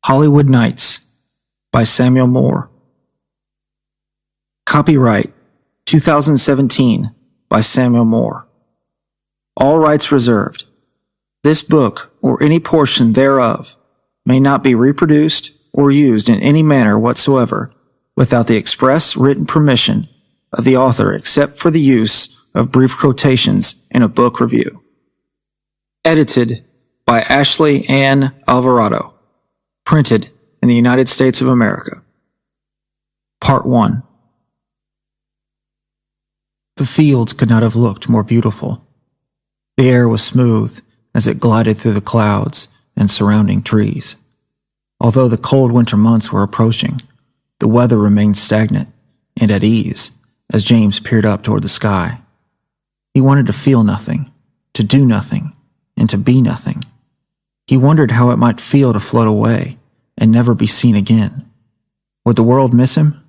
Hollywood Nights by Samuel Moore. Copyright 2017 by Samuel Moore. All rights reserved. This book, or any portion thereof, may not be reproduced or used in any manner whatsoever without the express written permission of the author except for the use of brief quotations in a book review. Edited by Ashley Ann Alvarado. Printed in the United States of America. Part 1. The fields could not have looked more beautiful. The air was smooth as it glided through the clouds and surrounding trees. Although the cold winter months were approaching, the weather remained stagnant and at ease as James peered up toward the sky. He wanted to feel nothing, to do nothing, and to be nothing. He wondered how it might feel to float away and never be seen again. Would the world miss him?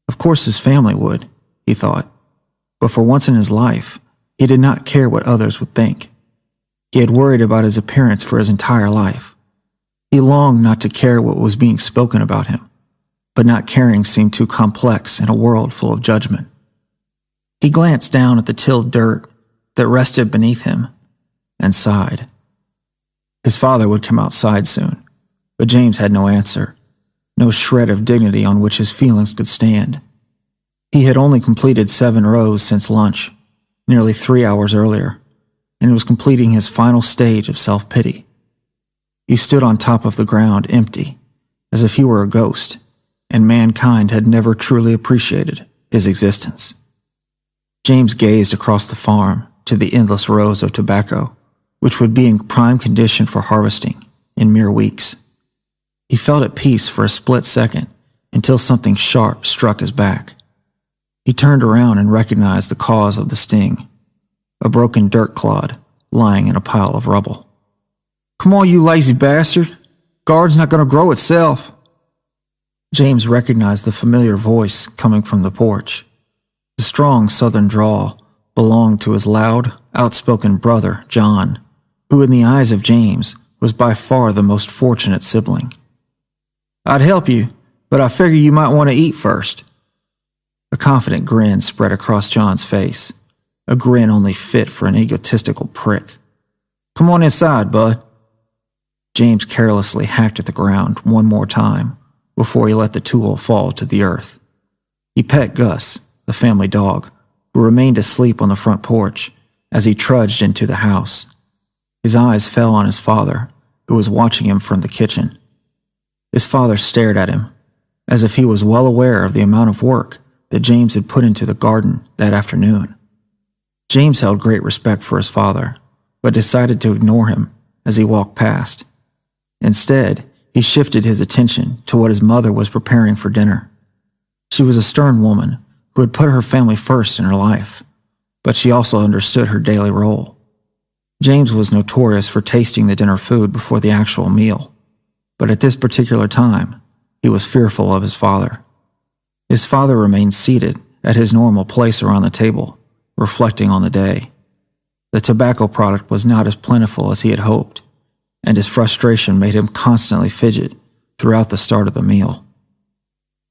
Of course his family would, he thought. But for once in his life, he did not care what others would think. He had worried about his appearance for his entire life. He longed not to care what was being spoken about him, but not caring seemed too complex in a world full of judgment. He glanced down at the tilled dirt that rested beneath him and sighed. His father would come outside soon, but James had no answer, no shred of dignity on which his feelings could stand. He had only completed 7 rows since lunch, nearly 3 hours earlier, and was completing his final stage of self-pity. He stood on top of the ground empty, as if he were a ghost, and mankind had never truly appreciated his existence. James gazed across the farm to the endless rows of tobacco, which would be in prime condition for harvesting in mere weeks. He felt at peace for a split second until something sharp struck his back. He turned around and recognized the cause of the sting, a broken dirt clod lying in a pile of rubble. "Come on, you lazy bastard. Garden's not going to grow itself." James recognized the familiar voice coming from the porch. The strong southern drawl belonged to his loud, outspoken brother, John, who in the eyes of James was by far the most fortunate sibling. "I'd help you, but I figure you might want to eat first." A confident grin spread across John's face, a grin only fit for an egotistical prick. "Come on inside, bud." James carelessly hacked at the ground one more time before he let the tool fall to the earth. He pet Gus, the family dog, who remained asleep on the front porch as he trudged into the house. His eyes fell on his father, who was watching him from the kitchen. His father stared at him, as if he was well aware of the amount of work that James had put into the garden that afternoon. James held great respect for his father, but decided to ignore him as he walked past. Instead, he shifted his attention to what his mother was preparing for dinner. She was a stern woman who had put her family first in her life, but she also understood her daily role. James was notorious for tasting the dinner food before the actual meal, but at this particular time, he was fearful of his father. His father remained seated at his normal place around the table, reflecting on the day. The tobacco product was not as plentiful as he had hoped, and his frustration made him constantly fidget throughout the start of the meal.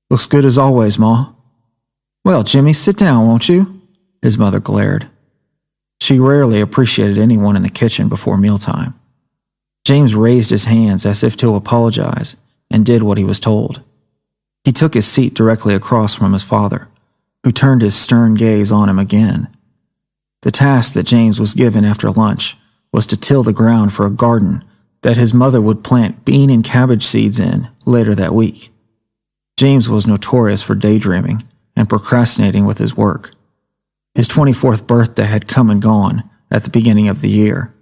"Looks good as always, Ma." "Well, Jimmy, sit down, won't you?" his mother glared. She rarely appreciated anyone in the kitchen before mealtime. James raised his hands as if to apologize and did what he was told. He took his seat directly across from his father, who turned his stern gaze on him again. The task that James was given after lunch was to till the ground for a garden that his mother would plant bean and cabbage seeds in later that week. James was notorious for daydreaming and procrastinating with his work. His 24th birthday had come and gone at the beginning of the year,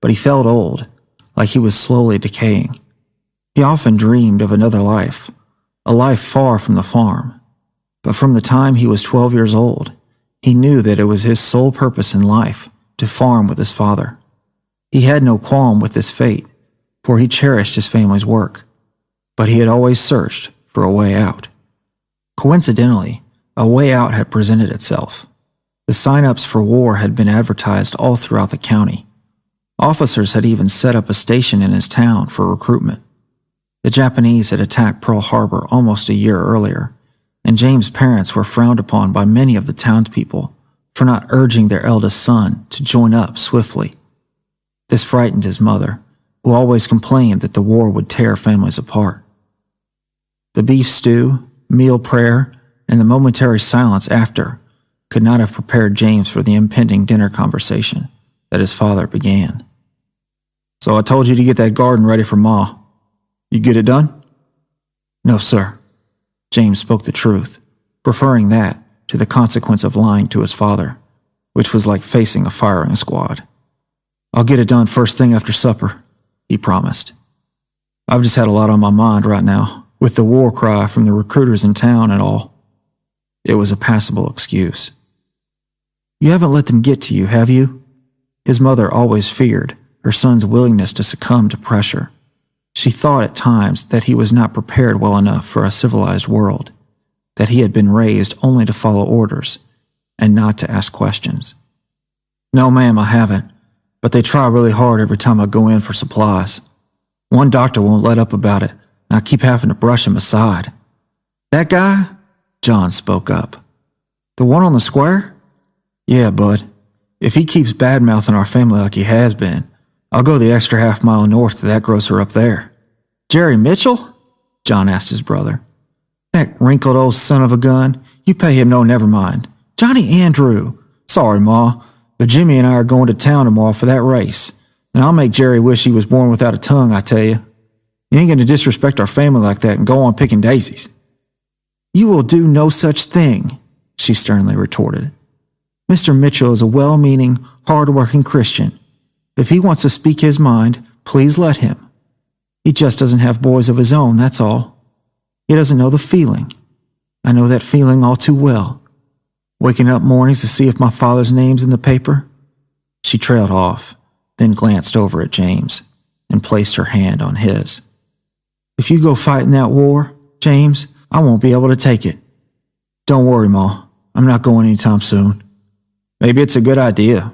but he felt old, like he was slowly decaying. He often dreamed of another life, a life far from the farm. But from the time he was 12 years old, he knew that it was his sole purpose in life to farm with his father. He had no qualm with this fate, for he cherished his family's work, but he had always searched for a way out. Coincidentally, a way out had presented itself. The sign-ups for war had been advertised all throughout the county. Officers had even set up a station in his town for recruitment. The Japanese had attacked Pearl Harbor almost a year earlier, and James' parents were frowned upon by many of the townspeople for not urging their eldest son to join up swiftly. This frightened his mother, who always complained that the war would tear families apart. The beef stew, meal prayer, and the momentary silence after could not have prepared James for the impending dinner conversation that his father began. "So I told you to get that garden ready for Ma. You get it done?" "No, sir." James spoke the truth, preferring that to the consequence of lying to his father, which was like facing a firing squad. "I'll get it done first thing after supper," he promised. "I've just had a lot on my mind right now, with the war cry from the recruiters in town and all." It was a passable excuse. "You haven't let them get to you, have you?" His mother always feared her son's willingness to succumb to pressure. She thought at times that he was not prepared well enough for a civilized world, that he had been raised only to follow orders and not to ask questions. "No, ma'am, I haven't, but they try really hard every time I go in for supplies. One doctor won't let up about it, and I keep having to brush him aside." "That guy?" John spoke up. "The one on the square?" "Yeah, bud. If he keeps bad-mouthing our family like he has been, I'll go the extra half-mile north to that grocer up there." "Jerry Mitchell?" John asked his brother. "That wrinkled old son of a gun. You pay him no never mind. Johnny Andrew. Sorry, Ma, but Jimmy and I are going to town tomorrow for that race, and I'll make Jerry wish he was born without a tongue, I tell you. You ain't going to disrespect our family like that and go on picking daisies." "You will do no such thing," she sternly retorted. "Mr. Mitchell is a well-meaning, hard-working Christian. If he wants to speak his mind, please let him. He just doesn't have boys of his own, that's all. He doesn't know the feeling. I know that feeling all too well. Waking up mornings to see if my father's name's in the paper." She trailed off, then glanced over at James and placed her hand on his. "If you go fight in that war, James, I won't be able to take it. Don't worry, Ma. I'm not going anytime soon." "Maybe it's a good idea."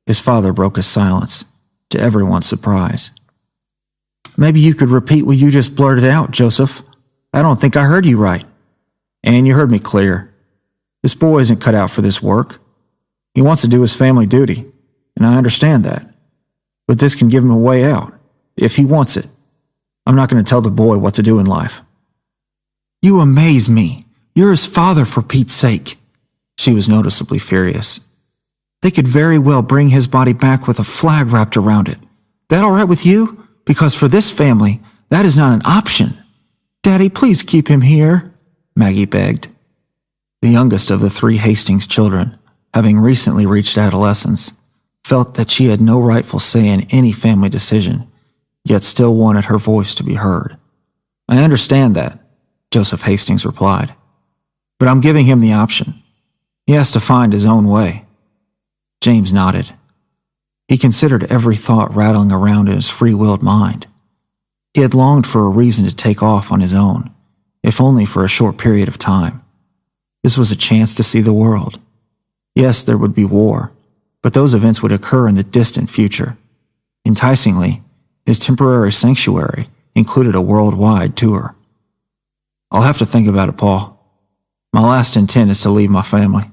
His father broke his silence, to everyone's surprise. "Maybe you could repeat what you just blurted out, Joseph. I don't think I heard you right." "And you heard me clear. This boy isn't cut out for this work. He wants to do his family duty, and I understand that. But this can give him a way out, if he wants it. I'm not going to tell the boy what to do in life." "You amaze me. You're his father, for Pete's sake." She was noticeably furious. "They could very well bring his body back with a flag wrapped around it. That all right with you? Because for this family, that is not an option." "Daddy, please keep him here," Maggie begged. The youngest of the three Hastings children, having recently reached adolescence, felt that she had no rightful say in any family decision, yet still wanted her voice to be heard. "I understand that," Joseph Hastings replied, "but I'm giving him the option. He has to find his own way." James nodded. He considered every thought rattling around in his free-willed mind. He had longed for a reason to take off on his own, if only for a short period of time. This was a chance to see the world. Yes, there would be war, but those events would occur in the distant future. Enticingly, his temporary sanctuary included a worldwide tour. "I'll have to think about it, Paul. My last intent is to leave my family,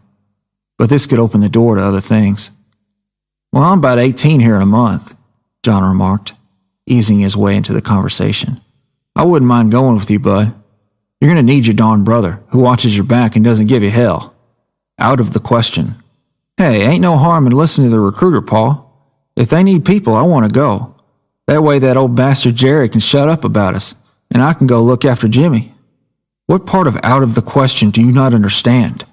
but this could open the door to other things." "Well, I'm about 18 here in a month," John remarked, easing his way into the conversation. "I wouldn't mind going with you, bud. You're going to need your darn brother, who watches your back and doesn't give you hell." "Out of the question." "Hey, ain't no harm in listening to the recruiter, Paul. If they need people, I want to go. That way that old bastard Jerry can shut up about us, and I can go look after Jimmy." "What part of out of the question do you not understand?"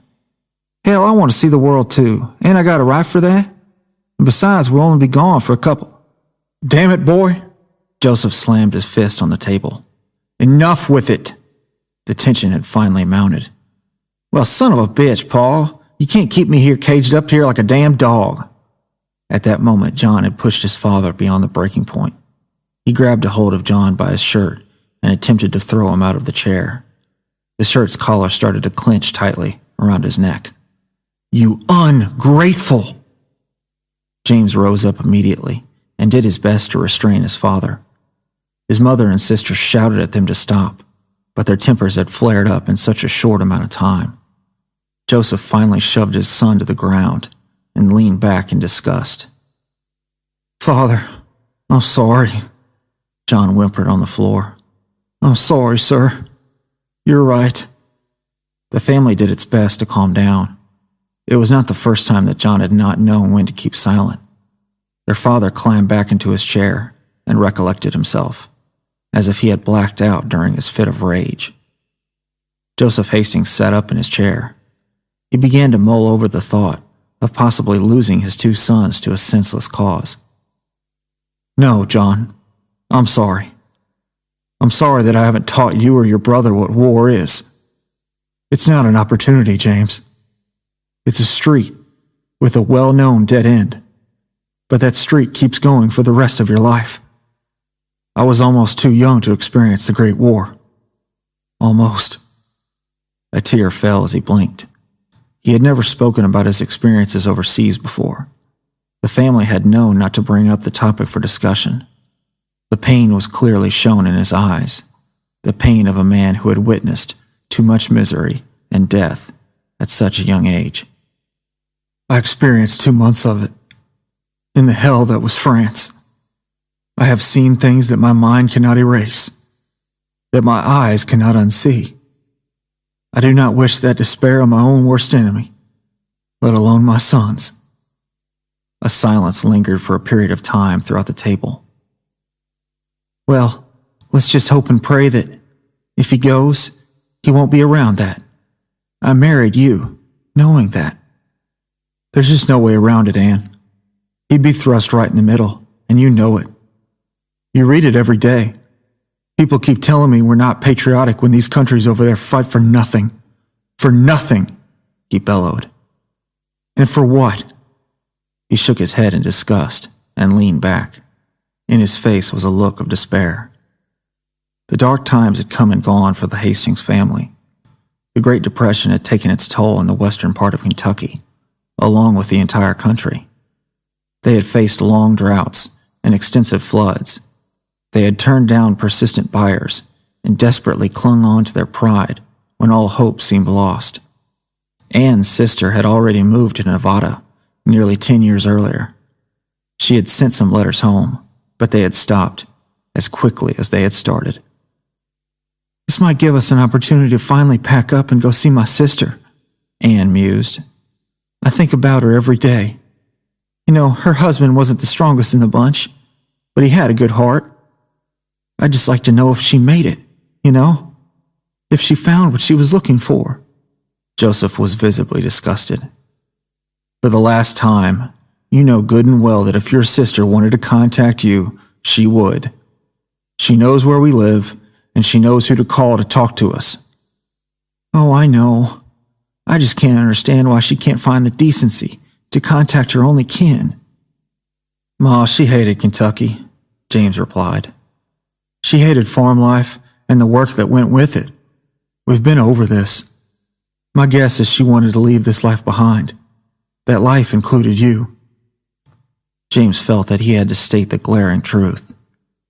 "Hell, I want to see the world too. Ain't I got a right for that? And besides, we'll only be gone for a couple—" "Damn it, boy!" Joseph slammed his fist on the table. "Enough with it!" The tension had finally mounted. "Well, son of a bitch, Paul. You can't keep me here caged up here like a damn dog." At that moment, John had pushed his father beyond the breaking point. He grabbed a hold of John by his shirt and attempted to throw him out of the chair. The shirt's collar started to clench tightly around his neck. "You ungrateful!" James rose up immediately and did his best to restrain his father. His mother and sister shouted at them to stop, but their tempers had flared up in such a short amount of time. Joseph finally shoved his son to the ground and leaned back in disgust. "Father, I'm sorry," John whimpered on the floor. "I'm sorry, sir. You're right." The family did its best to calm down. It was not the first time that John had not known when to keep silent. Their father climbed back into his chair and recollected himself, as if he had blacked out during his fit of rage. Joseph Hastings sat up in his chair. He began to mull over the thought of possibly losing his two sons to a senseless cause. "No, John, I'm sorry. I'm sorry that I haven't taught you or your brother what war is. It's not an opportunity, James. It's a street with a well-known dead end, but that street keeps going for the rest of your life. I was almost too young to experience the Great War. Almost." A tear fell as he blinked. He had never spoken about his experiences overseas before. The family had known not to bring up the topic for discussion. The pain was clearly shown in his eyes, the pain of a man who had witnessed too much misery and death at such a young age. "I experienced 2 months of it, in the hell that was France. I have seen things that my mind cannot erase, that my eyes cannot unsee. I do not wish that despair on my own worst enemy, let alone my sons." A silence lingered for a period of time throughout the table. "Well, let's just hope and pray that, if he goes, he won't be around that. I married you, knowing that. There's just no way around it, Anne. He'd be thrust right in the middle, and you know it. You read it every day. People keep telling me we're not patriotic when these countries over there fight for nothing. For nothing," he bellowed. "And for what?" He shook his head in disgust and leaned back. In his face was a look of despair. The dark times had come and gone for the Hastings family. The Great Depression had taken its toll in the western part of Kentucky, along with the entire country. They had faced long droughts and extensive floods. They had turned down persistent buyers and desperately clung on to their pride when all hope seemed lost. Anne's sister had already moved to Nevada nearly 10 years earlier. She had sent some letters home, but they had stopped as quickly as they had started. "This might give us an opportunity to finally pack up and go see my sister," Anne mused. "I think about her every day. You know, her husband wasn't the strongest in the bunch, but he had a good heart. I'd just like to know if she made it, you know? If she found what she was looking for." Joseph was visibly disgusted. "For the last time, you know good and well that if your sister wanted to contact you, she would. She knows where we live, and she knows who to call to talk to us." "Oh, I know. I just can't understand why she can't find the decency to contact her only kin." "Ma, she hated Kentucky," James replied. "She hated farm life and the work that went with it. We've been over this. My guess is she wanted to leave this life behind. That life included you." James felt that he had to state the glaring truth.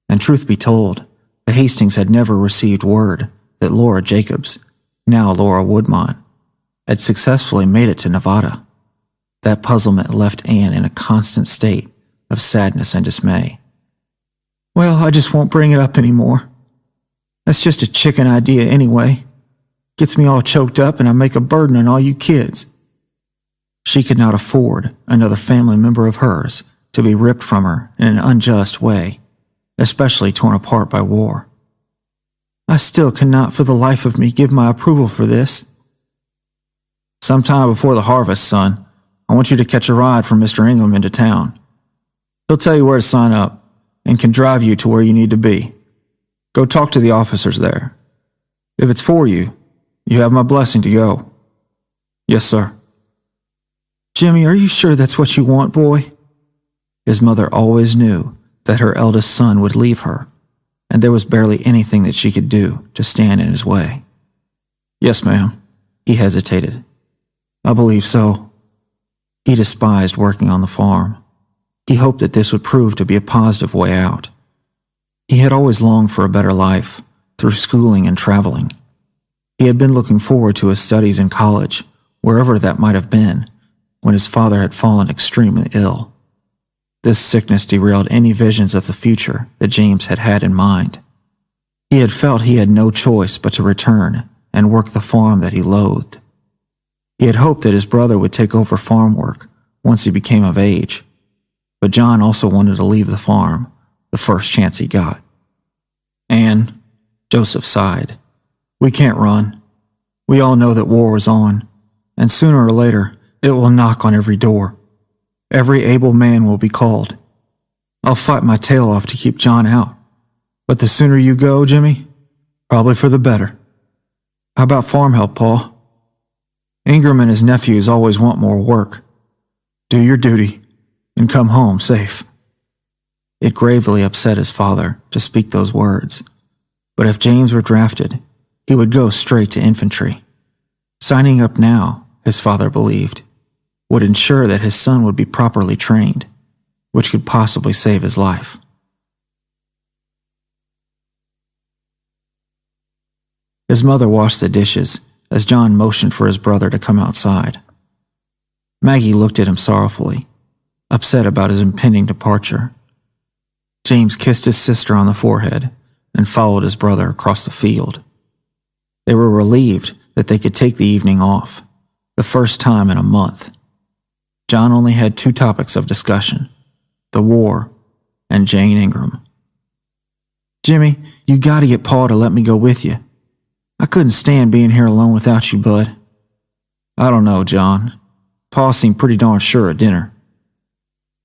And truth be told, the Hastings had never received word that Laura Jacobs, now Laura Woodmont, had successfully made it to Nevada. That puzzlement left Anne in a constant state of sadness and dismay. "Well, I just won't bring it up anymore. That's just a chicken idea anyway. Gets me all choked up and I make a burden on all you kids." She could not afford another family member of hers to be ripped from her in an unjust way, especially torn apart by war. "I still cannot for the life of me give my approval for this." "Sometime before the harvest, son, I want you to catch a ride from Mr. Ingham into town. He'll tell you where to sign up and can drive you to where you need to be. Go talk to the officers there. If it's for you, you have my blessing to go." "Yes, sir." "Jimmy, are you sure that's what you want, boy?" His mother always knew that her eldest son would leave her, and there was barely anything that she could do to stand in his way. "Yes, ma'am." He hesitated. "I believe so." He despised working on the farm. He hoped that this would prove to be a positive way out. He had always longed for a better life, through schooling and traveling. He had been looking forward to his studies in college, wherever that might have been, when his father had fallen extremely ill. This sickness derailed any visions of the future that James had had in mind. He had felt he had no choice but to return and work the farm that he loathed. He had hoped that his brother would take over farm work once he became of age, but John also wanted to leave the farm the first chance he got. And Joseph sighed. We can't run. We all know that war is on, and sooner or later it will knock on every door. Every able man will be called. I'll fight my tail off to keep John out. But the sooner you go, Jimmy, probably for the better. How about farm help, Paul? Ingram and his nephews always want more work. Do your duty and come home safe. It gravely upset his father to speak those words, but if James were drafted, he would go straight to infantry. Signing up now, his father believed, would ensure that his son would be properly trained, which could possibly save his life. His mother washed the dishes as John motioned for his brother to come outside. Maggie looked at him sorrowfully, upset about his impending departure. James kissed his sister on the forehead and followed his brother across the field. They were relieved that they could take the evening off, the first time in a month. John only had two topics of discussion: the war and Jane Ingram. Jimmy, you gotta get Paul to let me go with you. I couldn't stand being here alone without you, bud. I don't know, John. Paul seemed pretty darn sure at dinner.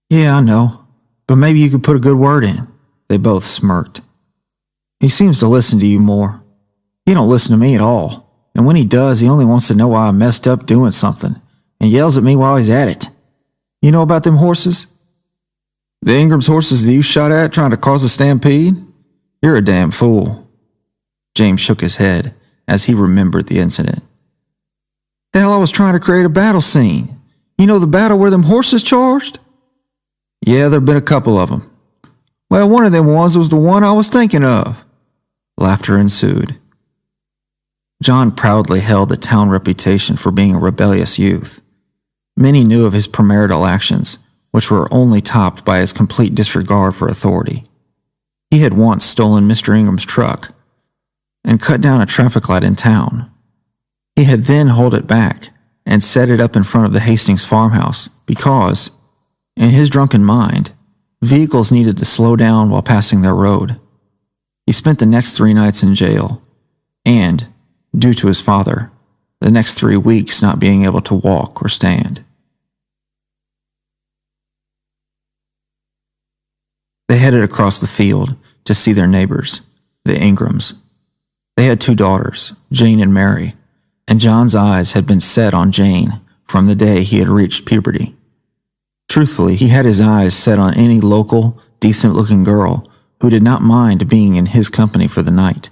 Yeah, I know, but maybe you could put a good word in. They both smirked. He seems to listen to you more. He don't listen to me at all, and when he does, he only wants to know why I messed up doing something, and yells at me while he's at it. You know about them horses? The Ingram's horses that you shot at trying to cause a stampede? You're a damn fool. James shook his head as he remembered the incident. Hell, I was trying to create a battle scene. You know the battle where them horses charged? Yeah, there've been a couple of them. Well, one of them ones was the one I was thinking of. Laughter ensued. John proudly held a town reputation for being a rebellious youth. Many knew of his premarital actions, which were only topped by his complete disregard for authority. He had once stolen Mr. Ingram's truck and cut down a traffic light in town. He had then hauled it back and set it up in front of the Hastings farmhouse because, in his drunken mind, vehicles needed to slow down while passing their road. He spent the next 3 nights in jail, and, due to his father, the next 3 weeks not being able to walk or stand. They headed across the field to see their neighbors, the Ingrams. They had 2 daughters, Jane and Mary, and John's eyes had been set on Jane from the day he had reached puberty. Truthfully, he had his eyes set on any local, decent-looking girl who did not mind being in his company for the night.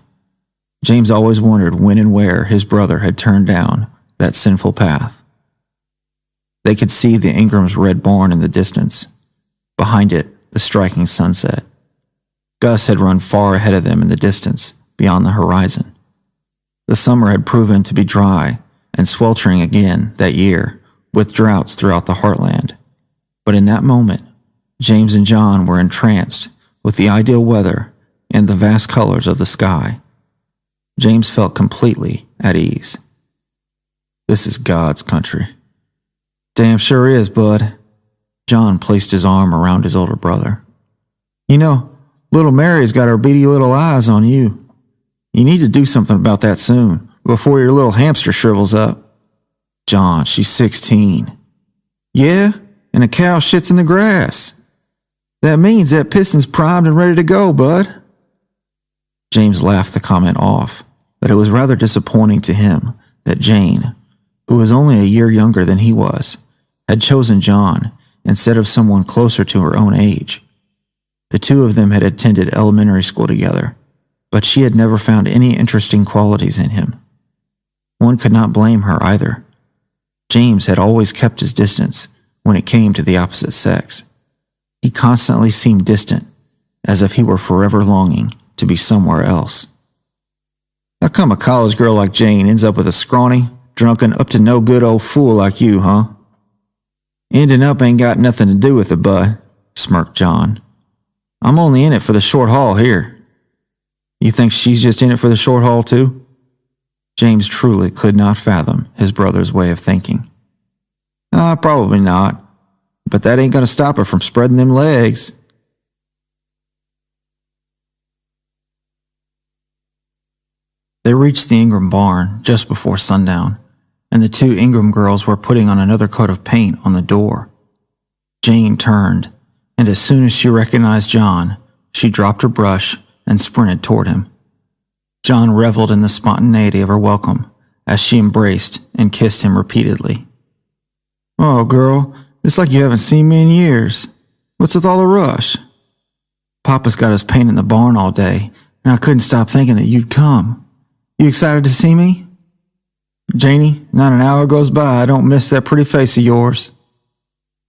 James always wondered when and where his brother had turned down that sinful path. They could see the Ingrams' red barn in the distance. Behind it, the striking sunset. Gus had run far ahead of them in the distance, beyond the horizon. The summer had proven to be dry and sweltering again that year, with droughts throughout the heartland. But in that moment, James and John were entranced with the ideal weather and the vast colors of the sky. James felt completely at ease. This is God's country. Damn sure is, bud. John placed his arm around his older brother. You know, little Mary's got her beady little eyes on you. You need to do something about that soon, before your little hamster shrivels up. John, she's 16. Yeah, and a cow shits in the grass. That means that piston's primed and ready to go, bud. James laughed the comment off, but it was rather disappointing to him that Jane, who was only a year younger than he was, had chosen John instead of someone closer to her own age. The two of them had attended elementary school together, but she had never found any interesting qualities in him. One could not blame her either. James had always kept his distance when it came to the opposite sex. He constantly seemed distant, as if he were forever longing to be somewhere else. How come a college girl like Jane ends up with a scrawny, drunken, up-to-no-good old fool like you, huh? Ending up ain't got nothing to do with it, bud, smirked John. I'm only in it for the short haul here. You think she's just in it for the short haul, too? James truly could not fathom his brother's way of thinking. Probably not. But that ain't gonna stop her from spreading them legs. They reached the Ingram barn just before sundown, and the two Ingram girls were putting on another coat of paint on the door. Jane turned, and as soon as she recognized John, she dropped her brush and sprinted toward him. John reveled in the spontaneity of her welcome as she embraced and kissed him repeatedly. Oh, girl, it's like you haven't seen me in years. What's with all the rush? Papa's got us painting the barn all day, and I couldn't stop thinking that you'd come. You excited to see me? Janie, not an hour goes by I don't miss that pretty face of yours.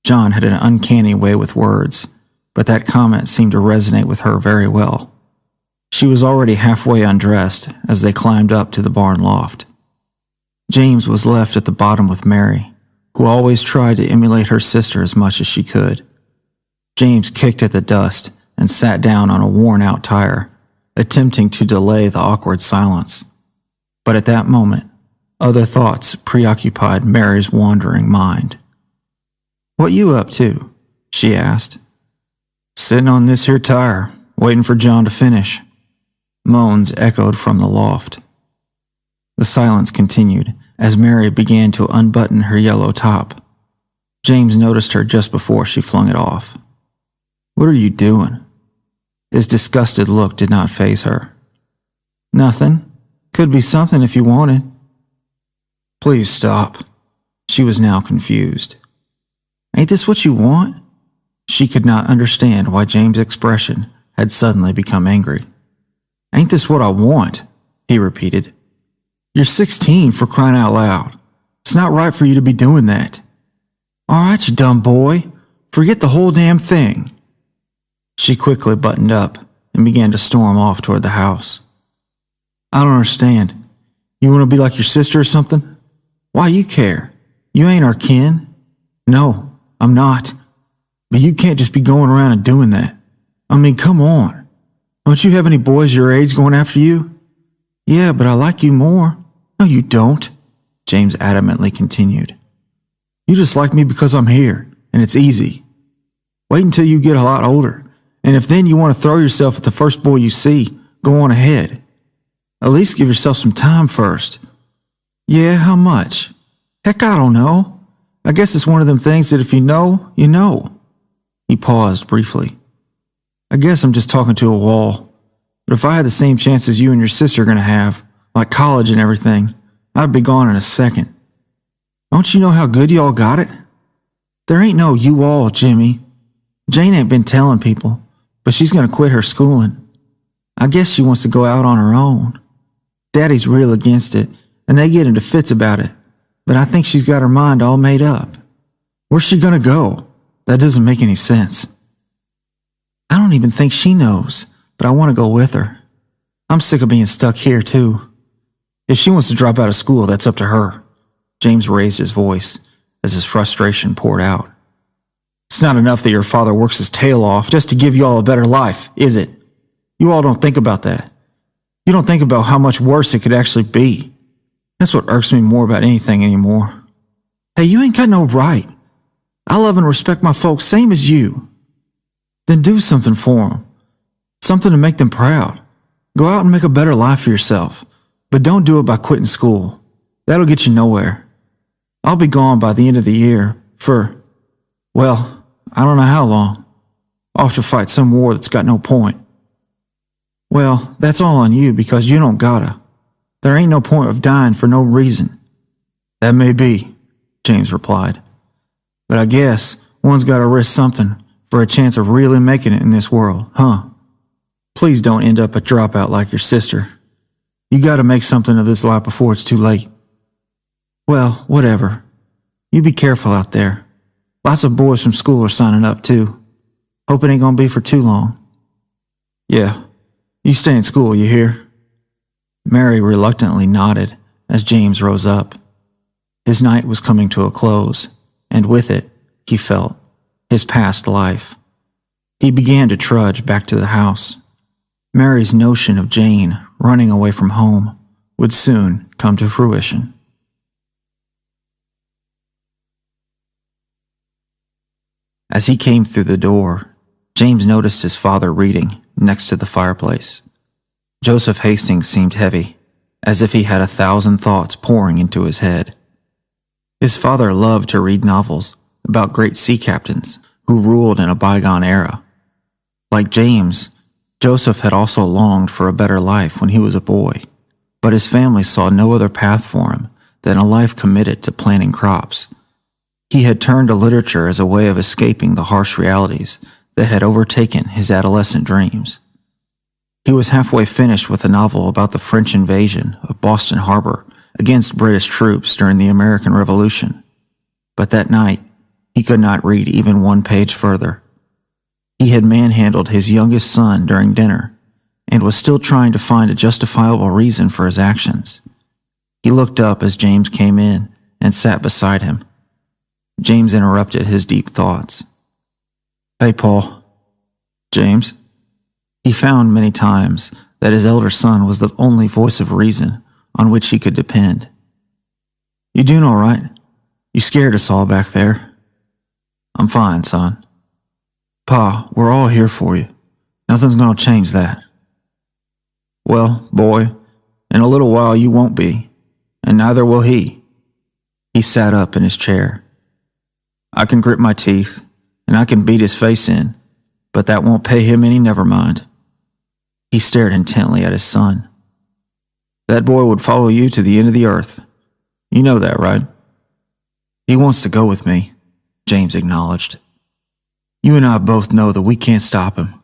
John had an uncanny way with words, but that comment seemed to resonate with her very well. She was already halfway undressed as they climbed up to the barn loft. James was left at the bottom with Mary, who always tried to emulate her sister as much as she could. James kicked at the dust and sat down on a worn-out tire, attempting to delay the awkward silence. But at that moment, other thoughts preoccupied Mary's wandering mind. What you up to? She asked. Sitting on this here tire, waiting for John to finish. Moans echoed from the loft. The silence continued as Mary began to unbutton her yellow top. James noticed her just before she flung it off. What are you doing? His disgusted look did not faze her. Nothing. Could be something if you wanted. Please stop. She was now confused. Ain't this what you want? She could not understand why James' expression had suddenly become angry. Ain't this what I want? He repeated. You're 16 for crying out loud. It's not right for you to be doing that. All right, you dumb boy. Forget the whole damn thing. She quickly buttoned up and began to storm off toward the house. I don't understand. You want to be like your sister or something? Why you care? You ain't our kin. No, I'm not. But you can't just be going around and doing that. I mean, come on. Don't you have any boys your age going after you? Yeah, but I like you more. No, you don't, James adamantly continued. You just like me because I'm here, and it's easy. Wait until you get a lot older, and if then you want to throw yourself at the first boy you see, go on ahead. At least give yourself some time first. Yeah, how much? Heck, I don't know. I guess it's one of them things that if you know, you know. He paused briefly. I guess I'm just talking to a wall. But if I had the same chances you and your sister are going to have, like college and everything, I'd be gone in a second. Don't you know how good y'all got it? There ain't no you all, Jimmy. Jane ain't been telling people, but she's going to quit her schooling. I guess she wants to go out on her own. Daddy's real against it, and they get into fits about it, but I think she's got her mind all made up. Where's she going to go? That doesn't make any sense. I don't even think she knows, but I want to go with her. I'm sick of being stuck here, too. If she wants to drop out of school, that's up to her. James raised his voice as his frustration poured out. It's not enough that your father works his tail off just to give you all a better life, is it? You all don't think about that. You don't think about how much worse it could actually be. That's what irks me more about anything anymore. Hey, you ain't got no right. I love and respect my folks same as you. Then do something for them. Something to make them proud. Go out and make a better life for yourself. But don't do it by quitting school. That'll get you nowhere. I'll be gone by the end of the year for, well, I don't know how long. I'll have to fight some war that's got no point. Well, that's all on you because you don't gotta. There ain't no point of dying for no reason. That may be, James replied. But I guess one's gotta risk something for a chance of really making it in this world, huh? Please don't end up a dropout like your sister. You gotta make something of this life before it's too late. Well, whatever. You be careful out there. Lots of boys from school are signing up too. Hope it ain't gonna be for too long. Yeah. You stay in school, you hear? Mary reluctantly nodded as James rose up. His night was coming to a close, and with it, he felt, his past life. He began to trudge back to the house. Mary's notion of Jane running away from home would soon come to fruition. As he came through the door, James noticed his father reading next to the fireplace. Joseph Hastings seemed heavy, as if he had 1,000 thoughts pouring into his head. His father loved to read novels about great sea captains who ruled in a bygone era. Like James, Joseph had also longed for a better life when he was a boy, but his family saw no other path for him than a life committed to planting crops. He had turned to literature as a way of escaping the harsh realities that had overtaken his adolescent dreams. He was halfway finished with a novel about the French invasion of Boston Harbor against British troops during the American Revolution. But that night, he could not read even one page further. He had manhandled his youngest son during dinner and was still trying to find a justifiable reason for his actions. He looked up as James came in and sat beside him. James interrupted his deep thoughts. "Hey, Paul." "James?" He found many times that his elder son was the only voice of reason on which he could depend. "You doing all right? You scared us all back there." "I'm fine, son." "Pa, we're all here for you. Nothing's going to change that." "Well, boy, in a little while you won't be, and neither will he." He sat up in his chair. "I can grit my teeth, and I can beat his face in, but that won't pay him any never mind." He stared intently at his son. "That boy would follow you to the end of the earth. You know that, right?" "He wants to go with me," James acknowledged. "You and I both know that we can't stop him,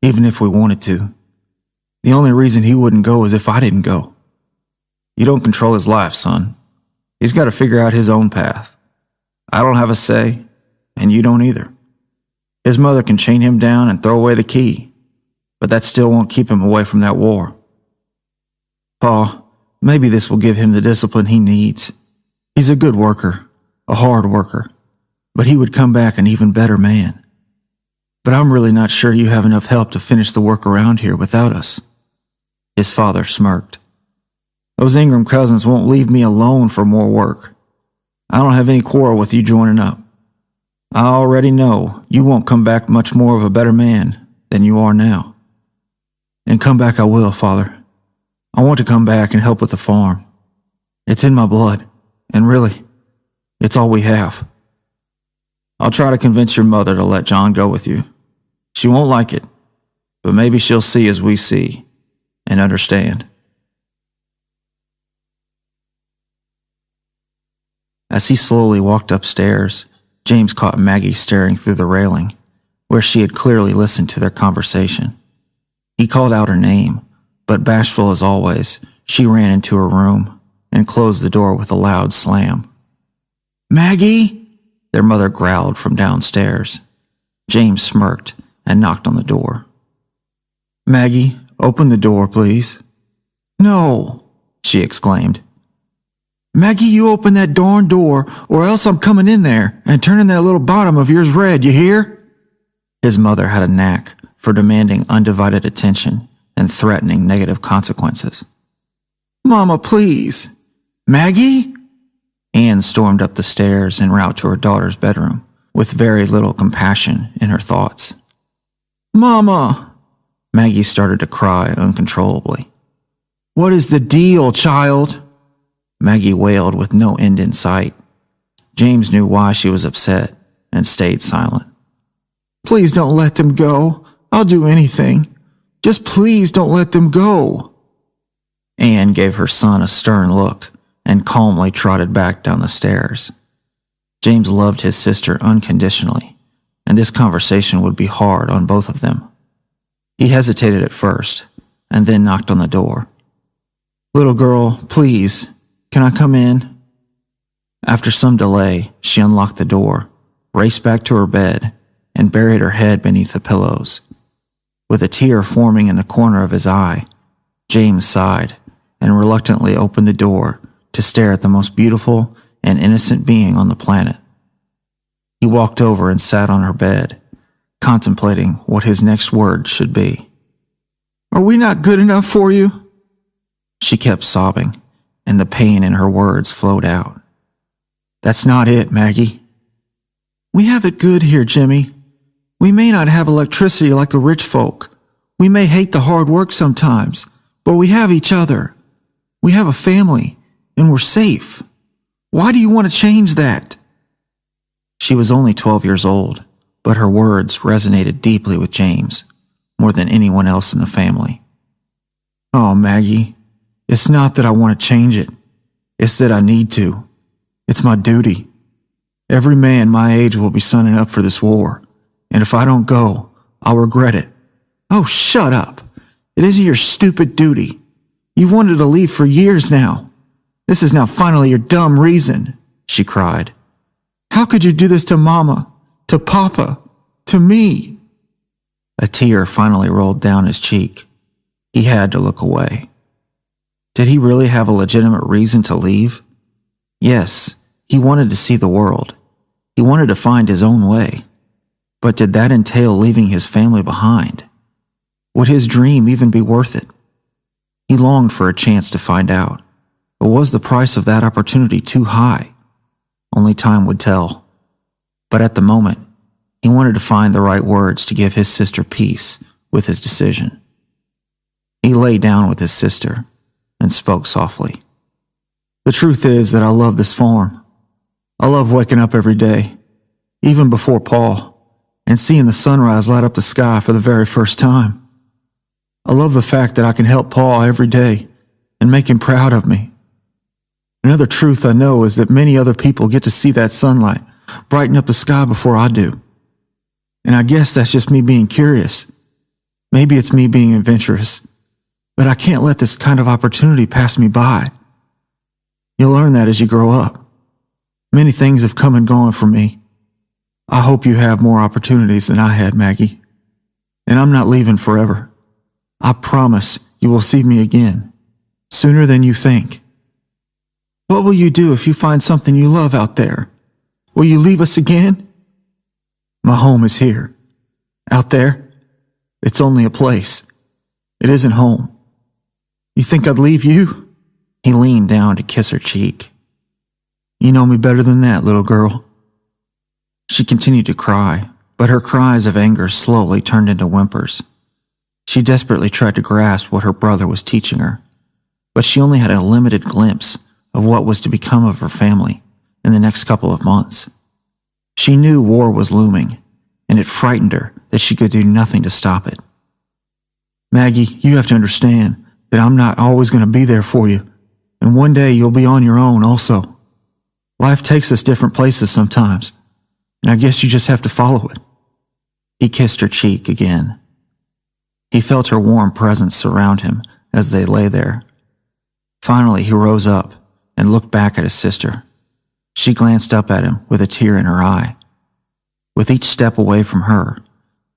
even if we wanted to. The only reason he wouldn't go is if I didn't go." "You don't control his life, son. He's got to figure out his own path. I don't have a say, and you don't either. His mother can chain him down and throw away the key, but that still won't keep him away from that war. Pa, maybe this will give him the discipline he needs. He's a good worker, a hard worker, but he would come back an even better man. But I'm really not sure you have enough help to finish the work around here without us." His father smirked. "Those Ingram cousins won't leave me alone for more work. I don't have any quarrel with you joining up. I already know you won't come back much more of a better man than you are now. And come back I will, Father. I want to come back and help with the farm. It's in my blood, and really, it's all we have. I'll try to convince your mother to let John go with you. She won't like it, but maybe she'll see as we see and understand." As he slowly walked upstairs, James caught Maggie staring through the railing, where she had clearly listened to their conversation. He called out her name, but bashful as always, she ran into her room and closed the door with a loud slam. "Maggie!" their mother growled from downstairs. James smirked and knocked on the door. "Maggie, open the door, please." "No!" she exclaimed. "Maggie, you open that darn door, or else I'm coming in there and turning that little bottom of yours red, you hear?" His mother had a knack for demanding undivided attention and threatening negative consequences. "Mama, please." "Maggie?" Anne stormed up the stairs en route to her daughter's bedroom, with very little compassion in her thoughts. "Mama!" Maggie started to cry uncontrollably. "What is the deal, child?" Maggie wailed with no end in sight. James knew why she was upset and stayed silent. "Please don't let them go. I'll do anything. Just please don't let them go." Anne gave her son a stern look and calmly trotted back down the stairs. James loved his sister unconditionally, and this conversation would be hard on both of them. He hesitated at first, and then knocked on the door. "Little girl, please, can I come in?" After some delay, she unlocked the door, raced back to her bed, and buried her head beneath the pillows. With a tear forming in the corner of his eye, James sighed and reluctantly opened the door to stare at the most beautiful and innocent being on the planet. He walked over and sat on her bed, contemplating what his next words should be. "Are we not good enough for you?" She kept sobbing, and the pain in her words flowed out. "That's not it, Maggie." "We have it good here, Jimmy. We may not have electricity like the rich folk. We may hate the hard work sometimes, but we have each other. We have a family, and we're safe. Why do you want to change that?" She was only 12 years old, but her words resonated deeply with James, more than anyone else in the family. "Oh, Maggie, it's not that I want to change it. It's that I need to. It's my duty. Every man my age will be signing up for this war, and if I don't go, I'll regret it." "Oh, shut up. It isn't your stupid duty. You've wanted to leave for years now. This is now finally your dumb reason," she cried. "How could you do this to Mama, to Papa, to me?" A tear finally rolled down his cheek. He had to look away. Did he really have a legitimate reason to leave? Yes, he wanted to see the world. He wanted to find his own way. But did that entail leaving his family behind? Would his dream even be worth it? He longed for a chance to find out. But was the price of that opportunity too high? Only time would tell. But at the moment, he wanted to find the right words to give his sister peace with his decision. He lay down with his sister and spoke softly. "The truth is that I love this farm. I love waking up every day, even before Paul, and seeing the sunrise light up the sky for the very first time. I love the fact that I can help Paul every day and make him proud of me. Another truth I know is that many other people get to see that sunlight brighten up the sky before I do. And I guess that's just me being curious. Maybe it's me being adventurous, but I can't let this kind of opportunity pass me by. You'll learn that as you grow up. Many things have come and gone for me. I hope you have more opportunities than I had, Maggie. And I'm not leaving forever. I promise you will see me again, sooner than you think. What will you do if you find something you love out there? Will you leave us again? My home is here. Out there, it's only a place. It isn't home. You think I'd leave you?" He leaned down to kiss her cheek. "You know me better than that, little girl." She continued to cry, but her cries of anger slowly turned into whimpers. She desperately tried to grasp what her brother was teaching her, but she only had a limited glimpse of what was to become of her family in the next couple of months. She knew war was looming, and it frightened her that she could do nothing to stop it. "Maggie, you have to understand that I'm not always going to be there for you, and one day you'll be on your own also. Life takes us different places sometimes, and I guess you just have to follow it." He kissed her cheek again. He felt her warm presence surround him as they lay there. Finally, he rose up and looked back at his sister. She glanced up at him with a tear in her eye. With each step away from her,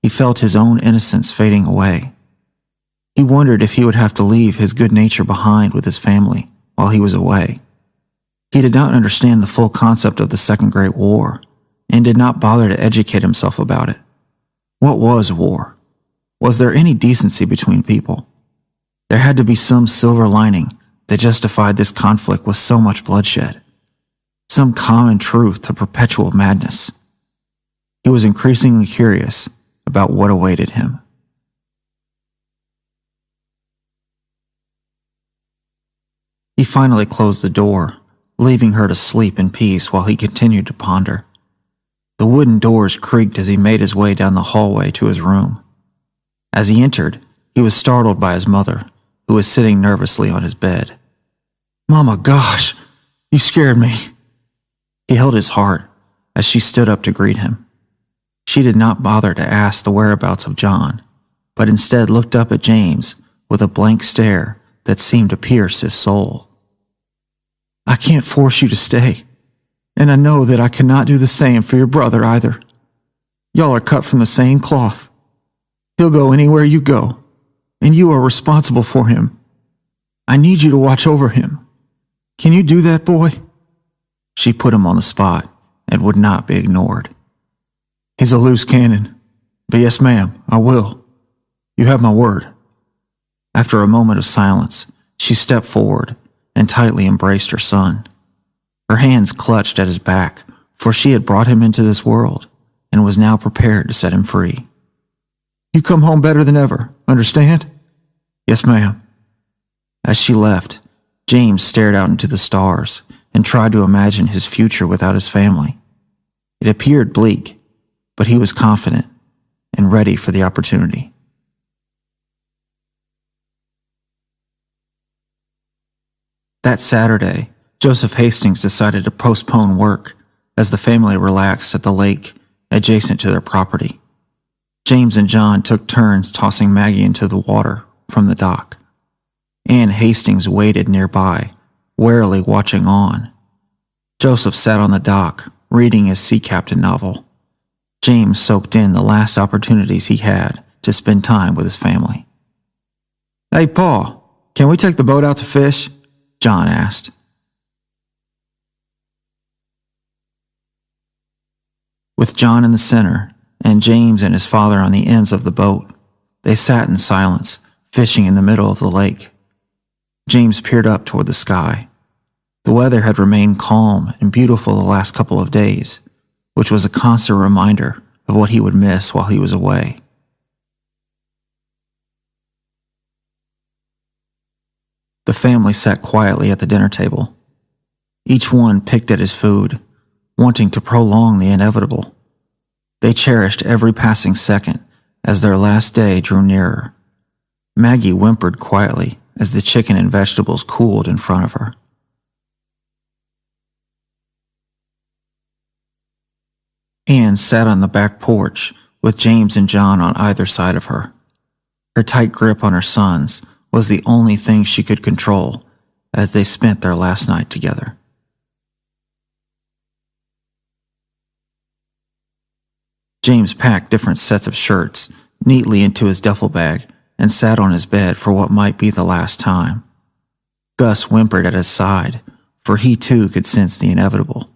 he felt his own innocence fading away. He wondered if he would have to leave his good nature behind with his family while he was away. He did not understand the full concept of the Second Great War and did not bother to educate himself about it. What was war? Was there any decency between people? There had to be some silver lining that justified this conflict with so much bloodshed. Some common truth to perpetual madness. He was increasingly curious about what awaited him. He finally closed the door, leaving her to sleep in peace while he continued to ponder. The wooden doors creaked as he made his way down the hallway to his room. As he entered, he was startled by his mother, who was sitting nervously on his bed. "Mama, gosh, you scared me." He held his heart as she stood up to greet him. She did not bother to ask the whereabouts of John, but instead looked up at James with a blank stare that seemed to pierce his soul. "I can't force you to stay, and I know that I cannot do the same for your brother either. Y'all are cut from the same cloth. He'll go anywhere you go, and you are responsible for him. I need you to watch over him. Can you do that, boy?" She put him on the spot and would not be ignored. "He's a loose cannon, but yes, ma'am, I will. You have my word." After a moment of silence, she stepped forward and tightly embraced her son. Her hands clutched at his back, for she had brought him into this world and was now prepared to set him free. "You come home better than ever, understand?" "Yes, ma'am." As she left, James stared out into the stars and tried to imagine his future without his family. It appeared bleak, but he was confident and ready for the opportunity. That Saturday, Joseph Hastings decided to postpone work as the family relaxed at the lake adjacent to their property. James and John took turns tossing Maggie into the water from the dock. Anne Hastings waited nearby, warily watching on. Joseph sat on the dock, reading his sea captain novel. James soaked in the last opportunities he had to spend time with his family. "Hey, Pa, can we take the boat out to fish?" John asked. With John in the center and James and his father on the ends of the boat, they sat in silence, fishing in the middle of the lake. James peered up toward the sky. The weather had remained calm and beautiful the last couple of days, which was a constant reminder of what he would miss while he was away. The family sat quietly at the dinner table. Each one picked at his food, wanting to prolong the inevitable. They cherished every passing second as their last day drew nearer. Maggie whimpered quietly as the chicken and vegetables cooled in front of her. Anne sat on the back porch with James and John on either side of her. Her tight grip on her sons was the only thing she could control as they spent their last night together. James packed different sets of shirts neatly into his duffel bag and sat on his bed for what might be the last time. Gus whimpered at his side, for he too could sense the inevitable.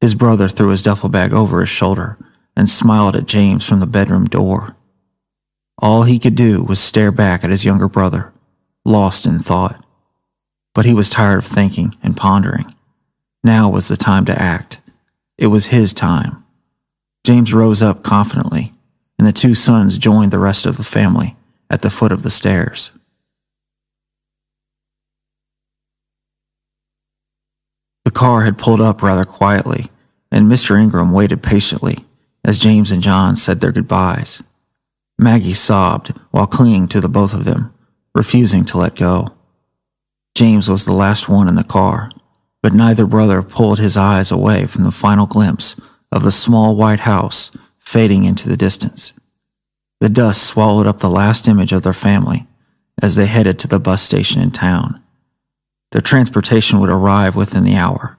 His brother threw his duffel bag over his shoulder and smiled at James from the bedroom door. All he could do was stare back at his younger brother, lost in thought. But he was tired of thinking and pondering. Now was the time to act. It was his time. James rose up confidently, and the two sons joined the rest of the family at the foot of the stairs. The car had pulled up rather quietly, and Mr. Ingram waited patiently as James and John said their goodbyes. Maggie sobbed while clinging to the both of them, refusing to let go. James was the last one in the car, but neither brother pulled his eyes away from the final glimpse of the small white house fading into the distance. The dust swallowed up the last image of their family as they headed to the bus station in town. Their transportation would arrive within the hour.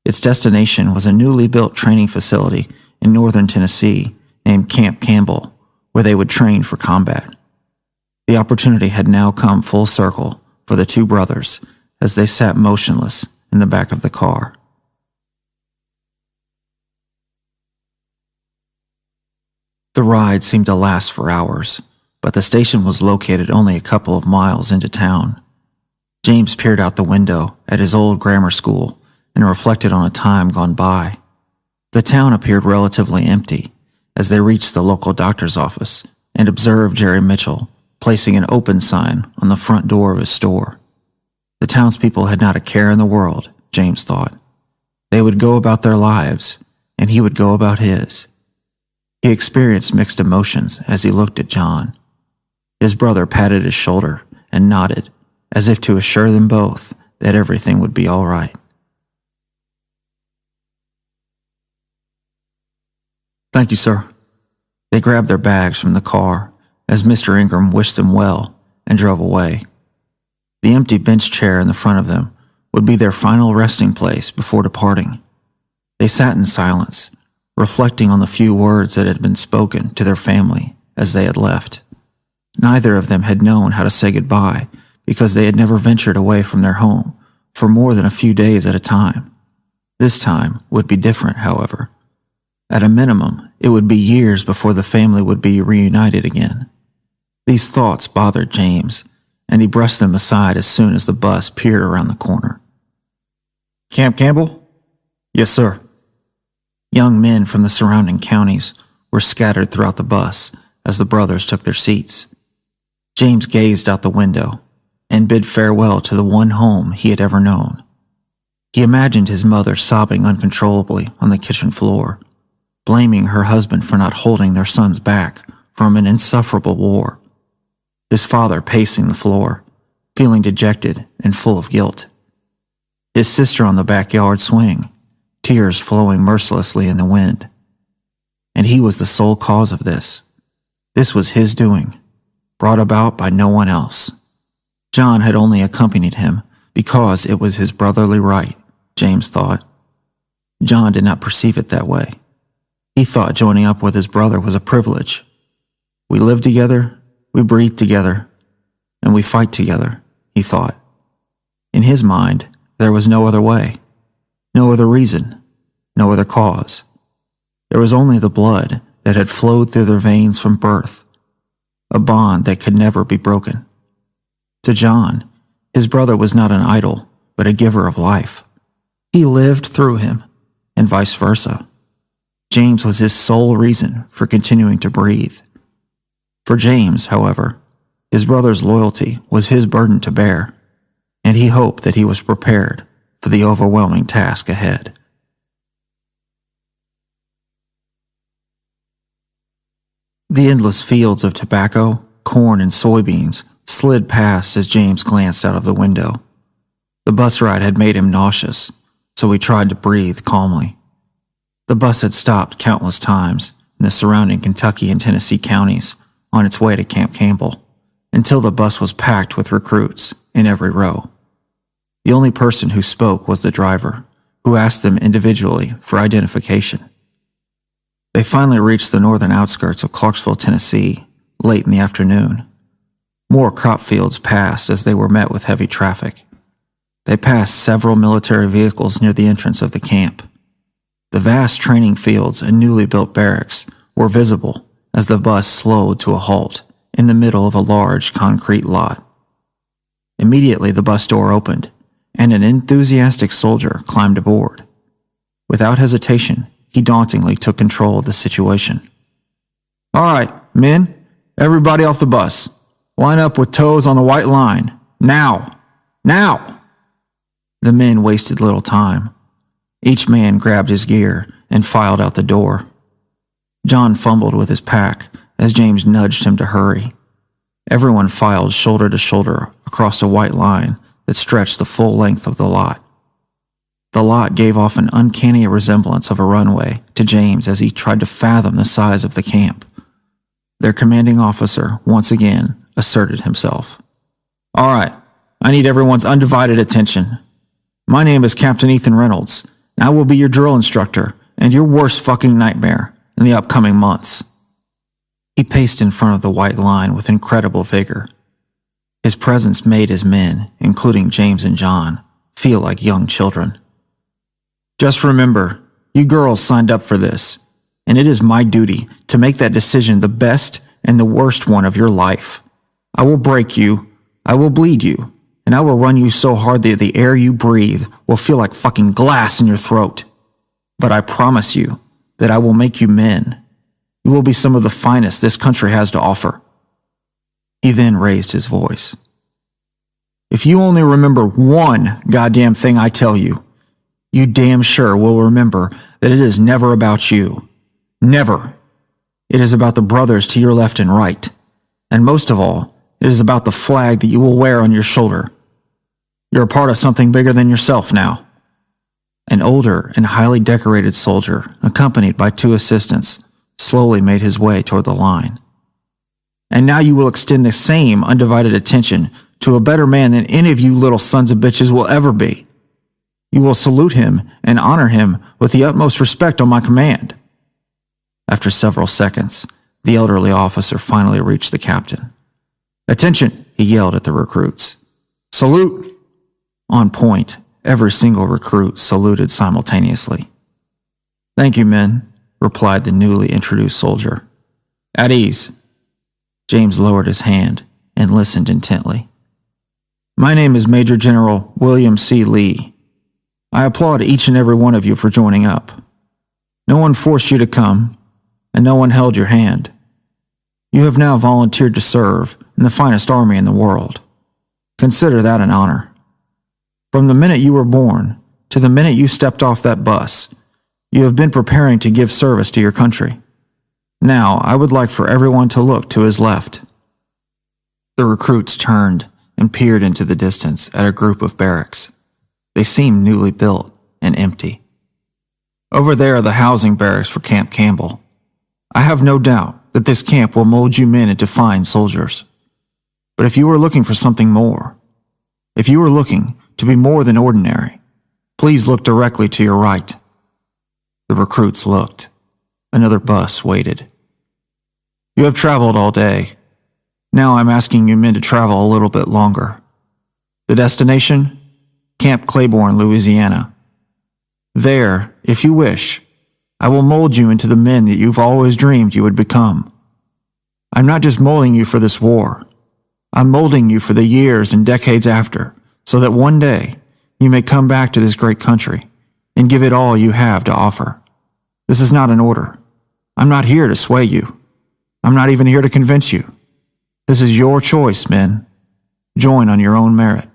Its destination was a newly built training facility in northern Tennessee named Camp Campbell, where they would train for combat. The opportunity had now come full circle for the two brothers as they sat motionless in the back of the car. The ride seemed to last for hours, but the station was located only a couple of miles into town. James peered out the window at his old grammar school and reflected on a time gone by. The town appeared relatively empty as they reached the local doctor's office and observed Jerry Mitchell placing an open sign on the front door of his store. The townspeople had not a care in the world, James thought. They would go about their lives, and he would go about his. He experienced mixed emotions as he looked at John. His brother patted his shoulder and nodded, as if to assure them both that everything would be all right. "Thank you, sir." They grabbed their bags from the car as Mr. Ingram wished them well and drove away. The empty bench chair in the front of them would be their final resting place before departing. They sat in silence, reflecting on the few words that had been spoken to their family as they had left. Neither of them had known how to say goodbye because they had never ventured away from their home for more than a few days at a time. This time would be different, however. At a minimum, it would be years before the family would be reunited again. These thoughts bothered James, and he brushed them aside as soon as the bus peered around the corner. "Camp Campbell?" "Yes, sir." Young men from the surrounding counties were scattered throughout the bus as the brothers took their seats. James gazed out the window and bid farewell to the one home he had ever known. He imagined his mother sobbing uncontrollably on the kitchen floor, blaming her husband for not holding their sons back from an insufferable war. His father pacing the floor, feeling dejected and full of guilt. His sister on the backyard swing, tears flowing mercilessly in the wind. And he was the sole cause of this. This was his doing, brought about by no one else. John had only accompanied him because it was his brotherly right, James thought. John did not perceive it that way. He thought joining up with his brother was a privilege. We live together, we breathe together, and we fight together, he thought. In his mind, there was no other way, no other reason, no other cause. There was only the blood that had flowed through their veins from birth, a bond that could never be broken. To John, his brother was not an idol, but a giver of life. He lived through him, and vice versa. James was his sole reason for continuing to breathe. For James, however, his brother's loyalty was his burden to bear, and he hoped that he was prepared for the overwhelming task ahead. The endless fields of tobacco, corn, and soybeans slid past as James glanced out of the window. The bus ride had made him nauseous, so he tried to breathe calmly. The bus had stopped countless times in the surrounding Kentucky and Tennessee counties on its way to Camp Campbell, until the bus was packed with recruits in every row. The only person who spoke was the driver, who asked them individually for identification. They finally reached the northern outskirts of Clarksville, Tennessee, late in the afternoon. More crop fields passed as they were met with heavy traffic. They passed several military vehicles near the entrance of the camp. The vast training fields and newly built barracks were visible as the bus slowed to a halt in the middle of a large concrete lot. Immediately the bus door opened, and an enthusiastic soldier climbed aboard. Without hesitation, he dauntingly took control of the situation. "All right, men, everybody off the bus. Line up with toes on the white line. Now! Now!" The men wasted little time. Each man grabbed his gear and filed out the door. John fumbled with his pack as James nudged him to hurry. Everyone filed shoulder to shoulder across a white line that stretched the full length of the lot. The lot gave off an uncanny resemblance of a runway to James as he tried to fathom the size of the camp. Their commanding officer once again asserted himself. "All right, I need everyone's undivided attention. My name is Captain Ethan Reynolds, and I will be your drill instructor and your worst fucking nightmare in the upcoming months." He paced in front of the white line with incredible vigor. His presence made his men, including James and John, feel like young children. "Just remember, you girls signed up for this, and it is my duty to make that decision the best and the worst one of your life. I will break you, I will bleed you, and I will run you so hard that the air you breathe will feel like fucking glass in your throat. But I promise you that I will make you men. You will be some of the finest this country has to offer." He then raised his voice. "If you only remember one goddamn thing I tell you, you damn sure will remember that it is never about you. Never. It is about the brothers to your left and right. And most of all, it is about the flag that you will wear on your shoulder. You're a part of something bigger than yourself now." An older and highly decorated soldier, accompanied by 2 assistants, slowly made his way toward the line. "And now you will extend the same undivided attention to a better man than any of you little sons of bitches will ever be. You will salute him and honor him with the utmost respect on my command." After several seconds, The elderly officer finally reached the captain. "Attention!" he yelled at the recruits. "Salute!" On point, every single recruit saluted simultaneously. "Thank you, men," replied the newly introduced soldier. "At ease." James lowered his hand and listened intently. "My name is Major General William C. Lee. I applaud each and every one of you for joining up. No one forced you to come, and no one held your hand. You have now volunteered to serve in the finest army in the world. Consider that an honor. From the minute you were born to the minute you stepped off that bus, you have been preparing to give service to your country. Now, I would like for everyone to look to his left." The recruits turned and peered into the distance at a group of barracks. They seemed newly built and empty. "Over there are the housing barracks for Camp Campbell. I have no doubt that this camp will mold you men into fine soldiers. But if you are looking for something more, if you are looking to be more than ordinary, please look directly to your right." The recruits looked. Another bus waited. "You have traveled all day. Now I'm asking you men to travel a little bit longer. The destination? Camp Claiborne, Louisiana. There, if you wish, I will mold you into the men that you've always dreamed you would become. I'm not just molding you for this war. I'm molding you for the years and decades after, so that one day you may come back to this great country and give it all you have to offer. This is not an order. I'm not here to sway you. I'm not even here to convince you. This is your choice, men. Join on your own merit."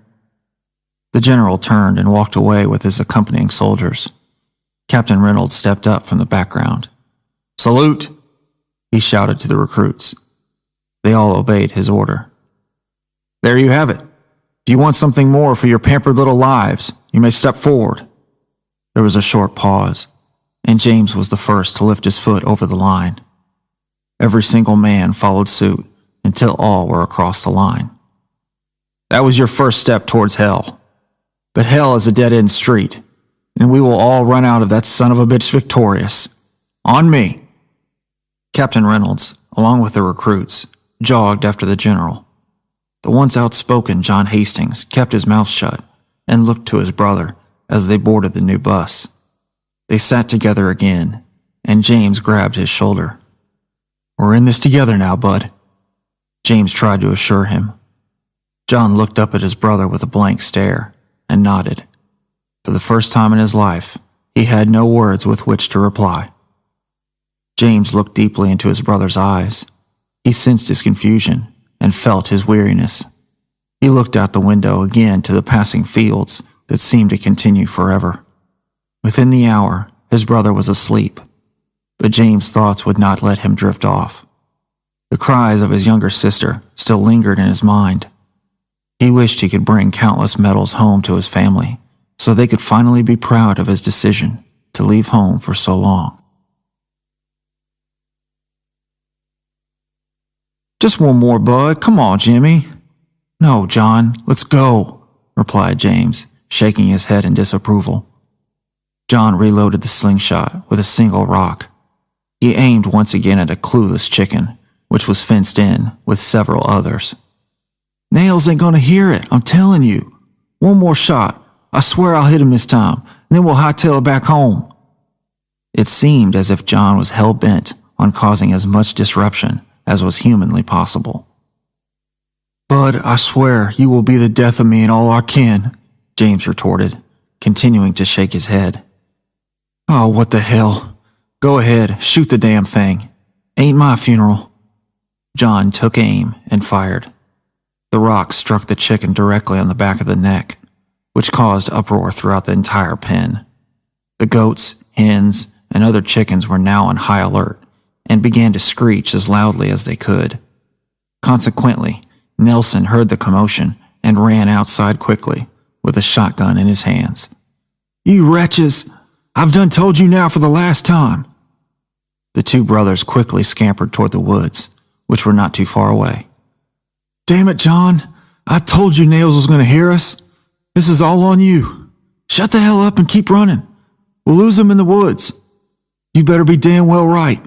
The general turned and walked away with his accompanying soldiers. Captain Reynolds stepped up from the background. "Salute!" he shouted to the recruits. They all obeyed his order. "There you have it. If you want something more for your pampered little lives, you may step forward." There was a short pause, and James was the first to lift his foot over the line. Every single man followed suit until all were across the line. "That was your first step towards hell. But hell is a dead-end street, and we will all run out of that son of a bitch victorious. On me!" Captain Reynolds, along with the recruits, jogged after the general. The once outspoken John Hastings kept his mouth shut and looked to his brother as they boarded the new bus. They sat together again, and James grabbed his shoulder. "We're in this together now, bud," James tried to assure him. John looked up at his brother with a blank stare and nodded. For the first time in his life, he had no words with which to reply. James looked deeply into his brother's eyes. He sensed his confusion and felt his weariness. He looked out the window again to the passing fields that seemed to continue forever. Within the hour, his brother was asleep, but James' thoughts would not let him drift off. The cries of his younger sister still lingered in his mind. He wished he could bring countless medals home to his family, so they could finally be proud of his decision to leave home for so long. "Just one more, bud. Come on, Jimmy." "No, John, let's go," replied James, shaking his head in disapproval. John reloaded the slingshot with a single rock. He aimed once again at a clueless chicken, which was fenced in with several others. "Nails ain't gonna hear it, I'm telling you. One more shot. I swear I'll hit him this time, and then we'll hightail it back home." It seemed as if John was hell-bent on causing as much disruption as was humanly possible. "Bud, I swear you will be the death of me and all our kin," James retorted, continuing to shake his head. "Oh, what the hell. Go ahead, shoot the damn thing. Ain't my funeral." John took aim and fired. The rock struck the chicken directly on the back of the neck, which caused uproar throughout the entire pen. The goats, hens, and other chickens were now on high alert and began to screech as loudly as they could. Consequently, Nelson heard the commotion and ran outside quickly with a shotgun in his hands. "You wretches! I've done told you now for the last time." The two brothers quickly scampered toward the woods, which were not too far away. "Damn it, John! I told you Nails was going to hear us. This is all on you. Shut the hell up and keep running. We'll lose him in the woods. You better be damn well right."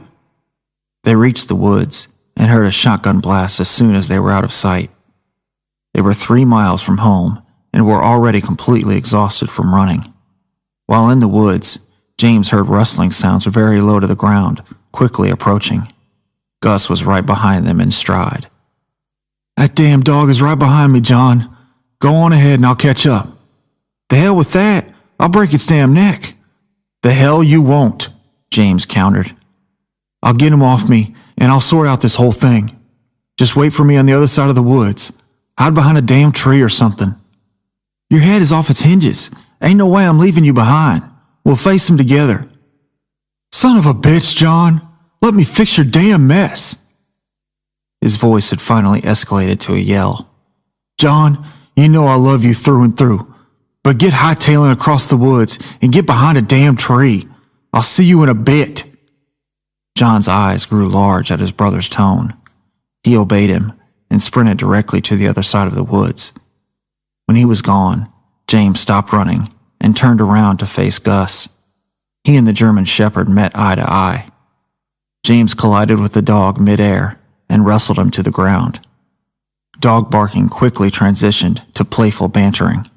They reached the woods and heard a shotgun blast as soon as they were out of sight. They were 3 miles from home and were already completely exhausted from running. While in the woods, James heard rustling sounds very low to the ground, quickly approaching. Gus was right behind them in stride. "That damn dog is right behind me, John. Go on ahead and I'll catch up." "The hell with that. I'll break its damn neck." "The hell you won't," James countered. "I'll get him off me and I'll sort out this whole thing. Just wait for me on the other side of the woods. Hide behind a damn tree or something." "Your head is off its hinges. Ain't no way I'm leaving you behind. We'll face him together." "Son of a bitch, John. Let me fix your damn mess." His voice had finally escalated to a yell. "John, you know I love you through and through, but get hightailing across the woods and get behind a damn tree. I'll see you in a bit." John's eyes grew large at his brother's tone. He obeyed him and sprinted directly to the other side of the woods. When he was gone, James stopped running and turned around to face Gus. He and the German shepherd met eye to eye. James collided with the dog midair and wrestled him to the ground. Dog barking quickly transitioned to playful bantering.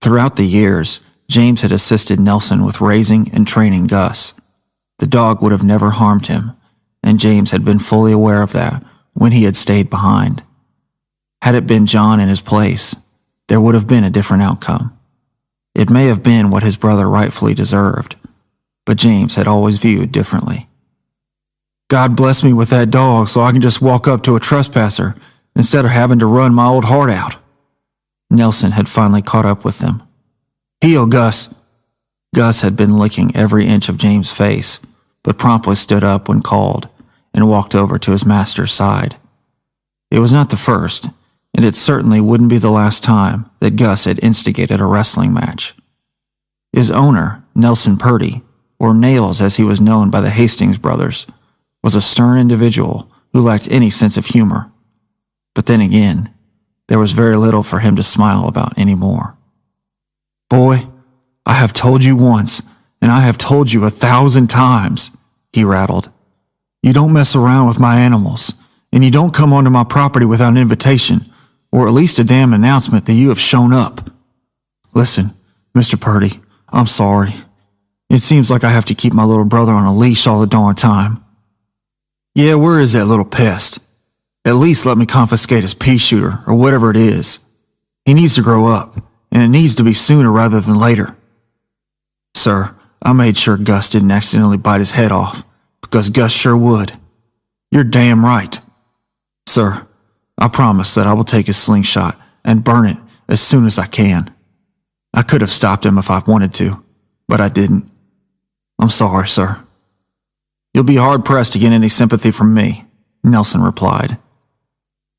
Throughout the years, James had assisted Nelson with raising and training Gus. The dog would have never harmed him, and James had been fully aware of that when he had stayed behind. Had it been John in his place, there would have been a different outcome. It may have been what his brother rightfully deserved, but James had always viewed differently. "God bless me with that dog so I can just walk up to a trespasser instead of having to run my old heart out." Nelson had finally caught up with them. "Heel, Gus." Gus had been licking every inch of James' face, but promptly stood up when called and walked over to his master's side. It was not the first, and it certainly wouldn't be the last time that Gus had instigated a wrestling match. His owner, Nelson Purdy, or Nails as he was known by the Hastings brothers, was a stern individual who lacked any sense of humor. But then again, there was very little for him to smile about anymore. "Boy, I have told you once, and I have told you 1,000 times," he rattled. "You don't mess around with my animals, and you don't come onto my property without an invitation, or at least a damn announcement that you have shown up. Listen, Mr. Purdy, I'm sorry. It seems like I have to keep my little brother on a leash all the darn time. Yeah, where is that little pest? At least let me confiscate his pea shooter, or whatever it is. He needs to grow up, and it needs to be sooner rather than later." "Sir, I made sure Gus didn't accidentally bite his head off, because Gus sure would." "You're damn right." "Sir, I promise that I will take his slingshot and burn it as soon as I can. I could have stopped him if I wanted to, but I didn't. I'm sorry, sir." "You'll be hard-pressed to get any sympathy from me," Nelson replied.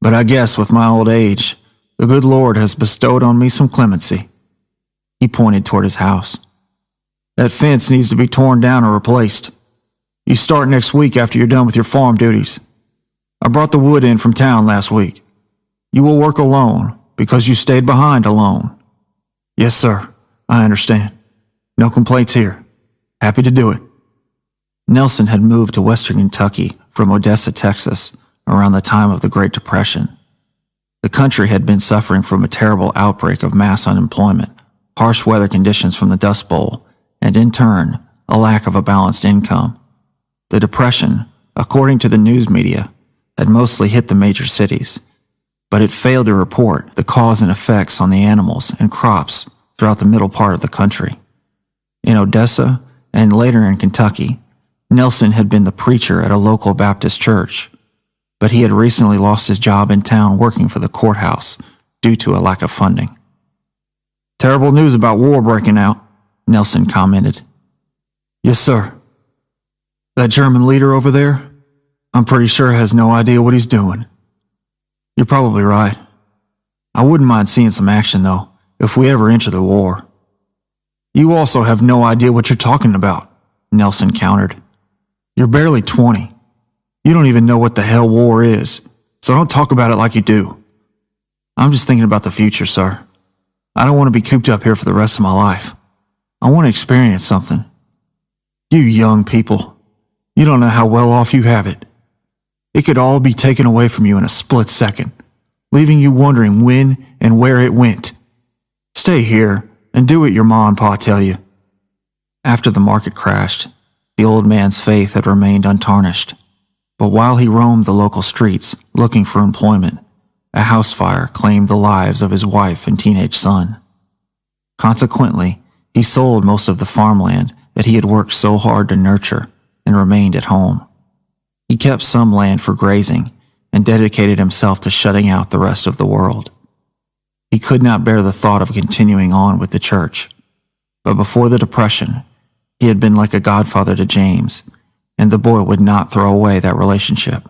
"But I guess with my old age, the good Lord has bestowed on me some clemency." He pointed toward his house. "That fence needs to be torn down or replaced. You start next week after you're done with your farm duties. I brought the wood in from town last week. You will work alone because you stayed behind alone." "Yes, sir. I understand. No complaints here. Happy to do it." Nelson had moved to western Kentucky from Odessa, Texas, around the time of the Great Depression. The country had been suffering from a terrible outbreak of mass unemployment, harsh weather conditions from the Dust Bowl, and in turn, a lack of a balanced income. The Depression, according to the news media, had mostly hit the major cities, but it failed to report the cause and effects on the animals and crops throughout the middle part of the country. In Odessa, and later in Kentucky, Nelson had been the preacher at a local Baptist church, but he had recently lost his job in town working for the courthouse due to a lack of funding. "Terrible news about war breaking out," Nelson commented. "Yes, sir. That German leader over there, I'm pretty sure has no idea what he's doing." "You're probably right. I wouldn't mind seeing some action, though, if we ever enter the war." "You also have no idea what you're talking about," Nelson countered. "You're barely 20. You don't even know what the hell war is, so don't talk about it like you do." "I'm just thinking about the future, sir. I don't want to be cooped up here for the rest of my life. I want to experience something." "You young people, you don't know how well off you have it. It could all be taken away from you in a split second, leaving you wondering when and where it went. Stay here and do what your ma and pa tell you." After the market crashed, the old man's faith had remained untarnished. But while he roamed the local streets looking for employment, a house fire claimed the lives of his wife and teenage son. Consequently, he sold most of the farmland that he had worked so hard to nurture and remained at home. He kept some land for grazing and dedicated himself to shutting out the rest of the world. He could not bear the thought of continuing on with the church, but before the Depression, he had been like a godfather to James, and the boy would not throw away that relationship.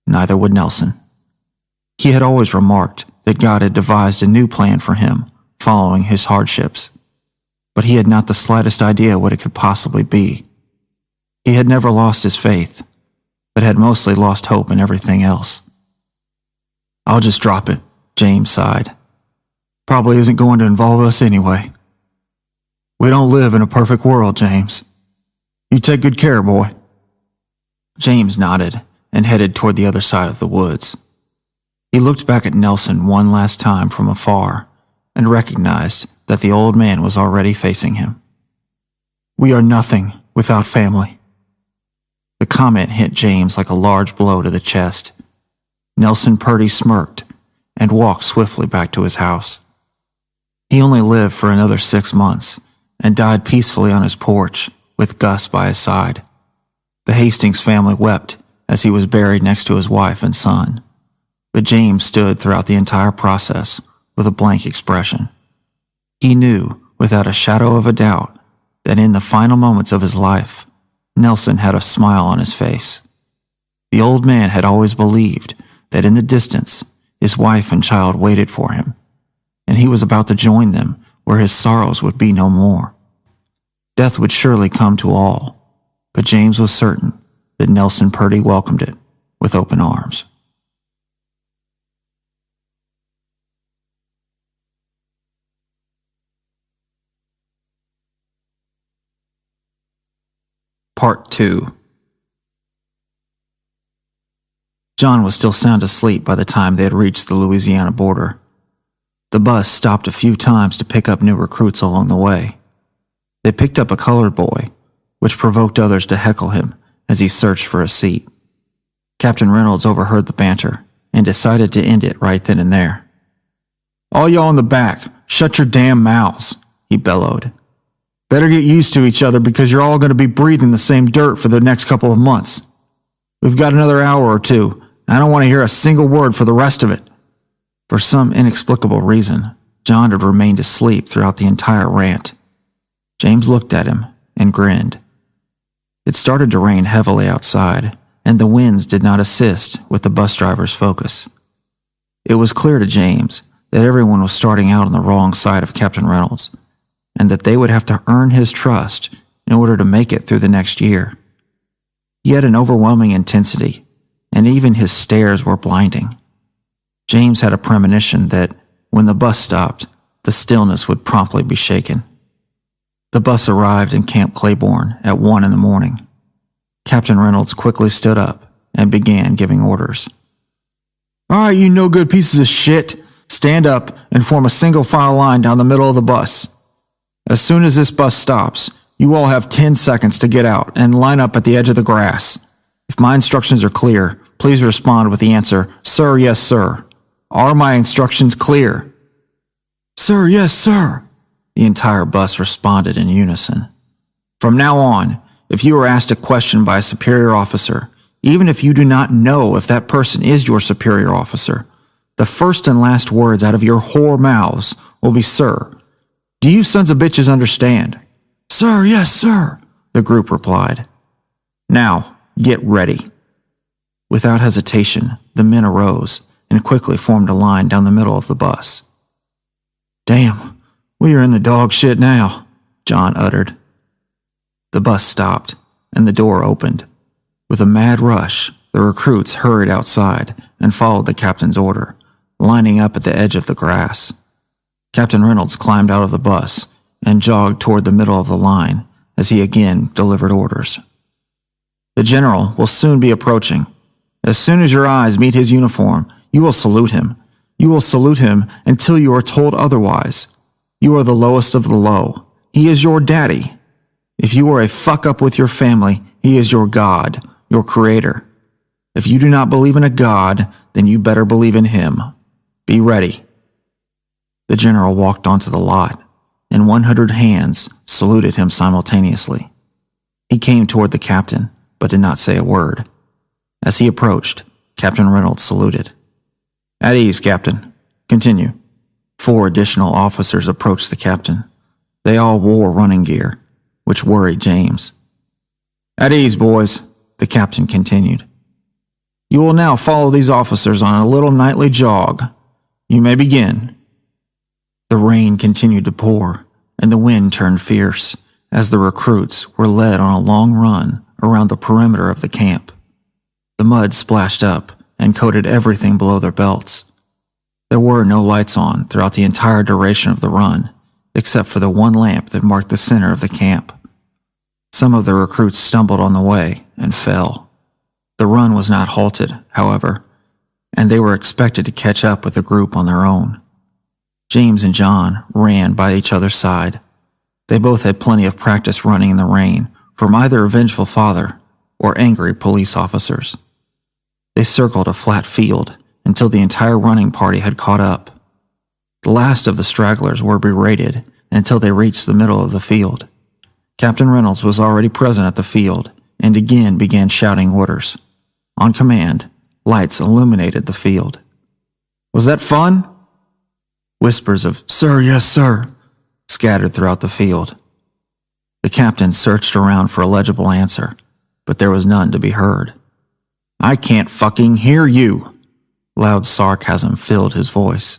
Neither would Nelson. He had always remarked that God had devised a new plan for him following his hardships, but he had not the slightest idea what it could possibly be. He had never lost his faith, but had mostly lost hope in everything else. "I'll just drop it," James sighed. "Probably isn't going to involve us anyway." "We don't live in a perfect world, James. You take good care, boy." James nodded and headed toward the other side of the woods. He looked back at Nelson one last time from afar and recognized that the old man was already facing him. "We are nothing without family." The comment hit James like a large blow to the chest. Nelson Purdy smirked and walked swiftly back to his house. He only lived for another 6 months and died peacefully on his porch with Gus by his side. The Hastings family wept as he was buried next to his wife and son, but James stood throughout the entire process with a blank expression. He knew, without a shadow of a doubt, that in the final moments of his life, Nelson had a smile on his face. The old man had always believed that in the distance, his wife and child waited for him, and he was about to join them where his sorrows would be no more. Death would surely come to all, but James was certain that Nelson Purdy welcomed it with open arms. Part 2. John was still sound asleep by the time they had reached the Louisiana border. The bus stopped a few times to pick up new recruits along the way. They picked up a colored boy, which provoked others to heckle him as he searched for a seat. Captain Reynolds overheard the banter and decided to end it right then and there. "All y'all in the back, shut your damn mouths," he bellowed. "Better get used to each other because you're all going to be breathing the same dirt for the next couple of months. We've got another hour or two, and I don't want to hear a single word for the rest of it." For some inexplicable reason, John had remained asleep throughout the entire rant. James looked at him and grinned. It started to rain heavily outside, and the winds did not assist with the bus driver's focus. It was clear to James that everyone was starting out on the wrong side of Captain Reynolds, and that they would have to earn his trust in order to make it through the next year. He had an overwhelming intensity, and even his stares were blinding. James had a premonition that, when the bus stopped, the stillness would promptly be shaken. The bus arrived in Camp Claiborne at 1 a.m. Captain Reynolds quickly stood up and began giving orders. "All right, you no-good pieces of shit, stand up and form a single file line down the middle of the bus. As soon as this bus stops, you all have 10 seconds to get out and line up at the edge of the grass. If my instructions are clear, please respond with the answer, 'Sir, yes, sir.' Are my instructions clear?" "Sir, yes, sir," the entire bus responded in unison. "From now on, if you are asked a question by a superior officer, even if you do not know if that person is your superior officer, the first and last words out of your whore mouths will be 'Sir.' Do you sons of bitches understand?" "Sir, yes, sir," the group replied. "Now, get ready." Without hesitation, the men arose and quickly formed a line down the middle of the bus. "Damn, we are in the dog shit now," John uttered. The bus stopped, and the door opened. With a mad rush, the recruits hurried outside and followed the captain's order, lining up at the edge of the grass. Captain Reynolds climbed out of the bus and jogged toward the middle of the line as he again delivered orders. "The general will soon be approaching. As soon as your eyes meet his uniform, you will salute him. You will salute him until you are told otherwise. You are the lowest of the low. He is your daddy. If you are a fuck up with your family, he is your God, your creator. If you do not believe in a God, then you better believe in him. Be ready." The general walked onto the lot, and 100 hands saluted him simultaneously. He came toward the captain, but did not say a word. As he approached, Captain Reynolds saluted. "At ease, Captain. Continue." 4 additional officers approached the captain. They all wore running gear, which worried James. "At ease, boys," the captain continued. "You will now follow these officers on a little nightly jog. You may begin." The rain continued to pour, and the wind turned fierce as the recruits were led on a long run around the perimeter of the camp. The mud splashed up and coated everything below their belts. There were no lights on throughout the entire duration of the run, except for the one lamp that marked the center of the camp. Some of the recruits stumbled on the way and fell. The run was not halted, however, and they were expected to catch up with the group on their own. James and John ran by each other's side. They both had plenty of practice running in the rain from either a vengeful father or angry police officers. They circled a flat field until the entire running party had caught up. The last of the stragglers were berated until they reached the middle of the field. Captain Reynolds was already present at the field and again began shouting orders. On command, lights illuminated the field. "Was that fun?" Whispers of "Sir, yes, sir," scattered throughout the field. The captain searched around for a legible answer, but there was none to be heard. "I can't fucking hear you." Loud sarcasm filled his voice.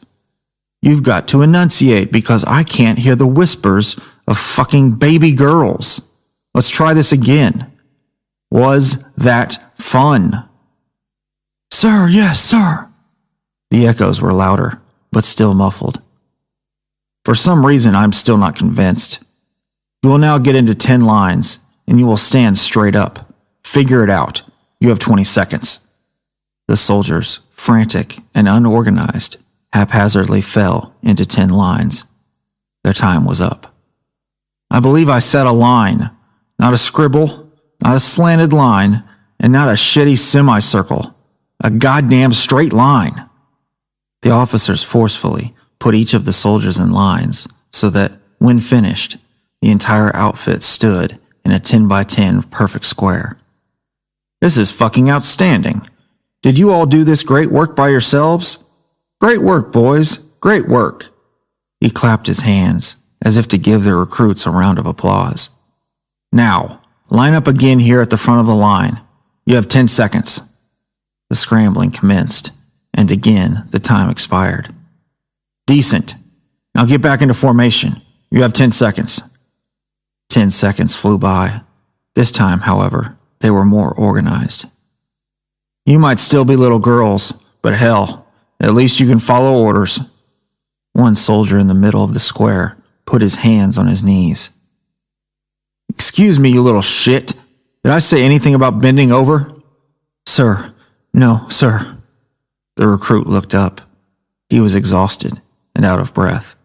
"You've got to enunciate because I can't hear the whispers of fucking baby girls. Let's try this again. Was that fun?" "Sir, yes, sir." The echoes were louder, but still muffled. "For some reason, I'm still not convinced. You will now get into 10 lines, and you will stand straight up. Figure it out. You have 20 seconds. The soldiers, frantic and unorganized, haphazardly fell into 10 lines. Their time was up. "I believe I said a line, not a scribble, not a slanted line, and not a shitty semicircle. A goddamn straight line." The officers forcefully put each of the soldiers in lines so that, when finished, the entire outfit stood in a 10 by 10 perfect square. "This is fucking outstanding. Did you all do this great work by yourselves? Great work, boys. Great work." He clapped his hands as if to give the recruits a round of applause. "Now, line up again here at the front of the line. You have 10 seconds. The scrambling commenced, and again the time expired. "Decent. Now get back into formation. You have 10 seconds. 10 seconds flew by. This time, however, they were more organized. "You might still be little girls, but hell, at least you can follow orders." One soldier in the middle of the square put his hands on his knees. "Excuse me, you little shit. Did I say anything about bending over?" "Sir, no, sir." The recruit looked up. He was exhausted and out of breath.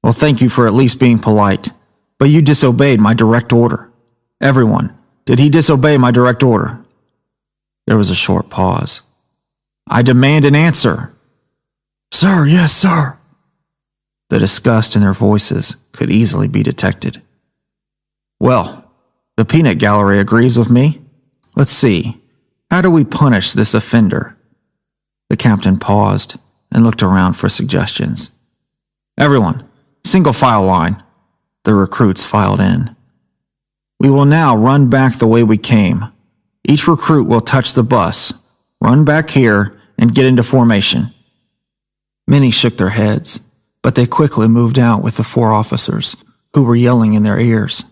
"Well, thank you for at least being polite, but you disobeyed my direct order. Everyone, did he disobey my direct order?" There was a short pause. "I demand an answer." "Sir, yes, sir." The disgust in their voices could easily be detected. "Well, the peanut gallery agrees with me. Let's see. How do we punish this offender?" The captain paused and looked around for suggestions. "Everyone, single file line." The recruits filed in. "We will now run back the way we came. Each recruit will touch the bus, run back here, and get into formation." Many shook their heads, but they quickly moved out with the 4 officers, who were yelling in their ears.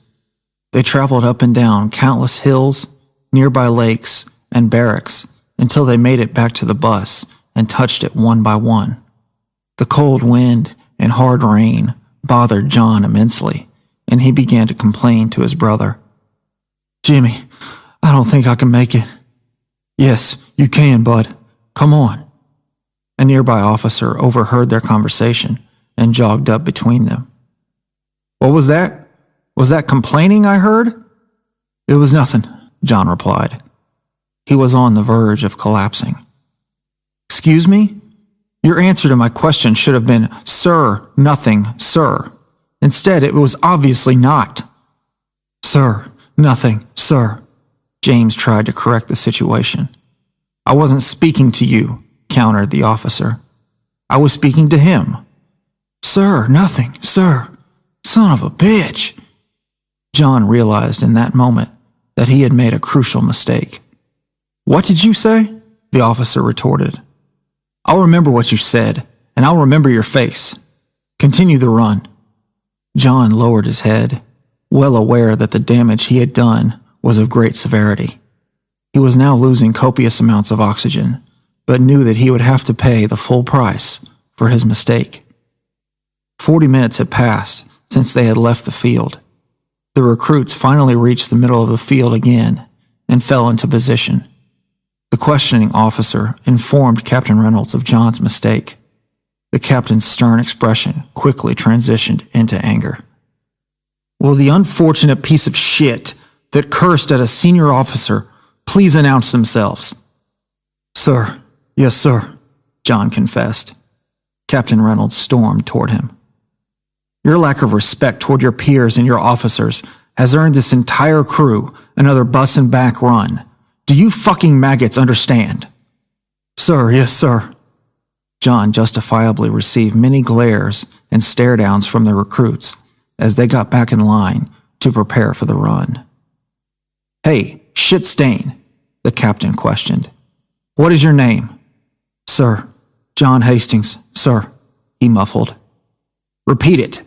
They traveled up and down countless hills, nearby lakes, and barracks until they made it back to the bus and touched it one by one. The cold wind and hard rain bothered John immensely, and he began to complain to his brother. "Jimmy, I don't think I can make it." Yes, you can, bud. Come on. A nearby officer overheard their conversation and jogged up between them. What was that? Was that complaining I heard? It was nothing, John replied. He was on the verge of collapsing. Excuse me? Your answer to my question should have been, Sir, nothing, sir. Instead, it was obviously not. Sir, nothing, sir. James tried to correct the situation. I wasn't speaking to you, countered the officer. I was speaking to him. Sir, nothing, sir. Son of a bitch. John realized in that moment that he had made a crucial mistake. What did you say? The officer retorted. I'll remember what you said, and I'll remember your face. Continue the run. John lowered his head, well aware that the damage he had done was of great severity. He was now losing copious amounts of oxygen, but knew that he would have to pay the full price for his mistake. 40 minutes had passed since they had left the field. The recruits finally reached the middle of the field again and fell into position. The questioning officer informed Captain Reynolds of John's mistake. The captain's stern expression quickly transitioned into anger. Will the unfortunate piece of shit that cursed at a senior officer please announce themselves? Sir, yes, sir, John confessed. Captain Reynolds stormed toward him. Your lack of respect toward your peers and your officers has earned this entire crew another bus and back run. Do you fucking maggots understand? Sir, yes, sir. John justifiably received many glares and stare-downs from the recruits as they got back in line to prepare for the run. Hey, shit stain, the captain questioned. What is your name? Sir, John Hastings, sir, he muffled. Repeat it.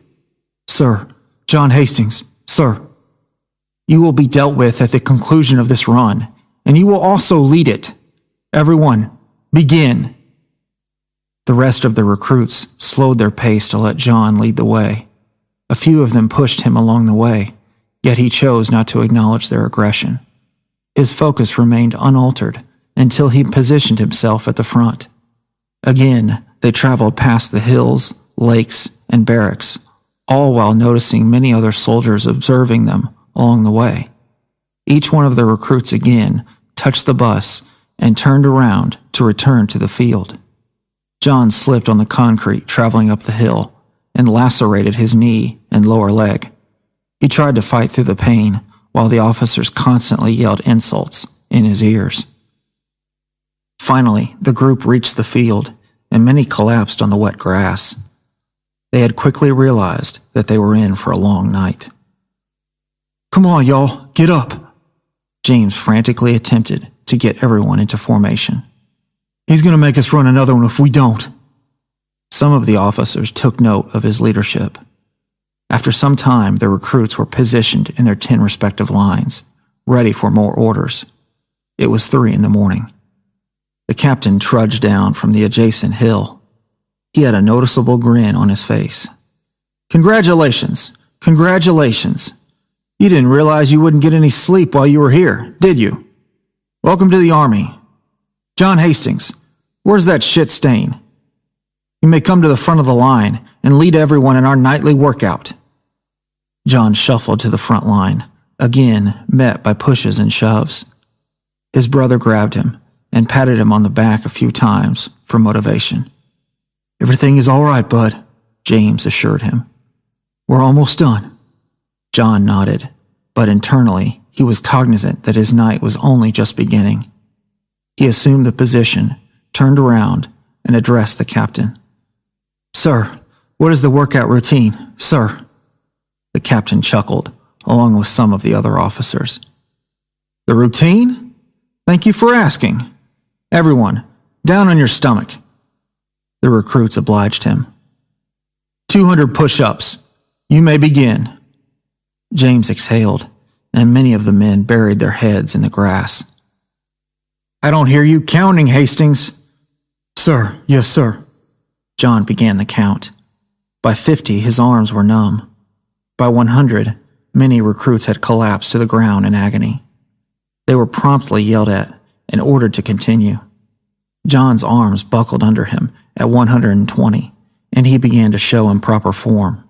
Sir, John Hastings, sir. You will be dealt with at the conclusion of this run, and you will also lead it. Everyone, begin. The rest of the recruits slowed their pace to let John lead the way. A few of them pushed him along the way, yet he chose not to acknowledge their aggression. His focus remained unaltered until he positioned himself at the front. Again, they traveled past the hills, lakes, and barracks, all while noticing many other soldiers observing them along the way. Each one of the recruits again touched the bus and turned around to return to the field. John slipped on the concrete traveling up the hill and lacerated his knee and lower leg. He tried to fight through the pain while the officers constantly yelled insults in his ears. Finally, the group reached the field and many collapsed on the wet grass. They had quickly realized that they were in for a long night. Come on, y'all, get up. James frantically attempted to get everyone into formation. He's going to make us run another one if we don't. Some of the officers took note of his leadership. After some time, the recruits were positioned in their 10 respective lines, ready for more orders. It was 3 a.m. The captain trudged down from the adjacent hill. He had a noticeable grin on his face. Congratulations, congratulations. You didn't realize you wouldn't get any sleep while you were here, did you? Welcome to the Army. John Hastings, where's that shit stain? You may come to the front of the line and lead everyone in our nightly workout. John shuffled to the front line, again met by pushes and shoves. His brother grabbed him and patted him on the back a few times for motivation. Everything is all right, bud, James assured him. We're almost done. John nodded, but internally he was cognizant that his night was only just beginning. He assumed the position, turned around, and addressed the captain. Sir, what is the workout routine, sir? The captain chuckled, along with some of the other officers. The routine? Thank you for asking. Everyone, down on your stomach. The recruits obliged him. 200 push-ups. You may begin. James exhaled, and many of the men buried their heads in the grass. I don't hear you counting, Hastings. Sir, yes, sir. John began the count. By 50, his arms were numb. By 100, many recruits had collapsed to the ground in agony. They were promptly yelled at and ordered to continue. John's arms buckled under him at 120, and he began to show improper form.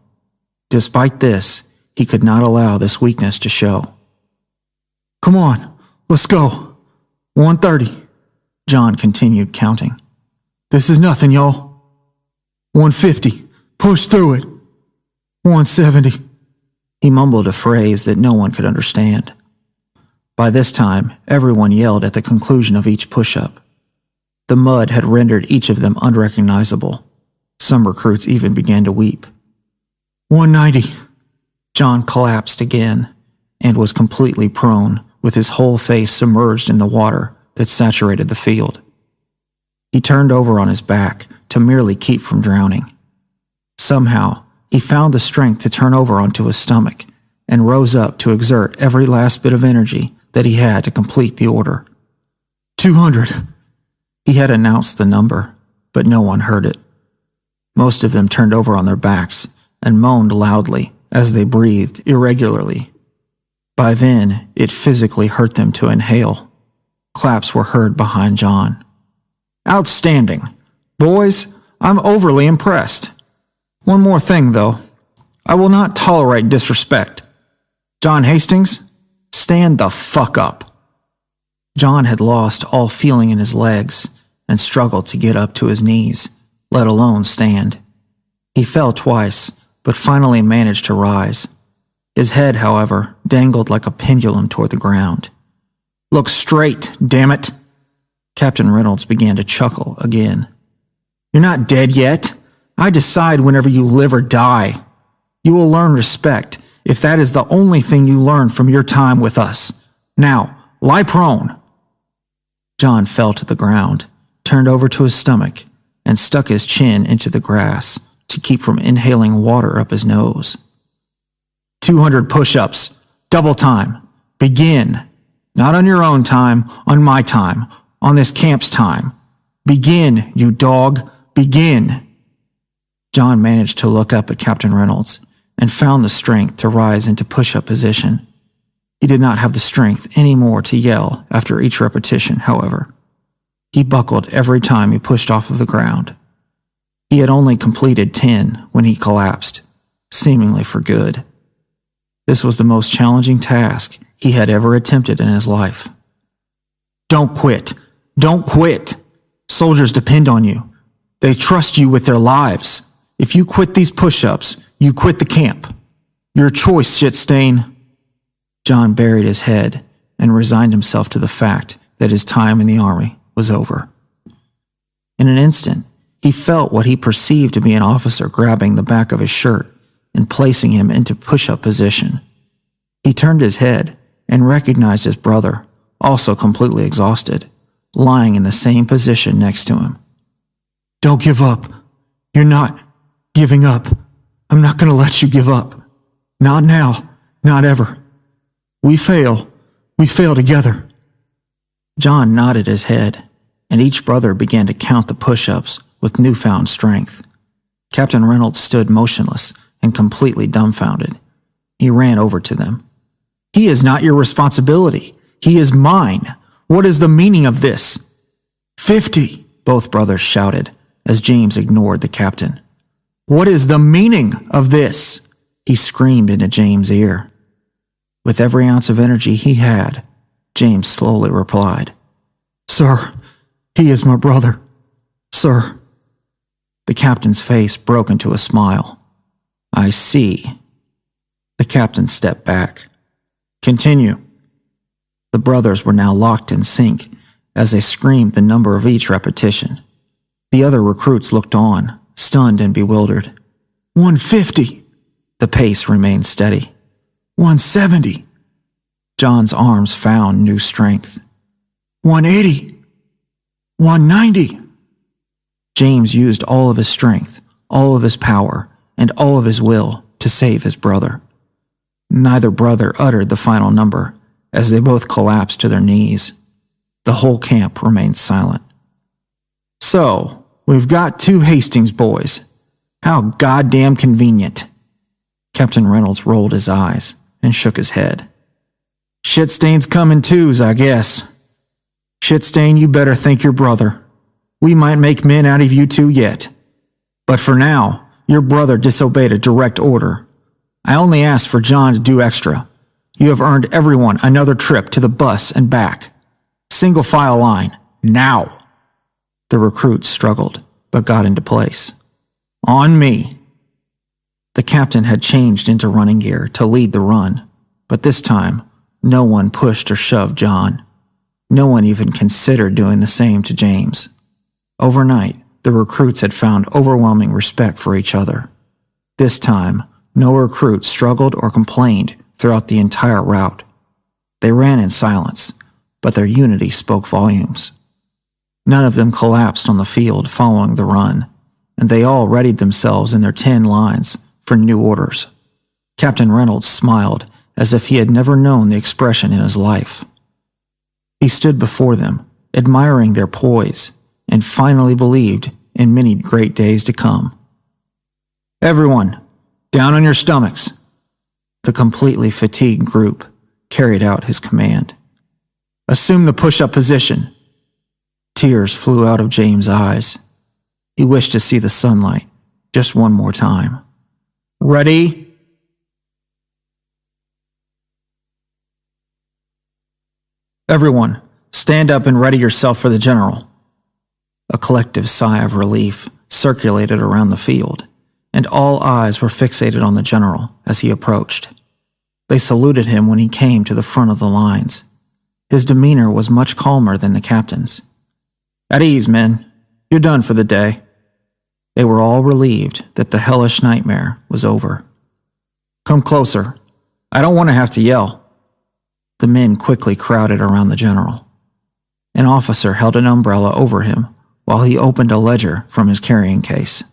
Despite this, he could not allow this weakness to show. "Come on, let's go. 130. John continued counting. "This is nothing, y'all. 150. Push through it. 170. He mumbled a phrase that no one could understand. By this time, everyone yelled at the conclusion of each push-up. The mud had rendered each of them unrecognizable. Some recruits even began to weep. 190. John collapsed again and was completely prone, with his whole face submerged in the water that saturated the field. He turned over on his back to merely keep from drowning. Somehow, he found the strength to turn over onto his stomach and rose up to exert every last bit of energy that he had to complete the order. 200. He had announced the number, but no one heard it. Most of them turned over on their backs and moaned loudly as they breathed irregularly. By then, it physically hurt them to inhale. Claps were heard behind John. "Outstanding. Boys, I'm overly impressed. One more thing, though. I will not tolerate disrespect. John Hastings, stand the fuck up." John had lost all feeling in his legs and struggled to get up to his knees, let alone stand. He fell twice, but finally managed to rise. His head, however, dangled like a pendulum toward the ground. "Look straight, damn it!" Captain Reynolds began to chuckle again. "You're not dead yet. I decide whenever you live or die. You will learn respect if that is the only thing you learn from your time with us. Now, lie prone." John fell to the ground, turned over to his stomach, and stuck his chin into the grass to keep from inhaling water up his nose. 200 push-ups, double time. Begin. Not on your own time, on my time, on this camp's time. Begin, you dog, begin. John managed to look up at Captain Reynolds and found the strength to rise into push-up position. He did not have the strength anymore to yell after each repetition, however. He buckled every time he pushed off of the ground. He had only completed 10 when he collapsed, seemingly for good. This was the most challenging task he had ever attempted in his life. "Don't quit. Don't quit. Soldiers depend on you. They trust you with their lives. If you quit these push-ups, you quit the camp. Your choice, Shitstain." John buried his head and resigned himself to the fact that his time in the army was over. In an instant, he felt what he perceived to be an officer grabbing the back of his shirt and placing him into push-up position. He turned his head and recognized his brother, also completely exhausted, lying in the same position next to him. "Don't give up. You're not giving up. I'm not going to let you give up. Not now, not ever. We fail together." John nodded his head, and each brother began to count the push-ups with newfound strength. Captain Reynolds stood motionless and completely dumbfounded. He ran over to them. "He is not your responsibility. He is mine. What is the meaning of this?" 50, both brothers shouted, as James ignored the captain. "What is the meaning of this?" he screamed into James' ear. With every ounce of energy he had, James slowly replied, "Sir, he is my brother. Sir." The captain's face broke into a smile. "I see." The captain stepped back. "Continue." The brothers were now locked in sync as they screamed the number of each repetition. The other recruits looked on, stunned and bewildered. 150. The pace remained steady. 170. John's arms found new strength. 180. 190. James used all of his strength, all of his power, and all of his will to save his brother. Neither brother uttered the final number as they both collapsed to their knees. The whole camp remained silent. "So, we've got 2 Hastings boys. How goddamn convenient." Captain Reynolds rolled his eyes and shook his head. "Shitstains come in twos, I guess." Shitstain, you better thank your brother. We might make men out of you two yet. But for now, your brother disobeyed a direct order. I only asked for John to do extra. You have earned everyone another trip to the bus and back. Single file line, now. The recruits struggled, but got into place. On me. The captain had changed into running gear to lead the run, but this time, no one pushed or shoved John. No one even considered doing the same to James. Overnight, the recruits had found overwhelming respect for each other. This time, no recruit struggled or complained throughout the entire route. They ran in silence, but their unity spoke volumes. None of them collapsed on the field following the run, and they all readied themselves in their 10 lines for new orders. Captain Reynolds smiled as if he had never known the expression in his life. He stood before them, admiring their poise, and finally believed in many great days to come. Everyone, down on your stomachs. The completely fatigued group carried out his command. Assume the push-up position. Tears flew out of James' eyes. He wished to see the sunlight just one more time. Ready? Everyone, stand up and ready yourself for the general. A collective sigh of relief circulated around the field, and all eyes were fixated on the general as he approached. They saluted him when he came to the front of the lines. His demeanor was much calmer than the captain's. At ease, men. You're done for the day. They were all relieved that the hellish nightmare was over. Come closer. I don't want to have to yell. The men quickly crowded around the general. An officer held an umbrella over him while he opened a ledger from his carrying case.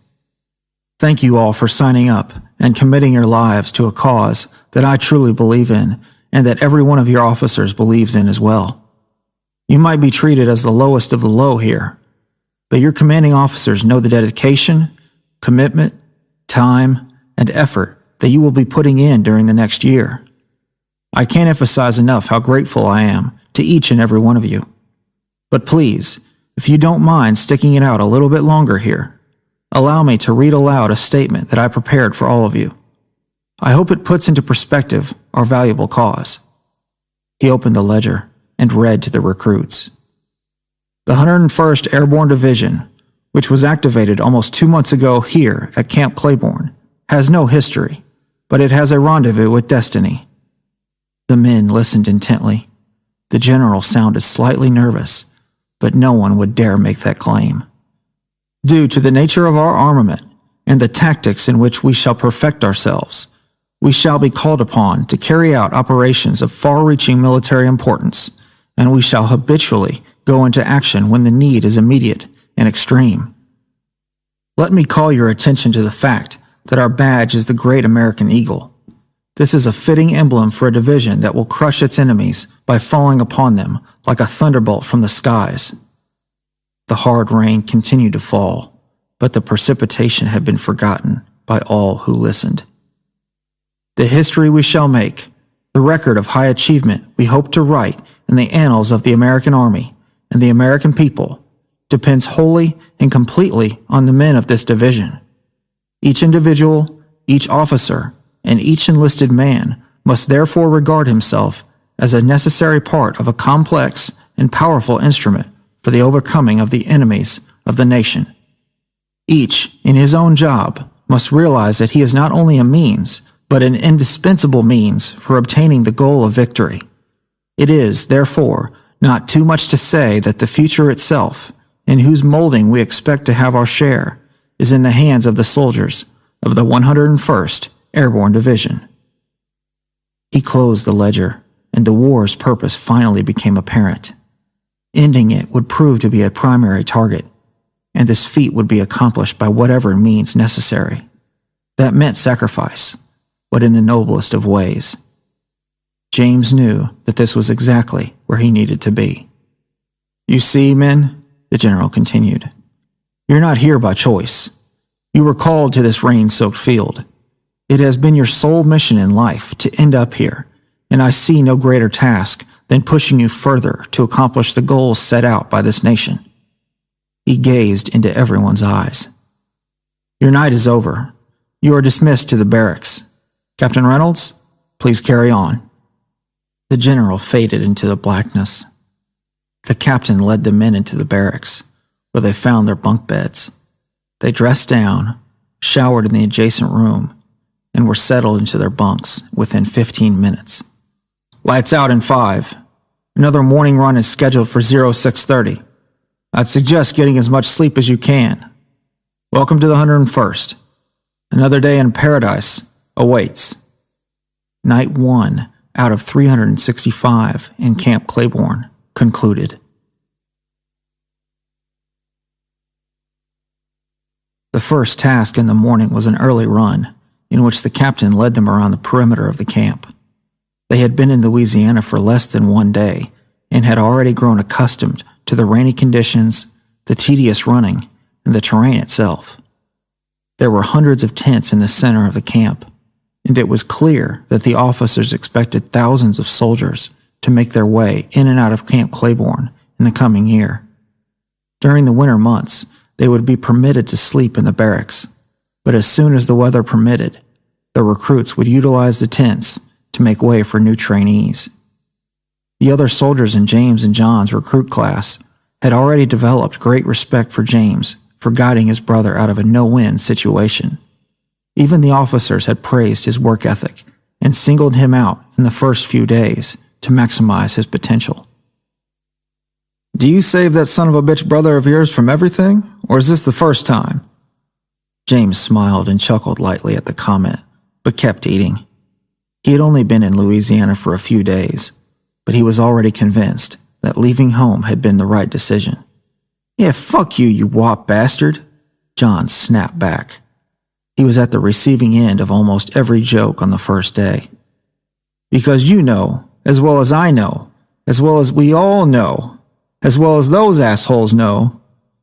Thank you all for signing up and committing your lives to a cause that I truly believe in and that every one of your officers believes in as well. You might be treated as the lowest of the low here, but your commanding officers know the dedication, commitment, time, and effort that you will be putting in during the next year. I can't emphasize enough how grateful I am to each and every one of you. But please, if you don't mind sticking it out a little bit longer here, allow me to read aloud a statement that I prepared for all of you. I hope it puts into perspective our valuable cause. He opened the ledger and read to the recruits. The 101st Airborne Division, which was activated almost 2 months ago here at Camp Claiborne, has no history, but it has a rendezvous with destiny. The men listened intently. The general sounded slightly nervous, but no one would dare make that claim. Due to the nature of our armament and the tactics in which we shall perfect ourselves, we shall be called upon to carry out operations of far-reaching military importance, and we shall habitually go into action when the need is immediate and extreme. Let me call your attention to the fact that our badge is the Great American Eagle. This is a fitting emblem for a division that will crush its enemies by falling upon them like a thunderbolt from the skies. The hard rain continued to fall, but the precipitation had been forgotten by all who listened. The history we shall make, the record of high achievement we hope to write in the annals of the American Army and the American people, depends wholly and completely on the men of this division. Each individual, each officer, and each enlisted man must therefore regard himself as a necessary part of a complex and powerful instrument for the overcoming of the enemies of the nation. Each, in his own job, must realize that he is not only a means, but an indispensable means for obtaining the goal of victory. It is, therefore, not too much to say that the future itself, in whose molding we expect to have our share, is in the hands of the soldiers of the 101st Airborne Division. He closed the ledger, and the war's purpose finally became apparent. Ending it would prove to be a primary target, and this feat would be accomplished by whatever means necessary. That meant sacrifice, but in the noblest of ways. James knew that this was exactly where he needed to be. You see, men, the general continued, you're not here by choice. You were called to this rain-soaked field. It has been your sole mission in life to end up here, and I see no greater task then pushing you further to accomplish the goals set out by this nation. He gazed into everyone's eyes. Your night is over. You are dismissed to the barracks. Captain Reynolds, please carry on. The general faded into the blackness. The captain led the men into the barracks, where they found their bunk beds. They dressed down, showered in the adjacent room, and were settled into their bunks within 15 minutes. Lights out in 5. Another morning run is scheduled for 0630. I'd suggest getting as much sleep as you can. Welcome to the 101st. Another day in paradise awaits. Night 1 out of 365 in Camp Claiborne concluded. The first task in the morning was an early run, in which the captain led them around the perimeter of the camp. They had been in Louisiana for less than 1 day, and had already grown accustomed to the rainy conditions, the tedious running, and the terrain itself. There were hundreds of tents in the center of the camp, and it was clear that the officers expected thousands of soldiers to make their way in and out of Camp Claiborne in the coming year. During the winter months, they would be permitted to sleep in the barracks, but as soon as the weather permitted, the recruits would utilize the tents to make way for new trainees. The other soldiers in James and John's recruit class had already developed great respect for James for guiding his brother out of a no-win situation. Even the officers had praised his work ethic and singled him out in the first few days to maximize his potential. Do you save that son of a bitch brother of yours from everything, or is this the first time? James smiled and chuckled lightly at the comment, but kept eating. He had only been in Louisiana for a few days, but he was already convinced that leaving home had been the right decision. Yeah, fuck you, you wop bastard, John snapped back. He was at the receiving end of almost every joke on the first day. Because you know, as well as I know, as well as we all know, as well as those assholes know,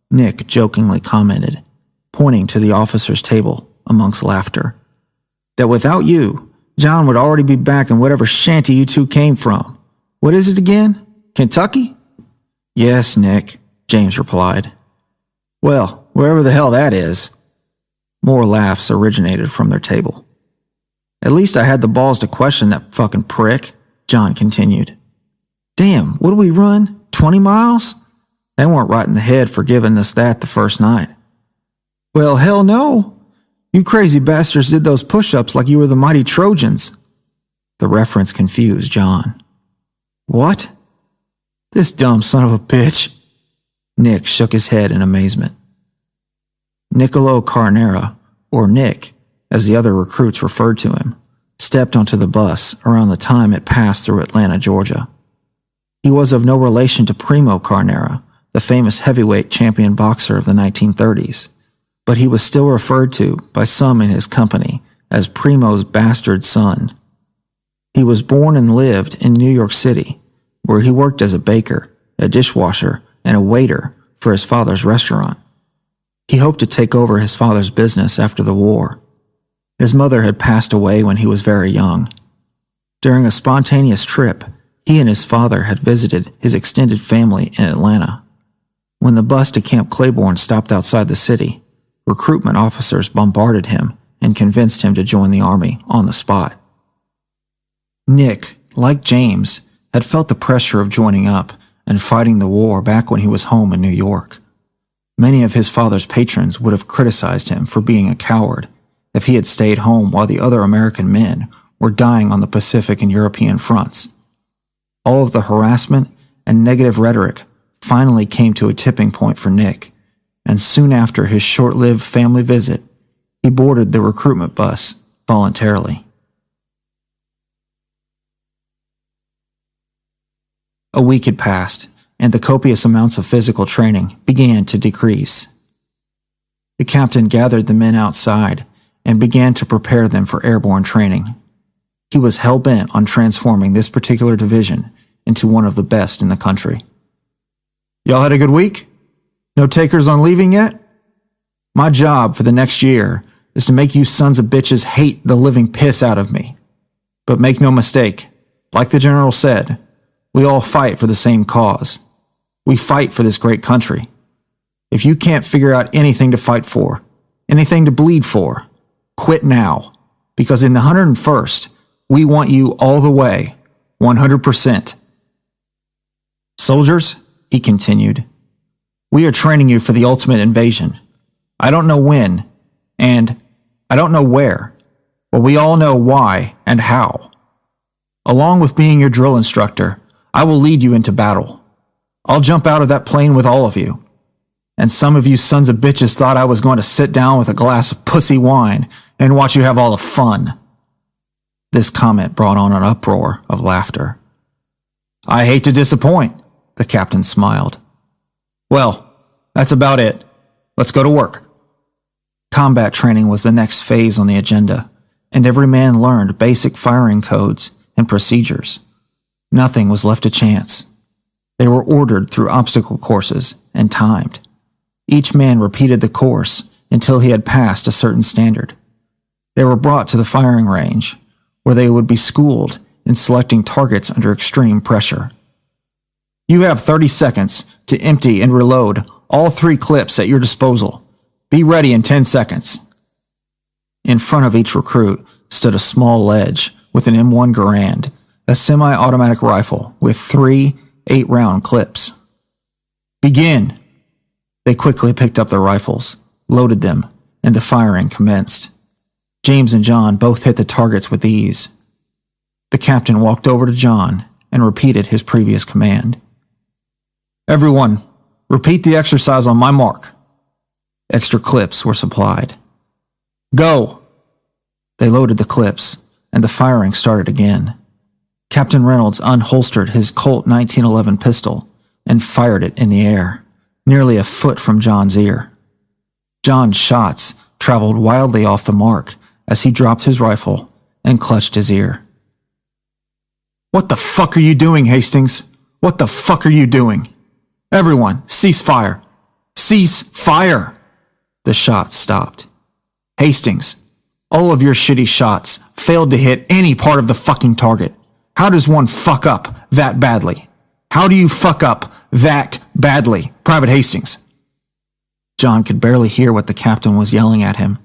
Nick jokingly commented, pointing to the officers' table amongst laughter, that without you, John would already be back in whatever shanty you two came from. What is it again? Kentucky? Yes, Nick, James replied. Well, wherever the hell that is. More laughs originated from their table. At least I had the balls to question that fucking prick, John continued. Damn, what do we run? 20 miles? They weren't right in the head for giving us that the first night. Well, hell no. You crazy bastards did those push-ups like you were the mighty Trojans. The reference confused John. What? This dumb son of a bitch. Nick shook his head in amazement. Niccolo Carnera, or Nick, as the other recruits referred to him, stepped onto the bus around the time it passed through Atlanta, Georgia. He was of no relation to Primo Carnera, the famous heavyweight champion boxer of the 1930s, but he was still referred to by some in his company as Primo's bastard son. He was born and lived in New York City, where he worked as a baker, a dishwasher, and a waiter for his father's restaurant. He hoped to take over his father's business after the war. His mother had passed away when he was very young. During a spontaneous trip, he and his father had visited his extended family in Atlanta. When the bus to Camp Claiborne stopped outside the city, recruitment officers bombarded him and convinced him to join the army on the spot. Nick, like James, had felt the pressure of joining up and fighting the war back when he was home in New York. Many of his father's patrons would have criticized him for being a coward if he had stayed home while the other American men were dying on the Pacific and European fronts. All of the harassment and negative rhetoric finally came to a tipping point for Nick, and soon after his short-lived family visit, he boarded the recruitment bus voluntarily. A week had passed, and the copious amounts of physical training began to decrease. The captain gathered the men outside and began to prepare them for airborne training. He was hell-bent on transforming this particular division into one of the best in the country. Y'all had a good week? No takers on leaving yet? My job for the next year is to make you sons of bitches hate the living piss out of me. But make no mistake, like the general said, We all fight for the same cause. We fight for this great country. If you can't figure out anything to fight for, anything to bleed for, quit now. Because in the 101st, we want you all the way, 100%. Soldiers, he continued, we are training you for the ultimate invasion. I don't know when, and I don't know where, but we all know why and how. Along with being your drill instructor, I will lead you into battle. I'll jump out of that plane with all of you. And some of you sons of bitches thought I was going to sit down with a glass of pussy wine and watch you have all the fun. This comment brought on an uproar of laughter. I hate to disappoint, the captain smiled. Well, that's about it. Let's go to work. Combat training was the next phase on the agenda, and every man learned basic firing codes and procedures. Nothing was left to chance. They were ordered through obstacle courses and timed. Each man repeated the course until he had passed a certain standard. They were brought to the firing range, where they would be schooled in selecting targets under extreme pressure. You have 30 seconds to empty and reload all 3 clips at your disposal. Be ready in 10 seconds. In front of each recruit stood a small ledge with an M1 Garand, a semi-automatic rifle with 3 8-round clips. Begin! They quickly picked up their rifles, loaded them, and the firing commenced. James and John both hit the targets with ease. The captain walked over to John and repeated his previous command. Everyone, repeat the exercise on my mark. Extra clips were supplied. Go! They loaded the clips, and the firing started again. Captain Reynolds unholstered his Colt 1911 pistol and fired it in the air, nearly a foot from John's ear. John's shots traveled wildly off the mark as he dropped his rifle and clutched his ear. What the fuck are you doing, Hastings? What the fuck are you doing? Everyone, cease fire! Cease fire! The shots stopped. Hastings, all of your shitty shots failed to hit any part of the fucking target. How does one fuck up that badly? How do you fuck up that badly, Private Hastings? John could barely hear what the captain was yelling at him,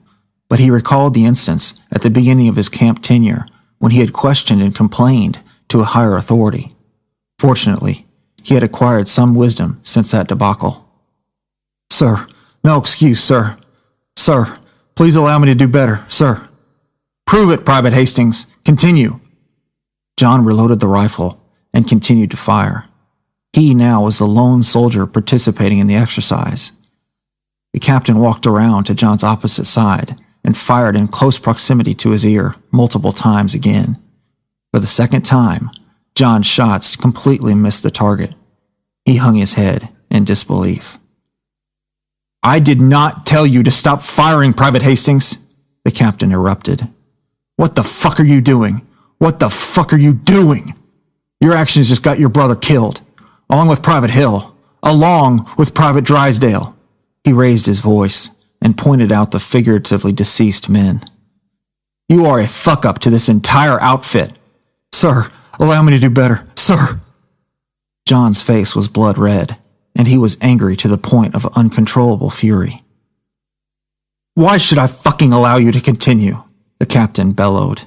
but he recalled the instance at the beginning of his camp tenure when he had questioned and complained to a higher authority. Fortunately, he had acquired some wisdom since that debacle. Sir, no excuse, sir. Sir, please allow me to do better, sir. Prove it, Private Hastings. Continue. John reloaded the rifle and continued to fire. He now was the lone soldier participating in the exercise. The captain walked around to John's opposite side and fired in close proximity to his ear multiple times again. For the second time, John's shots completely missed the target. He hung his head in disbelief. I did not tell you to stop firing, Private Hastings, the captain erupted. What the fuck are you doing? What the fuck are you doing? Your actions just got your brother killed, along with Private Hill, along with Private Drysdale. He raised his voice and pointed out the figuratively deceased men. You are a fuck-up to this entire outfit. Sir, allow me to do better, sir. John's face was blood red, and he was angry to the point of uncontrollable fury. Why should I fucking allow you to continue? The captain bellowed.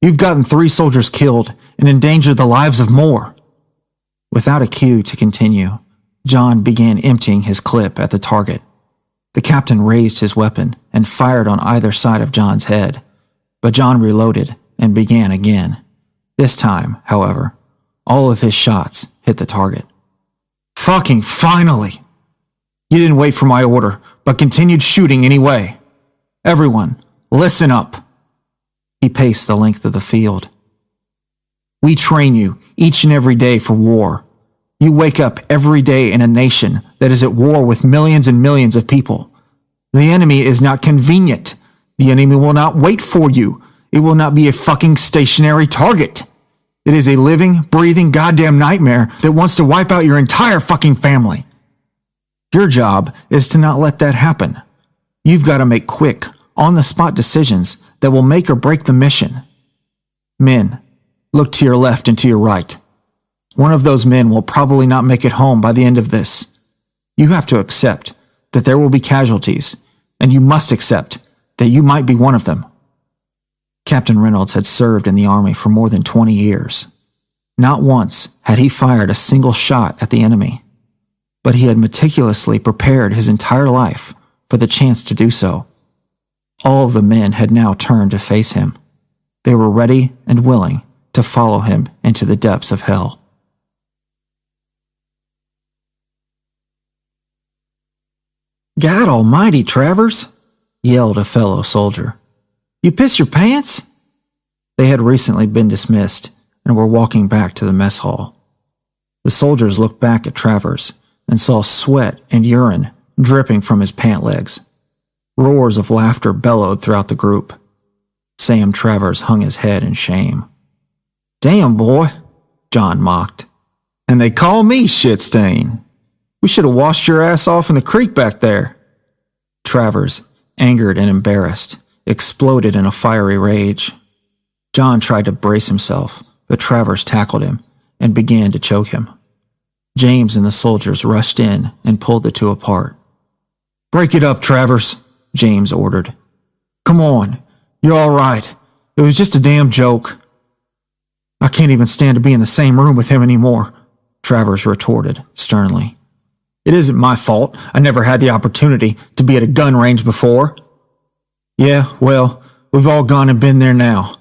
You've gotten 3 soldiers killed and endangered the lives of more. Without a cue to continue, John began emptying his clip at the target. The captain raised his weapon and fired on either side of John's head, but John reloaded and began again. This time, however, all of his shots hit the target. Fucking finally! You didn't wait for my order, but continued shooting anyway. Everyone, listen up. He paced the length of the field. We train you each and every day for war. You wake up every day in a nation that is at war with millions and millions of people. The enemy is not convenient. The enemy will not wait for you. It will not be a fucking stationary target. It is a living, breathing goddamn nightmare that wants to wipe out your entire fucking family. Your job is to not let that happen. You've got to make quick, on-the-spot decisions that will make or break the mission. Men, look to your left and to your right. One of those men will probably not make it home by the end of this. You have to accept that there will be casualties, and you must accept that you might be one of them. Captain Reynolds had served in the Army for more than 20 years. Not once had he fired a single shot at the enemy, but he had meticulously prepared his entire life for the chance to do so. All of the men had now turned to face him. They were ready and willing to follow him into the depths of hell. "God almighty, Travers!" yelled a fellow soldier. "You piss your pants?" They had recently been dismissed and were walking back to the mess hall. The soldiers looked back at Travers and saw sweat and urine dripping from his pant legs. Roars of laughter bellowed throughout the group. Sam Travers hung his head in shame. "Damn, boy," John mocked. "And they call me shit-stain. We should have washed your ass off in the creek back there." Travers, angered and embarrassed, exploded in a fiery rage. John tried to brace himself, but Travers tackled him and began to choke him. James and the soldiers rushed in and pulled the two apart. "Break it up, Travers," James ordered. "Come on, you're all right. It was just a damn joke." "I can't even stand to be in the same room with him anymore," Travers retorted sternly. "It isn't my fault. I never had the opportunity to be at a gun range before." "Yeah, well, we've all gone and been there now.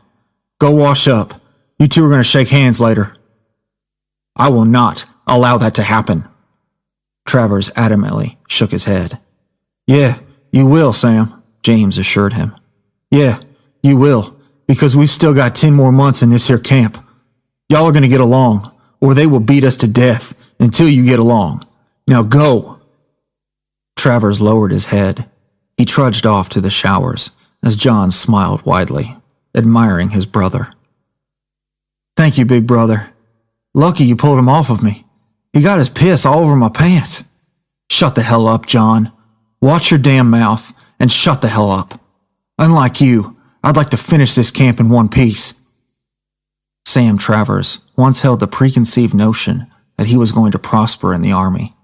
Go wash up. You two are going to shake hands later." "I will not allow that to happen." Travers adamantly shook his head. "Yeah, you will, Sam," James assured him. "Yeah, you will, because we've still got 10 more months in this here camp. Y'all are going to get along, or they will beat us to death until you get along. Now go." Travers lowered his head. He trudged off to the showers as John smiled widely, admiring his brother. "Thank you, big brother. Lucky you pulled him off of me. He got his piss all over my pants." "Shut the hell up, John. Watch your damn mouth and shut the hell up. Unlike you, I'd like to finish this camp in one piece." Sam Travers once held the preconceived notion that he was going to prosper in the Army.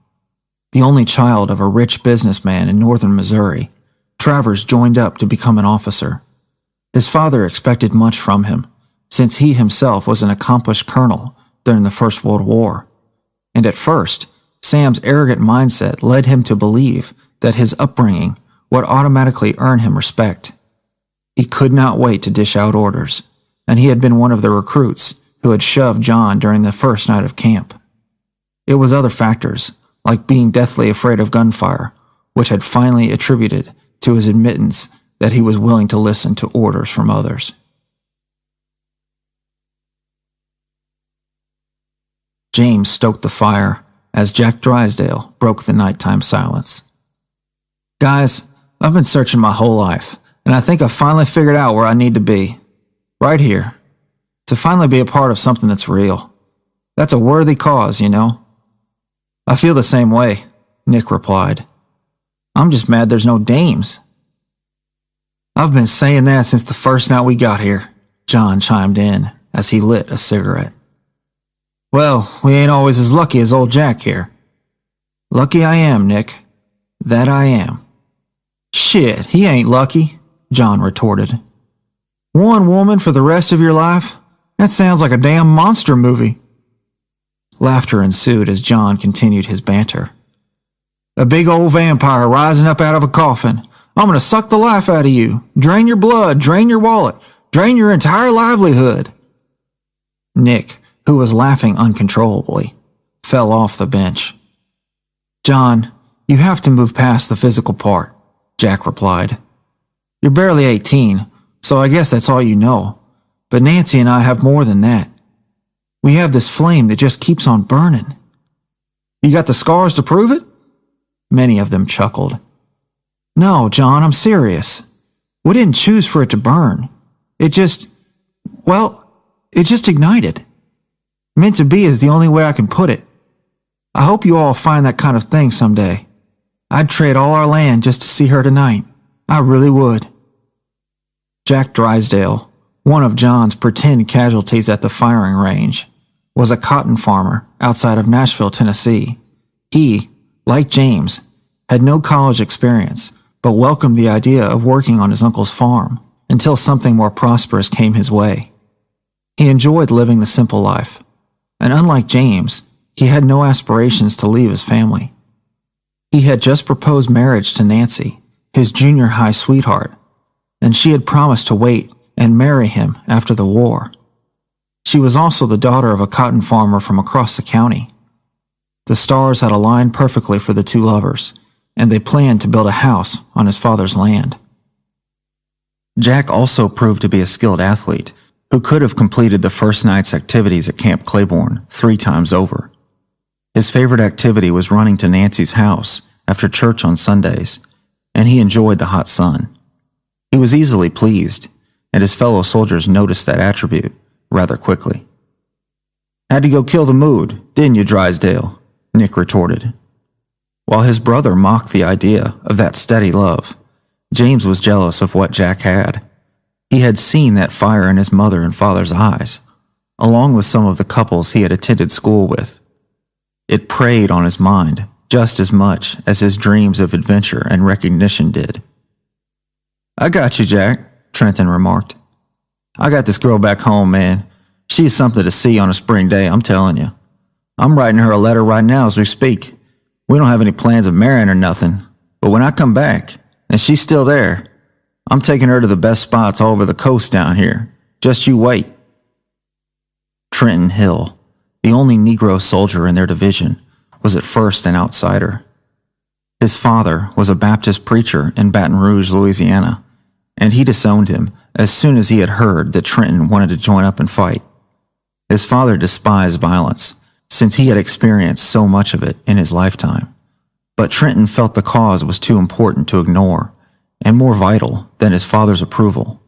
The only child of a rich businessman in northern Missouri, Travers joined up to become an officer. His father expected much from him, since he himself was an accomplished colonel during the First World War. And at first, Sam's arrogant mindset led him to believe that his upbringing would automatically earn him respect. He could not wait to dish out orders, and he had been one of the recruits who had shoved John during the first night of camp. It was other factors, like being deathly afraid of gunfire, which had finally attributed to his admittance that he was willing to listen to orders from others. James stoked the fire as Jack Drysdale broke the nighttime silence. "Guys, I've been searching my whole life, and I think I've finally figured out where I need to be. Right here. To finally be a part of something that's real. That's a worthy cause, you know." "I feel the same way," Nick replied. "I'm just mad there's no dames." "I've been saying that since the first night we got here," John chimed in as he lit a cigarette. "Well, we ain't always as lucky as old Jack here." "Lucky I am, Nick. That I am." "Shit, he ain't lucky," John retorted. "One woman for the rest of your life? That sounds like a damn monster movie." Laughter ensued as John continued his banter. "A big old vampire rising up out of a coffin. I'm going to suck the life out of you, drain your blood, drain your wallet, drain your entire livelihood." Nick, who was laughing uncontrollably, fell off the bench. "John, you have to move past the physical part," Jack replied. "You're barely 18, so I guess that's all you know. But Nancy and I have more than that. We have this flame that just keeps on burning." "You got the scars to prove it?" Many of them chuckled. "No, John, I'm serious. We didn't choose for it to burn. It just ignited. Meant to be is the only way I can put it. I hope you all find that kind of thing someday. I'd trade all our land just to see her tonight. I really would." Jack Drysdale, one of John's pretend casualties at the firing range, was a cotton farmer outside of Nashville, Tennessee. He, like James, had no college experience, but welcomed the idea of working on his uncle's farm until something more prosperous came his way. He enjoyed living the simple life, and unlike James, he had no aspirations to leave his family. He had just proposed marriage to Nancy, his junior high sweetheart, and she had promised to wait and marry him after the war. She was also the daughter of a cotton farmer from across the county. The stars had aligned perfectly for the two lovers, and they planned to build a house on his father's land. Jack also proved to be a skilled athlete who could have completed the first night's activities at Camp Claiborne 3 times over. His favorite activity was running to Nancy's house after church on Sundays, and he enjoyed the hot sun. He was easily pleased, and his fellow soldiers noticed that attribute rather quickly. "Had to go kill the mood, didn't you, Drysdale?" Nick retorted. While his brother mocked the idea of that steady love, James was jealous of what Jack had. He had seen that fire in his mother and father's eyes, along with some of the couples he had attended school with. It preyed on his mind just as much as his dreams of adventure and recognition did. "I got you, Jack," Trenton remarked. "I got this girl back home, man. She's something to see on a spring day, I'm telling you. I'm writing her a letter right now as we speak. We don't have any plans of marrying or nothing, but when I come back, and she's still there, I'm taking her to the best spots all over the coast down here. Just you wait." Trenton Hill, the only Negro soldier in their division, was at first an outsider. His father was a Baptist preacher in Baton Rouge, Louisiana, and he disowned him as soon as he had heard that Trenton wanted to join up and fight. His father despised violence, since he had experienced so much of it in his lifetime. But Trenton felt the cause was too important to ignore, and more vital than his father's approval.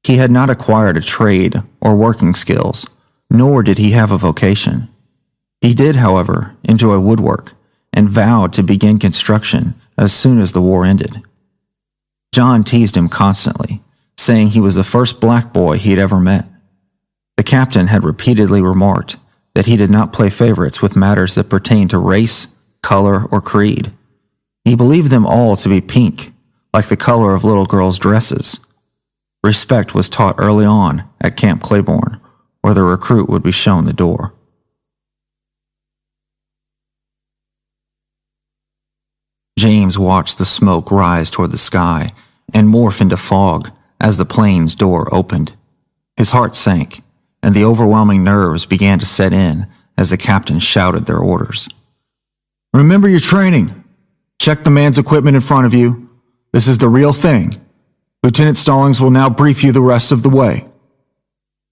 He had not acquired a trade or working skills, nor did he have a vocation. He did, however, enjoy woodwork, and vowed to begin construction as soon as the war ended. John teased him constantly, saying he was the first black boy he had ever met. The captain had repeatedly remarked that he did not play favorites with matters that pertained to race, color, or creed. He believed them all to be pink, like the color of little girls' dresses. Respect was taught early on at Camp Claiborne, where the recruit would be shown the door. James watched the smoke rise toward the sky and morph into fog as the plane's door opened. His heart sank, and the overwhelming nerves began to set in as the captain shouted their orders. "Remember your training. Check the man's equipment in front of you. This is the real thing. Lieutenant Stallings will now brief you the rest of the way."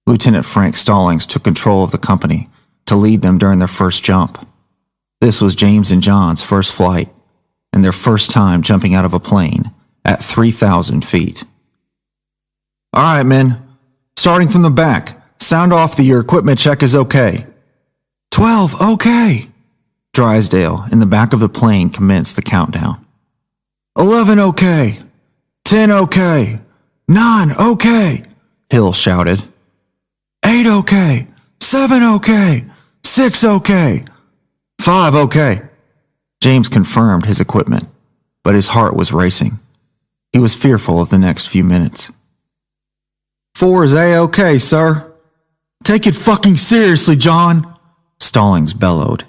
Lieutenant Frank Stallings took control of the company to lead them during their first jump. This was James and John's first flight, and their first time jumping out of a plane at 3,000 feet. "All right, men. Starting from the back, sound off that your equipment check is okay." 12, okay." Drysdale, in the back of the plane, commenced the countdown. 11, okay. 10, okay. 9, okay, Hill shouted. 8, okay. 7, okay. 6, okay. 5, okay. James confirmed his equipment, but his heart was racing. He was fearful of the next few minutes. 4 is A-okay, sir. "Take it fucking seriously, John," Stallings bellowed.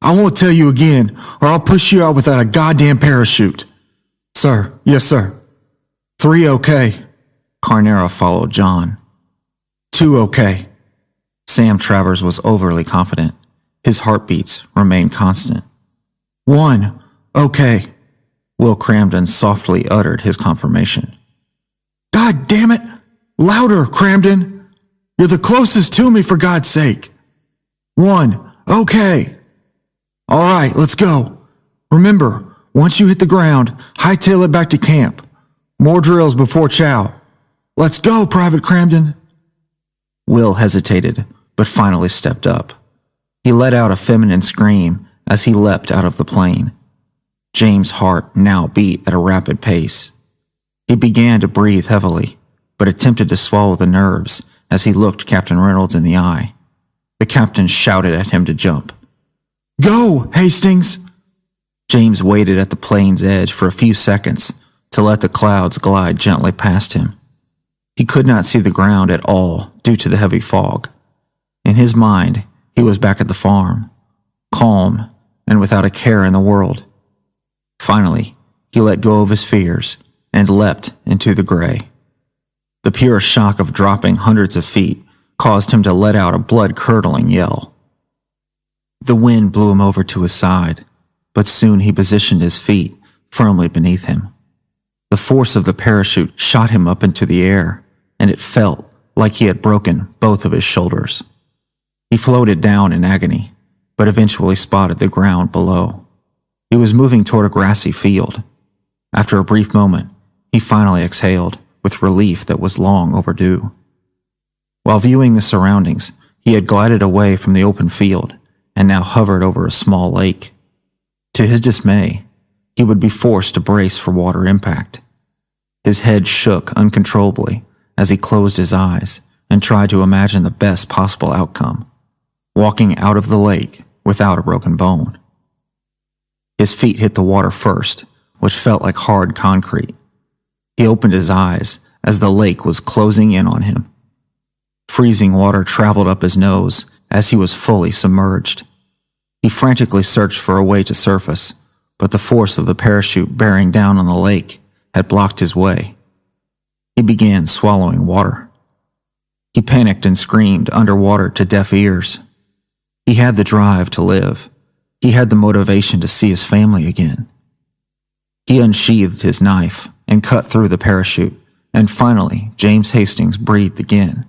"I won't tell you again, or I'll push you out without a goddamn parachute." "Sir, yes, sir." 3 okay. Carnera followed John. 2 okay. Sam Travers was overly confident. His heartbeats remained constant. 1 okay. Will Cramden softly uttered his confirmation. "God damn it! Louder, Cramden! You're the closest to me, for God's sake!" 1 okay. "All right, let's go. Remember, once you hit the ground, hightail it back to camp. More drills before chow. Let's go, Private Cramden." Will hesitated, but finally stepped up. He let out a feminine scream as he leapt out of the plane. James' heart now beat at a rapid pace. He began to breathe heavily, but attempted to swallow the nerves as he looked Captain Reynolds in the eye. The captain shouted at him to jump. "Go, Hastings!" James waited at the plane's edge for a few seconds to let the clouds glide gently past him. He could not see the ground at all due to the heavy fog. In his mind, he was back at the farm, calm and without a care in the world. Finally, he let go of his fears and leapt into the gray. The pure shock of dropping hundreds of feet caused him to let out a blood-curdling yell. The wind blew him over to his side, but soon he positioned his feet firmly beneath him. The force of the parachute shot him up into the air, and it felt like he had broken both of his shoulders. He floated down in agony, but eventually spotted the ground below. He was moving toward a grassy field. After a brief moment, he finally exhaled with relief that was long overdue. While viewing the surroundings, he had glided away from the open field and now hovered over a small lake. To his dismay, he would be forced to brace for water impact. His head shook uncontrollably as he closed his eyes and tried to imagine the best possible outcome, walking out of the lake without a broken bone. His feet hit the water first, which felt like hard concrete. He opened his eyes as the lake was closing in on him. Freezing water traveled up his nose as he was fully submerged. He frantically searched for a way to surface, but the force of the parachute bearing down on the lake had blocked his way. He began swallowing water. He panicked and screamed underwater to deaf ears. He had the drive to live. He had the motivation to see his family again. He unsheathed his knife and cut through the parachute, and finally James Hastings breathed again.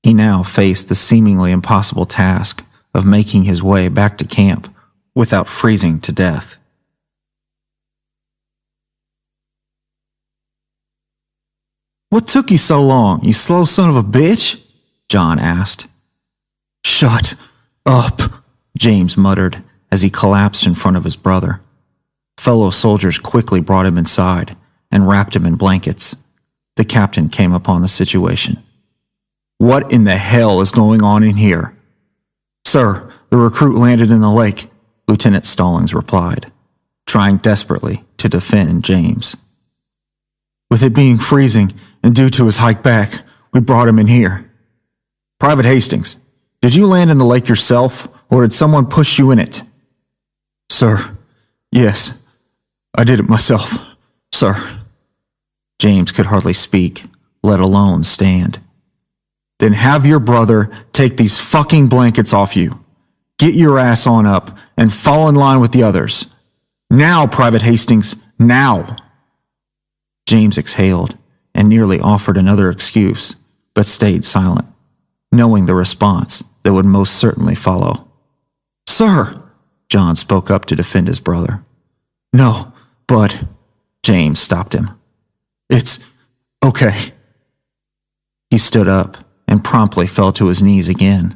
He now faced the seemingly impossible task of making his way back to camp without freezing to death. "What took you so long, you slow son of a bitch?" John asked. "Shut up," James muttered as he collapsed in front of his brother. Fellow soldiers quickly brought him inside and wrapped him in blankets. The captain came upon the situation. "What in the hell is going on in here?" "Sir, the recruit landed in the lake," Lieutenant Stallings replied, trying desperately to defend James. "With it being freezing and due to his hike back, we brought him in here." "Private Hastings, did you land in the lake yourself, or did someone push you in it?" "Sir, yes, I did it myself, sir." James could hardly speak, let alone stand. "Then have your brother take these fucking blankets off you. Get your ass on up and fall in line with the others. Now, Private Hastings, now!" James exhaled and nearly offered another excuse, but stayed silent, knowing the response that would most certainly follow. "Sir," John spoke up to defend his brother. "No, but," James stopped him. "It's okay." He stood up and promptly fell to his knees again.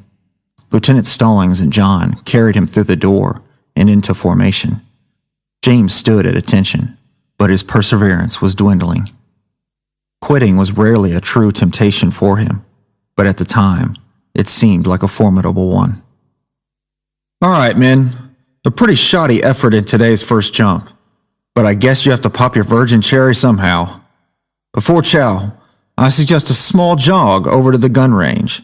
Lieutenant Stallings and John carried him through the door and into formation. James stood at attention, but his perseverance was dwindling. Quitting was rarely a true temptation for him, but at the time, it seemed like a formidable one. "All right, men, a pretty shoddy effort in today's first jump, but I guess you have to pop your virgin cherry somehow. Before chow, I suggest a small jog over to the gun range.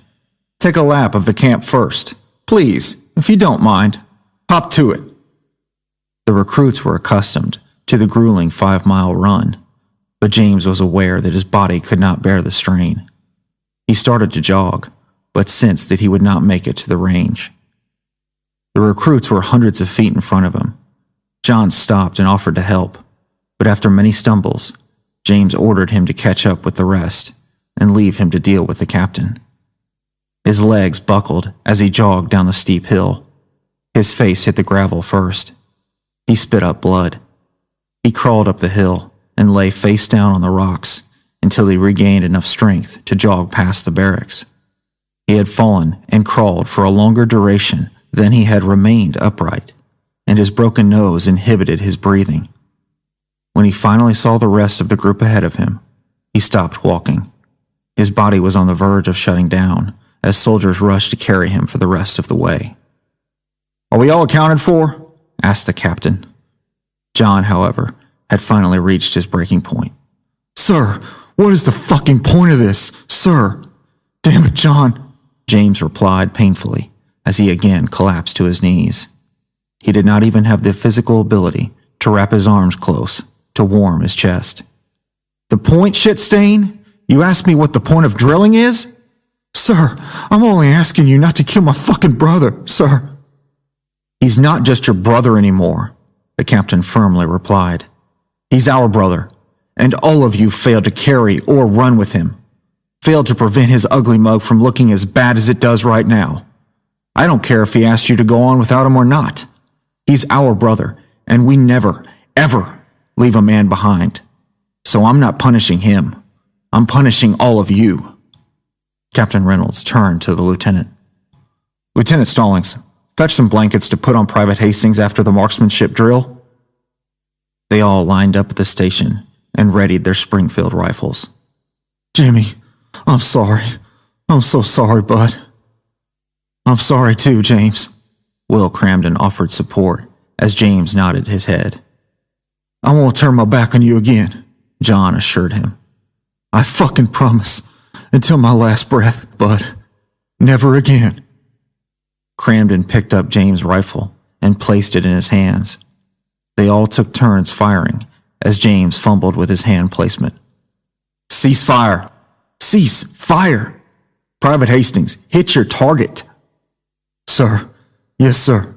Take a lap of the camp first. Please, if you don't mind. Hop to it." The recruits were accustomed to the grueling 5-mile run, but James was aware that his body could not bear the strain. He started to jog, but sensed that he would not make it to the range. The recruits were hundreds of feet in front of him. John stopped and offered to help, but after many stumbles, James ordered him to catch up with the rest and leave him to deal with the captain. His legs buckled as he jogged down the steep hill. His face hit the gravel first. He spit up blood. He crawled up the hill and lay face down on the rocks until he regained enough strength to jog past the barracks. He had fallen and crawled for a longer duration than he had remained upright, and his broken nose inhibited his breathing. When he finally saw the rest of the group ahead of him, he stopped walking. His body was on the verge of shutting down as soldiers rushed to carry him for the rest of the way. "Are we all accounted for?" asked the captain. John, however, had finally reached his breaking point. "Sir, what is the fucking point of this, sir? Damn it, John," James replied painfully as he again collapsed to his knees. He did not even have the physical ability to wrap his arms close to warm his chest. "The point, shit-stain? You asked me what the point of drilling is?" "Sir, I'm only asking you not to kill my fucking brother, sir." "He's not just your brother anymore," the captain firmly replied. "He's our brother, and all of you failed to carry or run with him. Failed to prevent his ugly mug from looking as bad as it does right now. I don't care if he asked you to go on without him or not. He's our brother, and we never, ever leave a man behind. So I'm not punishing him. I'm punishing all of you." Captain Reynolds turned to the lieutenant. "Lieutenant Stallings, fetch some blankets to put on Private Hastings after the marksmanship drill." They all lined up at the station and readied their Springfield rifles. "Jimmy, I'm sorry. I'm so sorry, bud." "I'm sorry too, James." Will Cramden offered support as James nodded his head. "I won't turn my back on you again," John assured him. "I fucking promise, until my last breath, bud. Never again." Cramden picked up James' rifle and placed it in his hands. They all took turns firing as James fumbled with his hand placement. "Cease fire! Cease fire! Private Hastings, hit your target!" "Sir, yes, sir."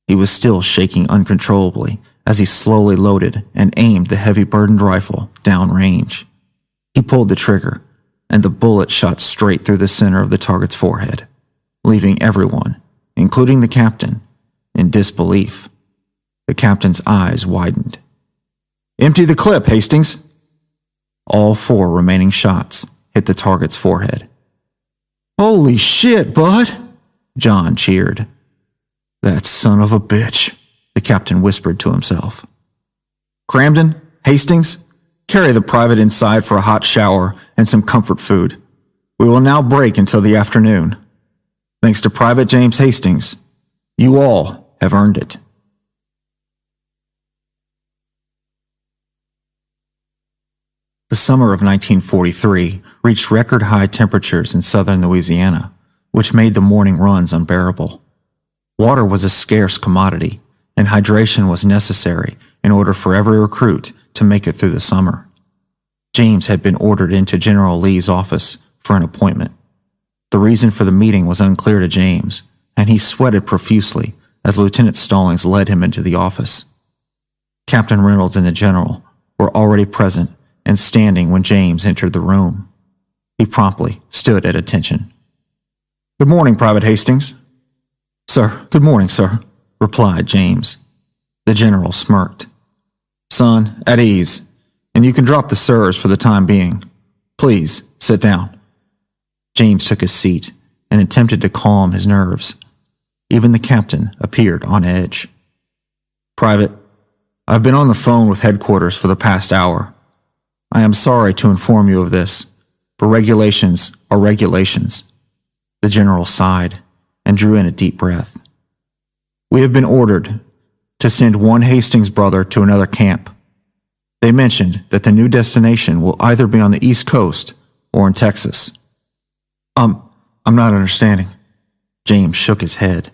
He was still shaking uncontrollably as he slowly loaded and aimed the heavy-burdened rifle downrange. He pulled the trigger, and the bullet shot straight through the center of the target's forehead, leaving everyone, including the captain, in disbelief. The captain's eyes widened. "Empty the clip, Hastings!" All 4 remaining shots hit the target's forehead. "Holy shit, bud!" John cheered. "That son of a bitch," the captain whispered to himself. "Cramden, Hastings, carry the private inside for a hot shower and some comfort food. We will now break until the afternoon. Thanks to Private James Hastings, you all have earned it." The summer of 1943 reached record-high temperatures in southern Louisiana, which made the morning runs unbearable. Water was a scarce commodity, and hydration was necessary in order for every recruit to make it through the summer. James had been ordered into General Lee's office for an appointment. The reason for the meeting was unclear to James, and he sweated profusely as Lieutenant Stallings led him into the office. Captain Reynolds and the General were already present and standing when James entered the room. He promptly stood at attention. "Good morning, Private Hastings." "Sir, good morning, sir," replied James. The General smirked. "Son, at ease, and you can drop the sirs for the time being. Please, sit down." James took his seat and attempted to calm his nerves. Even the captain appeared on edge. "Private, I've been on the phone with headquarters for the past hour. I am sorry to inform you of this, but regulations are regulations." The General sighed and drew in a deep breath. "We have been ordered to send one Hastings brother to another camp. They mentioned that the new destination will either be on the East Coast or in Texas." I'm not understanding." James shook his head.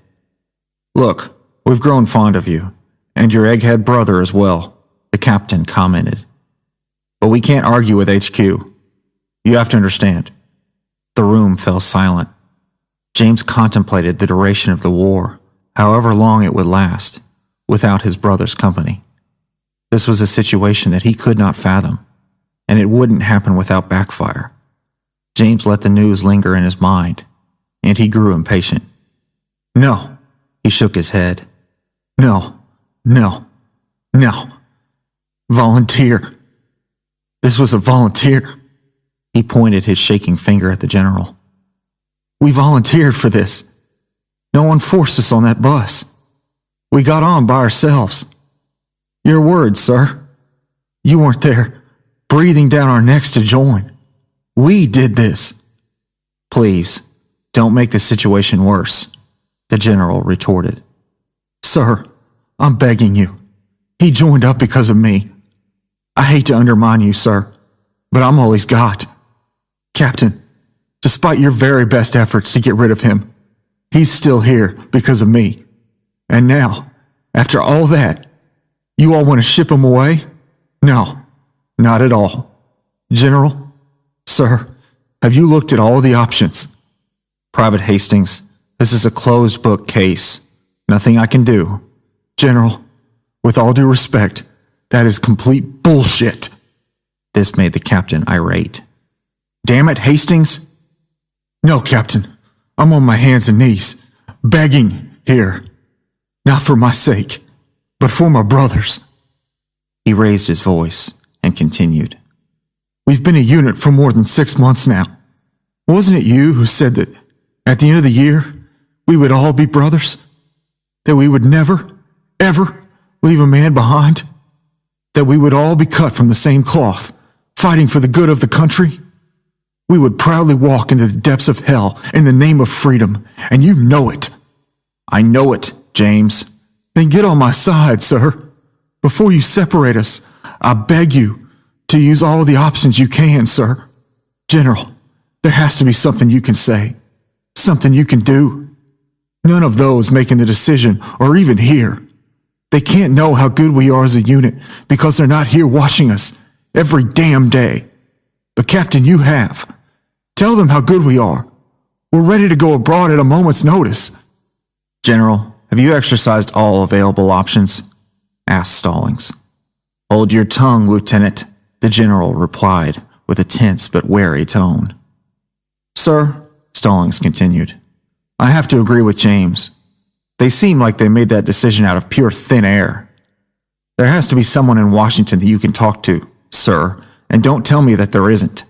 "Look, we've grown fond of you, and your egghead brother as well," the captain commented. "But we can't argue with HQ. You have to understand." The room fell silent. James contemplated the duration of the war, however long it would last, without his brother's company. This was a situation that he could not fathom, and it wouldn't happen without backfire. James let the news linger in his mind, and he grew impatient. "No," he shook his head. "No, no, no. Volunteer. This was a volunteer." He pointed his shaking finger at the General. "We volunteered for this. No one forced us on that bus. We got on by ourselves. Your words, sir. You weren't there, breathing down our necks to join. We did this." "Please, Don't make the situation worse, the general retorted. Sir, I'm begging you. He joined up because of me. I hate to undermine you, sir, but I'm all he's got. Captain, despite your very best efforts to get rid of him, he's still here because of me. And now, after all that, you all want to ship him away? No, not at all. General, sir, have you looked at all the options? Private Hastings, this is a closed book case. Nothing I can do. General, with all due respect, that is complete bullshit. This made the captain irate. Damn it, Hastings! No, Captain, I'm on my hands and knees, begging here. Not for my sake, but for my brothers. He raised his voice and continued. We've been a unit for more than 6 months now. Wasn't it you who said that at the end of the year, we would all be brothers? That we would never, ever leave a man behind? That we would all be cut from the same cloth, fighting for the good of the country? We would proudly walk into the depths of hell in the name of freedom, and you know it. I know it, James. Then get on my side, sir. Before you separate us, I beg you to use all the options you can, sir. General, there has to be something you can say, something you can do. None of those making the decision are even here. They can't know how good we are as a unit because they're not here watching us every damn day. But Captain, you have. Tell them how good we are. We're ready to go abroad at a moment's notice. General, have you exercised all available options? Asked Stallings. Hold your tongue, Lieutenant, the general replied with a tense but wary tone. Sir, Stallings continued, I have to agree with James. They seem like they made that decision out of pure thin air. There has to be someone in Washington that you can talk to, sir, and don't tell me that there isn't.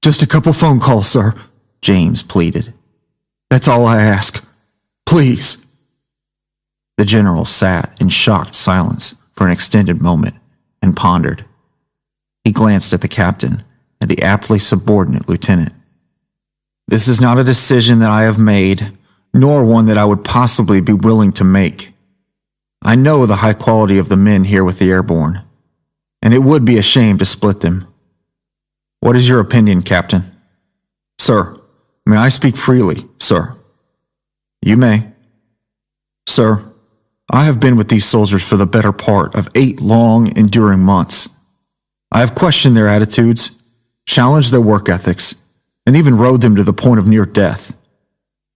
Just a couple phone calls, sir, James pleaded. That's all I ask. Please. The general sat in shocked silence for an extended moment and pondered. He glanced at the captain and the aptly subordinate lieutenant. This is not a decision that I have made, nor one that I would possibly be willing to make. I know the high quality of the men here with the airborne, and it would be a shame to split them. What is your opinion, Captain? Sir, may I speak freely, sir? You may. Sir, I have been with these soldiers for the better part of 8 long, enduring months. I have questioned their attitudes, challenged their work ethics, and even rode them to the point of near death.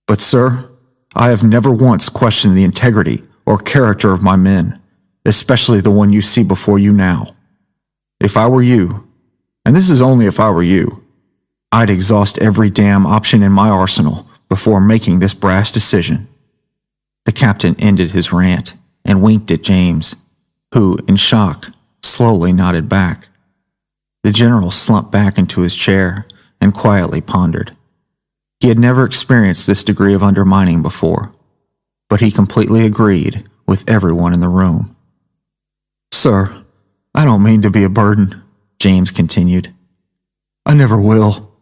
But, sir, I have never once questioned the integrity or character of my men, especially the one you see before you now. If I were you, and this is only if I were you, I'd exhaust every damn option in my arsenal before making this brass decision. The captain ended his rant and winked at James, who, in shock, slowly nodded back. The general slumped back into his chair and quietly pondered. He had never experienced this degree of undermining before, but he completely agreed with everyone in the room. Sir, I don't mean to be a burden, James continued. I never will.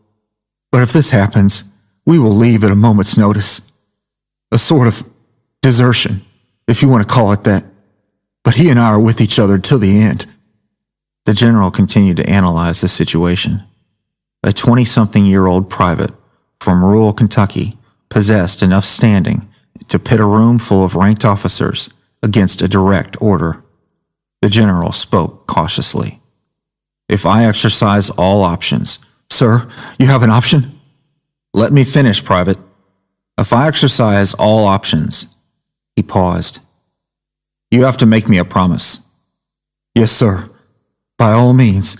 But if this happens, we will leave at a moment's notice. A sort of desertion, if you want to call it that. But he and I are with each other till the end. The general continued to analyze the situation. A 20-something-year-old private from rural Kentucky possessed enough standing to pit a room full of ranked officers against a direct order. The general spoke cautiously. If I exercise all options, sir, you have an option? Let me finish, Private. If I exercise all options, he paused. You have to make me a promise. Yes, sir. By all means.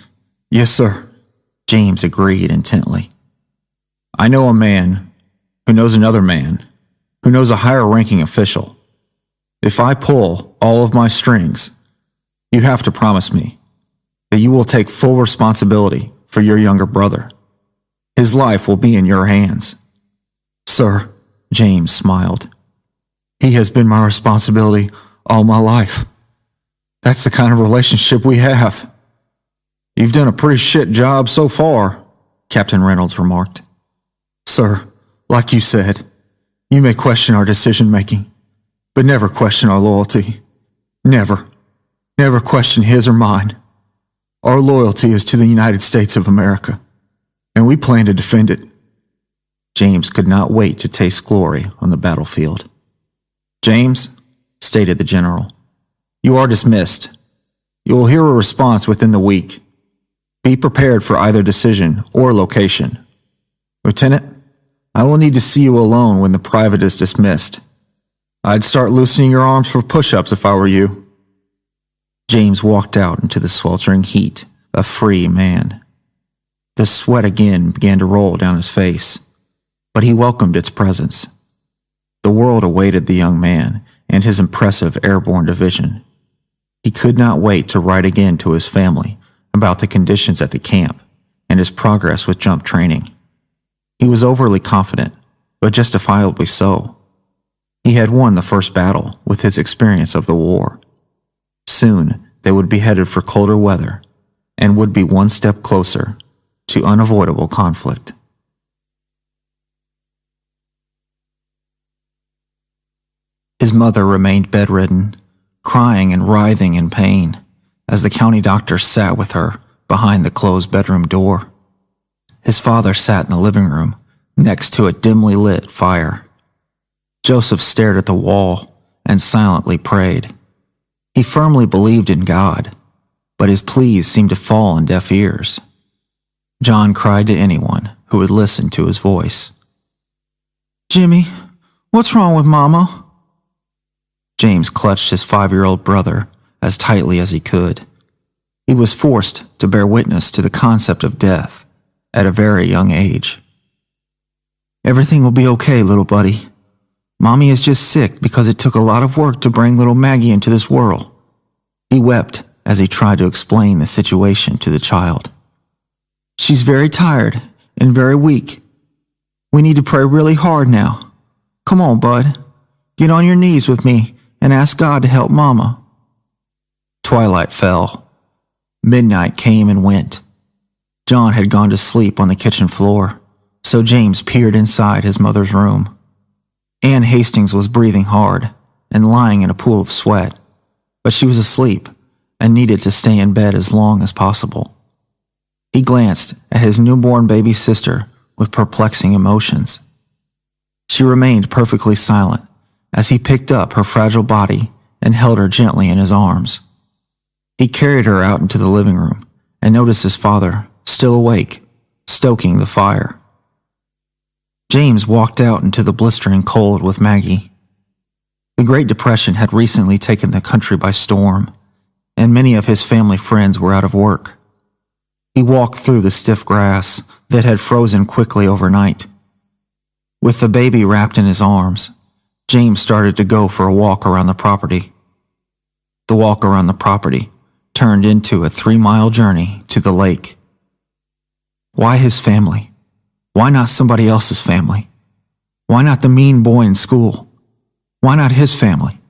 Yes, sir. James agreed intently. I know a man who knows another man who knows a higher-ranking official. If I pull all of my strings, you have to promise me that you will take full responsibility for your younger brother. His life will be in your hands. Sir, James smiled. He has been my responsibility all my life. That's the kind of relationship we have. You've done a pretty shit job so far, Captain Reynolds remarked. Sir, Like you said, you may question our decision-making, but never question our loyalty. Never. Never question his or mine. Our loyalty is to the United States of America, and we plan to defend it. James could not wait to taste glory on the battlefield. James, stated the general, you are dismissed. You will hear a response within the week. Be prepared for either decision or location. Lieutenant, I will need to see you alone when the private is dismissed. I'd start loosening your arms for push-ups if I were you. James walked out into the sweltering heat, a free man. The sweat again began to roll down his face, but he welcomed its presence. The world awaited the young man and his impressive airborne division. He could not wait to write again to his family about the conditions at the camp and his progress with jump training. He was overly confident, but justifiably so. He had won the first battle with his experience of the war. Soon they would be headed for colder weather and would be one step closer to unavoidable conflict. His mother remained bedridden, crying and writhing in pain as the county doctor sat with her behind the closed bedroom door. His father sat in the living room next to a dimly lit fire. Joseph stared at the wall and silently prayed. He firmly believed in God, but his pleas seemed to fall on deaf ears. John cried to anyone who would listen to his voice. "Jimmy, what's wrong with Mama?" James clutched his 5-year-old brother as tightly as he could. He was forced to bear witness to the concept of death at a very young age. "Everything will be okay, little buddy. Mommy is just sick because it took a lot of work to bring little Maggie into this world." He wept as he tried to explain the situation to the child. "She's very tired and very weak. We need to pray really hard now. Come on, bud. Get on your knees with me and ask God to help Mama." Twilight fell. Midnight came and went. John had gone to sleep on the kitchen floor, so James peered inside his mother's room. Ann Hastings was breathing hard and lying in a pool of sweat, but she was asleep and needed to stay in bed as long as possible. He glanced at his newborn baby sister with perplexing emotions. She remained perfectly silent as he picked up her fragile body and held her gently in his arms. He carried her out into the living room and noticed his father, still awake, stoking the fire. James walked out into the blistering cold with Maggie. The Great Depression had recently taken the country by storm, and many of his family friends were out of work. He walked through the stiff grass that had frozen quickly overnight. With the baby wrapped in his arms, James started to go for a walk around the property. The walk around the property turned into a 3-mile journey to the lake. Why his family? Why not somebody else's family? Why not the mean boy in school? Why not his family?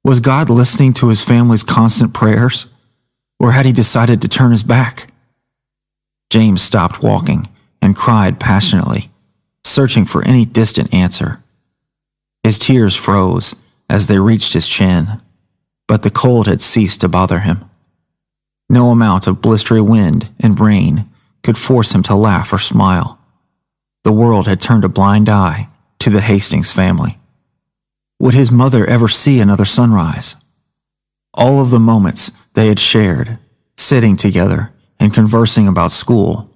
Was God listening to his family's constant prayers, or had he decided to turn his back? James stopped walking and cried passionately, searching for any distant answer. His tears froze as they reached his chin, but the cold had ceased to bother him. No amount of blistery wind and rain could force him to laugh or smile. The world had turned a blind eye to the Hastings family. Would his mother ever see another sunrise? All of the moments they had shared, sitting together and conversing about school,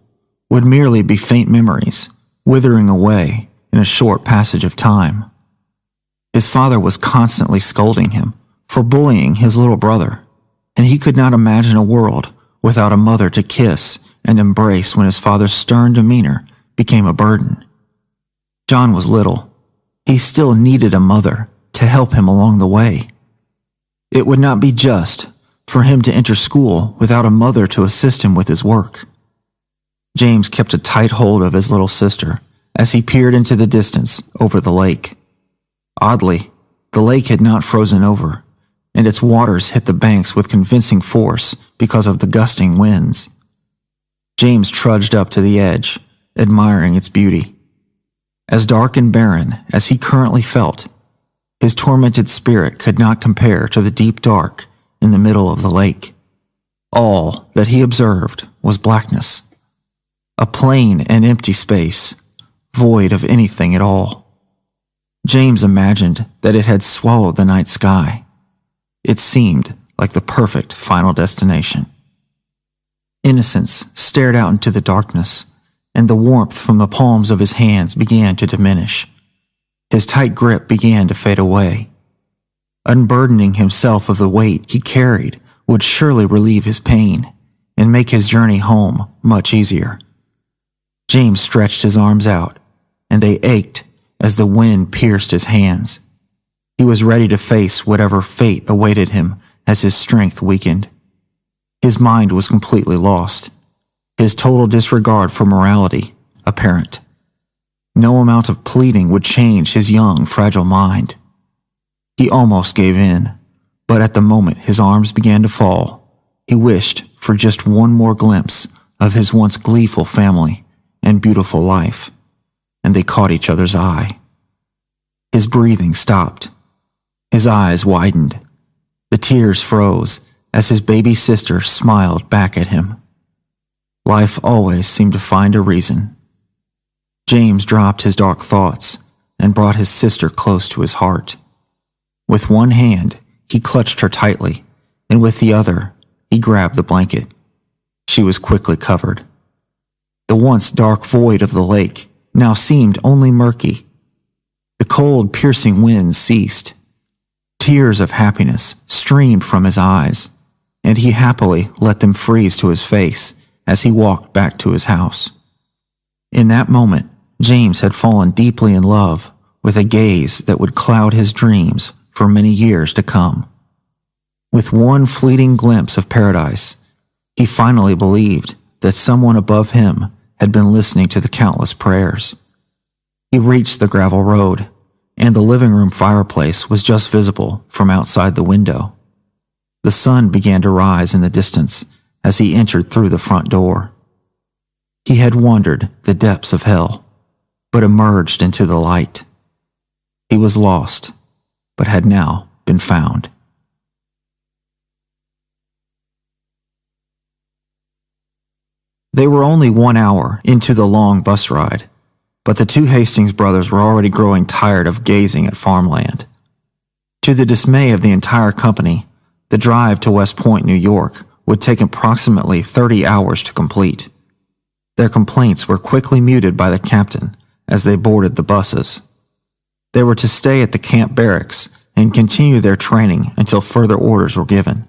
would merely be faint memories, withering away in a short passage of time. His father was constantly scolding him for bullying his little brother, and he could not imagine a world without a mother to kiss and embrace when his father's stern demeanor became a burden. John was little. He still needed a mother to help him along the way. It would not be just for him to enter school without a mother to assist him with his work. James kept a tight hold of his little sister as he peered into the distance over the lake. Oddly, the lake had not frozen over, and its waters hit the banks with convincing force because of the gusting winds. James trudged up to the edge, admiring its beauty. As dark and barren as he currently felt, his tormented spirit could not compare to the deep dark in the middle of the lake. All that he observed was blackness, a plain and empty space, void of anything at all. James imagined that it had swallowed the night sky. It seemed like the perfect final destination. Innocence stared out into the darkness, and the warmth from the palms of his hands began to diminish. His tight grip began to fade away. Unburdening himself of the weight he carried would surely relieve his pain and make his journey home much easier. James stretched his arms out, and they ached as the wind pierced his hands. He was ready to face whatever fate awaited him as his strength weakened. His mind was completely lost, his total disregard for morality apparent. No amount of pleading would change his young, fragile mind. He almost gave in, but at the moment his arms began to fall, he wished for just one more glimpse of his once gleeful family and beautiful life, and they caught each other's eye. His breathing stopped. His eyes widened. The tears froze as his baby sister smiled back at him. Life always seemed to find a reason. James dropped his dark thoughts and brought his sister close to his heart. With one hand, he clutched her tightly, and with the other, he grabbed the blanket. She was quickly covered. The once dark void of the lake now seemed only murky. The cold, piercing wind ceased. Tears of happiness streamed from his eyes, and he happily let them freeze to his face as he walked back to his house. In that moment, James had fallen deeply in love with a gaze that would cloud his dreams for many years to come. With one fleeting glimpse of paradise, he finally believed that someone above him had been listening to the countless prayers. He reached the gravel road, and the living room fireplace was just visible from outside the window. The sun began to rise in the distance as he entered through the front door. He had wandered the depths of hell, but emerged into the light. He was lost, but had now been found. They were only 1 hour into the long bus ride, but the two Hastings brothers were already growing tired of gazing at farmland. To the dismay of the entire company, the drive to West Point, New York, would take approximately 30 hours to complete. Their complaints were quickly muted by the captain as they boarded the buses. They were to stay at the camp barracks and continue their training until further orders were given,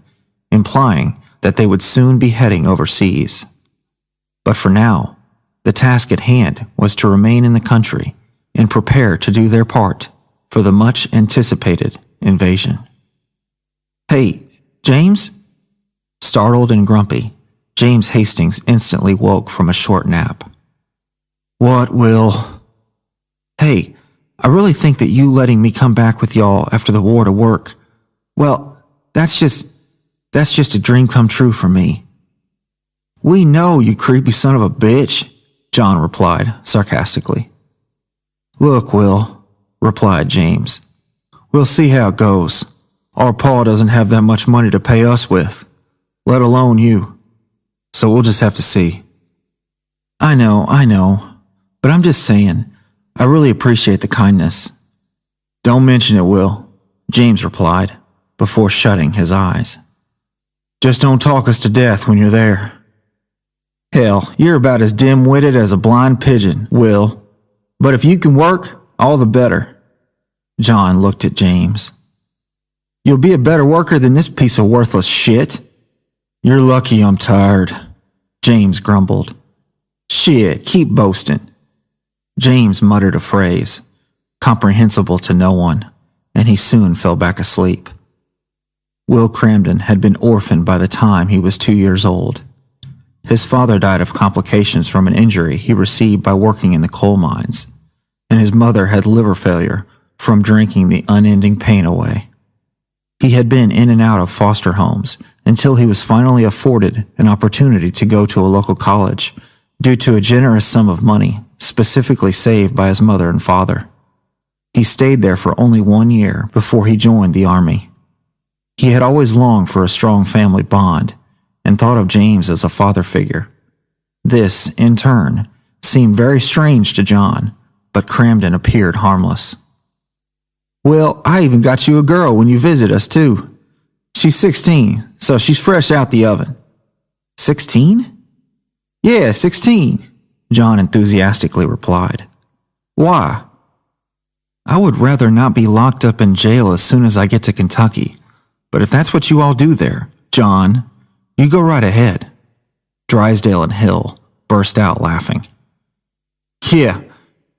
implying that they would soon be heading overseas. But for now, the task at hand was to remain in the country and prepare to do their part for the much-anticipated invasion. "Hey, James?" Startled and grumpy, James Hastings instantly woke from a short nap. "What, Will?" "Hey, I really think that you letting me come back with y'all after the war to work, well, that's just a dream come true for me." "We know, you creepy son of a bitch," John replied sarcastically. "Look, Will," replied James, "we'll see how it goes. Our pa doesn't have that much money to pay us with, let alone you. So we'll just have to see." I know, but I'm just saying, I really appreciate the kindness." "Don't mention it, Will," James replied, before shutting his eyes. "Just don't talk us to death when you're there." "Hell, you're about as dim-witted as a blind pigeon, Will. But if you can work, all the better." John looked at James. "You'll be a better worker than this piece of worthless shit." "You're lucky I'm tired," James grumbled. "Shit, keep boasting." James muttered a phrase, comprehensible to no one, and he soon fell back asleep. Will Cramden had been orphaned by the time he was 2 years old. His father died of complications from an injury he received by working in the coal mines, and his mother had liver failure from drinking the unending pain away. He had been in and out of foster homes until he was finally afforded an opportunity to go to a local college due to a generous sum of money specifically saved by his mother and father. He stayed there for only 1 year before he joined the army. He had always longed for a strong family bond and thought of James as a father figure. This, in turn, seemed very strange to John, but Cramden appeared harmless. "Well, I even got you a girl when you visit us, too. She's 16, so she's fresh out the oven." 16? "Yeah, 16, John enthusiastically replied. "Why?" "I would rather not be locked up in jail as soon as I get to Kentucky, but if that's what you all do there, John, you go right ahead." Drysdale and Hill burst out laughing. "Yeah,"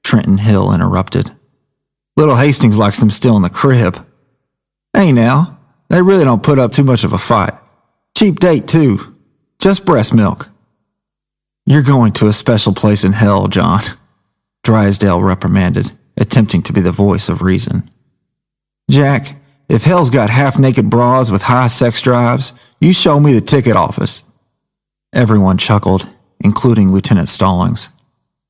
Trenton Hill interrupted. "Little Hastings likes them still in the crib." "Hey now, they really don't put up too much of a fight. Cheap date, too. Just breast milk." "You're going to a special place in hell, John," Drysdale reprimanded, attempting to be the voice of reason. "Jack, if hell's got half-naked bras with high sex drives, you show me the ticket office." Everyone chuckled, including Lieutenant Stallings.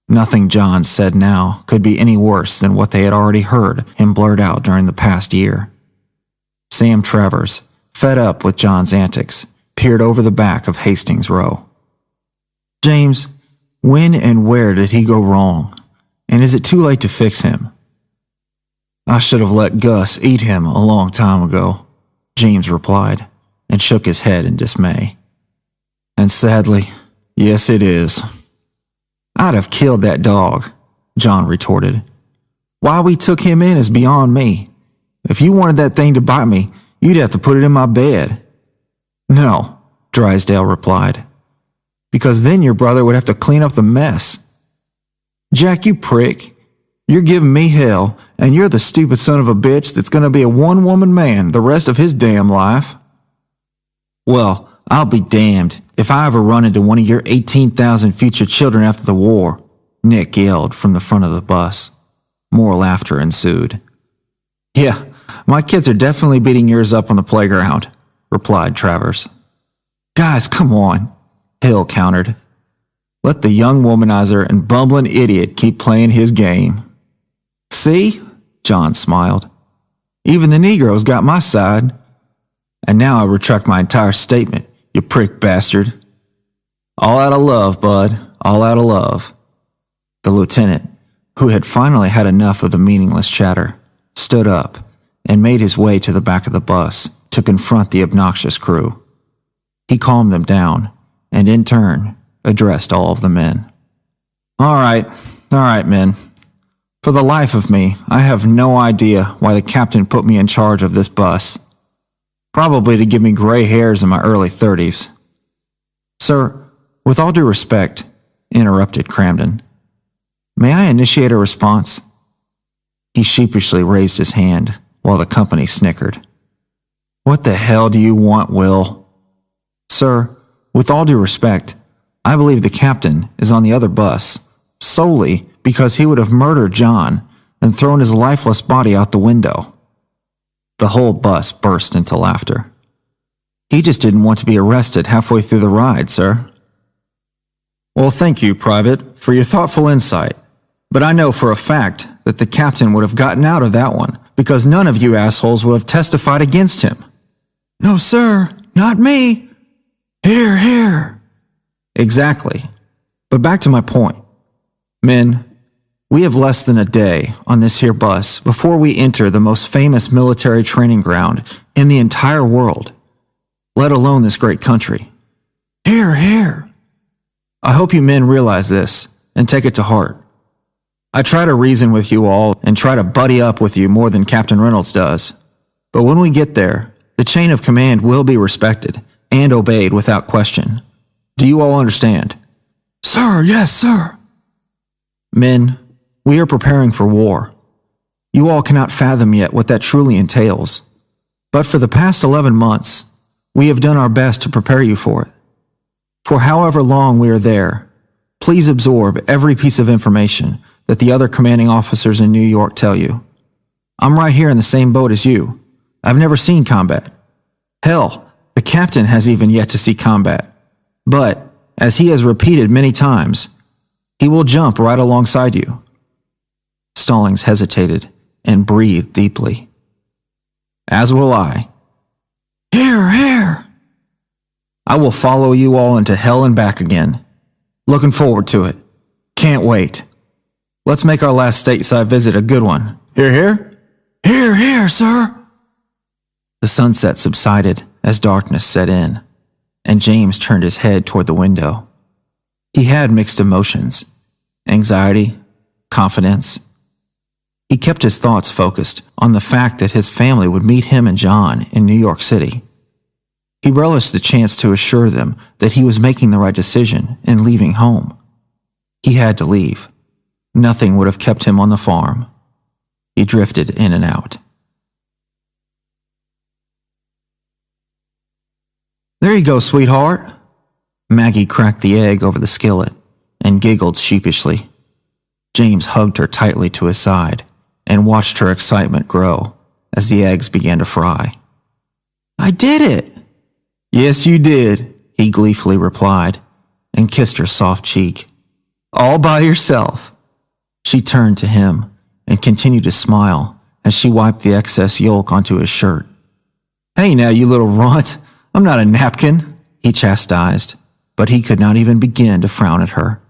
Nothing John said now could be any worse than what they had already heard him blurt out during the past year. Sam Travers, fed up with John's antics, peered over the back of Hastings Row. "James, when and where did he go wrong? And is it too late to fix him?" "I should have let Gus eat him a long time ago," James replied, and shook his head in dismay. "And sadly, yes it is." "I'd have killed that dog," John retorted. "Why we took him in is beyond me. If you wanted that thing to bite me, you'd have to put it in my bed." "No," Drysdale replied, "because then your brother would have to clean up the mess." "Jack, you prick. You're giving me hell, and you're the stupid son of a bitch that's going to be a one-woman man the rest of his damn life." "Well, I'll be damned if I ever run into one of your 18,000 future children after the war," Nick yelled from the front of the bus. More laughter ensued. "Yeah, my kids are definitely beating yours up on the playground," replied Travers. "Guys, come on," Hill countered. "Let the young womanizer and bumbling idiot keep playing his game." "See?" John smiled. "Even the Negroes got my side. And now I retract my entire statement, you prick bastard." "All out of love, bud, all out of love." The lieutenant, who had finally had enough of the meaningless chatter, stood up and made his way to the back of the bus to confront the obnoxious crew. He calmed them down and, in turn, addressed all of the men. All right, men. For the life of me, I have no idea why the captain put me in charge of this bus. Probably to give me gray hairs in my early 30s. Sir, with all due respect," interrupted Cramden, "may I initiate a response?" He sheepishly raised his hand while the company snickered. "What the hell do you want, Will?" "Sir, with all due respect, I believe the captain is on the other bus solely because he would have murdered John and thrown his lifeless body out the window." The whole bus burst into laughter. "He just didn't want to be arrested halfway through the ride, sir." "Well, thank you, Private, for your thoughtful insight. But I know for a fact that the captain would have gotten out of that one because none of you assholes would have testified against him." "No, sir, not me. Hear, hear." "Exactly. But back to my point. Men, we have less than a day on this here bus before we enter the most famous military training ground in the entire world, let alone this great country." "Hear, hear." I hope you men realize this and take it to heart. I try to reason with you all and try to buddy up with you more than Captain Reynolds does. But when we get there, the chain of command will be respected and obeyed without question. Do you all understand? "Sir, yes, sir." Men, we are preparing for war. You all cannot fathom yet what that truly entails. But for the past 11 months, we have done our best to prepare you for it. For however long we are there, please absorb every piece of information that the other commanding officers in New York tell you. I'm right here in the same boat as you. I've never seen combat. Hell, the captain has even yet to see combat. But, as he has repeated many times, He will jump right alongside you." Stallings hesitated and breathed deeply. "As will I." "Here, here." "I will follow you all into hell and back again. Looking forward to it. Can't wait. Let's make our last stateside visit a good one. Hear, hear?" "Hear, hear, sir." The sunset subsided as darkness set in, and James turned his head toward the window. He had mixed emotions: anxiety, confidence. He kept his thoughts focused on the fact that his family would meet him and John in New York City. He relished the chance to assure them that he was making the right decision in leaving home. He had to leave. Nothing would have kept him on the farm. He drifted in and out. "There you go, sweetheart." Maggie cracked the egg over the skillet and giggled sheepishly. James hugged her tightly to his side and watched her excitement grow as the eggs began to fry. "I did it!" "Yes, you did," he gleefully replied, and kissed her soft cheek. "All by yourself." She turned to him and continued to smile as she wiped the excess yolk onto his shirt. "Hey now, you little runt, I'm not a napkin," he chastised, but he could not even begin to frown at her.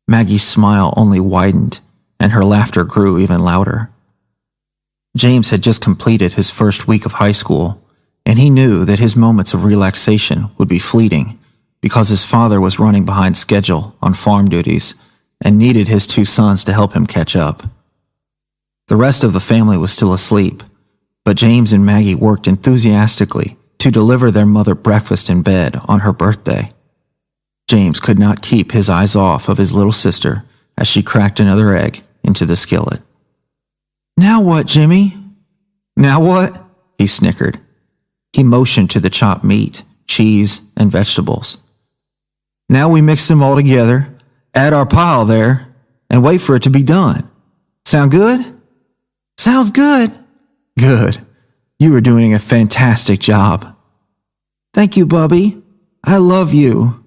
Maggie's smile only widened, and her laughter grew even louder. James had just completed his first week of high school, and he knew that his moments of relaxation would be fleeting because his father was running behind schedule on farm duties and needed his two sons to help him catch up. The rest of the family was still asleep, but James and Maggie worked enthusiastically to deliver their mother breakfast in bed on her birthday. James could not keep his eyes off of his little sister as she cracked another egg into the skillet. "Now what, Jimmy?" "Now what?" he snickered. He motioned to the chopped meat, cheese, and vegetables. "Now we mix them all together, add our pile there, and wait for it to be done. Sound good?" "Sounds good." "Good. You are doing a fantastic job." "Thank you, Bubby. I love you."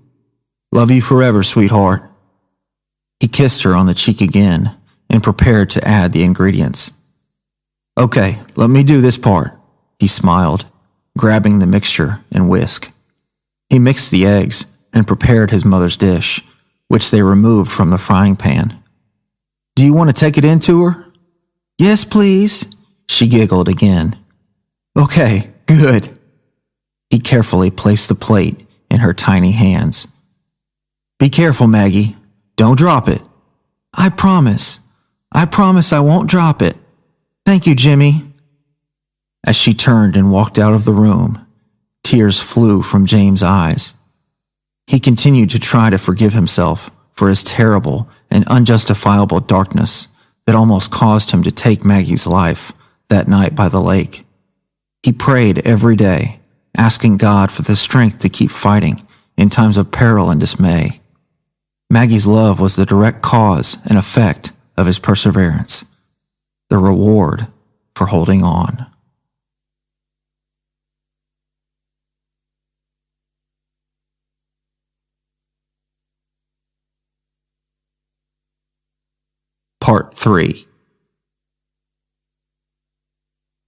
"Love you forever, sweetheart." He kissed her on the cheek again and prepared to add the ingredients. "Okay, let me do this part," he smiled, grabbing the mixture and whisk. He mixed the eggs and prepared his mother's dish, which they removed from the frying pan. "Do you want to take it in to her?" "Yes, please," she giggled again. "Okay, good." He carefully placed the plate in her tiny hands. "Be careful, Maggie. Don't drop it." I promise I won't drop it. Thank you, Jimmy." As she turned and walked out of the room, tears flew from James' eyes. He continued to try to forgive himself for his terrible and unjustifiable darkness that almost caused him to take Maggie's life that night by the lake. He prayed every day, asking God for the strength to keep fighting in times of peril and dismay. Maggie's love was the direct cause and effect of his perseverance, the reward for holding on. Part 3.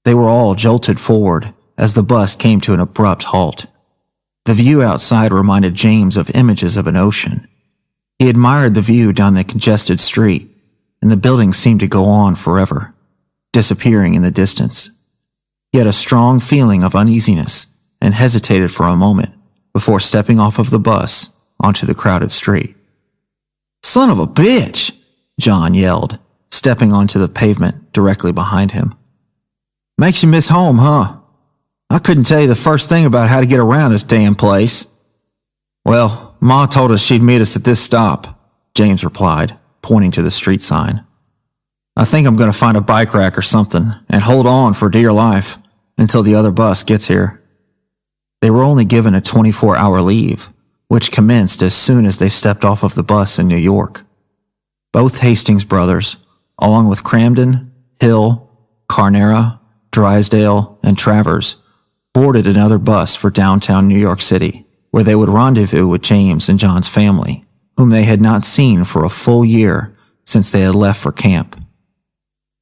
They were all jolted forward as the bus came to an abrupt halt. The view outside reminded James of images of an ocean. He admired the view down the congested street, and the buildings seemed to go on forever, disappearing in the distance. He had a strong feeling of uneasiness and hesitated for a moment before stepping off of the bus onto the crowded street. "Son of a bitch!" John yelled, stepping onto the pavement directly behind him. "Makes you miss home, huh? I couldn't tell you the first thing about how to get around this damn place." "Well, Ma told us she'd meet us at this stop," James replied, pointing to the street sign. "I think I'm going to find a bike rack or something and hold on for dear life until the other bus gets here." They were only given a 24-hour leave, which commenced as soon as they stepped off of the bus in New York. Both Hastings brothers, along with Cramden, Hill, Carnera, Drysdale, and Travers, boarded another bus for downtown New York City, where they would rendezvous with James and John's family whom they had not seen for a full year since they had left for camp.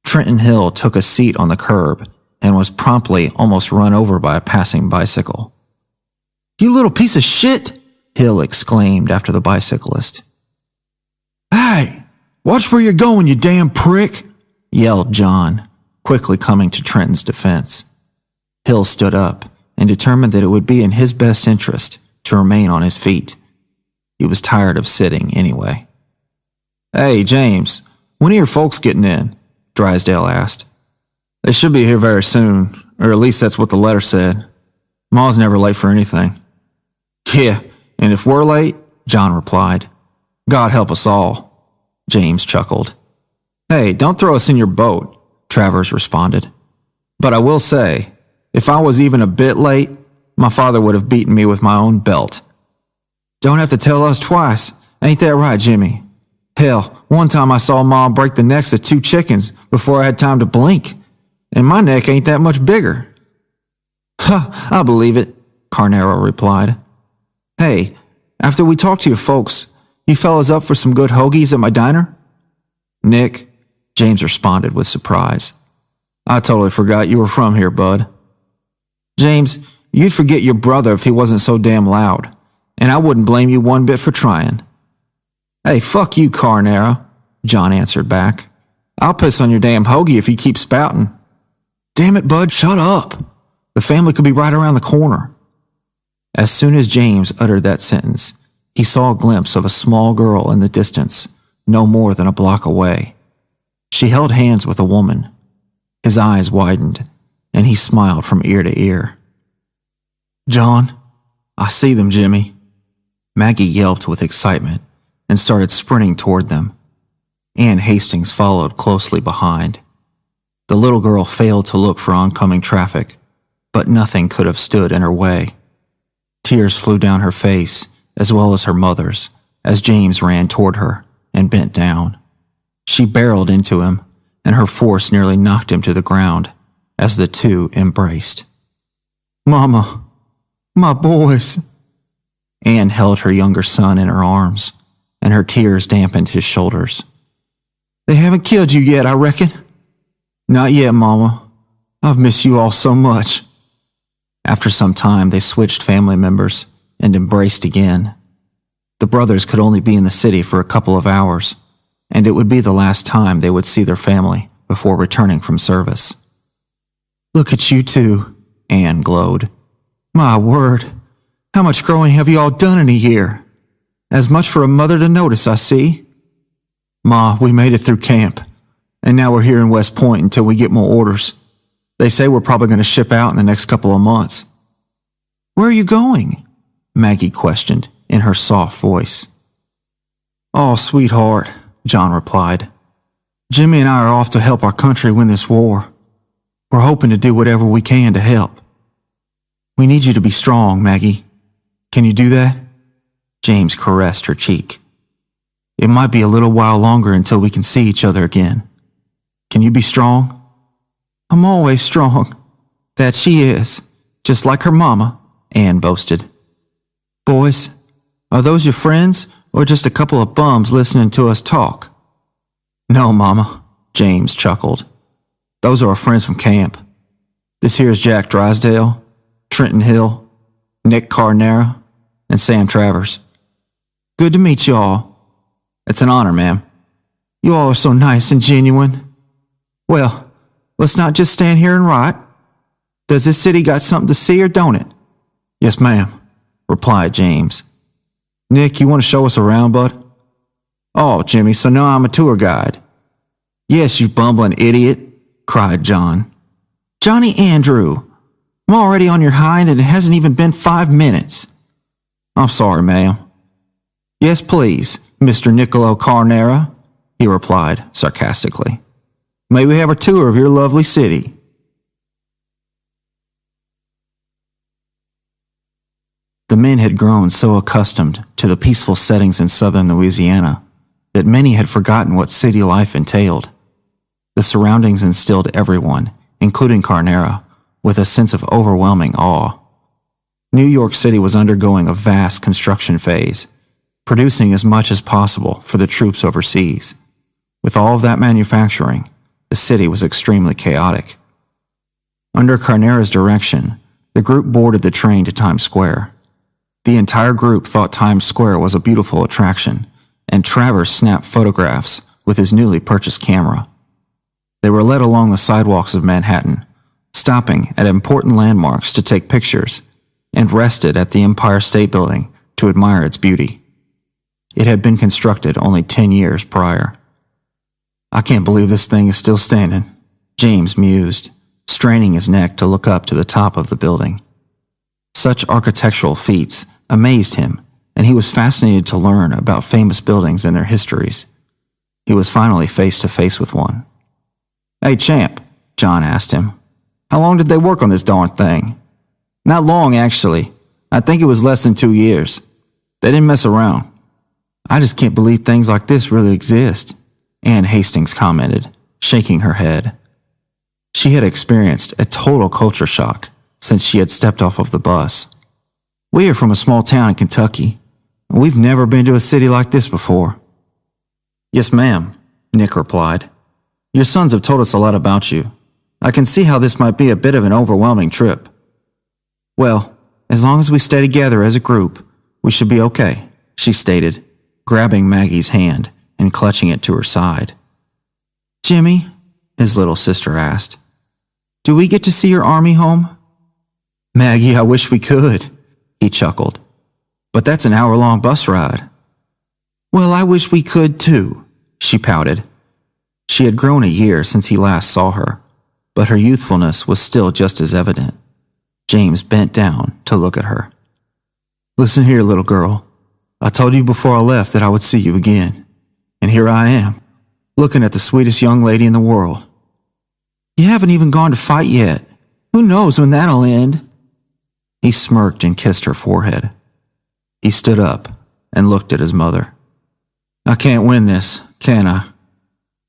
Trenton Hill took a seat on the curb and was promptly almost run over by a passing bicycle. "You little piece of shit!" Hill exclaimed after the bicyclist. "Hey, watch where you're going, you damn prick!" yelled John, quickly coming to Trenton's defense. Hill stood up and determined that it would be in his best interest to remain on his feet. He was tired of sitting anyway. "Hey, James, when are your folks getting in?" Drysdale asked. "They should be here very soon, or at least that's what the letter said. Ma's never late for anything." "Yeah, and if we're late," John replied, "God help us all." James chuckled. "Hey, don't throw us in your boat," Travers responded. "But I will say, if I was even a bit late, my father would have beaten me with my own belt." "Don't have to tell us twice. Ain't that right, Jimmy? Hell, one time I saw Ma break the necks of 2 chickens before I had time to blink, and my neck ain't that much bigger." "Huh, I believe it," Carnero replied. "Hey, after we talked to your folks, you fellas up for some good hoagies at my diner?" "Nick," James responded with surprise, "I totally forgot you were from here, bud." "James, you'd forget your brother if he wasn't so damn loud, and I wouldn't blame you one bit for trying." "Hey, fuck you, Carnero," John answered back. "I'll piss on your damn hoagie if you keep spouting." "Damn it, bud, shut up. The family could be right around the corner." As soon as James uttered that sentence, he saw a glimpse of a small girl in the distance, no more than a block away. She held hands with a woman. His eyes widened, and he smiled from ear to ear. "John, I see them, Jimmy." Maggie yelped with excitement and started sprinting toward them. Ann Hastings followed closely behind. The little girl failed to look for oncoming traffic, but nothing could have stood in her way. Tears flew down her face, as well as her mother's, as James ran toward her and bent down. She barreled into him, and her force nearly knocked him to the ground as the two embraced. "Mama, my boys." Anne held her younger son in her arms, and her tears dampened his shoulders. "They haven't killed you yet, I reckon?" "Not yet, Mama. I've missed you all so much." After some time, they switched family members and embraced again. The brothers could only be in the city for a couple of hours, and it would be the last time they would see their family before returning from service. "Look at you two," Anne glowed. "My word, how much growing have you all done in a year? As much for a mother to notice, I see." "Ma, we made it through camp, and now we're here in West Point until we get more orders. They say we're probably going to ship out in the next couple of months." "Where are you going?" Maggie questioned in her soft voice. "Oh, sweetheart," John replied. "Jimmy and I are off to help our country win this war. We're hoping to do whatever we can to help." "We need you to be strong, Maggie. Can you do that?" James caressed her cheek. "It might be a little while longer until we can see each other again. Can you be strong?" "I'm always strong." "That she is, just like her mama," Anne boasted. "Boys, are those your friends or just a couple of bums listening to us talk?" "No, Mama," James chuckled. "Those are our friends from camp. This here is Jack Drysdale, Trenton Hill, Nick Carnero, and Sam Travers. Good to meet you all." "It's an honor, ma'am." "You all are so nice and genuine. Well, let's not just stand here and write. Does this city got something to see or don't it?" "Yes, ma'am," replied James. "Nick, you want to show us around, bud?" "Oh, Jimmy, so now I'm a tour guide." "Yes, you bumbling idiot," cried John. "Johnny Andrew, I'm already on your hind and it hasn't even been 5 minutes." "I'm sorry, ma'am." "Yes, please, Mr. Niccolo Carnero," he replied sarcastically. "May we have a tour of your lovely city?" The men had grown so accustomed to the peaceful settings in southern Louisiana that many had forgotten what city life entailed. The surroundings instilled everyone, including Carnero, with a sense of overwhelming awe. New York City was undergoing a vast construction phase, producing as much as possible for the troops overseas. With all of that manufacturing, the city was extremely chaotic. Under Carnera's direction, the group boarded the train to Times Square. The entire group thought Times Square was a beautiful attraction, and Travers snapped photographs with his newly purchased camera. They were led along the sidewalks of Manhattan, stopping at important landmarks to take pictures, and rested at the Empire State Building to admire its beauty. It had been constructed only 10 years prior. "I can't believe this thing is still standing," James mused, straining his neck to look up to the top of the building. Such architectural feats amazed him, and he was fascinated to learn about famous buildings and their histories. He was finally face to face with one. "Hey, champ," John asked him, "how long did they work on this darn thing?" "Not long, actually. I think it was less than 2 years. They didn't mess around." "I just can't believe things like this really exist," Anne Hastings commented, shaking her head. She had experienced a total culture shock since she had stepped off of the bus. "We are from a small town in Kentucky, and we've never been to a city like this before." "Yes, ma'am," Nick replied. "Your sons have told us a lot about you. I can see how this might be a bit of an overwhelming trip." "Well, as long as we stay together as a group, we should be okay," she stated, grabbing Maggie's hand and clutching it to her side. "Jimmy," his little sister asked, "do we get to see your army home?" "Maggie, I wish we could," he chuckled. "But that's an hour-long bus ride." "Well, I wish we could too," she pouted. She had grown a year since he last saw her, but her youthfulness was still just as evident. James bent down to look at her. "Listen here, little girl. I told you before I left that I would see you again. And here I am, looking at the sweetest young lady in the world." "You haven't even gone to fight yet. Who knows when that'll end?" He smirked and kissed her forehead. He stood up and looked at his mother. "I can't win this, can I?"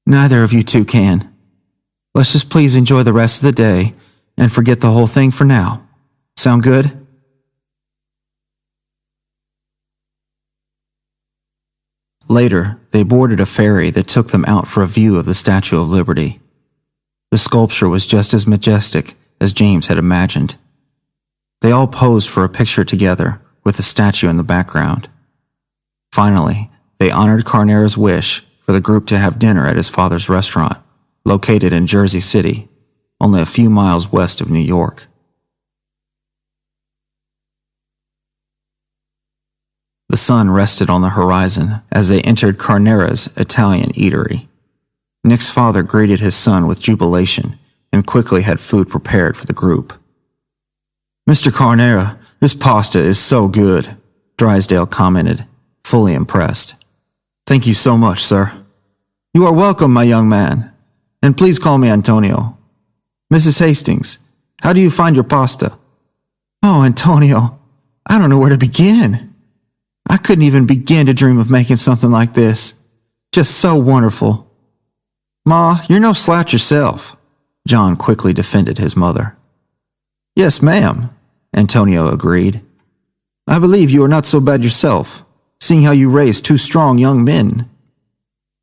"Neither of you two can. Let's just please enjoy the rest of the day and forget the whole thing for now. Sound good?" Later, they boarded a ferry that took them out for a view of the Statue of Liberty. The sculpture was just as majestic as James had imagined. They all posed for a picture together with the statue in the background. Finally, they honored Carnera's wish for the group to have dinner at his father's restaurant, located in Jersey City, only a few miles west of New York. The sun rested on the horizon as they entered Carnera's Italian eatery. Nick's father greeted his son with jubilation and quickly had food prepared for the group. "Mr. Carnera, this pasta is so good," Drysdale commented, fully impressed. "Thank you so much, sir." "You are welcome, my young man. And please call me Antonio. Mrs. Hastings, how do you find your pasta?" "Oh, Antonio, I don't know where to begin. I couldn't even begin to dream of making something like this. Just so wonderful." "Ma, you're no slouch yourself," John quickly defended his mother. "Yes, ma'am," Antonio agreed. "I believe you are not so bad yourself, seeing how you raised 2 strong young men."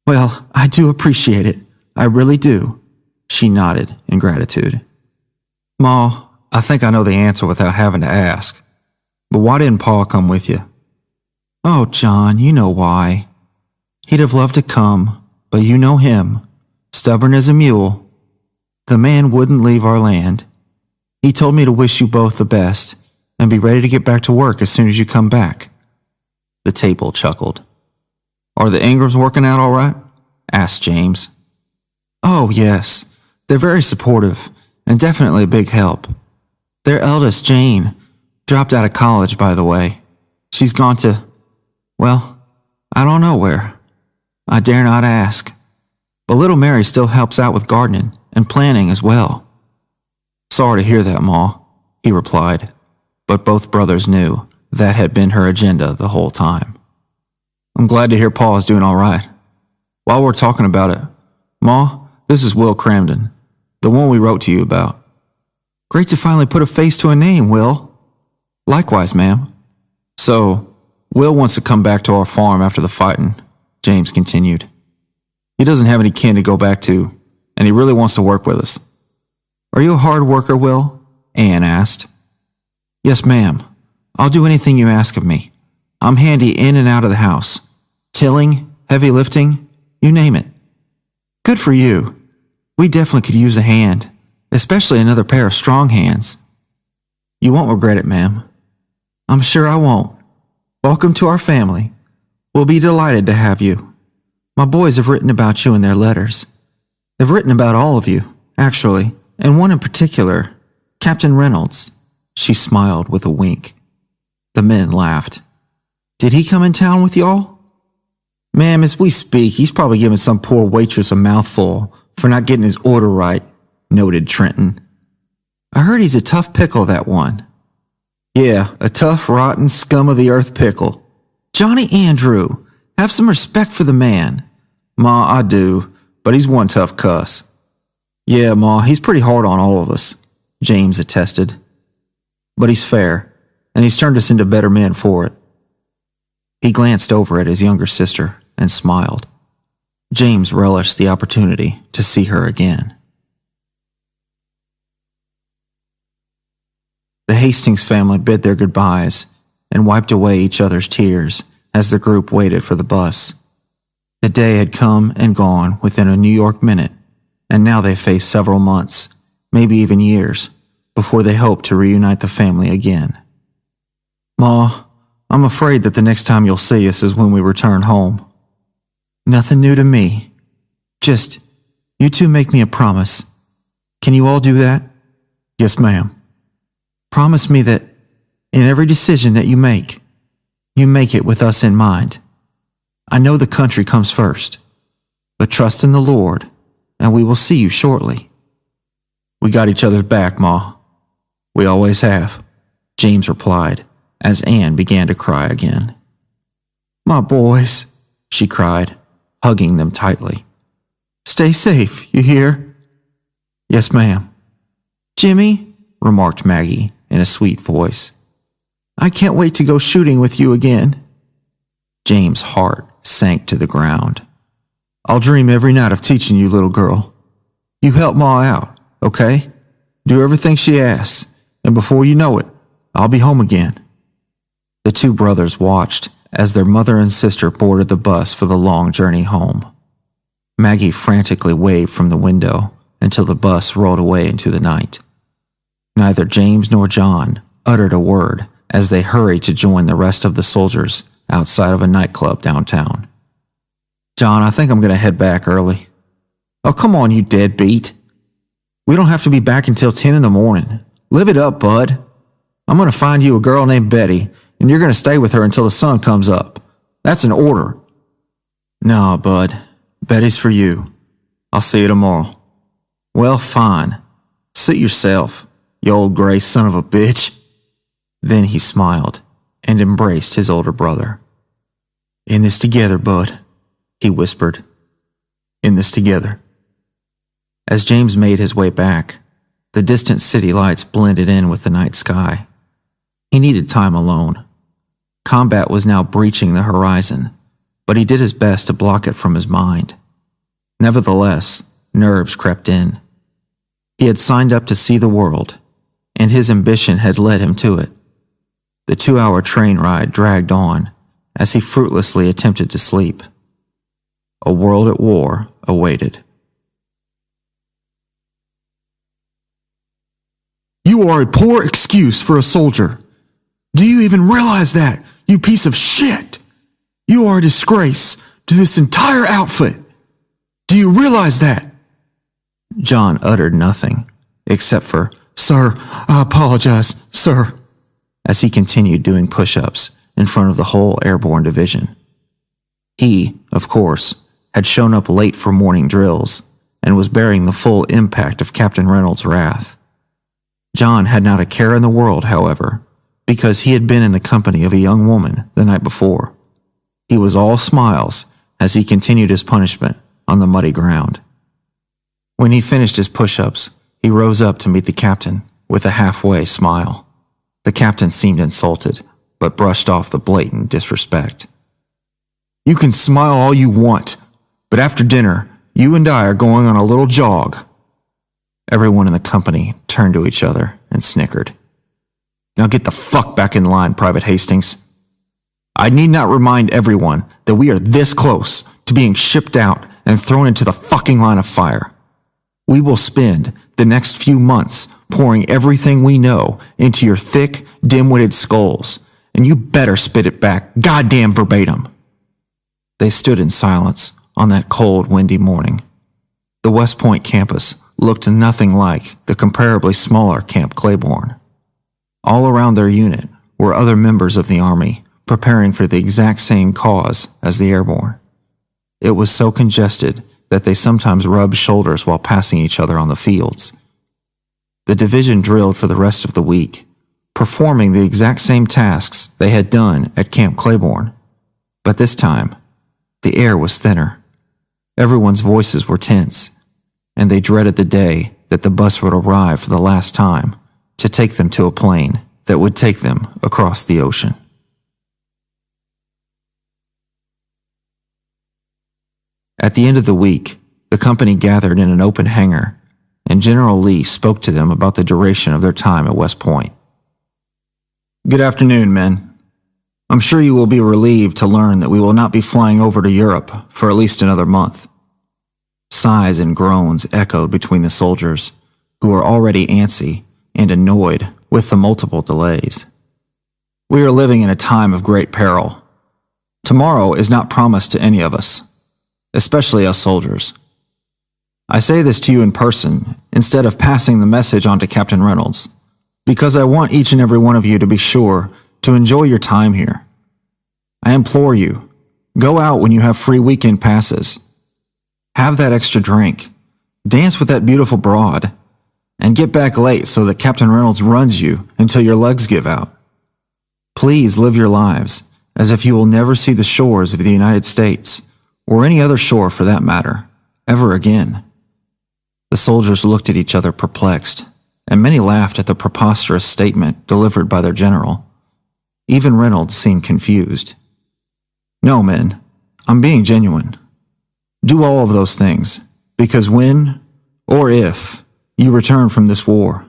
"Well, I do appreciate it. I really do," she nodded in gratitude. "Ma, I think I know the answer without having to ask. But why didn't Pa come with you?" "Oh, John, you know why. He'd have loved to come, but you know him. Stubborn as a mule. The man wouldn't leave our land. He told me to wish you both the best and be ready to get back to work as soon as you come back." The table chuckled. "Are the Ingrams working out all right?" asked James. "Oh, yes. They're very supportive and definitely a big help. Their eldest, Jane, dropped out of college, by the way. She's gone to, well, I don't know where. I dare not ask. But little Mary still helps out with gardening and planning as well." "Sorry to hear that, Ma," he replied, but both brothers knew that had been her agenda the whole time. "I'm glad to hear Pa is doing all right. While we're talking about it, Ma, this is Will Cramden, the one we wrote to you about." "Great to finally put a face to a name, Will." "Likewise, ma'am. So, Will wants to come back to our farm after the fighting, James continued. He doesn't have any kin to go back to, and he really wants to work with us. Are you a hard worker, Will? Anne asked. Yes, ma'am. I'll do anything you ask of me. I'm handy in and out of the house. Tilling, heavy lifting, you name it. Good for you. We definitely could use a hand, especially another pair of strong hands. You won't regret it, ma'am. I'm sure I won't. Welcome to our family. We'll be delighted to have you. My boys have written about you in their letters. They've written about all of you, actually, and one in particular, Captain Reynolds. She smiled with a wink. The men laughed. Did he come in town with y'all? Ma'am, as we speak, he's probably giving some poor waitress a mouthful for not getting his order right, noted Trenton. I heard he's a tough pickle, that one. Yeah, a tough, rotten, scum-of-the-earth pickle. Johnny Andrew, have some respect for the man. Ma, I do, but he's one tough cuss. Yeah, Ma, he's pretty hard on all of us, James attested. But he's fair, and he's turned us into better men for it. He glanced over at his younger sister and smiled. James relished the opportunity to see her again. The Hastings family bid their goodbyes and wiped away each other's tears as the group waited for the bus. The day had come and gone within a New York minute, and now they faced several months, maybe even years, before they hoped to reunite the family again. Ma, I'm afraid that the next time you'll see us is when we return home. Nothing new to me. Just, you two make me a promise. Can you all do that? Yes, ma'am. Promise me that in every decision that you make it with us in mind. I know the country comes first, but trust in the Lord, and we will see you shortly. We got each other's back, Ma. We always have, James replied, as Anne began to cry again. My boys, she cried, hugging them tightly. Stay safe, you hear? Yes, ma'am. Jimmy, remarked Maggie in a sweet voice. I can't wait to go shooting with you again. James' heart sank to the ground. I'll dream every night of teaching you, little girl. You help Ma out, okay? Do everything she asks, and before you know it, I'll be home again. The two brothers watched as their mother and sister boarded the bus for the long journey home. Maggie frantically waved from the window until the bus rolled away into the night. Neither James nor John uttered a word as they hurried to join the rest of the soldiers outside of a nightclub downtown. John, I think I'm going to head back early. Oh, come on, you deadbeat. We don't have to be back until 10 in the morning. Live it up, bud. I'm going to find you a girl named Betty, and you're going to stay with her until the sun comes up. That's an order. Nah, bud. Betty's for you. I'll see you tomorrow. Well, fine. Suit yourself, you old gray son of a bitch. Then he smiled and embraced his older brother. In this together, bud, he whispered. In this together. As James made his way back, the distant city lights blended in with the night sky. He needed time alone. Combat was now breaching the horizon, but he did his best to block it from his mind. Nevertheless, nerves crept in. He had signed up to see the world, and his ambition had led him to it. The 2-hour train ride dragged on as he fruitlessly attempted to sleep. A world at war awaited. You are a poor excuse for a soldier. Do you even realize that, you piece of shit? You are a disgrace to this entire outfit. Do you realize that? John uttered nothing, except for, Sir, I apologize, sir, as he continued doing push-ups in front of the whole airborne division. He, of course, had shown up late for morning drills and was bearing the full impact of Captain Reynolds' wrath. John had not a care in the world, however, because he had been in the company of a young woman the night before. He was all smiles as he continued his punishment on the muddy ground. When he finished his push-ups, he rose up to meet the captain with a halfway smile. The captain seemed insulted, but brushed off the blatant disrespect. You can smile all you want, but after dinner, you and I are going on a little jog. Everyone in the company turned to each other and snickered. Now get the fuck back in line, Private Hastings. I need not remind everyone that we are this close to being shipped out and thrown into the fucking line of fire. We will spend the next few months pouring everything we know into your thick, dim-witted skulls, and you better spit it back goddamn verbatim. They stood in silence on that cold, windy morning. The West Point campus looked nothing like the comparably smaller Camp Claiborne. All around their unit were other members of the Army preparing for the exact same cause as the airborne. It was so congested that they sometimes rubbed shoulders while passing each other on the fields. The division drilled for the rest of the week, performing the exact same tasks they had done at Camp Claiborne. But this time, the air was thinner. Everyone's voices were tense, and they dreaded the day that the bus would arrive for the last time to take them to a plane that would take them across the ocean. At the end of the week, the company gathered in an open hangar, and General Lee spoke to them about the duration of their time at West Point. Good afternoon, men. I'm sure you will be relieved to learn that we will not be flying over to Europe for at least another month. Sighs and groans echoed between the soldiers, who were already antsy and annoyed with the multiple delays. We are living in a time of great peril. Tomorrow is not promised to any of us, especially us soldiers. I say this to you in person instead of passing the message on to Captain Reynolds, because I want each and every one of you to be sure to enjoy your time here. I implore you, go out when you have free weekend passes. Have that extra drink, dance with that beautiful broad, and get back late so that Captain Reynolds runs you until your legs give out. Please live your lives as if you will never see the shores of the United States, or any other shore for that matter, ever again. The soldiers looked at each other perplexed, and many laughed at the preposterous statement delivered by their general. Even Reynolds seemed confused. No, men, I'm being genuine. Do all of those things, because when, or if, you return from this war,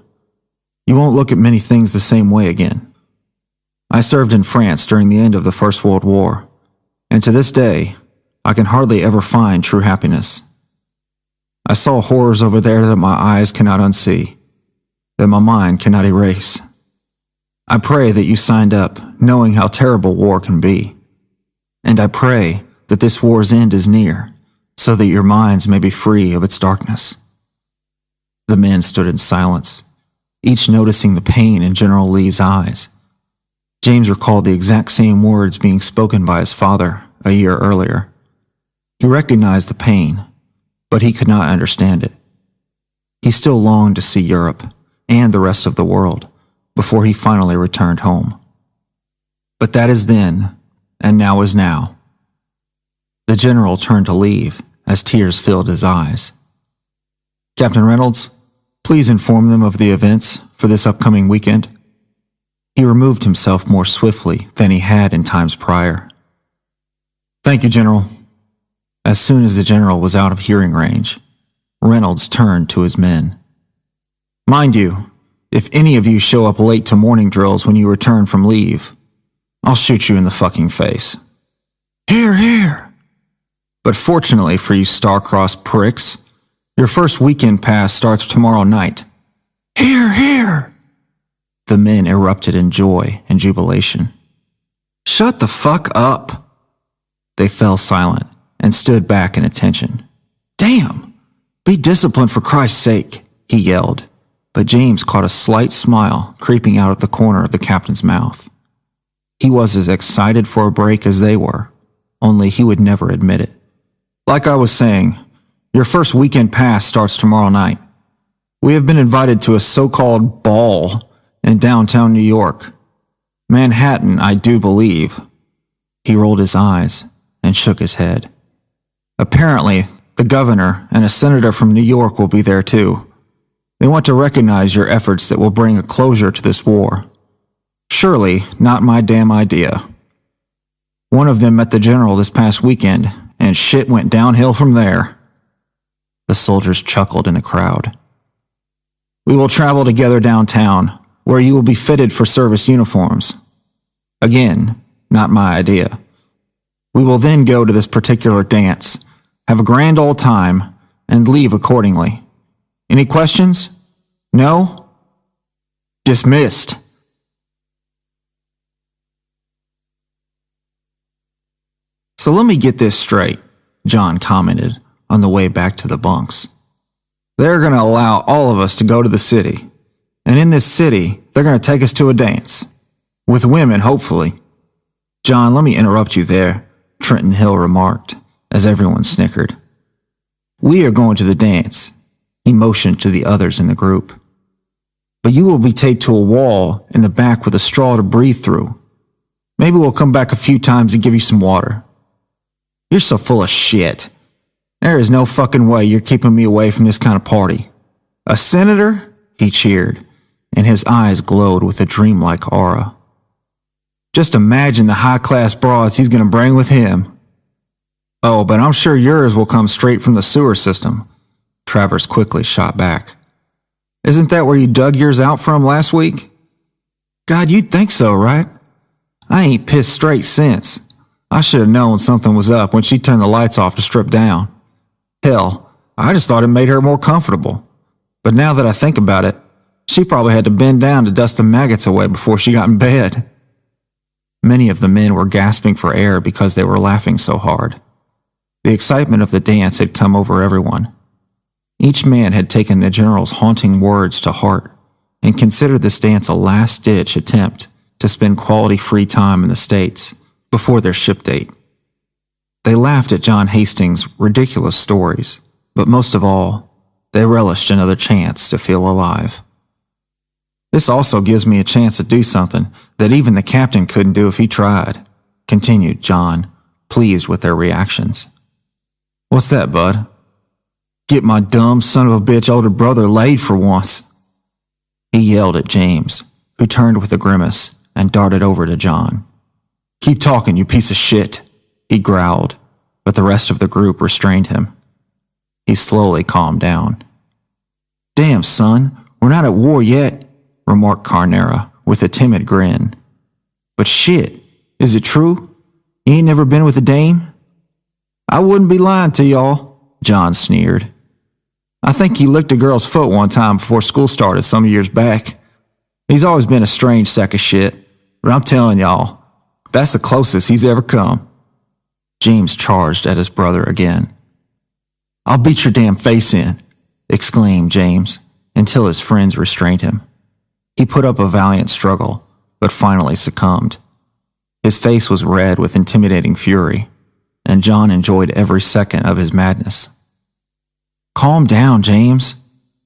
you won't look at many things the same way again. I served in France during the end of the First World War, and to this day, I can hardly ever find true happiness. I saw horrors over there that my eyes cannot unsee, that my mind cannot erase. I pray that you signed up knowing how terrible war can be, and I pray that this war's end is near, so that your minds may be free of its darkness. The men stood in silence, each noticing the pain in General Lee's eyes. James recalled the exact same words being spoken by his father a year earlier. He recognized the pain, but he could not understand it. He still longed to see Europe and the rest of the world before he finally returned home. But that is then, and now is now. The general turned to leave as tears filled his eyes. Captain Reynolds, please inform them of the events for this upcoming weekend. He removed himself more swiftly than he had in times prior. Thank you, General. As soon as the general was out of hearing range, Reynolds turned to his men. Mind you, if any of you show up late to morning drills when you return from leave, I'll shoot you in the fucking face. Hear, hear. But fortunately for you star-crossed pricks, your first weekend pass starts tomorrow night. Hear, hear. The men erupted in joy and jubilation. Shut the fuck up. They fell silent and stood back in attention. Damn! Be disciplined for Christ's sake, he yelled, but James caught a slight smile creeping out of the corner of the captain's mouth. He was as excited for a break as they were, only he would never admit it. Like I was saying, your first weekend pass starts tomorrow night. We have been invited to a so-called ball in downtown New York. Manhattan, I do believe. He rolled his eyes and shook his head. Apparently, the governor and a senator from New York will be there too. They want to recognize your efforts that will bring a closure to this war. Surely not my damn idea. One of them met the general this past weekend, and shit went downhill from there. The soldiers chuckled in the crowd. We will travel together downtown, where you will be fitted for service uniforms. Again, not my idea. We will then go to this particular dance, have a grand old time, and leave accordingly. Any questions? No? Dismissed. So let me get this straight, John commented on the way back to the bunks. They're going to allow all of us to go to the city. And in this city, they're going to take us to a dance. With women, hopefully. John, let me interrupt you there, Trenton Hill remarked, as everyone snickered. We are going to the dance. He motioned to the others in the group. But you will be taped to a wall in the back with a straw to breathe through. Maybe we'll come back a few times and give you some water. You're so full of shit. There is no fucking way you're keeping me away from this kind of party. A senator? He cheered, and his eyes glowed with a dreamlike aura. Just imagine the high-class broads he's going to bring with him. Oh, but I'm sure yours will come straight from the sewer system, Travers quickly shot back. Isn't that where you dug yours out from last week? God, you'd think so, right? I ain't pissed straight since. I should have known something was up when she turned the lights off to strip down. Hell, I just thought it made her more comfortable. But now that I think about it, she probably had to bend down to dust the maggots away before she got in bed. Many of the men were gasping for air because they were laughing so hard. The excitement of the dance had come over everyone. Each man had taken the general's haunting words to heart and considered this dance a last-ditch attempt to spend quality free time in the States before their ship date. They laughed at John Hastings' ridiculous stories, but most of all, they relished another chance to feel alive. This also gives me a chance to do something that even the captain couldn't do if he tried, continued John, pleased with their reactions. What's that, bud? Get my dumb son of a bitch older brother laid for once. He yelled at James, who turned with a grimace and darted over to John. Keep talking, you piece of shit, he growled, but the rest of the group restrained him. He slowly calmed down. Damn, son, we're not at war yet, remarked Carnera with a timid grin. But shit, is it true? You ain't never been with a dame? I wouldn't be lying to y'all, John sneered. I think he licked a girl's foot one time before school started some years back. He's always been a strange sack of shit, but I'm telling y'all, that's the closest he's ever come. James charged at his brother again. I'll beat your damn face in, exclaimed James, until his friends restrained him. He put up a valiant struggle, but finally succumbed. His face was red with intimidating fury, and John enjoyed every second of his madness. Calm down, James,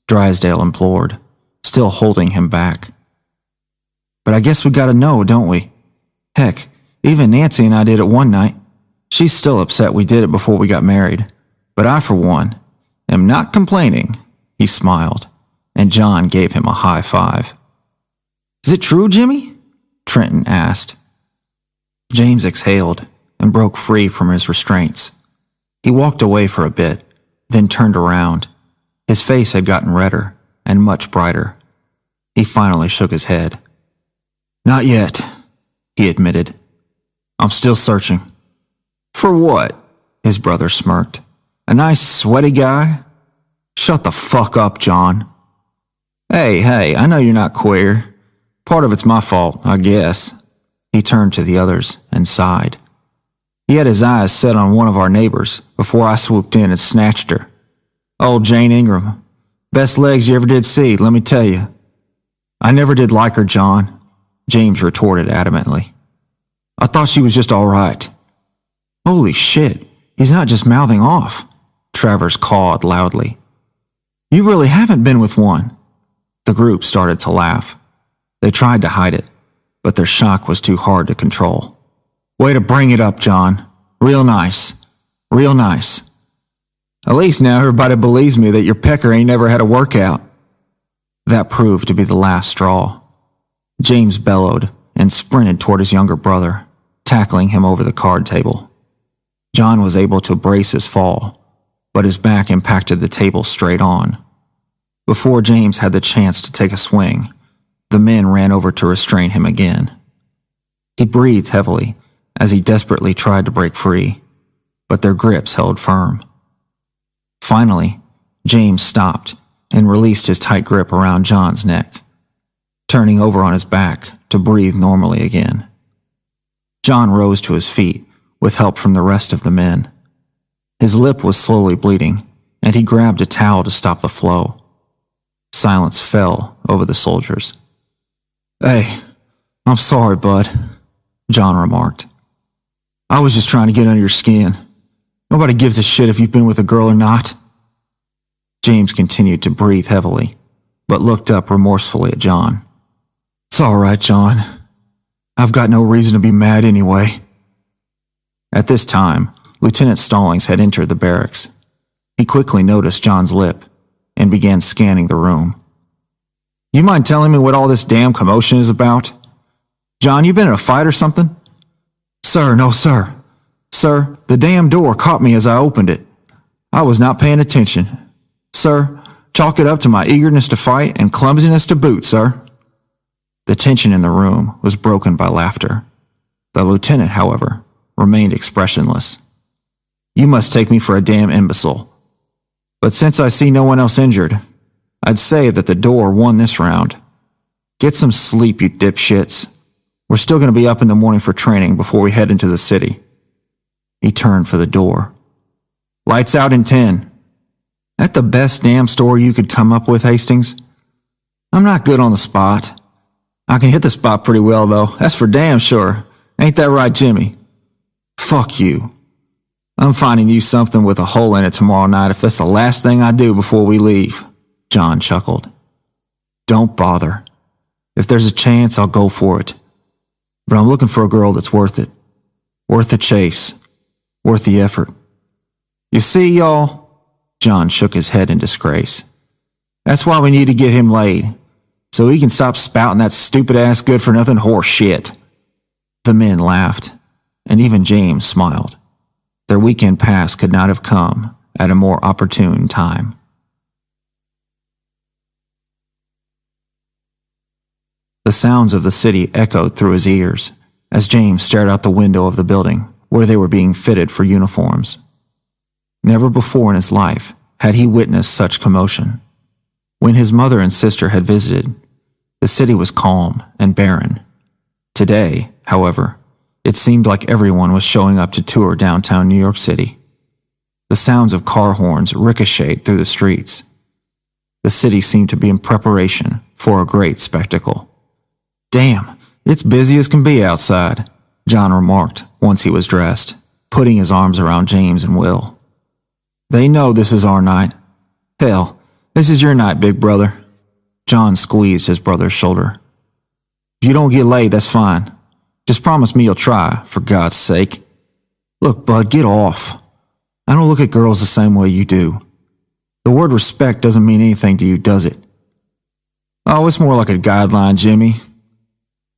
Drysdale implored, still holding him back. But I guess we gotta know, don't we? Heck, even Nancy and I did it one night. She's still upset we did it before we got married. But I, for one, am not complaining, he smiled, and John gave him a high five. Is it true, Jimmy? Trenton asked. James exhaled and broke free from his restraints. He walked away for a bit, then turned around. His face had gotten redder and much brighter. He finally shook his head. Not yet, he admitted. I'm still searching. For what? His brother smirked. A nice, sweaty guy? Shut the fuck up, John. Hey, I know you're not queer. Part of it's my fault, I guess. He turned to the others and sighed. He had his eyes set on one of our neighbors before I swooped in and snatched her. Old Jane Ingram. Best legs you ever did see, let me tell you. I never did like her, John, James retorted adamantly. I thought she was just all right. Holy shit, he's not just mouthing off, Travers cawed loudly. You really haven't been with one. The group started to laugh. They tried to hide it, but their shock was too hard to control. Way to bring it up, John. Real nice. Real nice. At least now everybody believes me that your pecker ain't never had a workout. That proved to be the last straw. James bellowed and sprinted toward his younger brother, tackling him over the card table. John was able to brace his fall, but his back impacted the table straight on. Before James had the chance to take a swing, the men ran over to restrain him again. He breathed heavily as he desperately tried to break free, but their grips held firm. Finally, James stopped and released his tight grip around John's neck, turning over on his back to breathe normally again. John rose to his feet with help from the rest of the men. His lip was slowly bleeding, and he grabbed a towel to stop the flow. Silence fell over the soldiers. "Hey, I'm sorry, bud," John remarked. "I was just trying to get under your skin. Nobody gives a shit if you've been with a girl or not." James continued to breathe heavily, but looked up remorsefully at John. "It's all right, John. I've got no reason to be mad anyway." At this time, Lieutenant Stallings had entered the barracks. He quickly noticed John's lip and began scanning the room. "You mind telling me what all this damn commotion is about? John, you been in a fight or something?" "Sir, no, sir. Sir, the damn door caught me as I opened it. I was not paying attention. Sir, chalk it up to my eagerness to fight and clumsiness to boot, sir." The tension in the room was broken by laughter. The lieutenant, however, remained expressionless. "You must take me for a damn imbecile. But since I see no one else injured, I'd say that the door won this round. Get some sleep, you dipshits. We're still going to be up in the morning for training before we head into the city." He turned for the door. "Lights out in 10. That the best damn story you could come up with, Hastings? I'm not good on the spot. I can hit the spot pretty well, though. That's for damn sure. Ain't that right, Jimmy?" "Fuck you. I'm finding you something with a hole in it tomorrow night if that's the last thing I do before we leave," John chuckled. "Don't bother. If there's a chance, I'll go for it. But I'm looking for a girl that's worth it. Worth the chase. Worth the effort. You see, y'all?" John shook his head in disgrace. "That's why we need to get him laid, so he can stop spouting that stupid-ass good-for-nothing horse shit." The men laughed, and even James smiled. Their weekend pass could not have come at a more opportune time. The sounds of the city echoed through his ears as James stared out the window of the building where they were being fitted for uniforms. Never before in his life had he witnessed such commotion. When his mother and sister had visited, the city was calm and barren. Today, however, it seemed like everyone was showing up to tour downtown New York City. The sounds of car horns ricocheted through the streets. The city seemed to be in preparation for a great spectacle. "Damn, it's busy as can be outside," John remarked once he was dressed, putting his arms around James and Will. "They know this is our night. Hell, this is your night, big brother." John squeezed his brother's shoulder. "If you don't get laid, that's fine. Just promise me you'll try, for God's sake." "Look, bud, get off. I don't look at girls the same way you do. The word respect doesn't mean anything to you, does it?" "Oh, it's more like a guideline, Jimmy.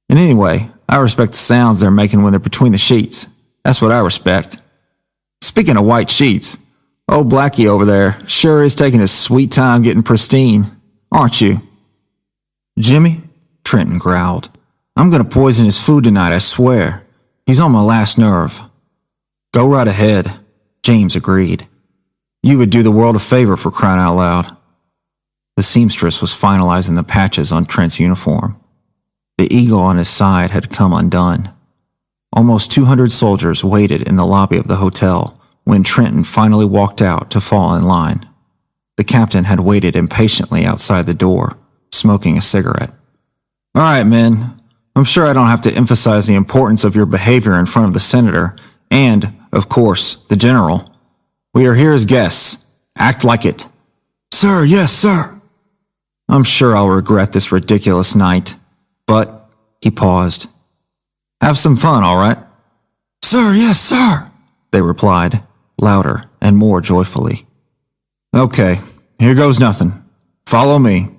And anyway, I respect the sounds they're making when they're between the sheets. That's what I respect. Speaking of white sheets, old Blackie over there sure is taking his sweet time getting pristine, aren't you?" "Jimmy," Trenton growled, "I'm going to poison his food tonight, I swear. He's on my last nerve." "Go right ahead," James agreed. "You would do the world a favor, for crying out loud." The seamstress was finalizing the patches on Trent's uniform. The eagle on his side had come undone. Almost 200 soldiers waited in the lobby of the hotel when Trenton finally walked out to fall in line. The captain had waited impatiently outside the door, smoking a cigarette. "All right, men. I'm sure I don't have to emphasize the importance of your behavior in front of the senator and, of course, the general. We are here as guests. Act like it." "Sir, yes, sir." "I'm sure I'll regret this ridiculous night, but," he paused, "have some fun, all right?" "Sir, yes, sir," they replied, louder and more joyfully. "Okay, here goes nothing. Follow me."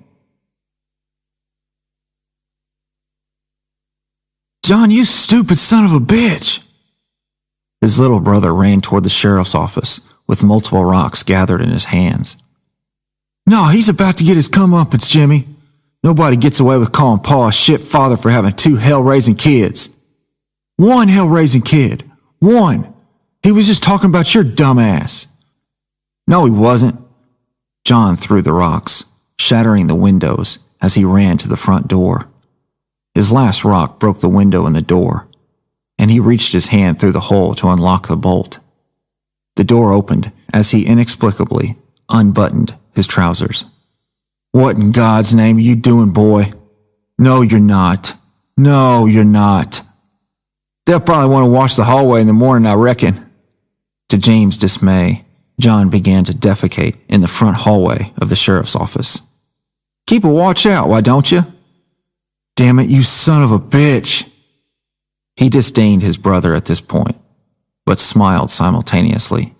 John, you stupid son of a bitch! His little brother ran toward the sheriff's office with multiple rocks gathered in his hands. No, he's about to get his comeuppance, Jimmy. Nobody gets away with calling Pa a shit father for having 2 hell-raising kids. 1 hell-raising kid. 1. He was just talking about your dumb ass. No, he wasn't. John threw the rocks, shattering the windows as he ran to the front door. His last rock broke the window in the door, and he reached his hand through the hole to unlock the bolt. The door opened as he inexplicably unbuttoned his trousers. What in God's name are you doing, boy? No, you're not. No, you're not. They'll probably want to wash the hallway in the morning, I reckon. To James' dismay, John began to defecate in the front hallway of the sheriff's office. Keep a watch out, why don't you? Damn it, you son of a bitch. He disdained his brother at this point, but smiled simultaneously.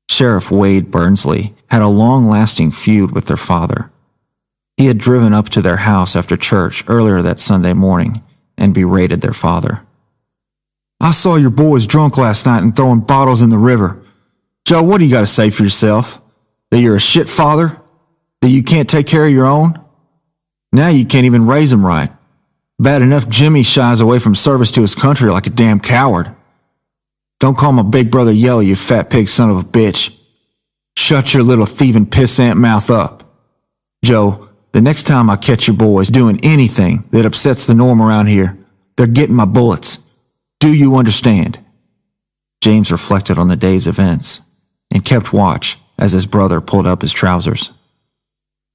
Sheriff Wade Burnsley had a long-lasting feud with their father. He had driven up to their house after church earlier that Sunday morning and berated their father. I saw your boys drunk last night and throwing bottles in the river. Joe, what do you got to say for yourself? That you're a shit father? That you can't take care of your own? Now you can't even raise them right. Bad enough Jimmy shies away from service to his country like a damn coward. Don't call my big brother Yellow, you fat pig son of a bitch. Shut your little thieving pissant mouth up. Joe, the next time I catch your boys doing anything that upsets the norm around here, they're getting my bullets. Do you understand? James reflected on the day's events and kept watch as his brother pulled up his trousers.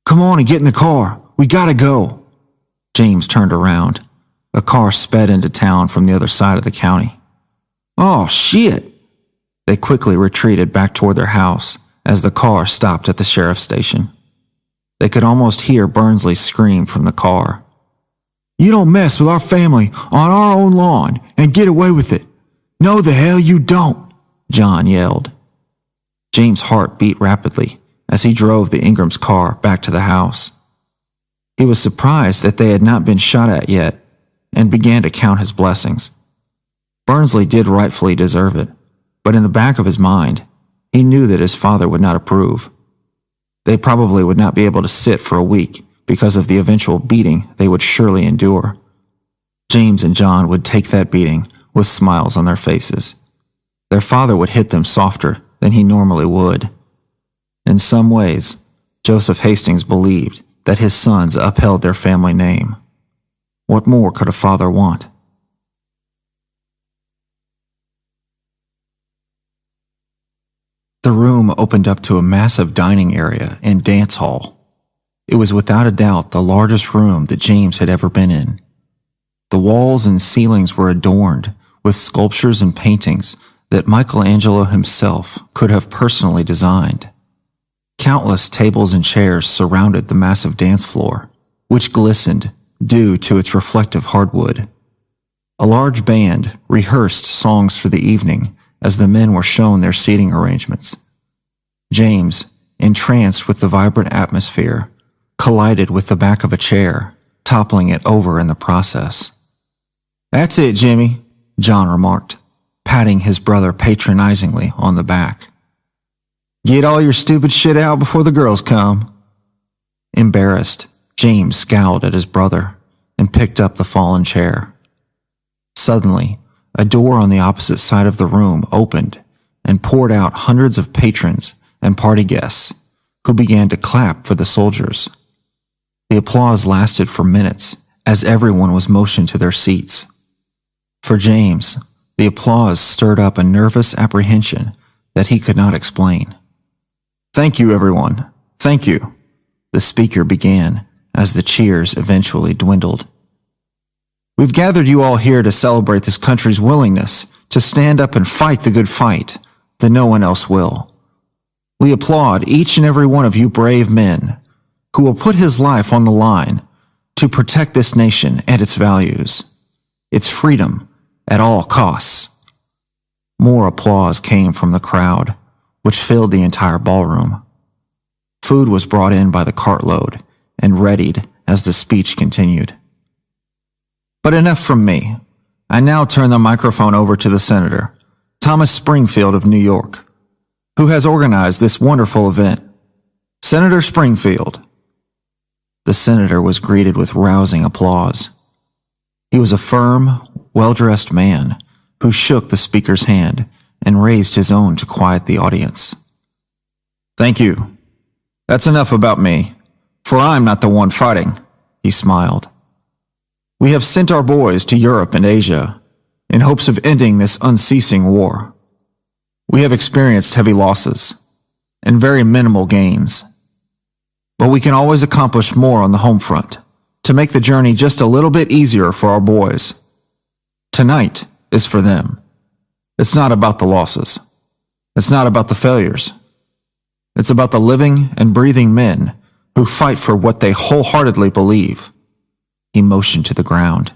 Come on and get in the car. We gotta go. James turned around. A car sped into town from the other side of the county. Oh, shit! They quickly retreated back toward their house as the car stopped at the sheriff's station. They could almost hear Burnsley scream from the car. You don't mess with our family on our own lawn and get away with it. No, the hell you don't, John yelled. James' heart beat rapidly as he drove the Ingrams' car back to the house. He was surprised that they had not been shot at yet and began to count his blessings. Burnsley did rightfully deserve it, but in the back of his mind, he knew that his father would not approve. They probably would not be able to sit for a week because of the eventual beating they would surely endure. James and John would take that beating with smiles on their faces. Their father would hit them softer than he normally would. In some ways, Joseph Hastings believed that his sons upheld their family name. What more could a father want? The room opened up to a massive dining area and dance hall. It was without a doubt the largest room that James had ever been in. The walls and ceilings were adorned with sculptures and paintings that Michelangelo himself could have personally designed. Countless tables and chairs surrounded the massive dance floor, which glistened due to its reflective hardwood. A large band rehearsed songs for the evening as the men were shown their seating arrangements. James, entranced with the vibrant atmosphere, collided with the back of a chair, toppling it over in the process. That's it, Jimmy, John remarked, patting his brother patronizingly on the back. Get all your stupid shit out before the girls come. Embarrassed, James scowled at his brother and picked up the fallen chair. Suddenly, a door on the opposite side of the room opened and poured out hundreds of patrons and party guests who began to clap for the soldiers. The applause lasted for minutes as everyone was motioned to their seats. For James, the applause stirred up a nervous apprehension that he could not explain. Thank you, everyone. Thank you, the speaker began as the cheers eventually dwindled. We've gathered you all here to celebrate this country's willingness to stand up and fight the good fight that no one else will. We applaud each and every one of you brave men who will put his life on the line to protect this nation and its values, its freedom at all costs. More applause came from the crowd, which filled the entire ballroom. Food was brought in by the cartload and readied as the speech continued. But enough from me. I now turn the microphone over to the Senator, Thomas Springfield of New York, who has organized this wonderful event. Senator Springfield. The Senator was greeted with rousing applause. He was a firm, well-dressed man who shook the speaker's hand and raised his own to quiet the audience. Thank you. That's enough about me, for I'm not the one fighting, he smiled. We have sent our boys to Europe and Asia in hopes of ending this unceasing war. We have experienced heavy losses and very minimal gains, but we can always accomplish more on the home front to make the journey just a little bit easier for our boys. Tonight is for them. It's not about the losses. It's not about the failures. It's about the living and breathing men who fight for what they wholeheartedly believe. He motioned to the ground.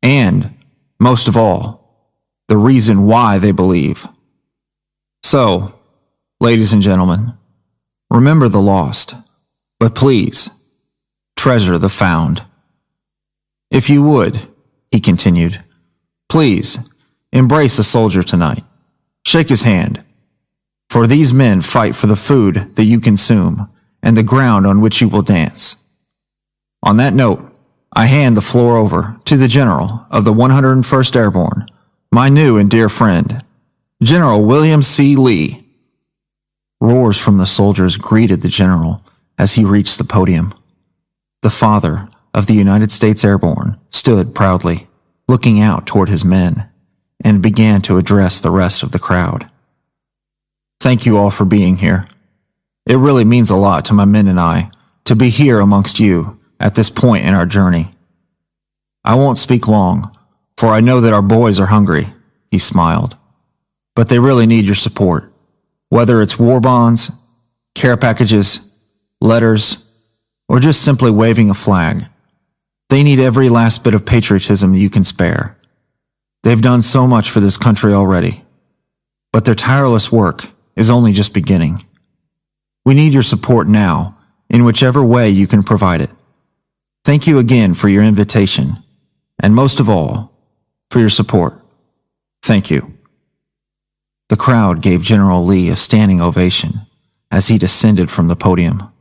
And, most of all, the reason why they believe. So, ladies and gentlemen, remember the lost, but please, treasure the found. If you would, he continued, please, embrace a soldier tonight. Shake his hand. For these men fight for the food that you consume and the ground on which you will dance. On that note, I hand the floor over to the General of the 101st Airborne, my new and dear friend, General William C. Lee. Roars from the soldiers greeted the General as he reached the podium. The father of the United States Airborne stood proudly, looking out toward his men, and began to address the rest of the crowd. Thank you all for being here. It really means a lot to my men and I to be here amongst you at this point in our journey. I won't speak long, for I know that our boys are hungry, he smiled. But they really need your support, whether it's war bonds, care packages, letters, or just simply waving a flag. They need every last bit of patriotism you can spare. They've done so much for this country already, but their tireless work is only just beginning. We need your support now, in whichever way you can provide it. Thank you again for your invitation, and most of all, for your support. Thank you. The crowd gave General Lee a standing ovation as he descended from the podium.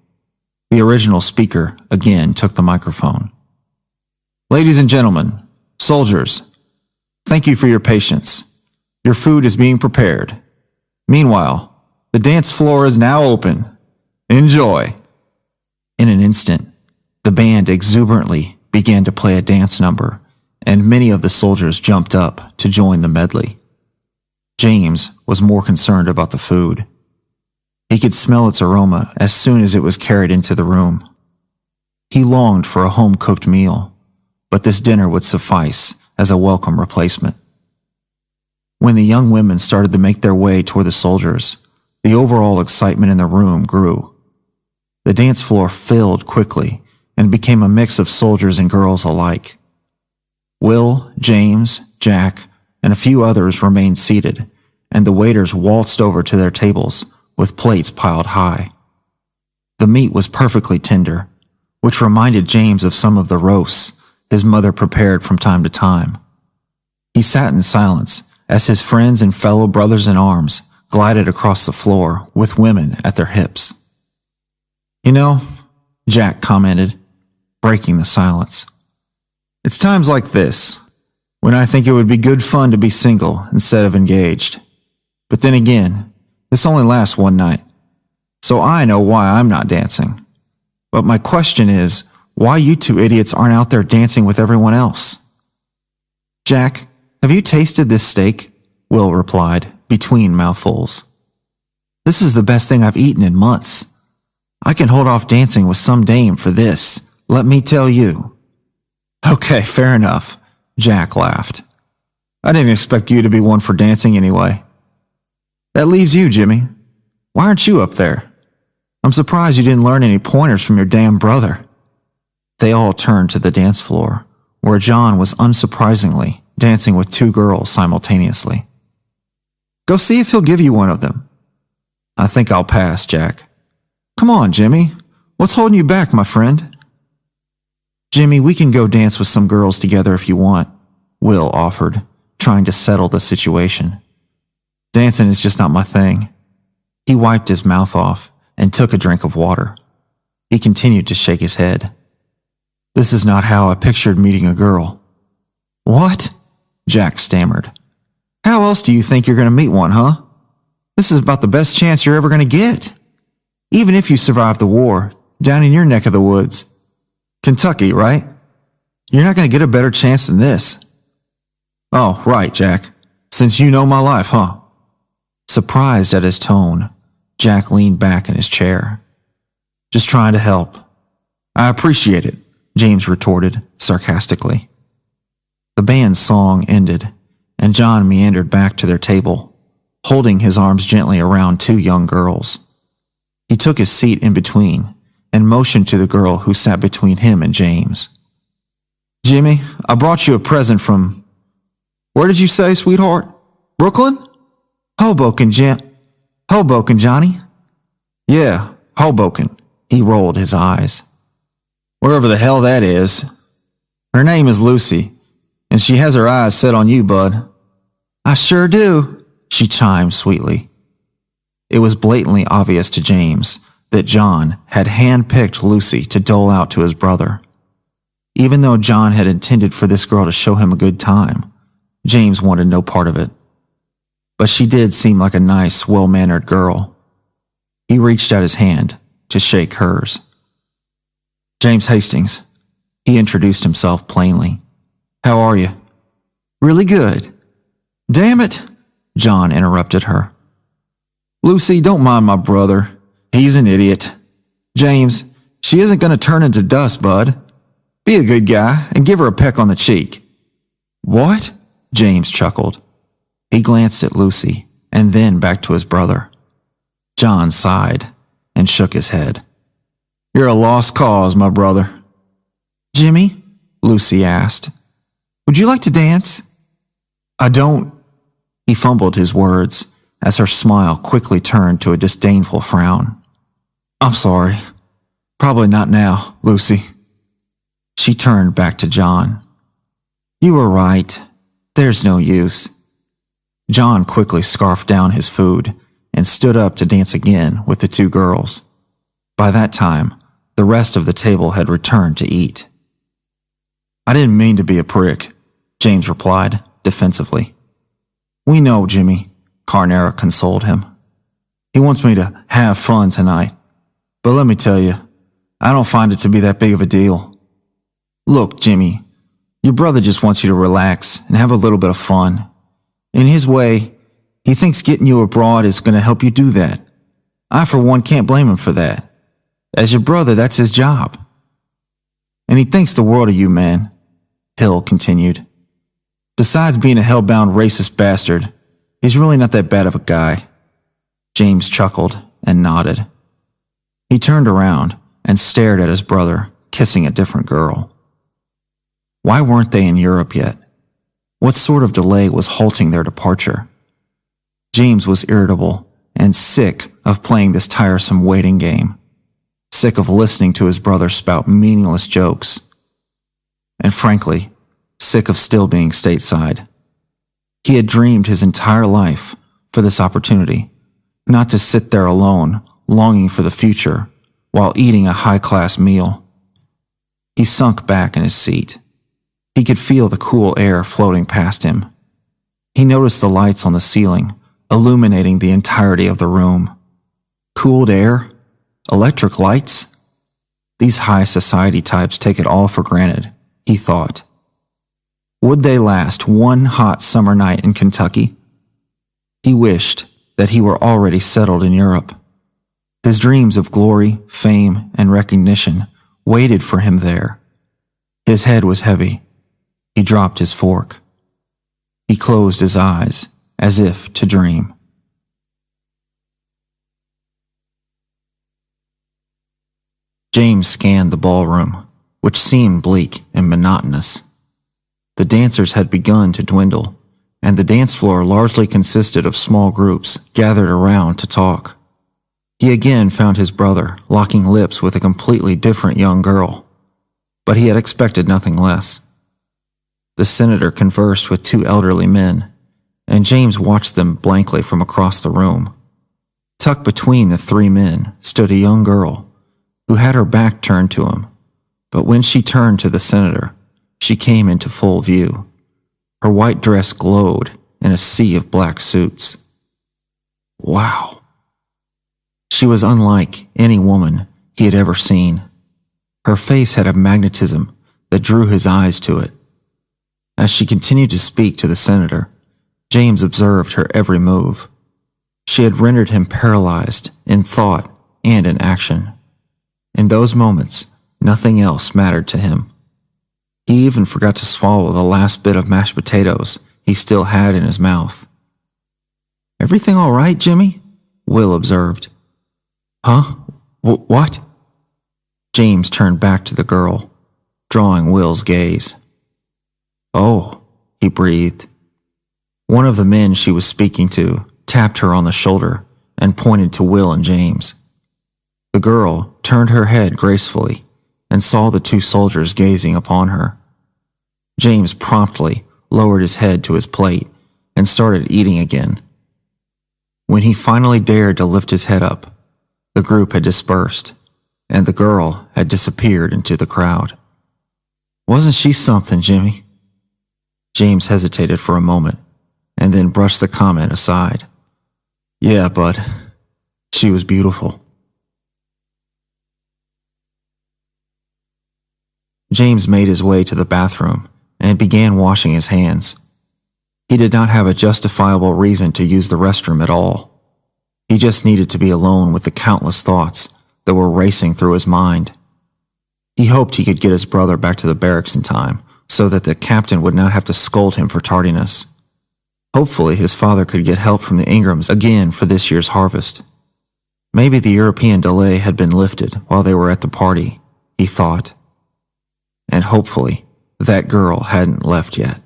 The original speaker again took the microphone. Ladies and gentlemen, soldiers, thank you for your patience. Your food is being prepared. Meanwhile, the dance floor is now open. Enjoy. In an instant, the band exuberantly began to play a dance number, and many of the soldiers jumped up to join the medley. James was more concerned about the food. He could smell its aroma as soon as it was carried into the room. He longed for a home-cooked meal, but this dinner would suffice as a welcome replacement. When the young women started to make their way toward the soldiers, the overall excitement in the room grew. The dance floor filled quickly and became a mix of soldiers and girls alike. Will, James, Jack, and a few others remained seated, and the waiters waltzed over to their tables with plates piled high. The meat was perfectly tender, which reminded James of some of the roasts his mother prepared from time to time. He sat in silence as his friends and fellow brothers in arms glided across the floor with women at their hips. You know, Jack commented, breaking the silence, it's times like this when I think it would be good fun to be single instead of engaged. But then again, this only lasts one night, so I know why I'm not dancing. But my question is, why you two idiots aren't out there dancing with everyone else? Jack, have you tasted this steak? Will replied, between mouthfuls. This is the best thing I've eaten in months. I can hold off dancing with some dame for this, let me tell you. Okay, fair enough, Jack laughed. I didn't expect you to be one for dancing anyway. That leaves you, Jimmy. Why aren't you up there? I'm surprised you didn't learn any pointers from your damn brother. They all turned to the dance floor, where John was unsurprisingly dancing with two girls simultaneously. Go see if he'll give you one of them. I think I'll pass, Jack. Come on, Jimmy. What's holding you back, my friend? Jimmy, we can go dance with some girls together if you want. Will offered, trying to settle the situation. Dancing is just not my thing. He wiped his mouth off and took a drink of water. He continued to shake his head. This is not how I pictured meeting a girl. What? Jack stammered. How else do you think you're going to meet one, huh? This is about the best chance you're ever going to get. Even if you survive the war, down in your neck of the woods. Kentucky, right? You're not going to get a better chance than this. Oh, right, Jack. Since you know my life, huh? Surprised at his tone, Jack leaned back in his chair. Just trying to help. I appreciate it, James retorted sarcastically. The band's song ended, and John meandered back to their table, holding his arms gently around two young girls. He took his seat in between and motioned to the girl who sat between him and James. Jimmy, I brought you a present from... Where did you say, sweetheart? Brooklyn? Hoboken, Johnny? Yeah, Hoboken. He rolled his eyes. Wherever the hell that is. Her name is Lucy, and she has her eyes set on you, bud. I sure do, she chimed sweetly. It was blatantly obvious to James that John had handpicked Lucy to dole out to his brother. Even though John had intended for this girl to show him a good time, James wanted no part of it. But she did seem like a nice, well-mannered girl. He reached out his hand to shake hers. James Hastings. He introduced himself plainly. How are you? Really good. Damn it, John interrupted her. Lucy, don't mind my brother. He's an idiot. James, she isn't going to turn into dust, bud. Be a good guy and give her a peck on the cheek. What? James chuckled. He glanced at Lucy and then back to his brother. John sighed and shook his head. You're a lost cause, my brother. Jimmy? Lucy asked. Would you like to dance? I don't. He fumbled his words as her smile quickly turned to a disdainful frown. I'm sorry. Probably not now, Lucy. She turned back to John. You were right. There's no use. John quickly scarfed down his food and stood up to dance again with the two girls. By that time, the rest of the table had returned to eat. I didn't mean to be a prick, James replied defensively. We know, Jimmy, Carnera consoled him. He wants me to have fun tonight. But let me tell you, I don't find it to be that big of a deal. Look, Jimmy, your brother just wants you to relax and have a little bit of fun. In his way, he thinks getting you abroad is going to help you do that. I, for one, can't blame him for that. As your brother, that's his job. And he thinks the world of you, man, Hill continued. Besides being a hell-bound racist bastard, he's really not that bad of a guy. James chuckled and nodded. He turned around and stared at his brother, kissing a different girl. Why weren't they in Europe yet? What sort of delay was halting their departure? James was irritable and sick of playing this tiresome waiting game, sick of listening to his brother spout meaningless jokes, and frankly, sick of still being stateside. He had dreamed his entire life for this opportunity, not to sit there alone, longing for the future, while eating a high-class meal. He sunk back in his seat. He could feel the cool air floating past him. He noticed the lights on the ceiling, illuminating the entirety of the room. Cooled air? Electric lights? These high society types take it all for granted, he thought. Would they last one hot summer night in Kentucky? He wished that he were already settled in Europe. His dreams of glory, fame, and recognition waited for him there. His head was heavy. He dropped his fork. He closed his eyes as if to dream. James scanned the ballroom, which seemed bleak and monotonous. The dancers had begun to dwindle, and the dance floor largely consisted of small groups gathered around to talk. He again found his brother locking lips with a completely different young girl, but he had expected nothing less. the senator conversed with two elderly men, and James watched them blankly from across the room. Tucked between the three men stood a young girl who had her back turned to him, but when she turned to the senator, she came into full view. Her white dress glowed in a sea of black suits. Wow. She was unlike any woman he had ever seen. Her face had a magnetism that drew his eyes to it. As she continued to speak to the senator, James observed her every move. She had rendered him paralyzed in thought and in action. In those moments, nothing else mattered to him. He even forgot to swallow the last bit of mashed potatoes he still had in his mouth. "Everything all right, Jimmy?" Will observed. "Huh? What?" James turned back to the girl, drawing Will's gaze. "Oh," he breathed. One of the men she was speaking to tapped her on the shoulder and pointed to Will and James. The girl turned her head gracefully and saw the two soldiers gazing upon her. James promptly lowered his head to his plate and started eating again. When he finally dared to lift his head up, the group had dispersed, and the girl had disappeared into the crowd. "Wasn't she something, Jimmy?" James hesitated for a moment, and then brushed the comment aside. "Yeah, bud, she was beautiful." James made his way to the bathroom and began washing his hands. He did not have a justifiable reason to use the restroom at all. He just needed to be alone with the countless thoughts that were racing through his mind. He hoped he could get his brother back to the barracks in time so that the captain would not have to scold him for tardiness. Hopefully his father could get help from the Ingrams again for this year's harvest. Maybe the European delay had been lifted while they were at the party, he thought. And hopefully that girl hadn't left yet.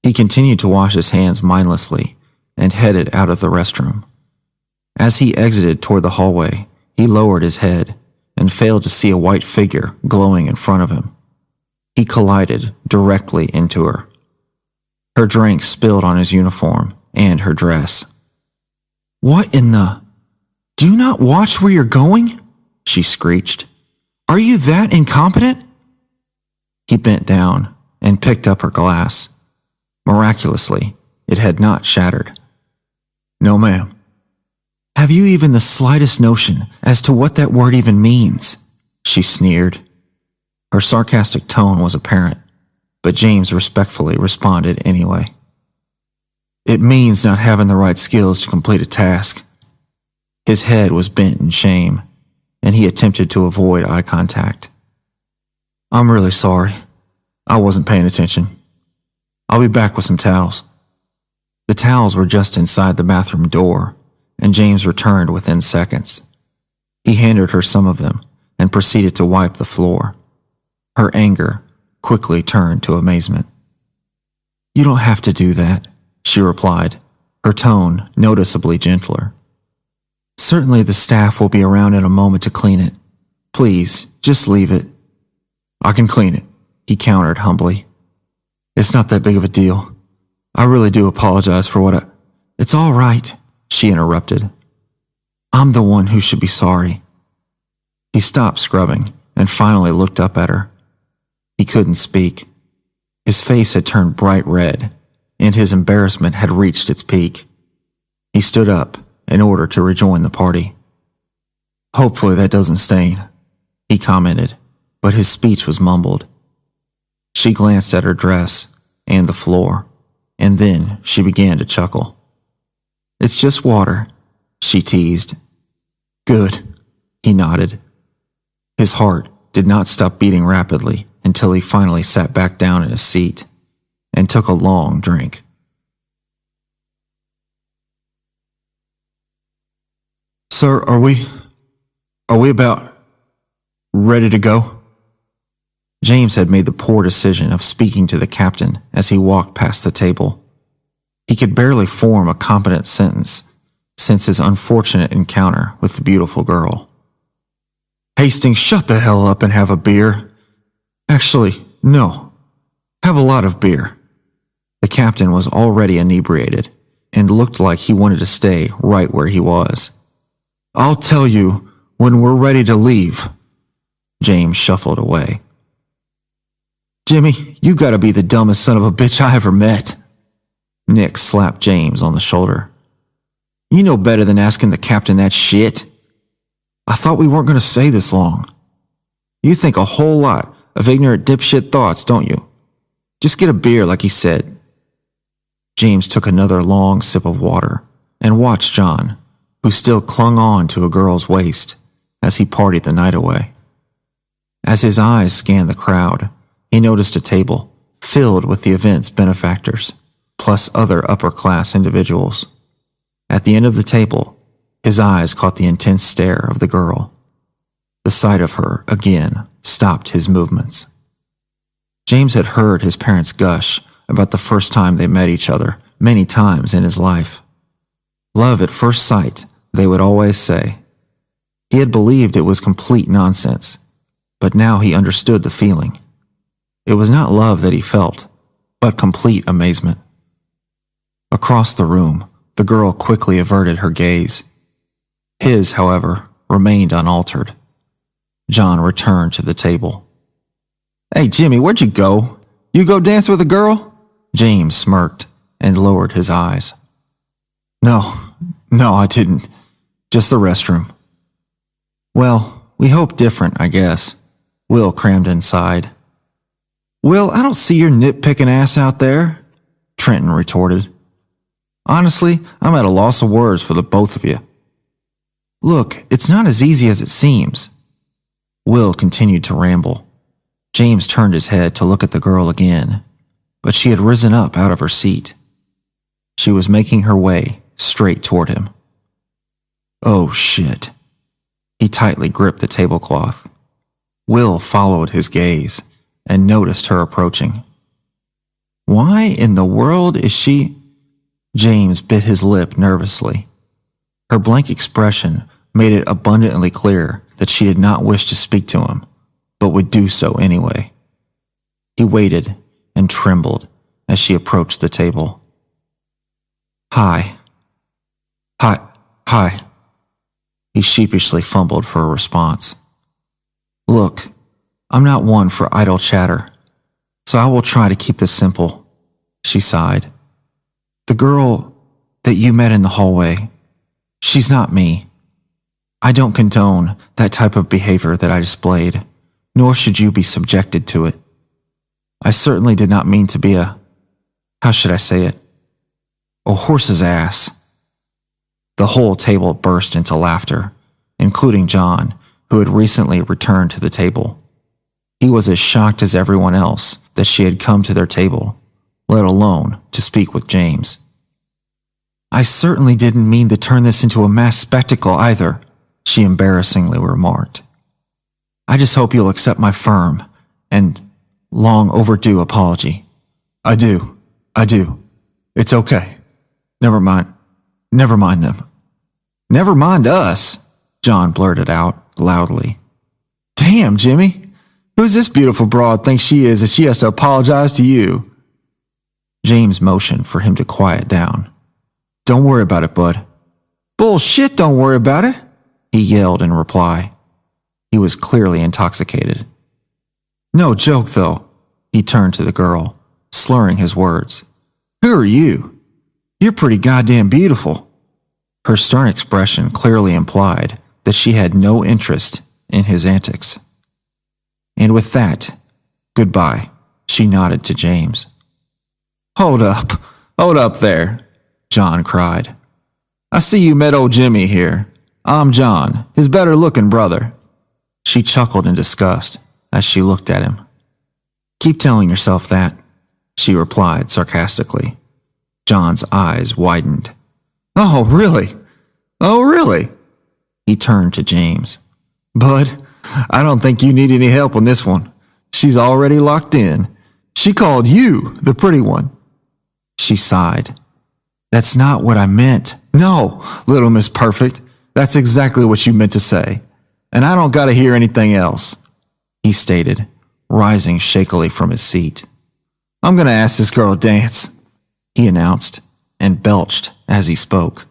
He continued to wash his hands mindlessly and headed out of the restroom. As he exited toward the hallway, he lowered his head and failed to see a white figure glowing in front of him. He collided directly into her. Her drink spilled on his uniform and her dress. "What in the... Do you not watch where you're going?" she screeched. "Are you that incompetent?" He bent down and picked up her glass. Miraculously, it had not shattered. "No, ma'am." "Have you even the slightest notion as to what that word even means?" she sneered. Her sarcastic tone was apparent, but James respectfully responded anyway. "It means not having the right skills to complete a task." His head was bent in shame, and he attempted to avoid eye contact. "I'm really sorry. I wasn't paying attention. I'll be back with some towels." The towels were just inside the bathroom door, and James returned within seconds. He handed her some of them and proceeded to wipe the floor. Her anger quickly turned to amazement. "You don't have to do that," she replied, her tone noticeably gentler. "Certainly the staff will be around in a moment to clean it. Please, just leave it." "I can clean it," he countered humbly. "It's not that big of a deal. I really do apologize for what I—" "It's all right," she interrupted. "I'm the one who should be sorry." He stopped scrubbing and finally looked up at her. He couldn't speak. His face had turned bright red, and his embarrassment had reached its peak. He stood up in order to rejoin the party. "Hopefully that doesn't stain," he commented, but his speech was mumbled. She glanced at her dress and the floor, and then she began to chuckle. "It's just water," she teased. "Good," he nodded. His heart did not stop beating rapidly until he finally sat back down in his seat and took a long drink. "Sir, are we about ready to go?" James had made the poor decision of speaking to the captain as he walked past the table. He could barely form a competent sentence since his unfortunate encounter with the beautiful girl. "Hastings, shut the hell up and have a beer. Actually, no. Have a lot of beer." The captain was already inebriated and looked like he wanted to stay right where he was. "I'll tell you when we're ready to leave." James shuffled away. "Jimmy, you gotta be the dumbest son of a bitch I ever met." Nick slapped James on the shoulder. "You know better than asking the captain that shit. I thought we weren't gonna stay this long. You think a whole lot of ignorant dipshit thoughts, don't you? Just get a beer like he said." James took another long sip of water and watched John, who still clung on to a girl's waist, as he partied the night away. As his eyes scanned the crowd, he noticed a table filled with the event's benefactors, plus other upper-class individuals. At the end of the table, his eyes caught the intense stare of the girl. The sight of her, again, stopped his movements. James had heard his parents gush about the first time they met each other many times in his life. Love at first sight, they would always say. He had believed it was complete nonsense, but now he understood the feeling. It was not love that he felt, but complete amazement. Across the room, the girl quickly averted her gaze. His, however, remained unaltered. John returned to the table. "Hey, Jimmy, where'd you go? You go dance with a girl?" James smirked and lowered his eyes. No, I didn't. Just the restroom." "Well, we hope different, I guess." Will crammed inside. "Will, I don't see your nitpicking ass out there," Trenton retorted. "Honestly, I'm at a loss of words for the both of you." "Look, it's not as easy as it seems." Will continued to ramble. James turned his head to look at the girl again, but she had risen up out of her seat. She was making her way straight toward him. Oh, shit. He tightly gripped the tablecloth. Will followed his gaze and noticed her approaching. "Why in the world is she—" James bit his lip nervously. Her blank expression made it abundantly clear that she did not wish to speak to him, but would do so anyway. He waited and trembled as she approached the table. Hi. He sheepishly fumbled for a response. "Look, I'm not one for idle chatter, so I will try to keep this simple," she sighed. "The girl that you met in the hallway, she's not me. I don't condone that type of behavior that I displayed, nor should you be subjected to it. I certainly did not mean to be how should I say it? A horse's ass." The whole table burst into laughter, including John, who had recently returned to the table. He was as shocked as everyone else that she had come to their table, let alone to speak with James. "I certainly didn't mean to turn this into a mass spectacle either," she embarrassingly remarked. "I just hope you'll accept my firm and long overdue apology. I do. It's okay. Never mind them." "Never mind us," John blurted out loudly. "Damn, Jimmy. Who's this beautiful broad thinks she is that she has to apologize to you?" James motioned for him to quiet down. "Don't worry about it, bud." "Bullshit, don't worry about it," he yelled in reply. He was clearly intoxicated. "No joke, though." He turned to the girl, slurring his words. "Who are you? You're pretty goddamn beautiful." Her stern expression clearly implied that she had no interest in his antics. "And with that, goodbye," she nodded to James. Hold up there," John cried. "I see you met old Jimmy here. I'm John, his better-looking brother." She chuckled in disgust as she looked at him. "Keep telling yourself that," she replied sarcastically. John's eyes widened. Oh, really? He turned to James. "Bud, I don't think you need any help on this one. She's already locked in. She called you the pretty one." She sighed. "That's not what I meant." "No, little Miss Perfect, that's exactly what you meant to say. And I don't gotta hear anything else," he stated, rising shakily from his seat. I'm going to ask this girl to dance, he announced, and belched as he spoke.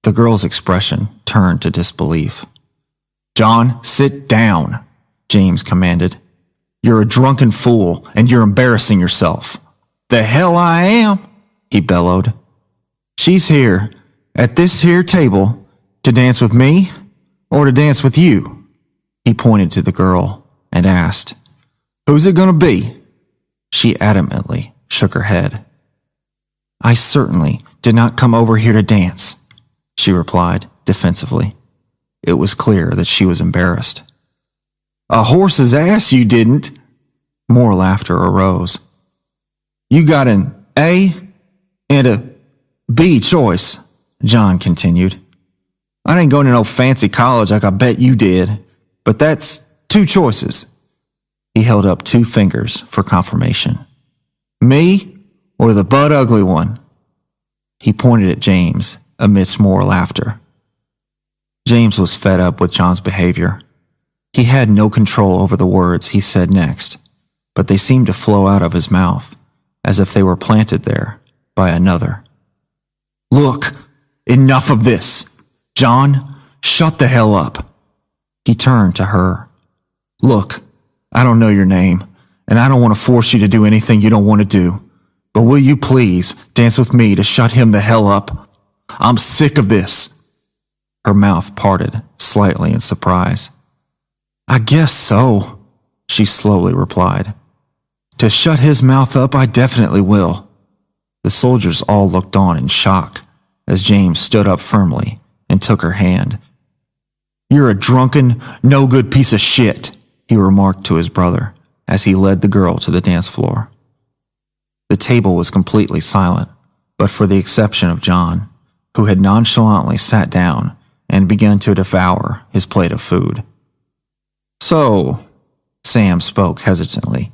The girl's expression turned to disbelief. John, sit down, James commanded. You're a drunken fool, and you're embarrassing yourself. The hell I am, he bellowed. She's here, at this here table, to dance with me or to dance with you? He pointed to the girl and asked, Who's it gonna be? She adamantly shook her head. I certainly did not come over here to dance, she replied defensively. It was clear that she was embarrassed. A horse's ass you didn't. More laughter arose. You got an A and a B choice, John continued. I didn't go to no fancy college like I bet you did, but that's 2 choices. He held up 2 fingers for confirmation. Me or the butt ugly one? He pointed at James amidst more laughter. James was fed up with John's behavior. He had no control over the words he said next, but they seemed to flow out of his mouth as if they were planted there by another. Look, enough of this. John, shut the hell up. He turned to her. Look, I don't know your name, and I don't want to force you to do anything you don't want to do, but will you please dance with me to shut him the hell up? I'm sick of this. Her mouth parted slightly in surprise. I guess so, she slowly replied. To shut his mouth up, I definitely will. The soldiers all looked on in shock as James stood up firmly and took her hand. You're a drunken, no-good piece of shit, he remarked to his brother as he led the girl to the dance floor. The table was completely silent, but for the exception of John, who had nonchalantly sat down and begun to devour his plate of food. So, Sam spoke hesitantly,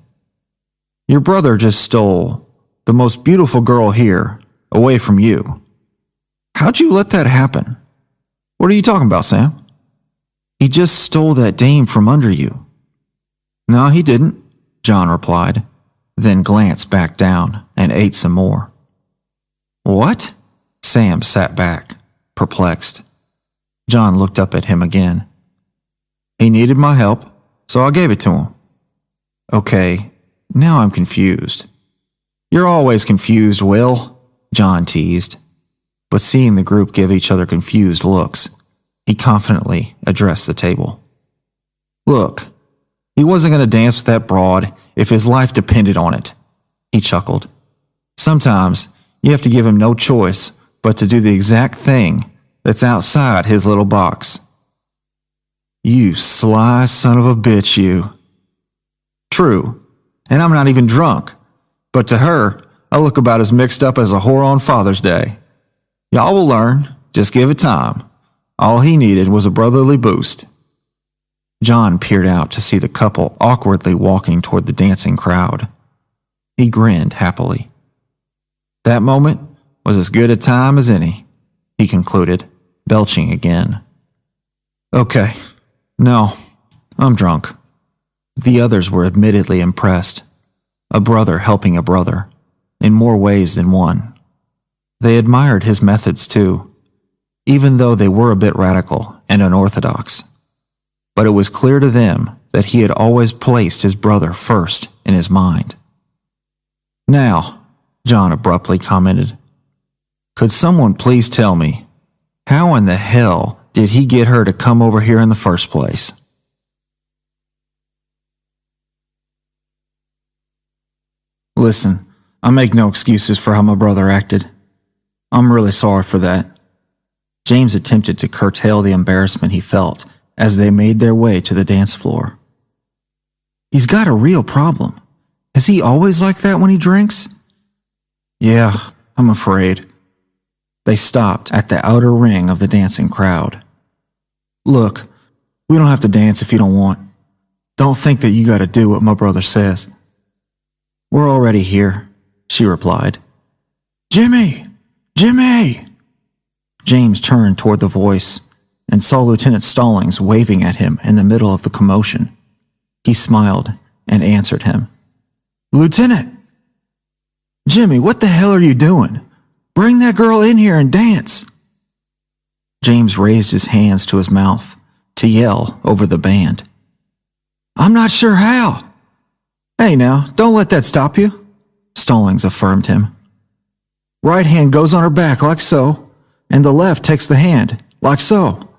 your brother just stole the most beautiful girl here away from you. How'd you let that happen? What are you talking about, Sam? He just stole that dame from under you. No, he didn't, John replied, then glanced back down and ate some more. What? Sam sat back, perplexed. John looked up at him again. He needed my help, so I gave it to him. Okay, now I'm confused. You're always confused, Will, John teased. But seeing the group give each other confused looks, he confidently addressed the table. Look, he wasn't going to dance with that broad if his life depended on it, he chuckled. Sometimes you have to give him no choice but to do the exact thing that's outside his little box. You sly son of a bitch, you. True, and I'm not even drunk, but to her, I look about as mixed up as a whore on Father's Day. Y'all will learn, just give it time. All he needed was a brotherly boost. John peered out to see the couple awkwardly walking toward the dancing crowd. He grinned happily. That moment was as good a time as any, he concluded, belching again. Okay, no, I'm drunk. The others were admittedly impressed. A brother helping a brother, in more ways than one. They admired his methods too, even though they were a bit radical and unorthodox. But it was clear to them that he had always placed his brother first in his mind. Now, John abruptly commented, could someone please tell me, how in the hell did he get her to come over here in the first place? Listen, I make no excuses for how my brother acted. I'm really sorry for that. James attempted to curtail the embarrassment he felt as they made their way to the dance floor. He's got a real problem. Is he always like that when he drinks? Yeah, I'm afraid. They stopped at the outer ring of the dancing crowd. Look, we don't have to dance if you don't want. Don't think that you gotta do what my brother says. We're already here, she replied. Jimmy! Jimmy! James turned toward the voice and saw Lieutenant Stallings waving at him in the middle of the commotion. He smiled and answered him. Lieutenant! Jimmy, what the hell are you doing? Bring that girl in here and dance. James raised his hands to his mouth to yell over the band. I'm not sure how. Hey now, don't let that stop you, Stallings affirmed him. Right hand goes on her back like so, and the left takes the hand, like so.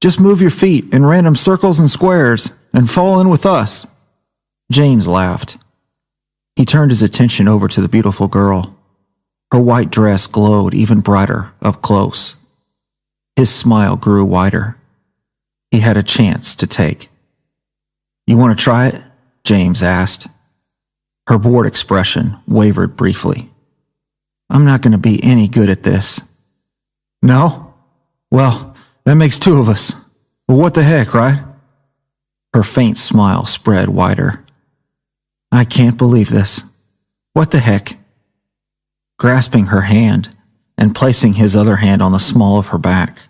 Just move your feet in random circles and squares and fall in with us. James laughed. He turned his attention over to the beautiful girl. Her white dress glowed even brighter up close. His smile grew wider. He had a chance to take. You want to try it? James asked. Her bored expression wavered briefly. I'm not going to be any good at this. No? Well, that makes two of us. Well, what the heck, right? Her faint smile spread wider. I can't believe this. What the heck? Grasping her hand and placing his other hand on the small of her back,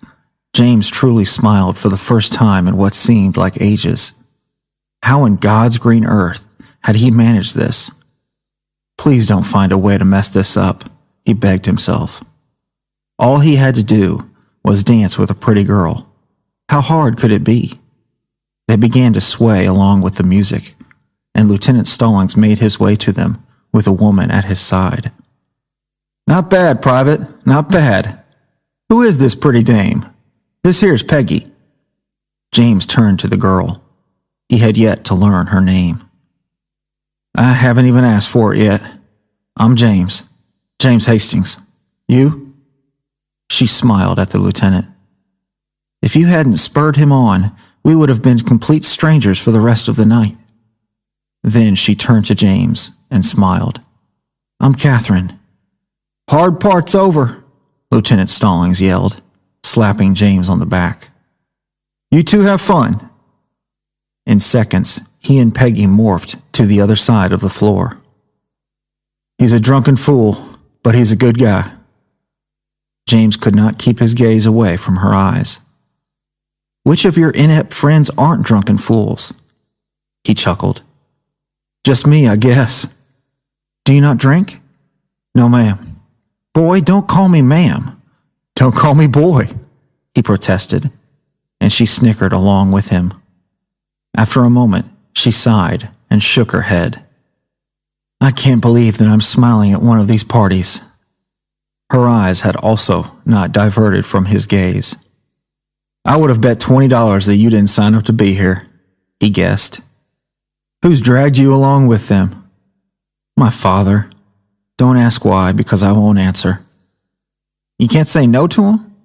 James truly smiled for the first time in what seemed like ages. How in God's green earth had he managed this? Please don't find a way to mess this up, he begged himself. All he had to do was dance with a pretty girl. How hard could it be? They began to sway along with the music, and Lieutenant Stallings made his way to them with a woman at his side. Not bad, Private, not bad. Who is this pretty dame? This here's Peggy. James turned to the girl. He had yet to learn her name. I haven't even asked for it yet. I'm James. James Hastings. You? She smiled at the lieutenant. If you hadn't spurred him on, we would have been complete strangers for the rest of the night. Then she turned to James and smiled. I'm Catherine. Hard part's over, Lieutenant Stallings yelled, slapping James on the back. You two have fun. In seconds, he and Peggy morphed to the other side of the floor. He's a drunken fool, but he's a good guy. James could not keep his gaze away from her eyes. Which of your inept friends aren't drunken fools? He chuckled. Just me, I guess. Do you not drink? No, ma'am. Boy, don't call me ma'am. Don't call me boy, he protested, and she snickered along with him. After a moment, she sighed and shook her head. I can't believe that I'm smiling at one of these parties. Her eyes had also not diverted from his gaze. I would have bet $20 that you didn't sign up to be here, he guessed. Who's dragged you along with them? My father. Don't ask why, because I won't answer. You can't say no to him?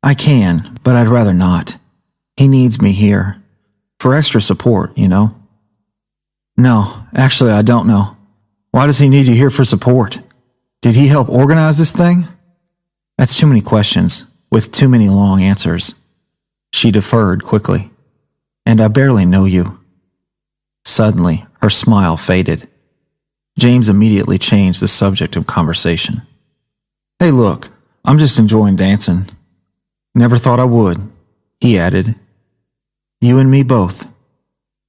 I can, but I'd rather not. He needs me here. For extra support, you know. No, actually I don't know. Why does he need you here for support? Did he help organize this thing? That's too many questions, with too many long answers. She deferred quickly. And I barely know you. Suddenly, her smile faded. James immediately changed the subject of conversation. Hey look, I'm just enjoying dancing. Never thought I would, he added. You and me both.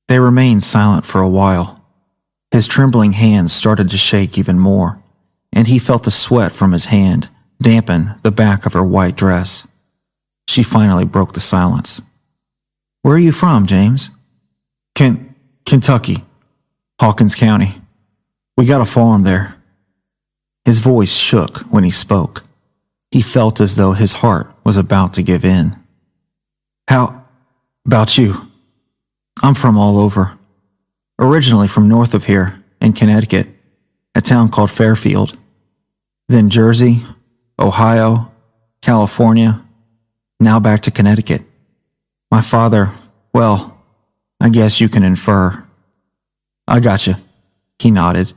They remained silent for a while. His trembling hands started to shake even more, and he felt the sweat from his hand dampen the back of her white dress. She finally broke the silence. Where are you from, James? Kentucky, Hawkins County. We got a farm there. His voice shook when he spoke. He felt as though his heart was about to give in. How about you? I'm from all over. Originally from north of here, in Connecticut, a town called Fairfield. Then Jersey, Ohio, California, now back to Connecticut. My father, well, I guess you can infer. I gotcha, he nodded.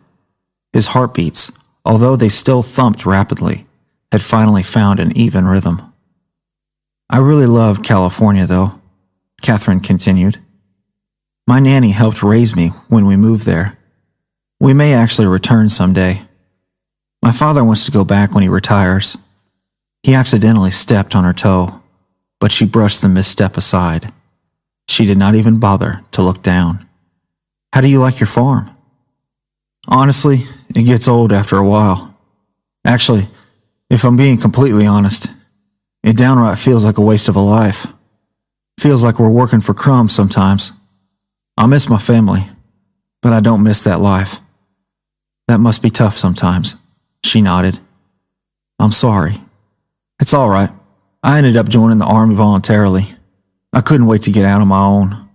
His heartbeats, although they still thumped rapidly, had finally found an even rhythm. I really love California, though, Catherine continued. My nanny helped raise me when we moved there. We may actually return someday. My father wants to go back when he retires. He accidentally stepped on her toe, but she brushed the misstep aside. She did not even bother to look down. How do you like your farm? Honestly, it gets old after a while. Actually, if I'm being completely honest, it downright feels like a waste of a life. Feels like we're working for crumbs sometimes. I miss my family, but I don't miss that life. That must be tough sometimes. She nodded. I'm sorry. It's all right. I ended up joining the Army voluntarily. I couldn't wait to get out on my own.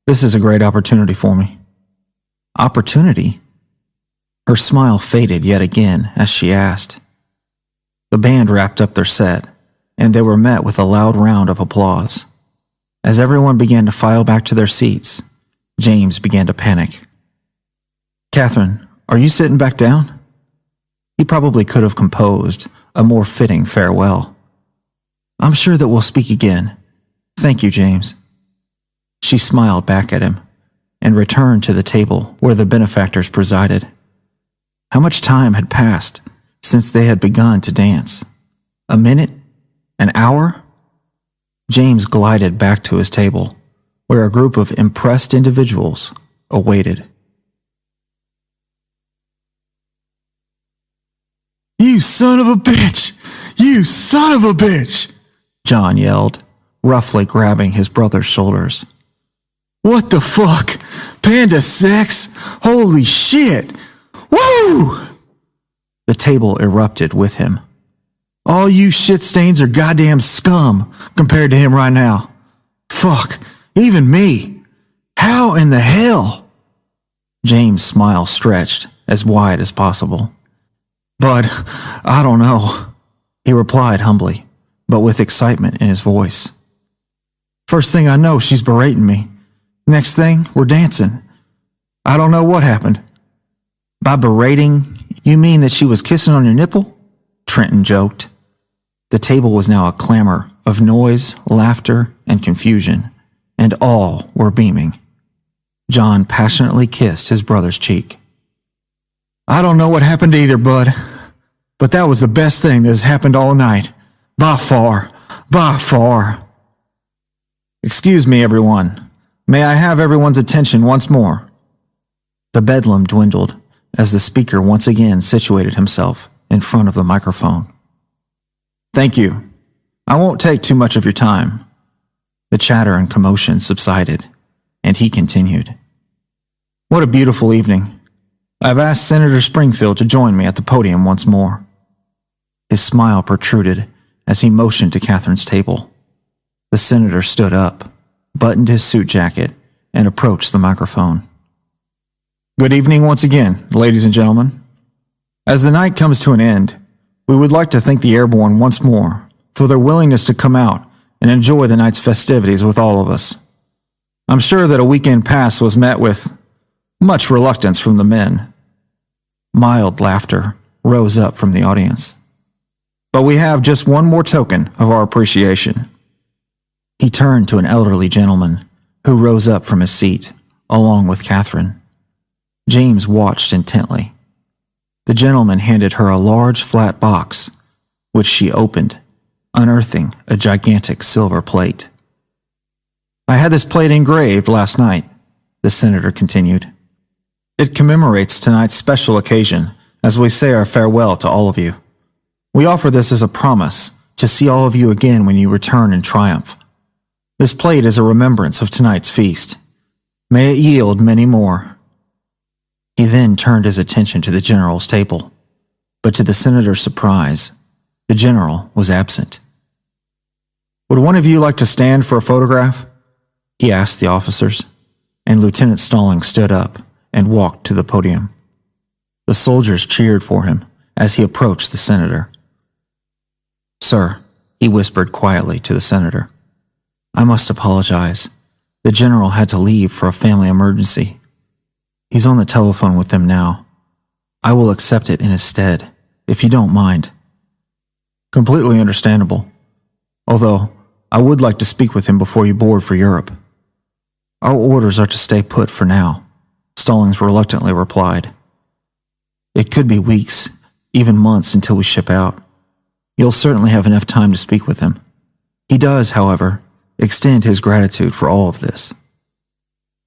This is a great opportunity for me. Opportunity? Her smile faded yet again as she asked. The band wrapped up their set, and they were met with a loud round of applause. As everyone began to file back to their seats, James began to panic. Catherine, are you sitting back down? He probably could have composed a more fitting farewell. I'm sure that we'll speak again. Thank you, James. She smiled back at him and returned to the table where the benefactors presided. How much time had passed since they had begun to dance? A minute? An hour? James glided back to his table, where a group of impressed individuals awaited. You son of a bitch! You son of a bitch! John yelled, roughly grabbing his brother's shoulders. What the fuck? Panda sex? Holy shit! Woo! The table erupted with him. All you shit stains are goddamn scum compared to him right now. Fuck, even me. How in the hell? James' smile stretched as wide as possible. But, I don't know, he replied humbly, but with excitement in his voice. First thing I know, she's berating me. Next thing, we're dancing. I don't know what happened. By berating, you mean that she was kissing on your nipple? Trenton joked. The table was now a clamor of noise, laughter, and confusion, and all were beaming. John passionately kissed his brother's cheek. I don't know what happened either, bud, but that was the best thing that has happened all night. By far, by far. Excuse me, everyone. May I have everyone's attention once more? The bedlam dwindled as the speaker once again situated himself in front of the microphone. Thank you. I won't take too much of your time. The chatter and commotion subsided, and he continued. What a beautiful evening. I've asked Senator Springfield to join me at the podium once more. His smile protruded as he motioned to Catherine's table. The senator stood up, buttoned his suit jacket, and approached the microphone. Good evening once again, ladies and gentlemen. As the night comes to an end, we would like to thank the Airborne once more for their willingness to come out and enjoy the night's festivities with all of us. I'm sure that a weekend pass was met with much reluctance from the men. Mild laughter rose up from the audience. But we have just one more token of our appreciation. He turned to an elderly gentleman who rose up from his seat, along with Catherine. James watched intently. The gentleman handed her a large flat box, which she opened, unearthing a gigantic silver plate. I had this plate engraved last night, the senator continued. It commemorates tonight's special occasion as we say our farewell to all of you. We offer this as a promise to see all of you again when you return in triumph. This plate is a remembrance of tonight's feast. May it yield many more. He then turned his attention to the general's table, but to the senator's surprise, the general was absent. Would one of you like to stand for a photograph? He asked the officers, and Lieutenant Stallings stood up and walked to the podium. The soldiers cheered for him as he approached the senator. Sir, he whispered quietly to the senator, I must apologize. The general had to leave for a family emergency. He's on the telephone with them now. I will accept it in his stead, if you don't mind. Completely understandable. Although, I would like to speak with him before you board for Europe. Our orders are to stay put for now, Stallings reluctantly replied. It could be weeks, even months until we ship out. You'll certainly have enough time to speak with him. He does, however, extend his gratitude for all of this.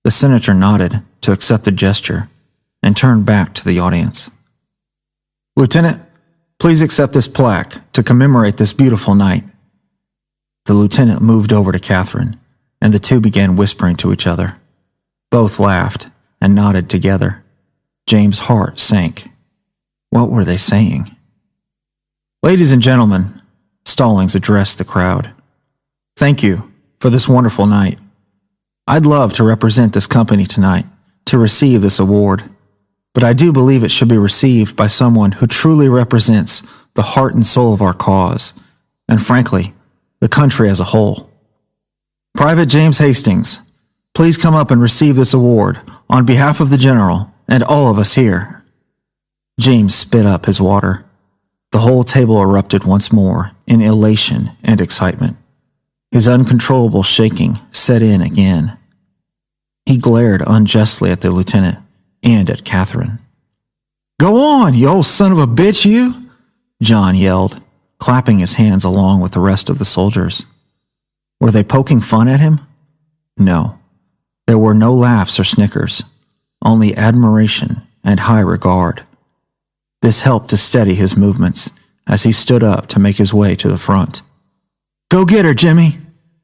The senator nodded to accept the gesture and turned back to the audience. Lieutenant, please accept this plaque to commemorate this beautiful night. The lieutenant moved over to Catherine, and the two began whispering to each other. Both laughed and nodded together. James' heart sank. What were they saying? Ladies and gentlemen, Stallings addressed the crowd. Thank you for this wonderful night. I'd love to represent this company tonight, to receive this award, but I do believe it should be received by someone who truly represents the heart and soul of our cause, and frankly, the country as a whole. Private James Hastings, please come up and receive this award on behalf of the General and all of us here. James spit up his water. The whole table erupted once more in elation and excitement. His uncontrollable shaking set in again. He glared unjustly at the lieutenant and at Catherine. Go on, you old son of a bitch, you! John yelled, clapping his hands along with the rest of the soldiers. Were they poking fun at him? No. There were no laughs or snickers, only admiration and high regard. This helped to steady his movements as he stood up to make his way to the front. Go get her, Jimmy!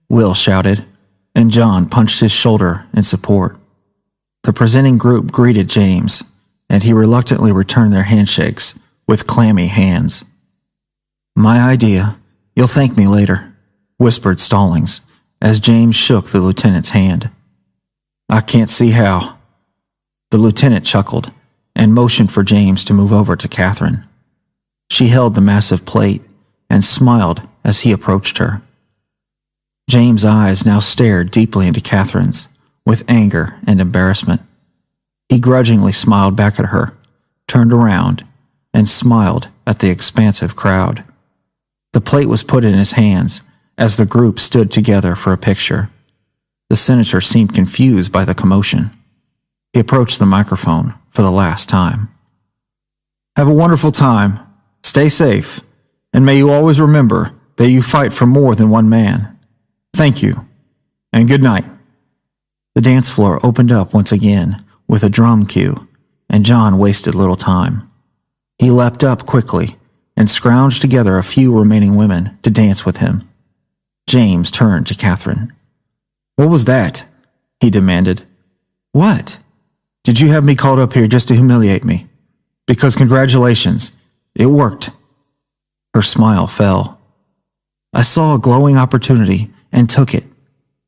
Will shouted, and John punched his shoulder in support. The presenting group greeted James, and he reluctantly returned their handshakes with clammy hands. My idea. You'll thank me later, whispered Stallings as James shook the lieutenant's hand. I can't see how. The lieutenant chuckled and motioned for James to move over to Catherine. She held the massive plate and smiled as he approached her. James' eyes now stared deeply into Catherine's, with anger and embarrassment. He grudgingly smiled back at her, turned around, and smiled at the expansive crowd. The plate was put in his hands as the group stood together for a picture. The senator seemed confused by the commotion. He approached the microphone for the last time. Have a wonderful time. Stay safe, and may you always remember that you fight for more than one man. Thank you, and good night. The dance floor opened up once again with a drum cue, and John wasted little time. He leapt up quickly and scrounged together a few remaining women to dance with him. James turned to Catherine. What was that? He demanded. What? Did you have me called up here just to humiliate me? Because congratulations, it worked. Her smile fell. I saw a glowing opportunity and took it,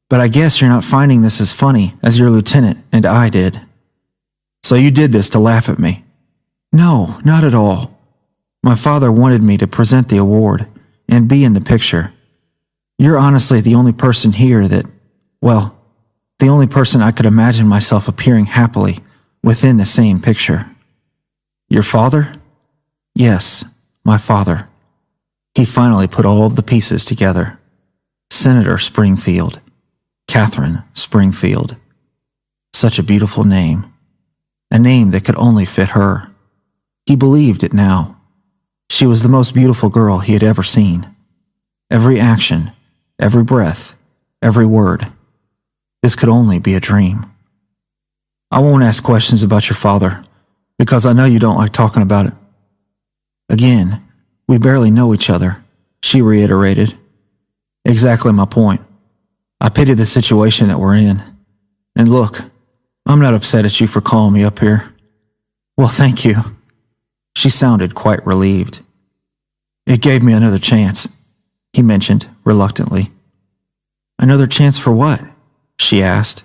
but I guess you're not finding this as funny as your lieutenant and I did. So you did this to laugh at me? No, not at all. My father wanted me to present the award and be in the picture. You're honestly the only person here that, well, the only person I could imagine myself appearing happily within the same picture. Your father? Yes, my father. He finally put all of the pieces together. Senator Springfield. Catherine Springfield. Such a beautiful name. A name that could only fit her. He believed it now. She was the most beautiful girl he had ever seen. Every action, every breath, every word. This could only be a dream. I won't ask questions about your father, because I know you don't like talking about it. Again, we barely know each other, she reiterated. Exactly my point. I pity the situation that we're in. And look, I'm not upset at you for calling me up here. Well, thank you. She sounded quite relieved. It gave me another chance, he mentioned reluctantly. Another chance for what? She asked,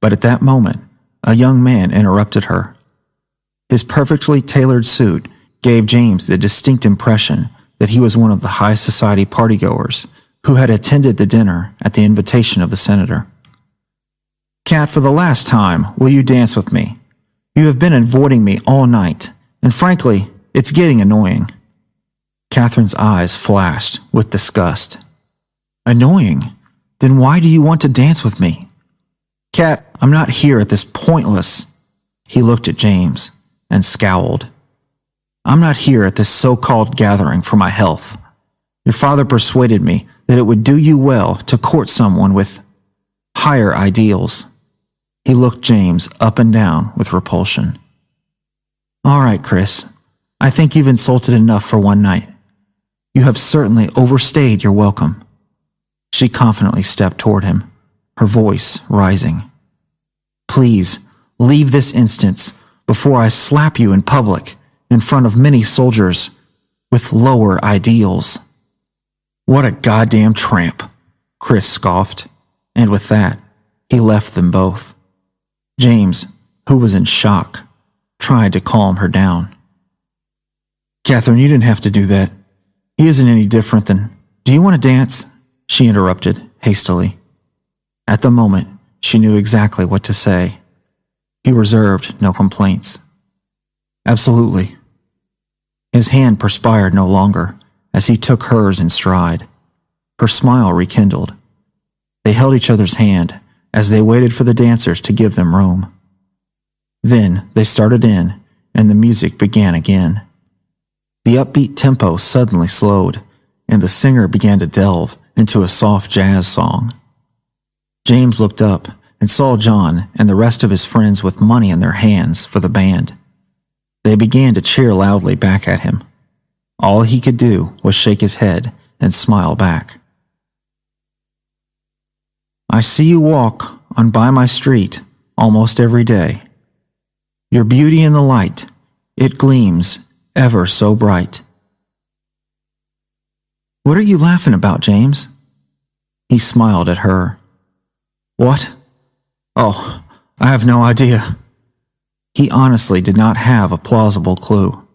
but at that moment, a young man interrupted her. His perfectly tailored suit gave James the distinct impression that he was one of the high society partygoers who had attended the dinner at the invitation of the senator. Cat, for the last time, will you dance with me? You have been avoiding me all night, and frankly, it's getting annoying. Catherine's eyes flashed with disgust. Annoying? Then why do you want to dance with me? Cat, I'm not here at this pointless... He looked at James and scowled. I'm not here at this so-called gathering for my health. Your father persuaded me that it would do you well to court someone with higher ideals. He looked James up and down with repulsion. All right, Chris. I think you've insulted enough for one night. You have certainly overstayed your welcome." She confidently stepped toward him, her voice rising. "Please, leave this instance before I slap you in public in front of many soldiers with lower ideals." "What a goddamn tramp," Chris scoffed, and with that, he left them both. James, who was in shock, tried to calm her down. "Catherine, you didn't have to do that. He isn't any different than— Do you want to dance?" she interrupted hastily. At the moment, she knew exactly what to say. He reserved no complaints. "Absolutely." His hand perspired no longer as he took hers in stride. Her smile rekindled. They held each other's hand as they waited for the dancers to give them room. Then they started in, and the music began again. The upbeat tempo suddenly slowed, and the singer began to delve into a soft jazz song. James looked up and saw John and the rest of his friends with money in their hands for the band. They began to cheer loudly back at him. All he could do was shake his head and smile back. "I see you walk on by my street almost every day. Your beauty in the light, it gleams ever so bright." "What are you laughing about, James?" He smiled at her. "What? Oh, I have no idea." He honestly did not have a plausible clue.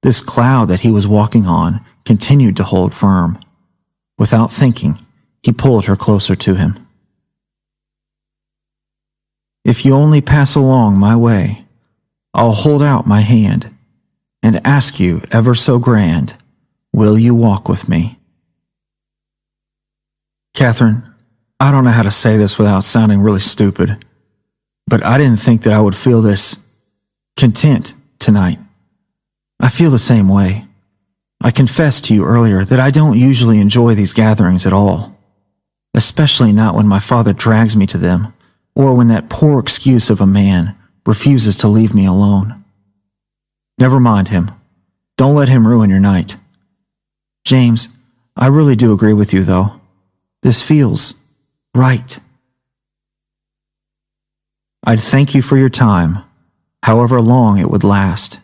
This cloud that he was walking on continued to hold firm. Without thinking, he pulled her closer to him. "If you only pass along my way, I'll hold out my hand and ask you ever so grand, will you walk with me?" "Catherine, I don't know how to say this without sounding really stupid, but I didn't think that I would feel this content tonight. I feel the same way. I confessed to you earlier that I don't usually enjoy these gatherings at all, especially not when my father drags me to them or when that poor excuse of a man refuses to leave me alone. Never mind him. Don't let him ruin your night. James, I really do agree with you, though. This feels right. I'd thank you for your time, however long it would last.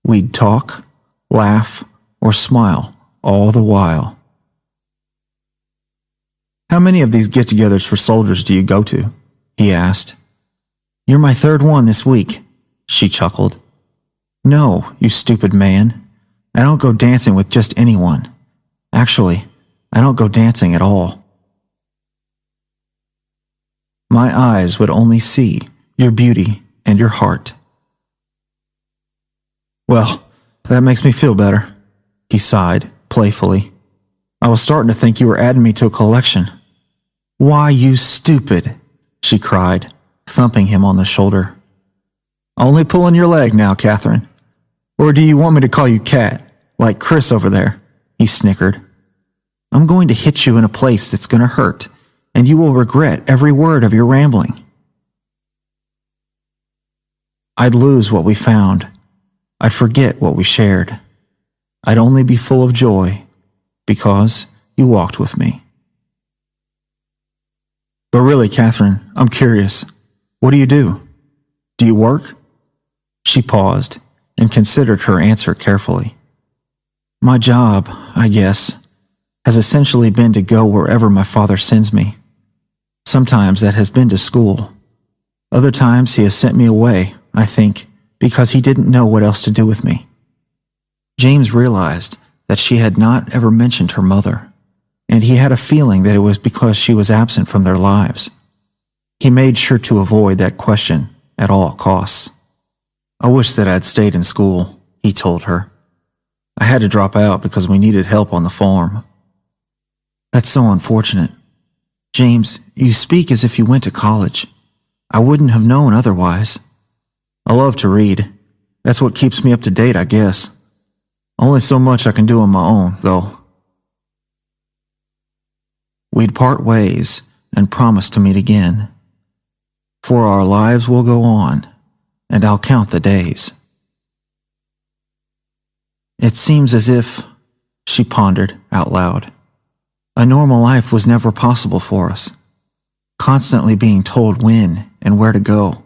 We'd talk, laugh, or smile all the while." "How many of these get-togethers for soldiers do you go to?" he asked. "You're my third one this week," she chuckled. "No, you stupid man. I don't go dancing with just anyone. Actually, I don't go dancing at all. My eyes would only see your beauty and your heart." "Well, that makes me feel better," he sighed playfully. "I was starting to think you were adding me to a collection." "Why, you stupid," she cried, thumping him on the shoulder. "Only pulling your leg now, Catherine. Or do you want me to call you Cat, like Chris over there?" he snickered. "I'm going to hit you in a place that's going to hurt, and you will regret every word of your rambling." "I'd lose what we found. I'd forget what we shared. I'd only be full of joy because you walked with me." "But really, Catherine, I'm curious. What do you do? Do you work?" She paused and considered her answer carefully. "My job, I guess, has essentially been to go wherever my father sends me. Sometimes that has been to school. Other times he has sent me away, I think, because he didn't know what else to do with me." James realized that she had not ever mentioned her mother, and he had a feeling that it was because she was absent from their lives. He made sure to avoid that question at all costs. "I wish that I'd stayed in school," he told her. "I had to drop out because we needed help on the farm." "That's so unfortunate. James, you speak as if you went to college. I wouldn't have known otherwise." "I love to read. That's what keeps me up to date, I guess. Only so much I can do on my own, though." We'd part ways and promise to meet again. For our lives will go on, and I'll count the days. It seems as if, she pondered out loud, a normal life was never possible for us, constantly being told when and where to go,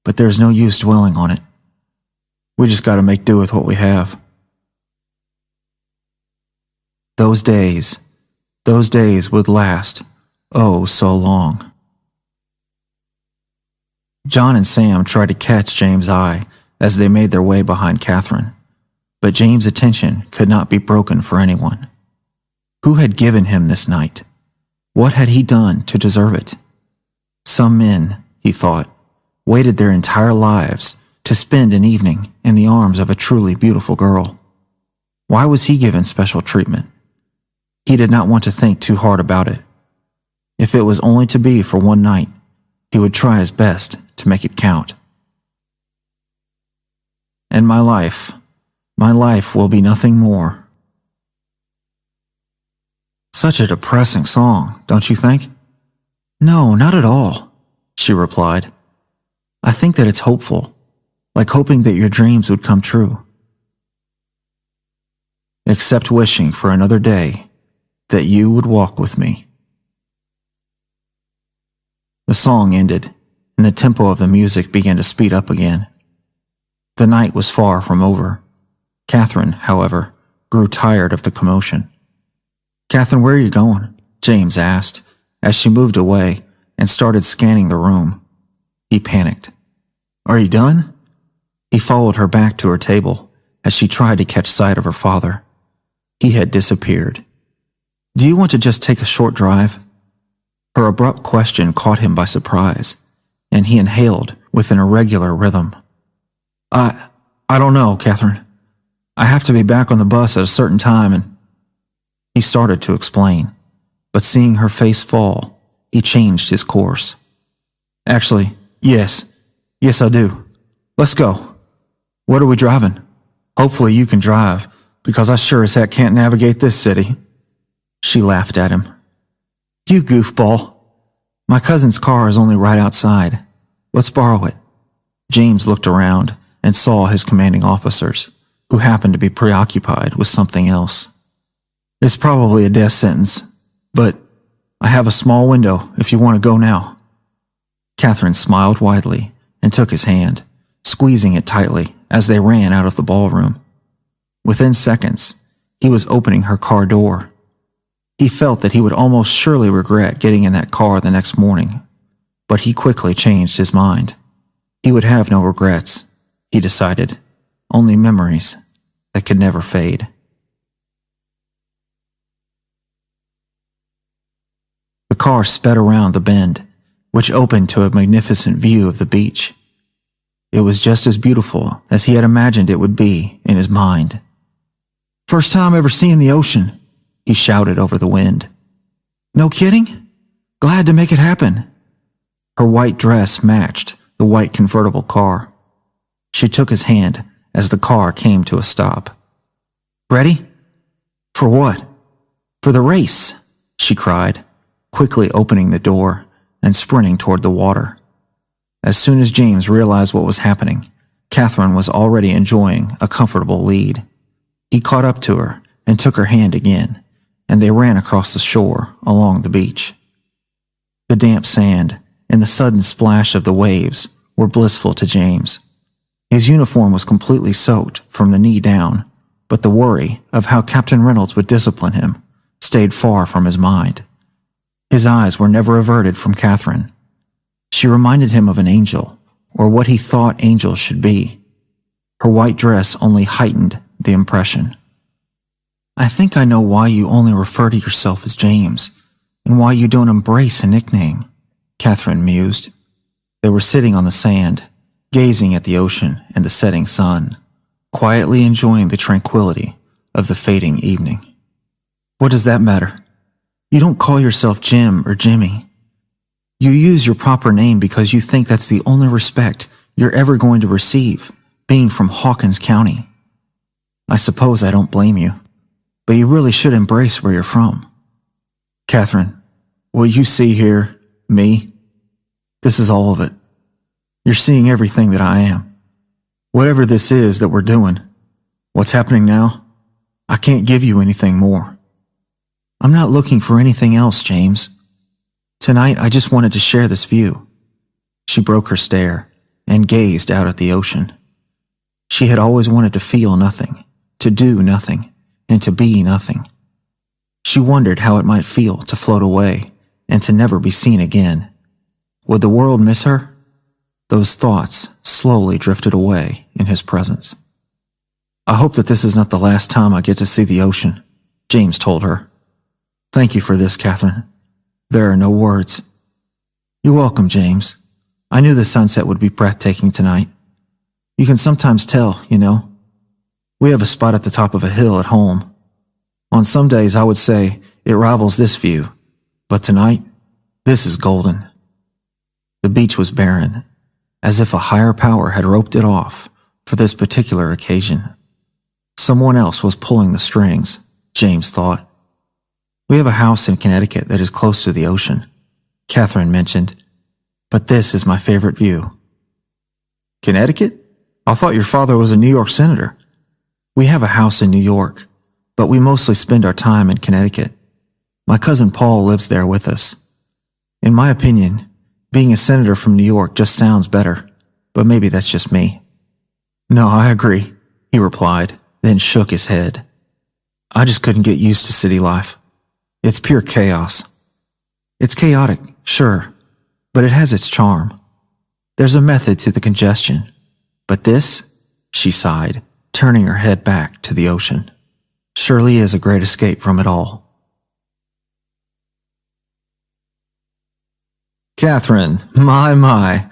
but there's no use dwelling on it. We just gotta make do with what we have. Those days would last, oh, so long. John and Sam tried to catch James' eye as they made their way behind Catherine, but James' attention could not be broken for anyone. Who had given him this night? What had he done to deserve it? Some men, he thought, waited their entire lives to spend an evening in the arms of a truly beautiful girl. Why was he given special treatment? He did not want to think too hard about it. If it was only to be for one night, he would try his best to make it count. And my life will be nothing more. Such a depressing song, don't you think? No, not at all, she replied. I think that it's hopeful, like hoping that your dreams would come true. Except wishing for another day that you would walk with me. The song ended, and the tempo of the music began to speed up again. The night was far from over. Catherine, however, grew tired of the commotion. Catherine, where are you going? James asked, as she moved away and started scanning the room. He panicked. Are you done? He followed her back to her table as she tried to catch sight of her father. He had disappeared. Do you want to just take a short drive? Her abrupt question caught him by surprise, and he inhaled with an irregular rhythm. I don't know, Catherine. I have to be back on the bus at a certain time and... He started to explain, but seeing her face fall, he changed his course. Actually, yes, I do. Let's go. What are we driving? Hopefully you can drive, because I sure as heck can't navigate this city. She laughed at him. You goofball. My cousin's car is only right outside. Let's borrow it. James looked around and saw his commanding officers, who happened to be preoccupied with something else. It's probably a death sentence, but I have a small window if you want to go now. Catherine smiled widely and took his hand, squeezing it tightly as they ran out of the ballroom. Within seconds, he was opening her car door. He felt that he would almost surely regret getting in that car the next morning, but he quickly changed his mind. He would have no regrets, he decided, only memories that could never fade. The car sped around the bend, which opened to a magnificent view of the beach. It was just as beautiful as he had imagined it would be in his mind. First time ever seeing the ocean, he shouted over the wind. No kidding? Glad to make it happen. Her white dress matched the white convertible car. She took his hand as the car came to a stop. Ready? For what? For the race, she cried, quickly opening the door and sprinting toward the water. As soon as James realized what was happening, Catherine was already enjoying a comfortable lead. He caught up to her and took her hand again, and they ran across the shore along the beach. The damp sand and the sudden splash of the waves were blissful to James. His uniform was completely soaked from the knee down, but the worry of how Captain Reynolds would discipline him stayed far from his mind. His eyes were never averted from Catherine. She reminded him of an angel, or what he thought angels should be. Her white dress only heightened the impression. I think I know why you only refer to yourself as James, and why you don't embrace a nickname, Catherine mused. They were sitting on the sand, gazing at the ocean and the setting sun, quietly enjoying the tranquility of the fading evening. What does that matter? You don't call yourself Jim or Jimmy. You use your proper name because you think that's the only respect you're ever going to receive, being from Hawkins County. I suppose I don't blame you, but you really should embrace where you're from. Catherine, what you see here, me, this is all of it. You're seeing everything that I am. Whatever this is that we're doing, What's happening now? I can't give you anything more. I'm not looking for anything else, James. Tonight I just wanted to share this view. She broke her stare and gazed out at the ocean. She had always wanted to feel nothing, to do nothing, and to be nothing. She wondered how it might feel to float away and to never be seen again. Would the world miss her? Those thoughts slowly drifted away in his presence. I hope that this is not the last time I get to see the ocean, James told her. Thank you for this, Catherine. There are no words. You're welcome, James. I knew the sunset would be breathtaking tonight. You can sometimes tell, you know. We have a spot at the top of a hill at home. On some days I would say it rivals this view, but tonight, this is golden. The beach was barren, as if a higher power had roped it off for this particular occasion. Someone else was pulling the strings, James thought. We have a house in Connecticut that is close to the ocean, Catherine mentioned, but this is my favorite view. Connecticut? I thought your father was a New York senator. We have a house in New York, but we mostly spend our time in Connecticut. My cousin Paul lives there with us. In my opinion, being a senator from New York just sounds better, but maybe that's just me. No, I agree, he replied, then shook his head. I just couldn't get used to city life. It's pure chaos. It's chaotic, sure, but it has its charm. There's a method to the congestion. But this, she sighed, turning her head back to the ocean, surely is a great escape from it all. Catherine, my,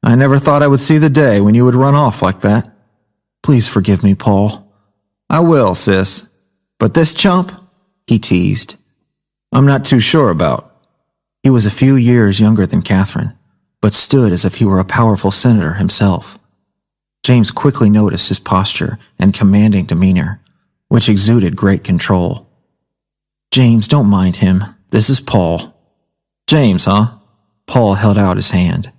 I never thought I would see the day when you would run off like that. Please forgive me, Paul. I will, sis. But this chump, he teased, I'm not too sure about. He was a few years younger than Catherine, but stood as if he were a powerful senator himself. James quickly noticed his posture and commanding demeanor, which exuded great control. James, don't mind him. This is Paul. James, huh? Paul held out his hand.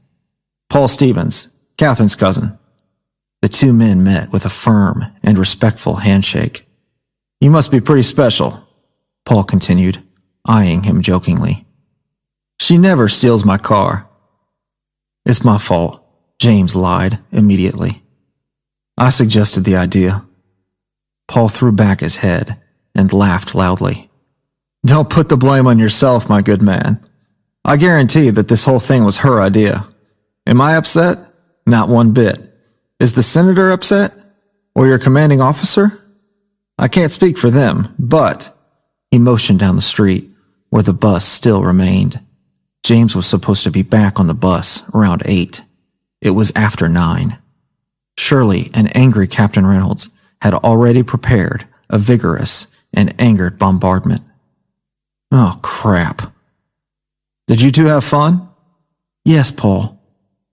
Paul Stevens, Catherine's cousin. The two men met with a firm and respectful handshake. You must be pretty special, Paul continued, eyeing him jokingly. She never steals my car. It's my fault, James lied immediately. I suggested the idea. Paul threw back his head and laughed loudly. Don't put the blame on yourself, my good man. I guarantee that this whole thing was her idea. Am I upset? Not one bit. Is the senator upset? Or your commanding officer? I can't speak for them, but... He motioned down the street, where the bus still remained. James was supposed to be back on the bus around 8. It was after 9. Surely an angry Captain Reynolds had already prepared a vigorous and angered bombardment. Oh, crap. Did you two have fun? Yes, Paul.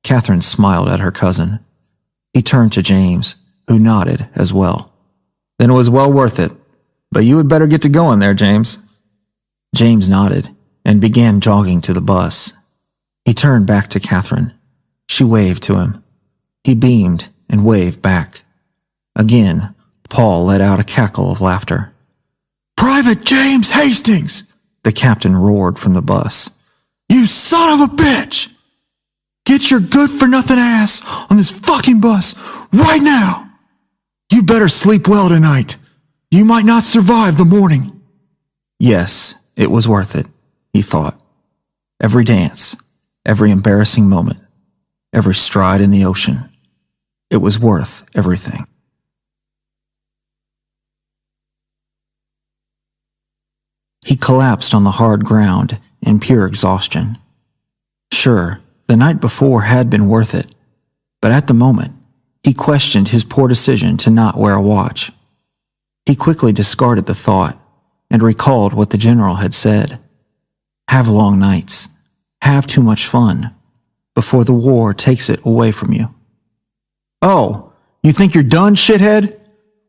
Catherine smiled at her cousin. He turned to James, who nodded as well. Then it was well worth it. But you had better get to going there, James. James nodded and began jogging to the bus. He turned back to Catherine. She waved to him. He beamed and waved back. Again, Paul let out a cackle of laughter. Private James Hastings! The captain roared from the bus. You son of a bitch! Get your good-for-nothing ass on this fucking bus right now! You better sleep well tonight. You might not survive the morning. Yes, it was worth it, he thought. Every dance, every embarrassing moment, every stride in the ocean. It was worth everything. He collapsed on the hard ground in pure exhaustion. Sure, the night before had been worth it, but at the moment, he questioned his poor decision to not wear a watch. He quickly discarded the thought and recalled what the general had said. Have long nights. Have too much fun before the war takes it away from you. Oh, you think you're done, shithead?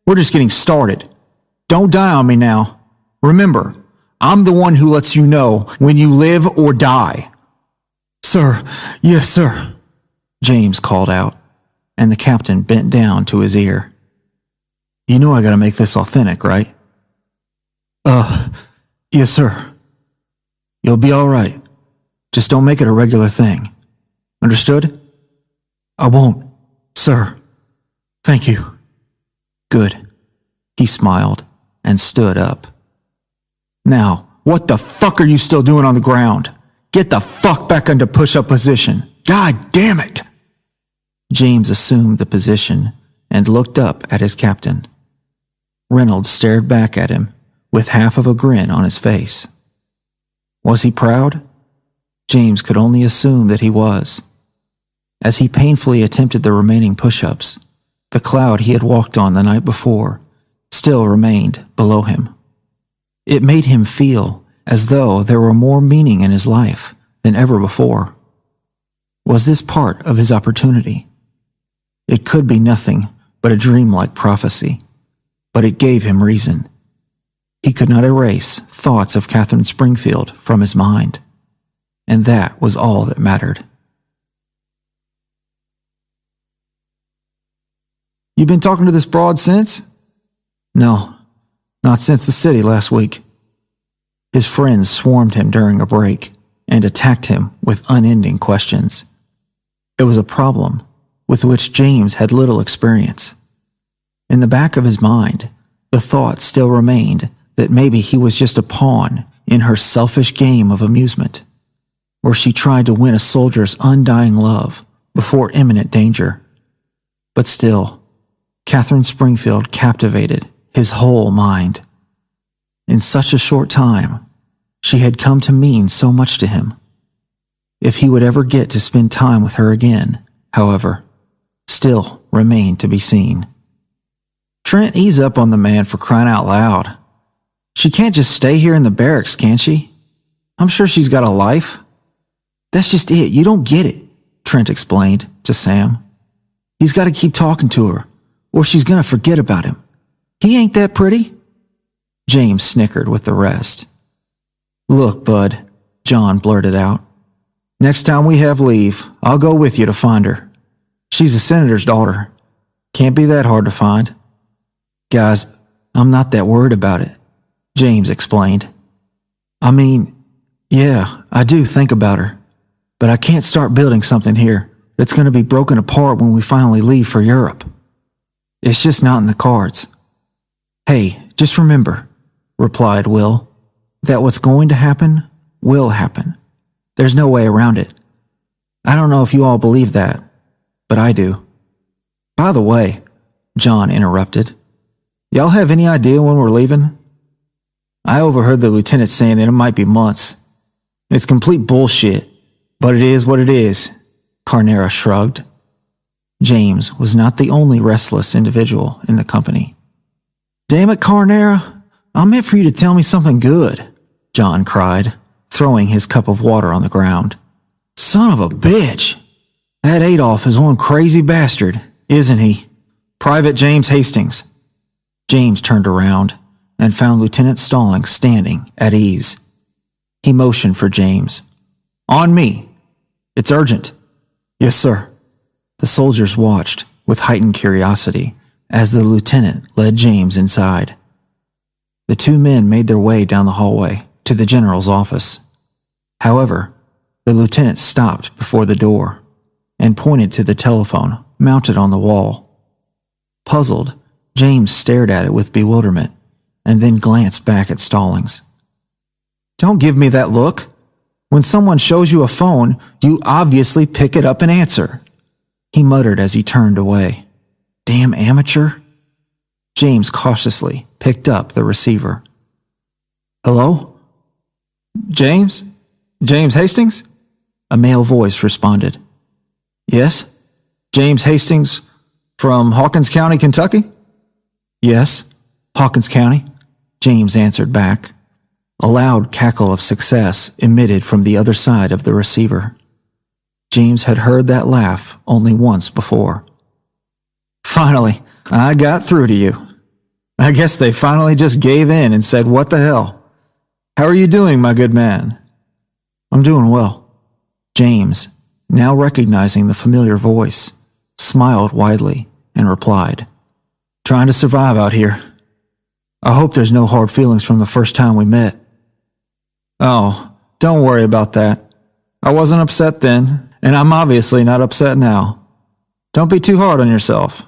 We're just getting started. Don't die on me now. Remember, I'm the one who lets you know when you live or die. Sir, yes, sir, James called out, and the captain bent down to his ear. You know I gotta make this authentic, right? Yes, sir. You'll be all right. Just don't make it a regular thing. Understood? I won't, sir. Thank you. Good. He smiled and stood up. Now, what the fuck are you still doing on the ground? Get the fuck back into push-up position. God damn it! James assumed the position and looked up at his captain. Reynolds stared back at him with half of a grin on his face. Was he proud? James could only assume that he was. As he painfully attempted the remaining push-ups, the cloud he had walked on the night before still remained below him. It made him feel as though there were more meaning in his life than ever before. Was this part of his opportunity? It could be nothing but a dreamlike prophecy, but it gave him reason. He could not erase thoughts of Catherine Springfield from his mind, and that was all that mattered. You been talking to this broad since? No, not since the city last week. His friends swarmed him during a break and attacked him with unending questions. It was a problem with which James had little experience. In the back of his mind, the thought still remained that maybe he was just a pawn in her selfish game of amusement, where she tried to win a soldier's undying love before imminent danger. But still, Catherine Springfield captivated his whole mind. In such a short time, she had come to mean so much to him. If he would ever get to spend time with her again, however, still remained to be seen. Trent, ease up on the man, for crying out loud. She can't just stay here in the barracks, can she? I'm sure she's got a life. That's just it, you don't get it, Trent explained to Sam. He's got to keep talking to her, or she's going to forget about him. He ain't that pretty. James snickered with the rest. Look, bud, John blurted out. Next time we have leave, I'll go with you to find her. She's a senator's daughter. Can't be that hard to find. Guys, I'm not that worried about it, James explained. I mean, yeah, I do think about her, but I can't start building something here that's going to be broken apart when we finally leave for Europe. It's just not in the cards. Hey, just remember, replied Will, that what's going to happen will happen. There's no way around it. I don't know if you all believe that, but I do. By the way, John interrupted, y'all have any idea when we're leaving? I overheard the lieutenant saying that it might be months. It's complete bullshit, but it is what it is, Carnera shrugged. James was not the only restless individual in the company. Damn it, Carnera, I meant for you to tell me something good, John cried, throwing his cup of water on the ground. Son of a bitch! That Adolf is one crazy bastard, isn't he? Private James Hastings. James turned around and found Lieutenant Stallings standing at ease. He motioned for James. On me. It's urgent. Yes, sir. The soldiers watched with heightened curiosity as the lieutenant led James inside. The two men made their way down the hallway to the general's office. However, the lieutenant stopped before the door and pointed to the telephone mounted on the wall. Puzzled, James stared at it with bewilderment and then glanced back at Stallings. Don't give me that look. When someone shows you a phone, you obviously pick it up and answer, he muttered as he turned away. Damn amateur. James cautiously picked up the receiver. Hello? James? James Hastings? A male voice responded. Yes? James Hastings from Hawkins County, Kentucky? Yes, Hawkins County, James answered back. A loud cackle of success emitted from the other side of the receiver. James had heard that laugh only once before. Finally, I got through to you. I guess they finally just gave in and said, what the hell? How are you doing, my good man? I'm doing well. James, now recognizing the familiar voice, smiled widely and replied, Trying to survive out here. I hope there's no hard feelings from the first time we met. Oh, don't worry about that. I wasn't upset then, and I'm obviously not upset now. Don't be too hard on yourself.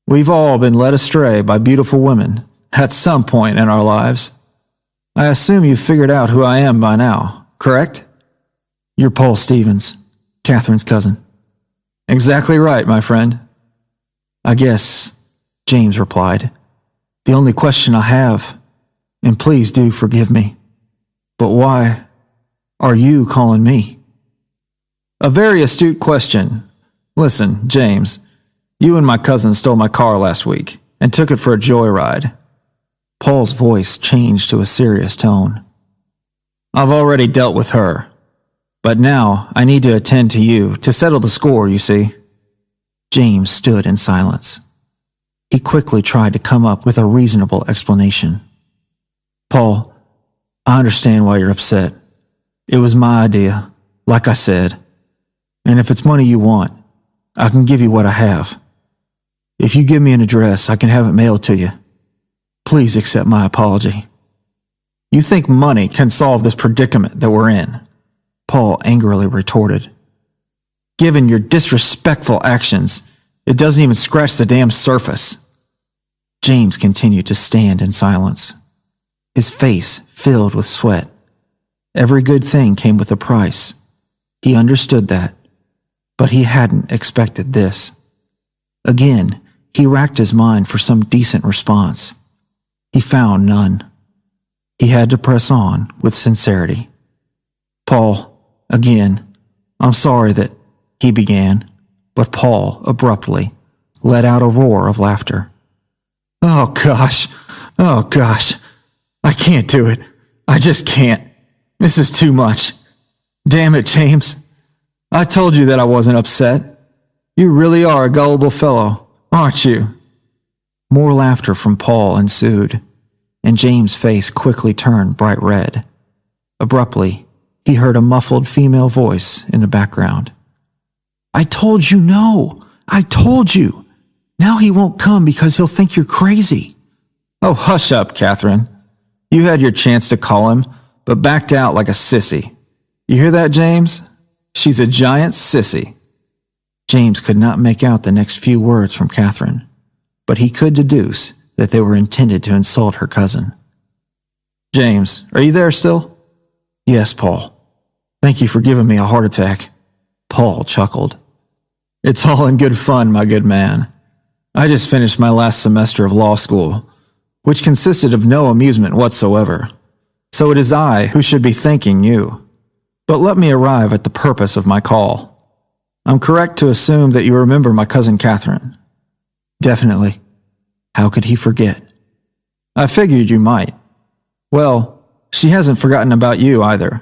We've all been led astray by beautiful women at some point in our lives. I assume you've figured out who I am by now, correct? You're Paul Stevens, Catherine's cousin. Exactly right, my friend. I guess, James replied. The only question I have, and please do forgive me, but why are you calling me? A very astute question. Listen, James, you and my cousin stole my car last week and took it for a joyride. Paul's voice changed to a serious tone. I've already dealt with her, but now I need to attend to you to settle the score, you see. James stood in silence. He quickly tried to come up with a reasonable explanation. Paul, I understand why you're upset. It was my idea, like I said. And if it's money you want, I can give you what I have. If you give me an address, I can have it mailed to you. Please accept my apology. You think money can solve this predicament that we're in? Paul angrily retorted. Given your disrespectful actions, it doesn't even scratch the damn surface. James continued to stand in silence, his face filled with sweat. Every good thing came with a price. He understood that, but he hadn't expected this. Again, he racked his mind for some decent response. He found none. He had to press on with sincerity. Paul, again, I'm sorry that, he began, but Paul abruptly let out a roar of laughter. Oh gosh, I can't do it. I just can't. This is too much. Damn it, James. I told you that I wasn't upset. You really are a gullible fellow, aren't you? More laughter from Paul ensued, and James' face quickly turned bright red. Abruptly, he heard a muffled female voice in the background. I told you no. I told you. Now he won't come because he'll think you're crazy. Oh, hush up, Catherine. You had your chance to call him, but backed out like a sissy. You hear that, James? She's a giant sissy. James could not make out the next few words from Catherine, but he could deduce that they were intended to insult her cousin. James, are you there still? Yes, Paul. Thank you for giving me a heart attack. Paul chuckled. It's all in good fun, my good man. I just finished my last semester of law school, which consisted of no amusement whatsoever. So it is I who should be thanking you. But let me arrive at the purpose of my call. I'm correct to assume that you remember my cousin Catherine. Definitely. How could he forget? I figured you might. Well, she hasn't forgotten about you either.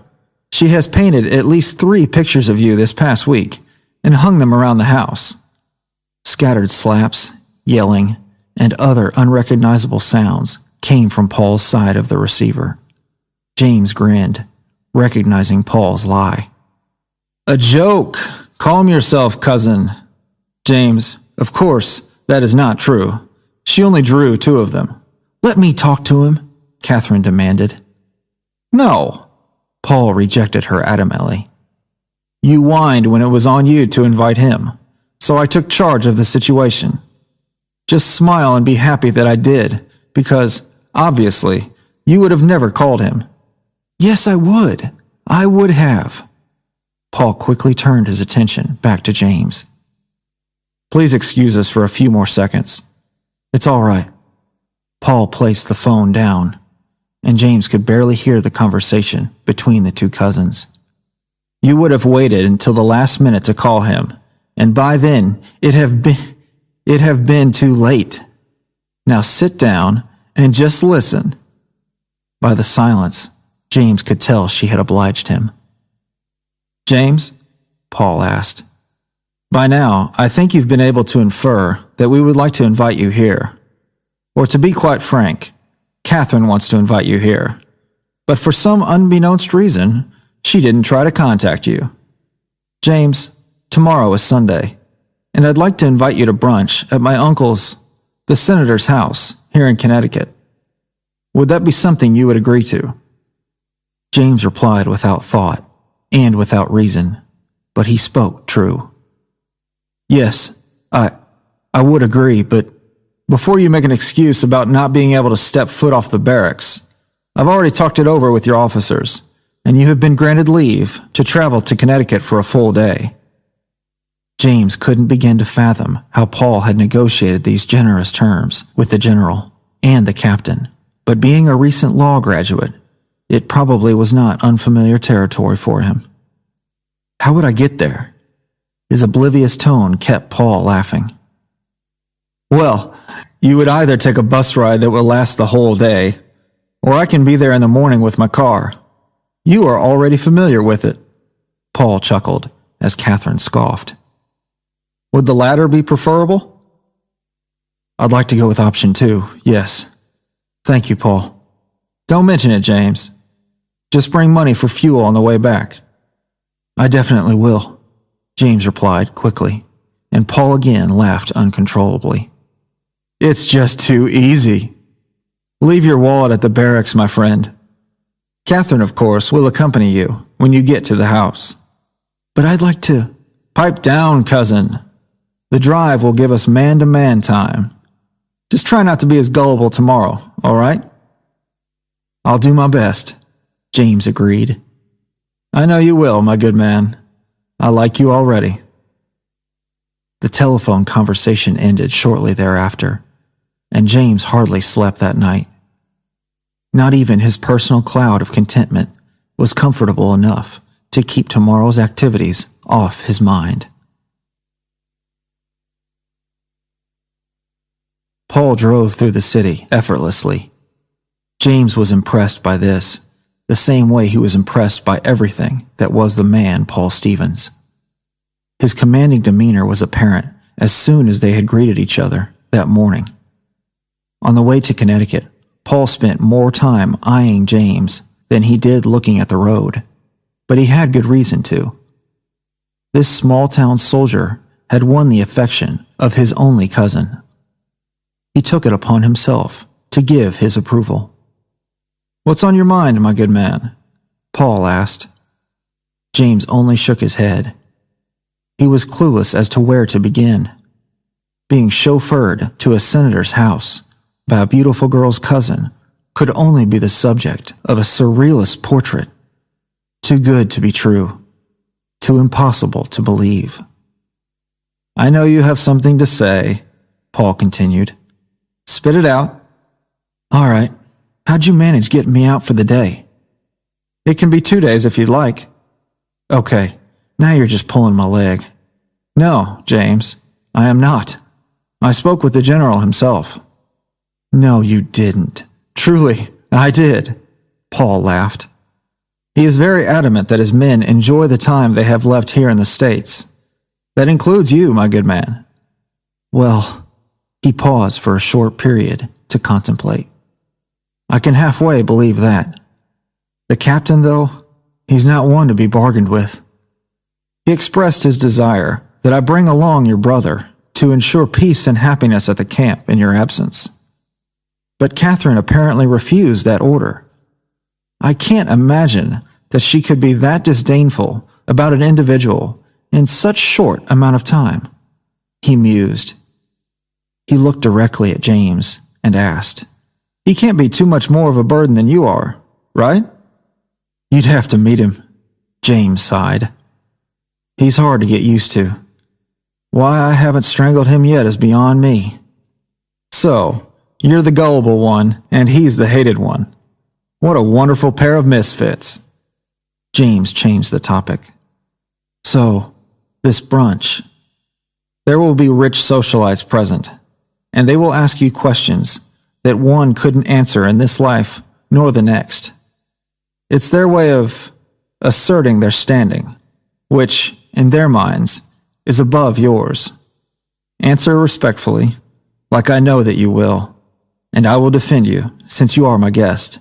She has painted at least 3 pictures of you this past week and hung them around the house. Scattered slaps, yelling, and other unrecognizable sounds came from Paul's side of the receiver. James grinned, recognizing Paul's lie. A joke! Calm yourself, cousin. James, of course, that is not true. She only drew 2 of them. Let me talk to him, Catherine demanded. No, Paul rejected her adamantly. You whined when it was on you to invite him, so I took charge of the situation. Just smile and be happy that I did, because, obviously, you would have never called him. Yes, I would. I would have. Paul quickly turned his attention back to James. Please excuse us for a few more seconds. It's all right. Paul placed the phone down, and James could barely hear the conversation between the 2 cousins. You would have waited until the last minute to call him, and by then it'd have been too late. Now sit down and just listen. By the silence, James could tell she had obliged him. James? Paul asked. By now, I think you've been able to infer that we would like to invite you here. Or to be quite frank, Catherine wants to invite you here. But for some unbeknownst reason, she didn't try to contact you. James, tomorrow is Sunday, and I'd like to invite you to brunch at my uncle's. The senator's house, here in Connecticut. Would that be something you would agree to? James replied without thought and without reason, but he spoke true. Yes, I would agree, but before you make an excuse about not being able to step foot off the barracks, I've already talked it over with your officers, and you have been granted leave to travel to Connecticut for a full day. James couldn't begin to fathom how Paul had negotiated these generous terms with the general and the captain, but being a recent law graduate, it probably was not unfamiliar territory for him. How would I get there? His oblivious tone kept Paul laughing. Well, you would either take a bus ride that will last the whole day, or I can be there in the morning with my car. You are already familiar with it. Paul chuckled as Catherine scoffed. Would the latter be preferable? I'd like to go with option 2, yes. Thank you, Paul. Don't mention it, James. Just bring money for fuel on the way back. I definitely will, James replied quickly, and Paul again laughed uncontrollably. It's just too easy. Leave your wallet at the barracks, my friend. Catherine, of course, will accompany you when you get to the house. But I'd like to... Pipe down, cousin. The drive will give us man-to-man time. Just try not to be as gullible tomorrow, all right? I'll do my best, James agreed. I know you will, my good man. I like you already. The telephone conversation ended shortly thereafter, and James hardly slept that night. Not even his personal cloud of contentment was comfortable enough to keep tomorrow's activities off his mind. Paul drove through the city effortlessly. James was impressed by this, the same way he was impressed by everything that was the man Paul Stevens. His commanding demeanor was apparent as soon as they had greeted each other that morning. On the way to Connecticut, Paul spent more time eyeing James than he did looking at the road, but he had good reason to. This small-town soldier had won the affection of his only cousin. He took it upon himself to give his approval. What's on your mind, my good man? Paul asked. James only shook his head. He was clueless as to where to begin. Being chauffeured to a senator's house by a beautiful girl's cousin could only be the subject of a surrealist portrait. Too good to be true. Too impossible to believe. I know you have something to say, Paul continued. Spit it out. All right. How'd you manage getting me out for the day? It can be 2 days if you'd like. Okay, now you're just pulling my leg. No, James, I am not. I spoke with the general himself. No, you didn't. Truly, I did. Paul laughed. He is very adamant that his men enjoy the time they have left here in the States. That includes you, my good man. Well, he paused for a short period to contemplate. I can halfway believe that. The captain, though, he's not one to be bargained with. He expressed his desire that I bring along your brother to ensure peace and happiness at the camp in your absence. But Catherine apparently refused that order. I can't imagine that she could be that disdainful about an individual in such short amount of time. He mused. He looked directly at James and asked, He can't be too much more of a burden than you are, right? You'd have to meet him, James sighed. He's hard to get used to. Why I haven't strangled him yet is beyond me. So, you're the gullible one, and he's the hated one. What a wonderful pair of misfits. James changed the topic. So, this brunch. There will be rich socialites present, and they will ask you questions that one couldn't answer in this life nor the next. It's their way of asserting their standing, which, in their minds, is above yours. Answer respectfully, like I know that you will, and I will defend you since you are my guest.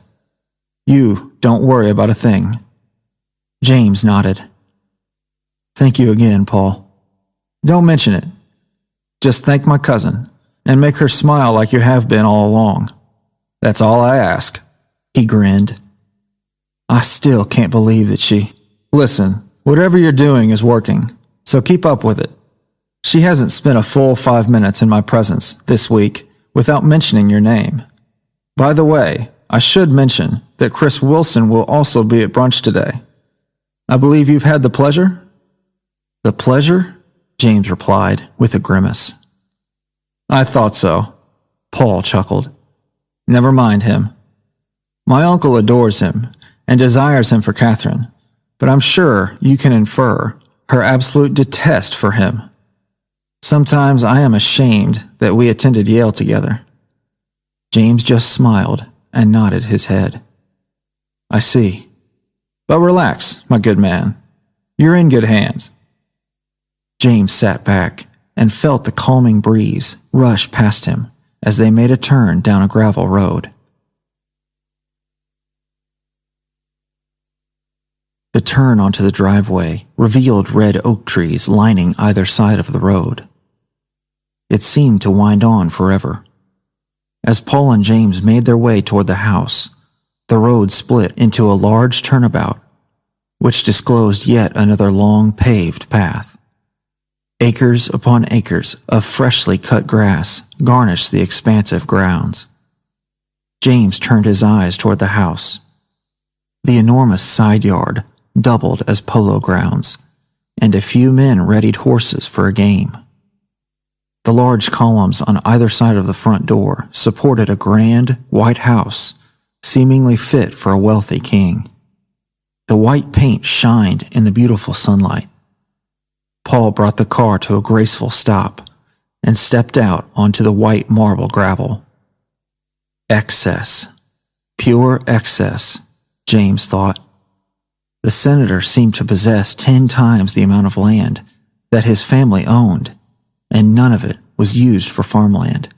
You don't worry about a thing. James nodded. Thank you again, Paul. Don't mention it. Just thank my cousin, and make her smile like you have been all along. That's all I ask." He grinned. "I still can't believe that she—" "Listen, whatever you're doing is working, so keep up with it. She hasn't spent a full 5 minutes in my presence this week without mentioning your name. By the way, I should mention that Chris Wilson will also be at brunch today. I believe you've had the pleasure?" "The pleasure?" James replied with a grimace. "I thought so." Paul chuckled. "Never mind him. My uncle adores him and desires him for Catherine, but I'm sure you can infer her absolute detest for him. Sometimes I am ashamed that we attended Yale together." James just smiled and nodded his head. "I see. But relax, my good man. You're in good hands." James sat back and felt the calming breeze rush past him as they made a turn down a gravel road. The turn onto the driveway revealed red oak trees lining either side of the road. It seemed to wind on forever. As Paul and James made their way toward the house, the road split into a large turnabout, which disclosed yet another long paved path. Acres upon acres of freshly cut grass garnished the expansive grounds. James turned his eyes toward the house. The enormous side yard doubled as polo grounds, and a few men readied horses for a game. The large columns on either side of the front door supported a grand, white house, seemingly fit for a wealthy king. The white paint shined in the beautiful sunlight. Paul brought the car to a graceful stop and stepped out onto the white marble gravel. Excess. Pure excess, James thought. The senator seemed to possess 10 times the amount of land that his family owned, and none of it was used for farmland.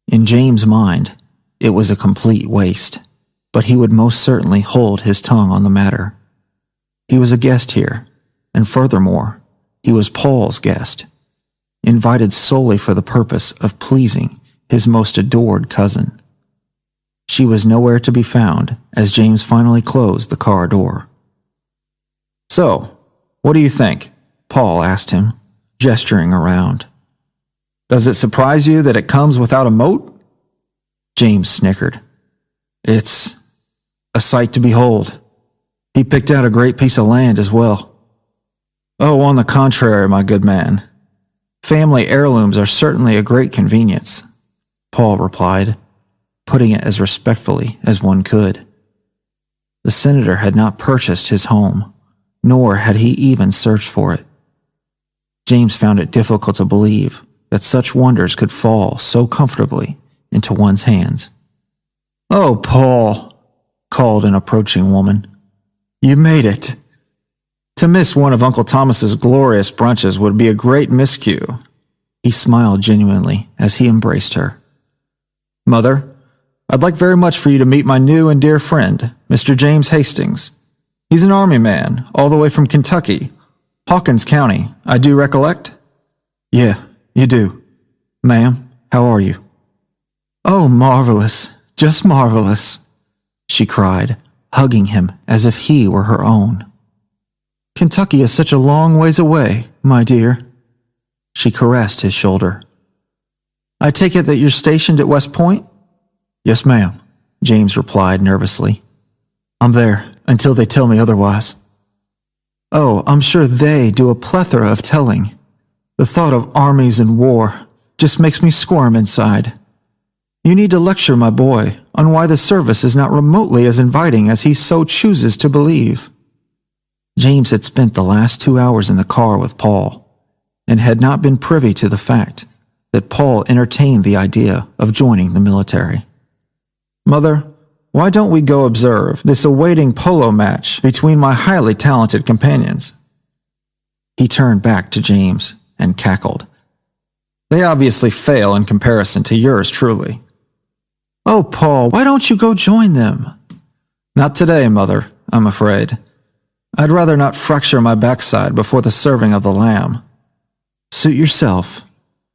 In James' mind, it was a complete waste, but he would most certainly hold his tongue on the matter. He was a guest here, and furthermore, he was Paul's guest, invited solely for the purpose of pleasing his most adored cousin. She was nowhere to be found as James finally closed the car door. "So, what do you think?" Paul asked him, gesturing around. "Does it surprise you that it comes without a moat?" James snickered. "It's a sight to behold. He picked out a great piece of land as well." "Oh, on the contrary, my good man. Family heirlooms are certainly a great convenience," Paul replied, putting it as respectfully as one could. The senator had not purchased his home, nor had he even searched for it. James found it difficult to believe that such wonders could fall so comfortably into one's hands. "Oh, Paul," called an approaching woman. "You made it. To miss one of Uncle Thomas's glorious brunches would be a great miscue." He smiled genuinely as he embraced her. "Mother, I'd like very much for you to meet my new and dear friend, Mr. James Hastings. He's an army man, all the way from Kentucky. Hawkins County, I do recollect?" "Yeah, you do. Ma'am, how are you?" "Oh, marvelous, just marvelous," she cried, hugging him as if he were her own. "Kentucky is such a long ways away, my dear." She caressed his shoulder. "I take it that you're stationed at West Point?" "Yes, ma'am," James replied nervously. "I'm there until they tell me otherwise." "Oh, I'm sure they do a plethora of telling. The thought of armies and war just makes me squirm inside. You need to lecture my boy on why the service is not remotely as inviting as he so chooses to believe." James had spent the last 2 hours in the car with Paul, and had not been privy to the fact that Paul entertained the idea of joining the military. "Mother, why don't we go observe this awaiting polo match between my highly talented companions?" He turned back to James and cackled. "They obviously fail in comparison to yours truly." "Oh, Paul, why don't you go join them?" "Not today, Mother, I'm afraid. I'd rather not fracture my backside before the serving of the lamb." "Suit yourself.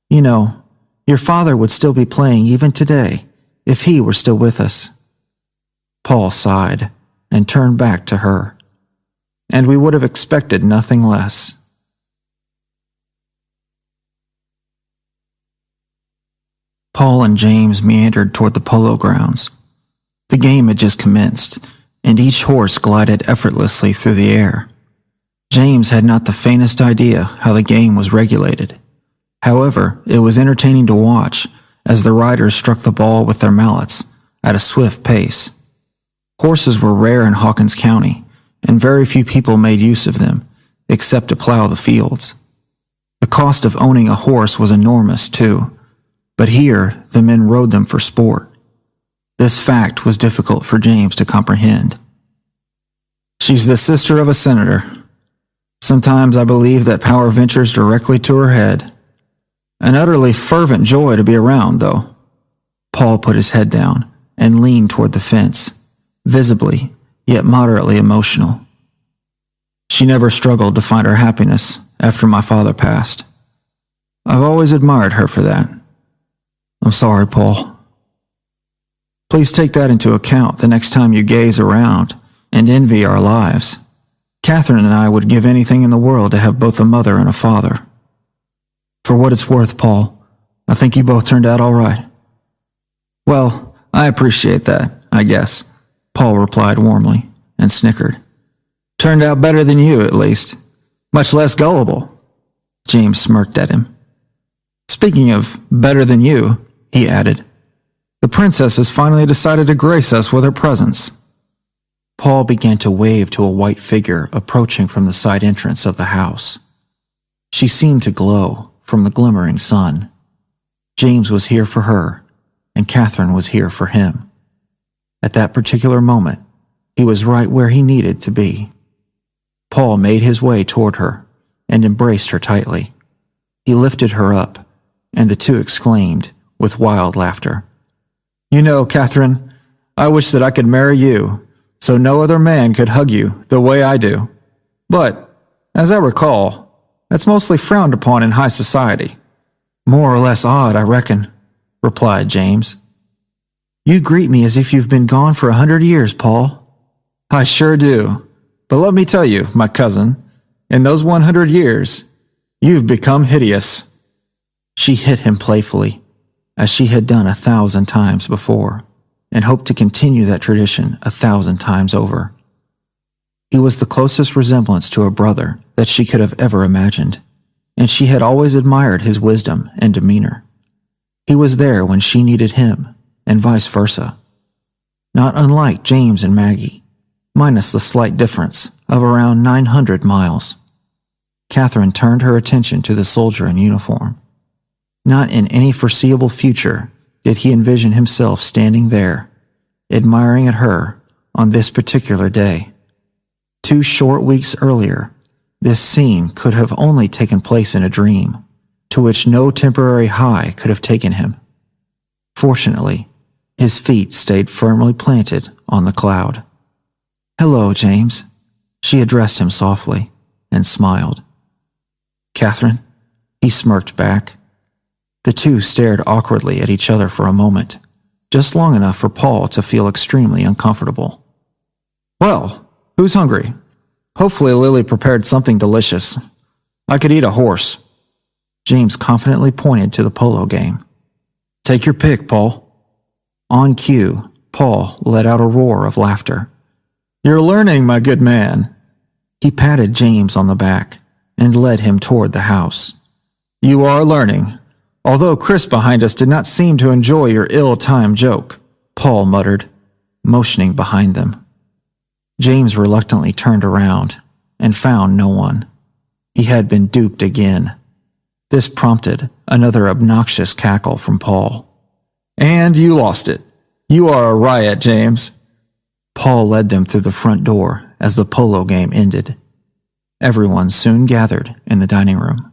You know, Your father would still be playing even today if he were still with us." Paul sighed and turned back to her. "And we would have expected nothing less." Paul and James meandered toward the polo grounds. The game had just commenced, and each horse glided effortlessly through the air. James had not the faintest idea how the game was regulated. However, it was entertaining to watch as the riders struck the ball with their mallets at a swift pace. Horses were rare in Hawkins County, and very few people made use of them, except to plow the fields. The cost of owning a horse was enormous, too, but here the men rode them for sport. This fact was difficult for James to comprehend. "She's the sister of a senator. Sometimes I believe that power ventures directly to her head. An utterly fervent joy to be around, though." Paul put his head down and leaned toward the fence, visibly, yet moderately emotional. "She never struggled to find her happiness after my father passed. I've always admired her for that. I'm sorry, Paul. Please take that into account the next time you gaze around and envy our lives. Catherine and I would give anything in the world to have both a mother and a father. For what it's worth, Paul, I think you both turned out all right." "Well, I appreciate that, I guess," Paul replied warmly and snickered. "Turned out better than you, at least. Much less gullible." James smirked at him. "Speaking of better than you," he added, "the princess has finally decided to grace us with her presence." Paul began to wave to a white figure approaching from the side entrance of the house. She seemed to glow from the glimmering sun. James was here for her, and Catherine was here for him. At that particular moment, he was right where he needed to be. Paul made his way toward her and embraced her tightly. He lifted her up, and the two exclaimed with wild laughter, "You know, Catherine, I wish that I could marry you, so no other man could hug you the way I do. But, as I recall, that's mostly frowned upon in high society." "More or less odd, I reckon," replied James. "You greet me as if you've been gone for 100 years, Paul." "I sure do. But let me tell you, my cousin, in those 100 years, you've become hideous." She hit him playfully, as she had done 1,000 times before, and hoped to continue that tradition 1,000 times over. He was the closest resemblance to a brother that she could have ever imagined, and she had always admired his wisdom and demeanor. He was there when she needed him, and vice versa. Not unlike James and Maggie, minus the slight difference of around 900 miles. Catherine turned her attention to the soldier in uniform. Not in any foreseeable future did he envision himself standing there, admiring at her on this particular day. 2 short weeks earlier, this scene could have only taken place in a dream, to which no temporary high could have taken him. Fortunately, his feet stayed firmly planted on the cloud. "Hello, James," she addressed him softly, and smiled. "Catherine?" he smirked back. The two stared awkwardly at each other for a moment, just long enough for Paul to feel extremely uncomfortable. "Well, who's hungry? Hopefully Lily prepared something delicious. I could eat a horse." James confidently pointed to the polo game. "Take your pick, Paul." On cue, Paul let out a roar of laughter. "You're learning, my good man." He patted James on the back and led him toward the house. "You are learning, although Chris behind us did not seem to enjoy your ill-timed joke," Paul muttered, motioning behind them. James reluctantly turned around and found no one. He had been duped again. This prompted another obnoxious cackle from Paul. "And you lost it. You are a riot, James." Paul led them through the front door as the polo game ended. Everyone soon gathered in the dining room.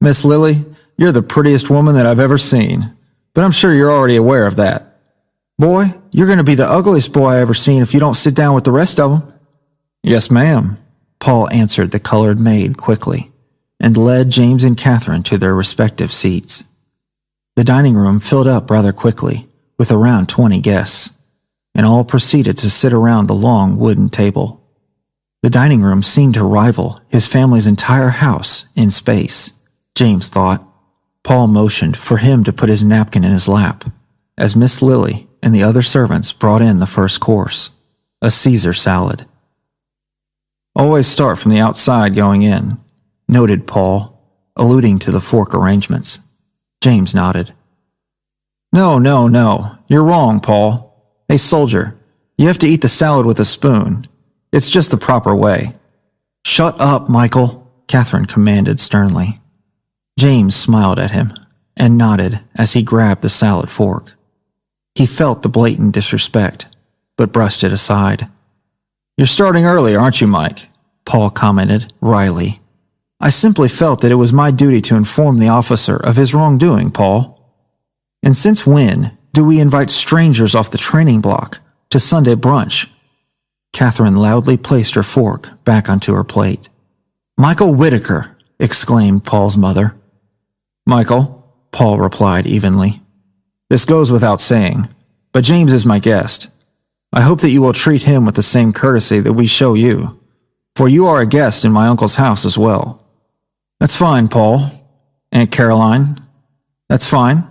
"Miss Lily, you're the prettiest woman that I've ever seen, but I'm sure you're already aware of that. Boy, you're going to be the ugliest boy I ever seen if you don't sit down with the rest of them." "Yes, ma'am," Paul answered the colored maid quickly, and led James and Catherine to their respective seats. The dining room filled up rather quickly, with around 20 guests, and all proceeded to sit around the long wooden table. The dining room seemed to rival his family's entire house in space, James thought. Paul motioned for him to put his napkin in his lap, as Miss Lily and the other servants brought in the first course, a Caesar salad. "Always start from the outside going in," noted Paul, alluding to the fork arrangements. James nodded. No, you're wrong, Paul. Hey, soldier, you have to eat the salad with a spoon. It's just the proper way." "Shut up, Michael," Catherine commanded sternly. James smiled at him and nodded as he grabbed the salad fork. He felt the blatant disrespect, but brushed it aside. "You're starting early, aren't you, Mike?" Paul commented wryly. "I simply felt that it was my duty to inform the officer of his wrongdoing, Paul. And since when do we invite strangers off the training block to Sunday brunch?" Catherine loudly placed her fork back onto her plate. "Michael Whitaker!" exclaimed Paul's mother. "Michael," Paul replied evenly. "This goes without saying, but James is my guest. I hope that you will treat him with the same courtesy that we show you, for you are a guest in my uncle's house as well." "That's fine, Paul. Aunt Caroline, that's fine.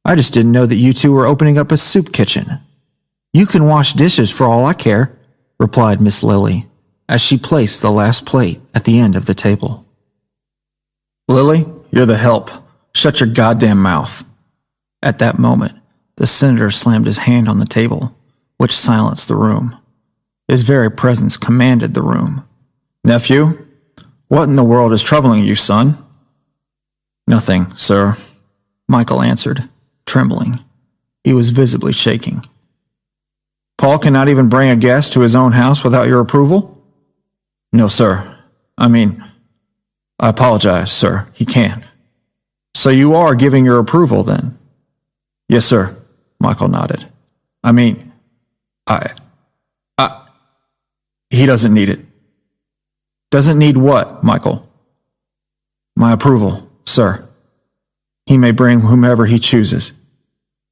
I just didn't know that you two were opening up a soup kitchen." "You can wash dishes for all I care," replied Miss Lily, as she placed the last plate at the end of the table. "Lily, you're the help. Shut your goddamn mouth." At that moment, the senator slammed his hand on the table, which silenced the room. His very presence commanded the room. "Nephew, what in the world is troubling you, son?" "Nothing, sir," Michael answered, trembling. He was visibly shaking. "Paul cannot even bring a guest to his own house without your approval?" "No, sir. I apologize, sir. He can't." "So you are giving your approval, then?" "Yes, sir," Michael nodded. He doesn't need it." "Doesn't need what, Michael?" "My approval, sir. He may bring whomever he chooses,"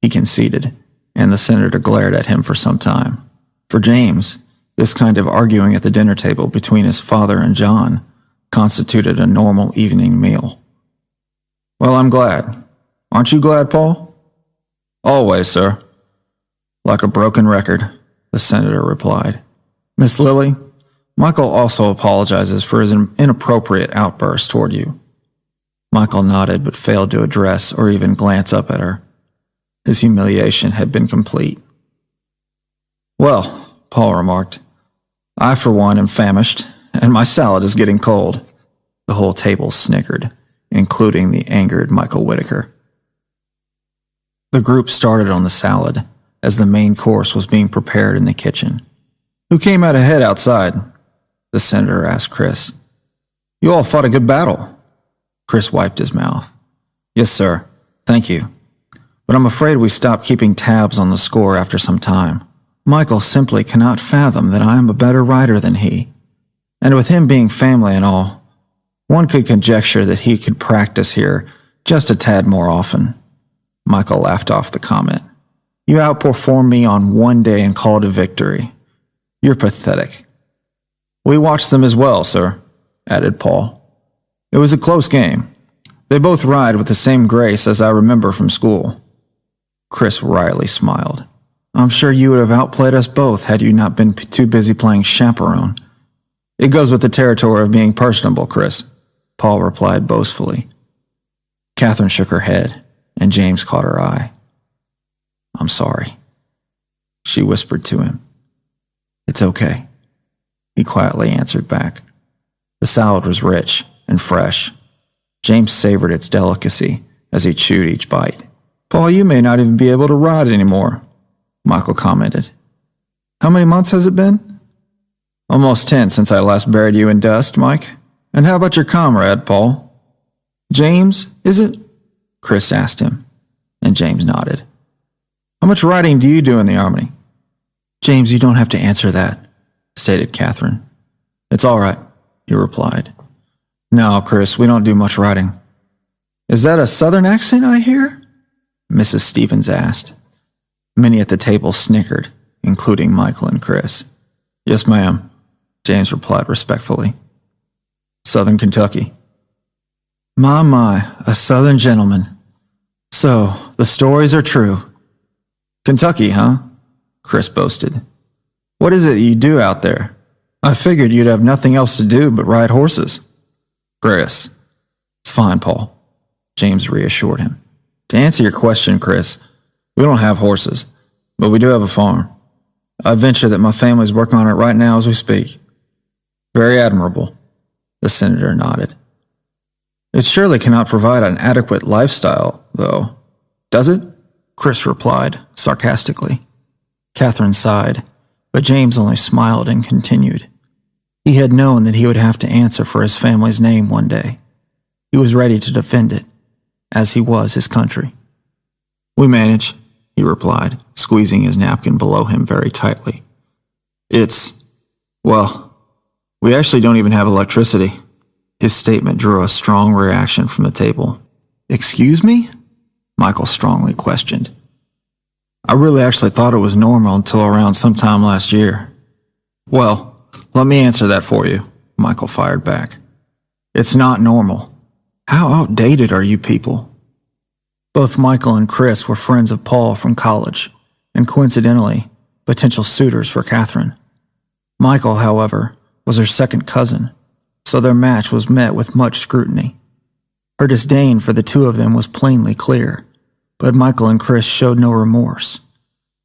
he conceded, and the senator glared at him for some time. For James, this kind of arguing at the dinner table between his father and John constituted a normal evening meal. "Well, I'm glad. Aren't you glad, Paul?" "Always, sir." "Like a broken record," the senator replied. "Miss Lily, Michael also apologizes for his inappropriate outburst toward you." Michael nodded but failed to address or even glance up at her. His humiliation had been complete. "Well," Paul remarked, "I for one am famished, and my salad is getting cold." The whole table snickered, including the angered Michael Whitaker. The group started on the salad as the main course was being prepared in the kitchen. "Who came out ahead outside?" the senator asked Chris. "You all fought a good battle." Chris wiped his mouth. "Yes, sir. Thank you. But I'm afraid we stopped keeping tabs on the score after some time. Michael simply cannot fathom that I am a better rider than he. And with him being family and all, one could conjecture that he could practice here just a tad more often." Michael laughed off the comment. "You outperformed me on one day and called a victory. You're pathetic." "We watched them as well, sir," added Paul. "It was a close game. They both ride with the same grace as I remember from school." Chris wryly smiled. "I'm sure you would have outplayed us both had you not been too busy playing chaperone." "It goes with the territory of being personable, Chris," Paul replied boastfully. Catherine shook her head, and James caught her eye. "I'm sorry," she whispered to him. "It's okay," he quietly answered back. The salad was rich and fresh. James savored its delicacy as he chewed each bite. "Paul, you may not even be able to ride anymore," Michael commented. "How many months has it been?" "Almost 10 since I last buried you in dust, Mike. And how about your comrade, Paul?" "James, is it?" Chris asked him, and James nodded. "How much riding do you do in the army?" "James, you don't have to answer that," stated Catherine. "It's all right," he replied. No, Chris, we don't do much writing. Is that a southern accent I hear? Mrs. Stevens asked. Many at the table snickered, including Michael and Chris. Yes, ma'am, James replied respectfully. Southern Kentucky. My, a southern gentleman. So, the stories are true. Kentucky, huh? Chris boasted. What is it you do out there? I figured you'd have nothing else to do but ride horses. Chris. It's fine, Paul, James reassured him. To answer your question, Chris, we don't have horses, but we do have a farm. I venture that my family's working on it right now as we speak. Very admirable, the senator nodded. It surely cannot provide an adequate lifestyle, though, does it? Chris replied, sarcastically. Catherine sighed, but James only smiled and continued. He had known that he would have to answer for his family's name one day. He was ready to defend it, as he was his country. We manage, he replied, squeezing his napkin below him very tightly. We actually don't even have electricity. His statement drew a strong reaction from the table. Excuse me? Michael strongly questioned. I really actually thought it was normal until around sometime last year. Well, let me answer that for you, Michael fired back. It's not normal. How outdated are you people? Both Michael and Chris were friends of Paul from college, and coincidentally, potential suitors for Catherine. Michael, however, was her second cousin, so their match was met with much scrutiny. Her disdain for the two of them was plainly clear, but Michael and Chris showed no remorse.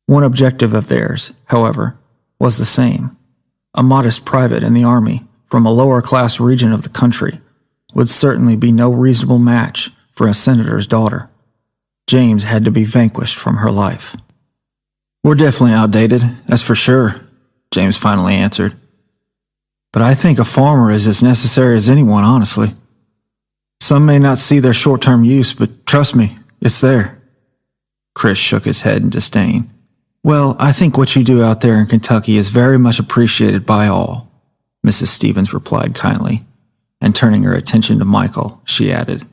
One objective of theirs, however, was the same. A modest private in the army from a lower-class region of the country would certainly be no reasonable match for a senator's daughter. James had to be vanquished from her life. We're definitely outdated, that's for sure, James finally answered. But I think a farmer is as necessary as anyone, honestly. Some may not see their short-term use, but trust me, it's there. Chris shook his head in disdain. Well, I think what you do out there in Kentucky is very much appreciated by all, Mrs. Stevens replied kindly, and turning her attention to Michael, she added,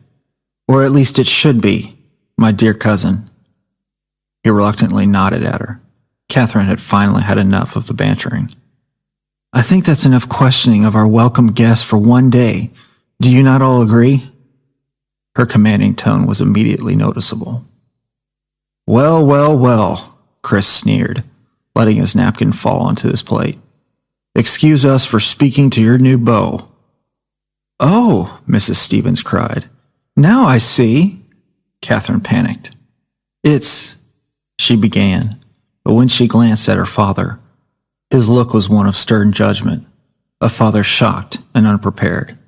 or at least it should be, my dear cousin. He reluctantly nodded at her. Catherine had finally had enough of the bantering. I think that's enough questioning of our welcome guest for one day. Do you not all agree? Her commanding tone was immediately noticeable. Well, Chris sneered, letting his napkin fall onto his plate. Excuse us for speaking to your new beau. Oh, Mrs. Stevens cried. Now I see. Catherine panicked. She began, but when she glanced at her father, his look was one of stern judgment, a father shocked and unprepared.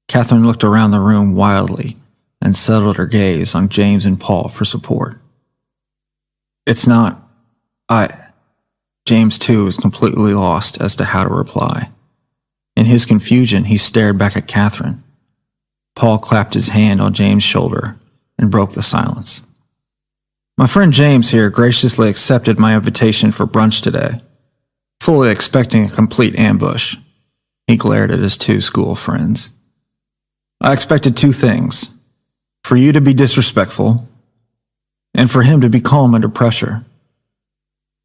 Catherine looked around the room wildly and settled her gaze on James and Paul for support. It's not. James, too, was completely lost as to how to reply. In his confusion, he stared back at Catherine. Paul clapped his hand on James' shoulder and broke the silence. My friend James here graciously accepted my invitation for brunch today, fully expecting a complete ambush. He glared at his two school friends. I expected two things: for you to be disrespectful, and for him to be calm under pressure.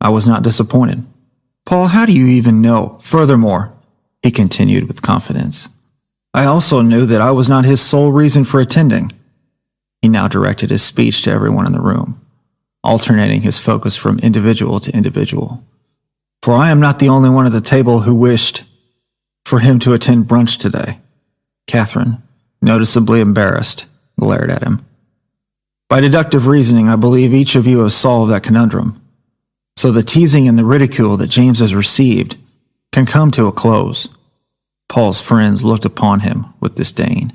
I was not disappointed. Paul, how do you even know? Furthermore, he continued with confidence, I also knew that I was not his sole reason for attending. He now directed his speech to everyone in the room, alternating his focus from individual to individual. For I am not the only one at the table who wished for him to attend brunch today. Catherine, noticeably embarrassed, glared at him. By deductive reasoning, I believe each of you has solved that conundrum. So the teasing and the ridicule that James has received can come to a close. Paul's friends looked upon him with disdain.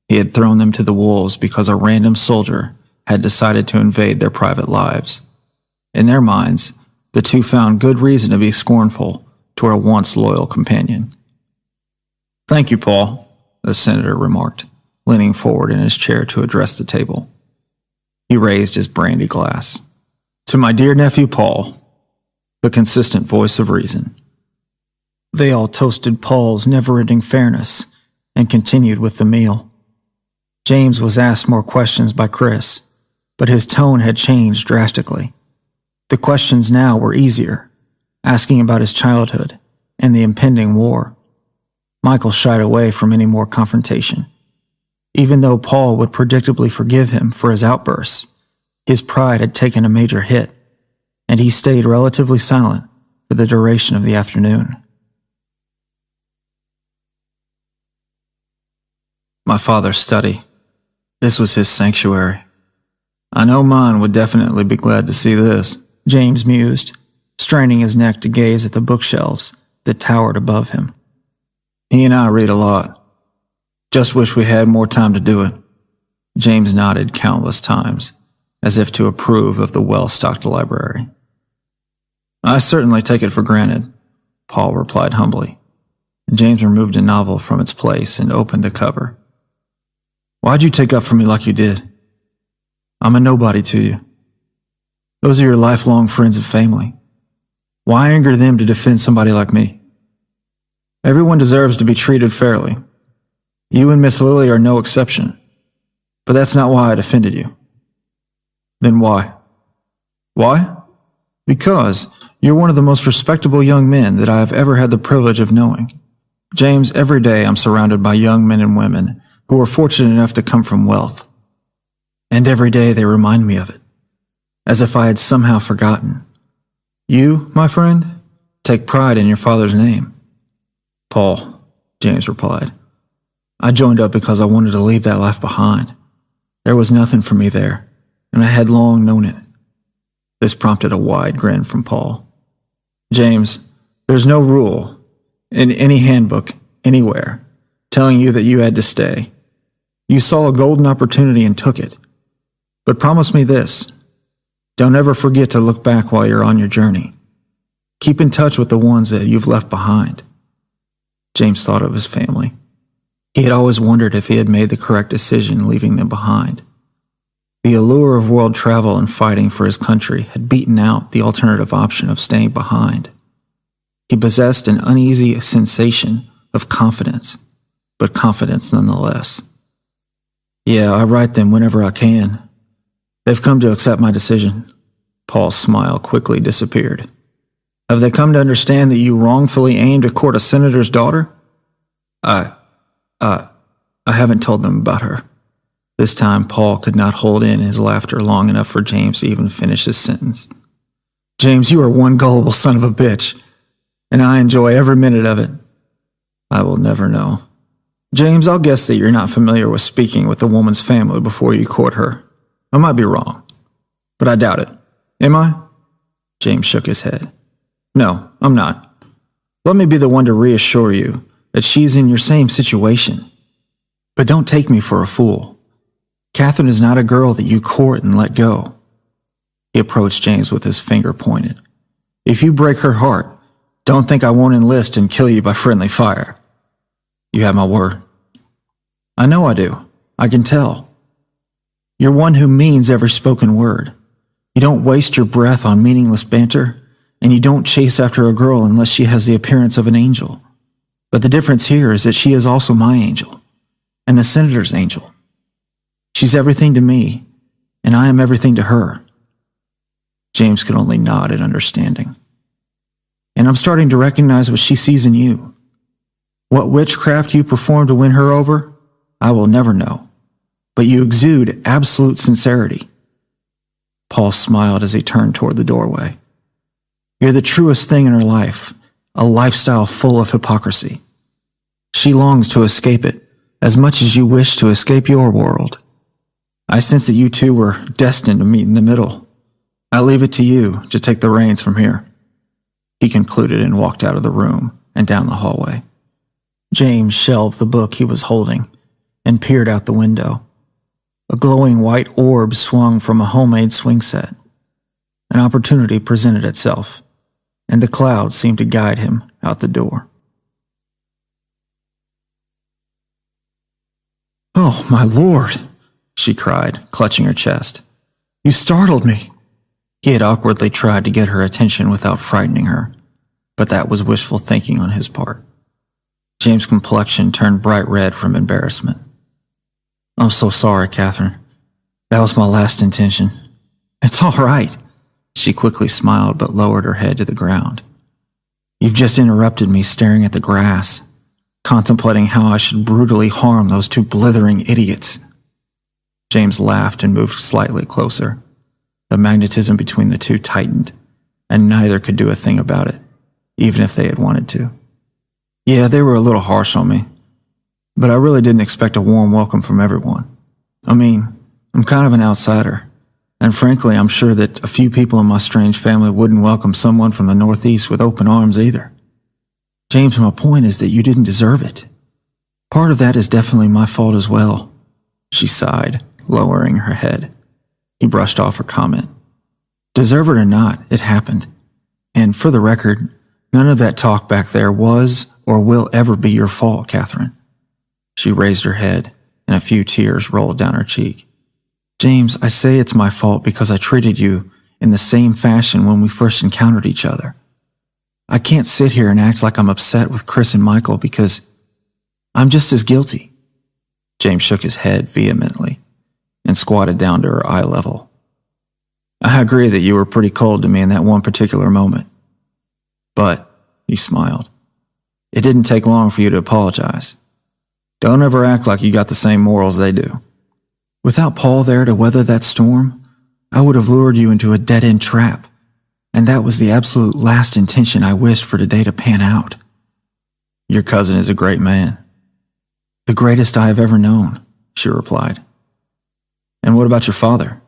He had thrown them to the wolves because a random soldier had decided to invade their private lives. In their minds, the two found good reason to be scornful toward a once loyal companion. Thank you, Paul, the senator remarked, leaning forward in his chair to address the table. He raised his brandy glass. To my dear nephew Paul, the consistent voice of reason. They all toasted Paul's never-ending fairness and continued with the meal. James was asked more questions by Chris, but his tone had changed drastically. The questions now were easier, asking about his childhood and the impending war. Michael shied away from any more confrontation. Even though Paul would predictably forgive him for his outbursts, his pride had taken a major hit, and he stayed relatively silent for the duration of the afternoon. My father's study. This was his sanctuary. I know mine would definitely be glad to see this, James mused, straining his neck to gaze at the bookshelves that towered above him. He and I read a lot. Just wish we had more time to do it. James nodded countless times, as if to approve of the well-stocked library. I certainly take it for granted, Paul replied humbly. James removed a novel from its place and opened the cover. Why'd you take up for me like you did? I'm a nobody to you. Those are your lifelong friends and family. Why anger them to defend somebody like me? Everyone deserves to be treated fairly. You and Miss Lily are no exception. But that's not why I defended you. Then why? Why? Because you're one of the most respectable young men that I have ever had the privilege of knowing. James, every day I'm surrounded by young men and women who are fortunate enough to come from wealth. And every day they remind me of it, as if I had somehow forgotten. You, my friend, take pride in your father's name. Paul, James replied. I joined up because I wanted to leave that life behind. There was nothing for me there, and I had long known it. This prompted a wide grin from Paul. James, there's no rule, in any handbook, anywhere, telling you that you had to stay. You saw a golden opportunity and took it. But promise me this. Don't ever forget to look back while you're on your journey. Keep in touch with the ones that you've left behind. James thought of his family. He had always wondered if he had made the correct decision leaving them behind. The allure of world travel and fighting for his country had beaten out the alternative option of staying behind. He possessed an uneasy sensation of confidence, but confidence nonetheless. Yeah, I write them whenever I can. They've come to accept my decision. Paul's smile quickly disappeared. Have they come to understand that you wrongfully aimed to court a senator's daughter? I haven't told them about her. This time, Paul could not hold in his laughter long enough for James to even finish his sentence. James, you are one gullible son of a bitch, and I enjoy every minute of it. I will never know. James, I'll guess that you're not familiar with speaking with the woman's family before you court her. I might be wrong, but I doubt it. Am I? James shook his head. No, I'm not. Let me be the one to reassure you that she's in your same situation. But don't take me for a fool. Catherine is not a girl that you court and let go. He approached James with his finger pointed. If you break her heart, don't think I won't enlist and kill you by friendly fire. You have my word. I know I do. I can tell. You're one who means every spoken word. You don't waste your breath on meaningless banter, and you don't chase after a girl unless she has the appearance of an angel. But the difference here is that she is also my angel, and the senator's angel. She's everything to me, and I am everything to her. James could only nod in understanding. And I'm starting to recognize what she sees in you. What witchcraft you perform to win her over, I will never know. But you exude absolute sincerity. Paul smiled as he turned toward the doorway. You're the truest thing in her life, a lifestyle full of hypocrisy. She longs to escape it, as much as you wish to escape your world. I sense that you two were destined to meet in the middle. I leave it to you to take the reins from here. He concluded and walked out of the room and down the hallway. James shelved the book he was holding and peered out the window. A glowing white orb swung from a homemade swing set. An opportunity presented itself, and the clouds seemed to guide him out the door. Oh, my lord, she cried, clutching her chest. You startled me. He had awkwardly tried to get her attention without frightening her, but that was wishful thinking on his part. James' complexion turned bright red from embarrassment. I'm so sorry, Catherine. That was my last intention. It's all right. She quickly smiled but lowered her head to the ground. You've just interrupted me staring at the grass, contemplating how I should brutally harm those two blithering idiots. James laughed and moved slightly closer. The magnetism between the two tightened, and neither could do a thing about it, even if they had wanted to. Yeah, they were a little harsh on me, but I really didn't expect a warm welcome from everyone. I mean, I'm kind of an outsider, and frankly, I'm sure that a few people in my strange family wouldn't welcome someone from the Northeast with open arms either. James, my point is that you didn't deserve it. Part of that is definitely my fault as well. She sighed, lowering her head. He brushed off her comment. Deserve it or not, it happened. And for the record, none of that talk back there was or will ever be your fault, Catherine. She raised her head, and a few tears rolled down her cheek. James, I say it's my fault because I treated you in the same fashion when we first encountered each other. I can't sit here and act like I'm upset with Chris and Michael because I'm just as guilty. James shook his head vehemently and squatted down to her eye level. I agree that you were pretty cold to me in that one particular moment. But, he smiled, it didn't take long for you to apologize. Don't ever act like you got the same morals they do. Without Paul there to weather that storm, I would have lured you into a dead-end trap, and that was the absolute last intention I wished for today to pan out. Your cousin is a great man. The greatest I have ever known, she replied. And what about your father?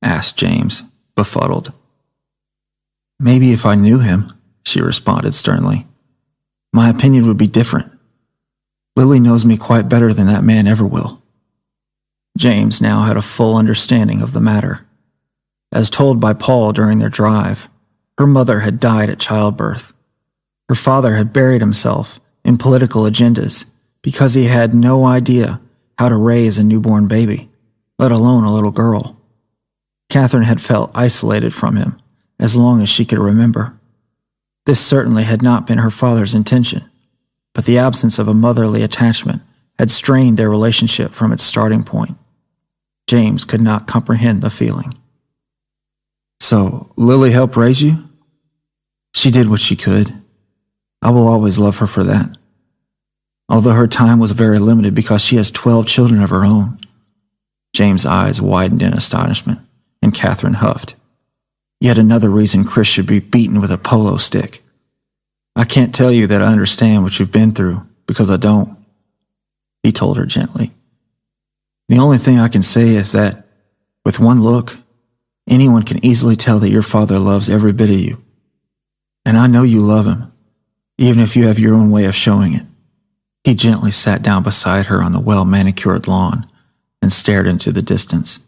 Asked James, befuddled. Maybe if I knew him, she responded sternly, my opinion would be different. Lily knows me quite better than that man ever will. James now had a full understanding of the matter. As told by Paul during their drive, her mother had died at childbirth. Her father had buried himself in political agendas because he had no idea how to raise a newborn baby, let alone a little girl. Catherine had felt isolated from him as long as she could remember. This certainly had not been her father's intention, but the absence of a motherly attachment had strained their relationship from its starting point. James could not comprehend the feeling. So, Lily helped raise you? She did what she could. I will always love her for that. Although her time was very limited because she has 12 children of her own. James' eyes widened in astonishment, and Catherine huffed. Yet another reason Chris should be beaten with a polo stick. I can't tell you that I understand what you've been through, because I don't, he told her gently. The only thing I can say is that, with one look, anyone can easily tell that your father loves every bit of you. And I know you love him, even if you have your own way of showing it. He gently sat down beside her on the well-manicured lawn and stared into the distance.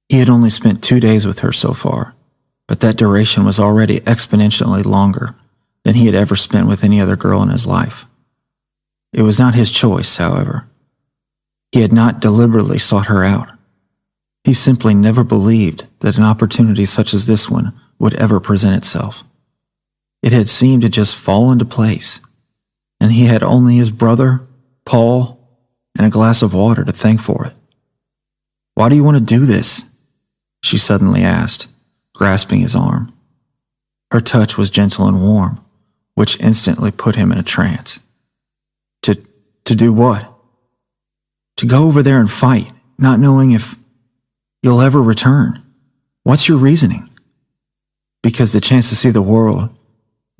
He had only spent 2 days with her so far, but that duration was already exponentially longer than he had ever spent with any other girl in his life. It was not his choice, however. He had not deliberately sought her out. He simply never believed that an opportunity such as this one would ever present itself. It had seemed to just fall into place, and he had only his brother, Paul, and a glass of water to thank for it. Why do you want to do this? She suddenly asked, grasping his arm. Her touch was gentle and warm, which instantly put him in a trance. To do what? To go over there and fight, not knowing if you'll ever return. What's your reasoning? Because the chance to see the world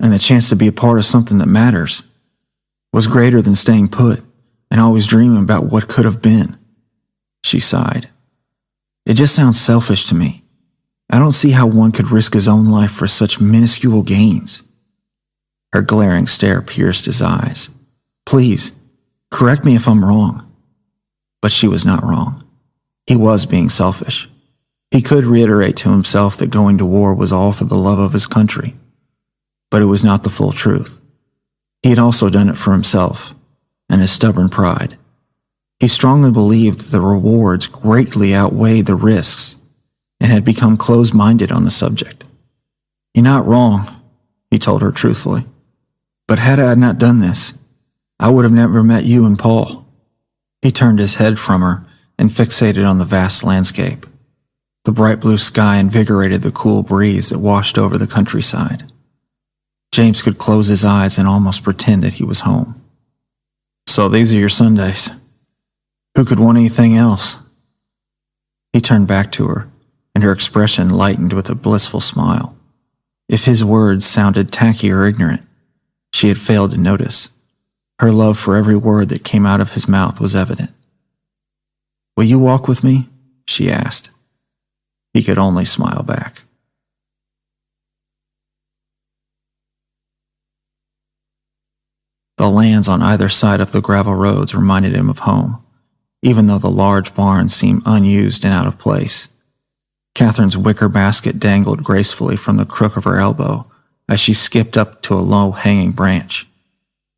and the chance to be a part of something that matters was greater than staying put and always dreaming about what could have been. She sighed. It just sounds selfish to me. I don't see how one could risk his own life for such minuscule gains. Her glaring stare pierced his eyes. Please, correct me if I'm wrong. But she was not wrong. He was being selfish. He could reiterate to himself that going to war was all for the love of his country. But it was not the full truth. He had also done it for himself and his stubborn pride. He strongly believed that the rewards greatly outweighed the risks and had become closed-minded on the subject. You're not wrong, he told her truthfully. But had I not done this, I would have never met you and Paul." He turned his head from her and fixated on the vast landscape. The bright blue sky invigorated the cool breeze that washed over the countryside. James could close his eyes and almost pretend that he was home. "So these are your Sundays. Who could want anything else?" He turned back to her, and her expression lightened with a blissful smile. If his words sounded tacky or ignorant, she had failed to notice. Her love for every word that came out of his mouth was evident. "Will you walk with me?" she asked. He could only smile back. The lands on either side of the gravel roads reminded him of home, even though the large barns seemed unused and out of place. Catherine's wicker basket dangled gracefully from the crook of her elbow as she skipped up to a low-hanging branch.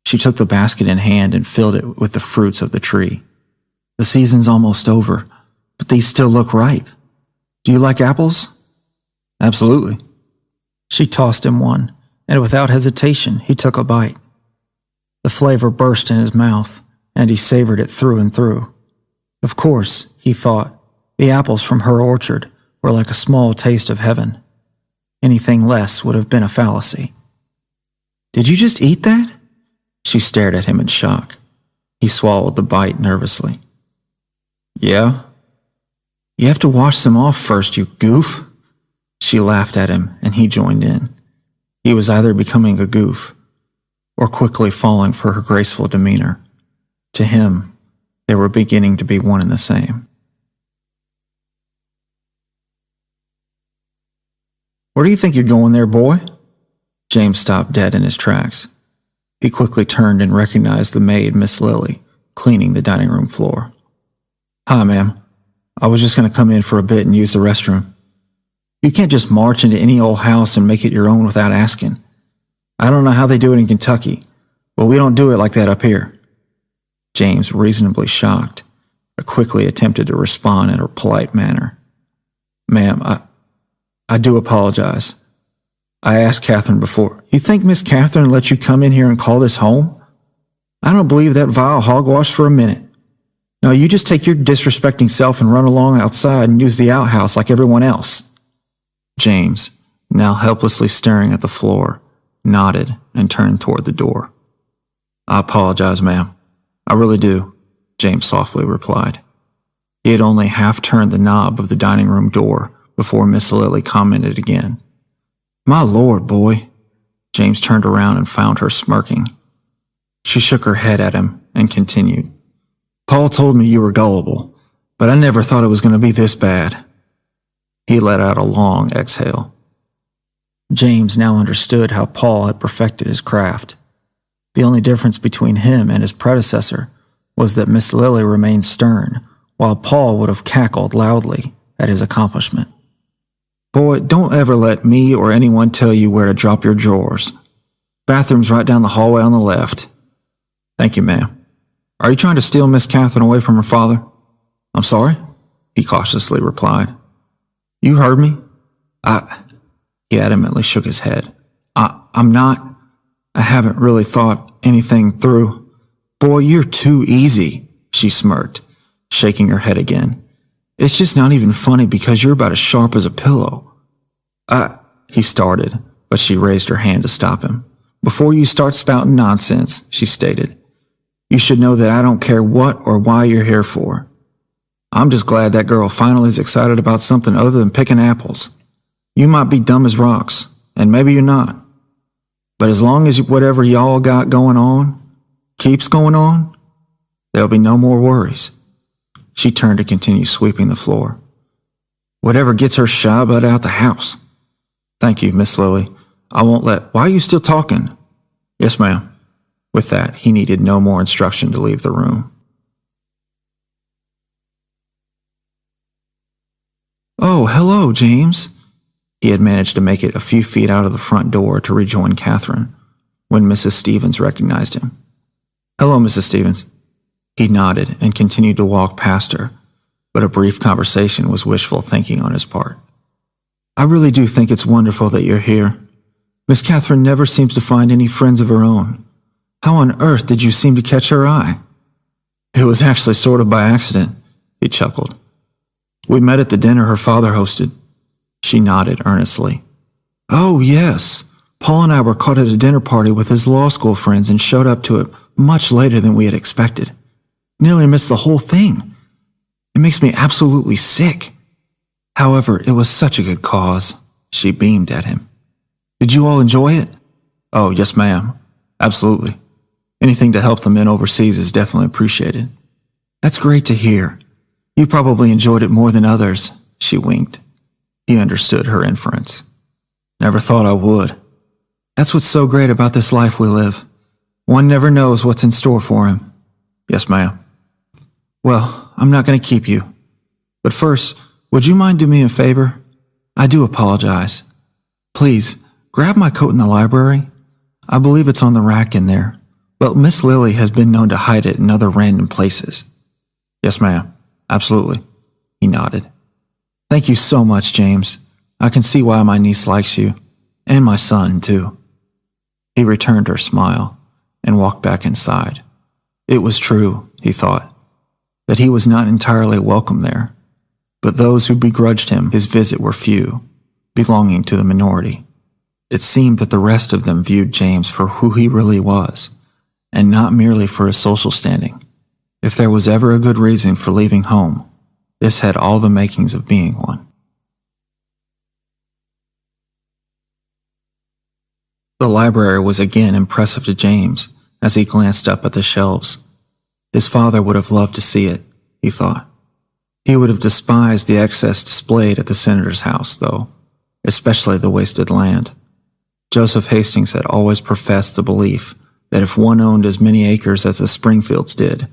She took the basket in hand and filled it with the fruits of the tree. "The season's almost over, but these still look ripe. Do you like apples?" "Absolutely." She tossed him one, and without hesitation, he took a bite. The flavor burst in his mouth, and he savored it through and through. Of course, he thought, the apples from her orchard were like a small taste of heaven. Anything less would have been a fallacy. "Did you just eat that?" She stared at him in shock. He swallowed the bite nervously. "Yeah?" "You have to wash them off first, you goof." She laughed at him, and he joined in. He was either becoming a goof or quickly falling for her graceful demeanor. To him, they were beginning to be one and the same. "Where do you think you're going there, boy?" James stopped dead in his tracks. He quickly turned and recognized the maid, Miss Lily, cleaning the dining room floor. "Hi, ma'am. I was just going to come in for a bit and use the restroom." "You can't just march into any old house and make it your own without asking. I don't know how they do it in Kentucky, but we don't do it like that up here." James, reasonably shocked, quickly attempted to respond in a polite manner. "Ma'am, I do apologize. I asked Catherine before." "You think Miss Catherine let you come in here and call this home? I don't believe that vile hogwash for a minute. No, you just take your disrespecting self and run along outside and use the outhouse like everyone else." James, now helplessly staring at the floor, nodded and turned toward the door. "I apologize, ma'am. I really do," James softly replied. He had only half turned the knob of the dining room door before Miss Lily commented again. "My lord, boy." James turned around and found her smirking. She shook her head at him and continued. "Paul told me you were gullible, but I never thought it was going to be this bad." He let out a long exhale. James now understood how Paul had perfected his craft. The only difference between him and his predecessor was that Miss Lily remained stern, while Paul would have cackled loudly at his accomplishment. "Boy, don't ever let me or anyone tell you where to drop your drawers. Bathroom's right down the hallway on the left." "Thank you, ma'am. Are you trying to steal Miss Catherine away from her father?" "I'm sorry?" he cautiously replied. "You heard me." He adamantly shook his head. I'm not. I haven't really thought anything through." "Boy, you're too easy," she smirked, shaking her head again. "It's just not even funny because you're about as sharp as a pillow." He started, but she raised her hand to stop him. "Before you start spouting nonsense," she stated, "you should know that I don't care what or why you're here for. I'm just glad that girl finally is excited about something other than picking apples. You might be dumb as rocks, and maybe you're not. But as long as whatever y'all got going on keeps going on, there'll be no more worries." She turned to continue sweeping the floor. "Whatever gets her shy butt out the house." "Thank you, Miss Lily. I won't let—" "Why are you still talking?" "Yes, ma'am." With that, he needed no more instruction to leave the room. "Oh, hello, James." He had managed to make it a few feet out of the front door to rejoin Catherine when Mrs. Stevens recognized him. "Hello, Mrs. Stevens." He nodded and continued to walk past her, but a brief conversation was wishful thinking on his part. "I really do think it's wonderful that you're here. Miss Catherine never seems to find any friends of her own. How on earth did you seem to catch her eye?" "It was actually sort of by accident," he chuckled. "We met at the dinner her father hosted." She nodded earnestly. "Oh, yes. Paul and I were caught at a dinner party with his law school friends and showed up to it much later than we had expected. Nearly missed the whole thing. It makes me absolutely sick. However, it was such a good cause." She beamed at him. "Did you all enjoy it?" "Oh, yes, ma'am. Absolutely. Anything to help the men overseas is definitely appreciated." "That's great to hear. You probably enjoyed it more than others." She winked. He understood her inference. "Never thought I would." "That's what's so great about this life we live. One never knows what's in store for him." "Yes, ma'am." "Well, I'm not going to keep you. But first, would you mind doing me a favor? I do apologize. Please, grab my coat in the library. I believe it's on the rack in there, but Miss Lily has been known to hide it in other random places." "Yes, ma'am. Absolutely." He nodded. "Thank you so much, James. I can see why my niece likes you. And my son, too." He returned her smile and walked back inside. It was true, he thought, that he was not entirely welcome there, but those who begrudged him his visit were few, belonging to the minority. It seemed that the rest of them viewed James for who he really was, and not merely for his social standing. If there was ever a good reason for leaving home, this had all the makings of being one. The library was again impressive to James as he glanced up at the shelves. His father would have loved to see it, he thought. He would have despised the excess displayed at the senator's house, though, especially the wasted land. Joseph Hastings had always professed the belief that if one owned as many acres as the Springfields did,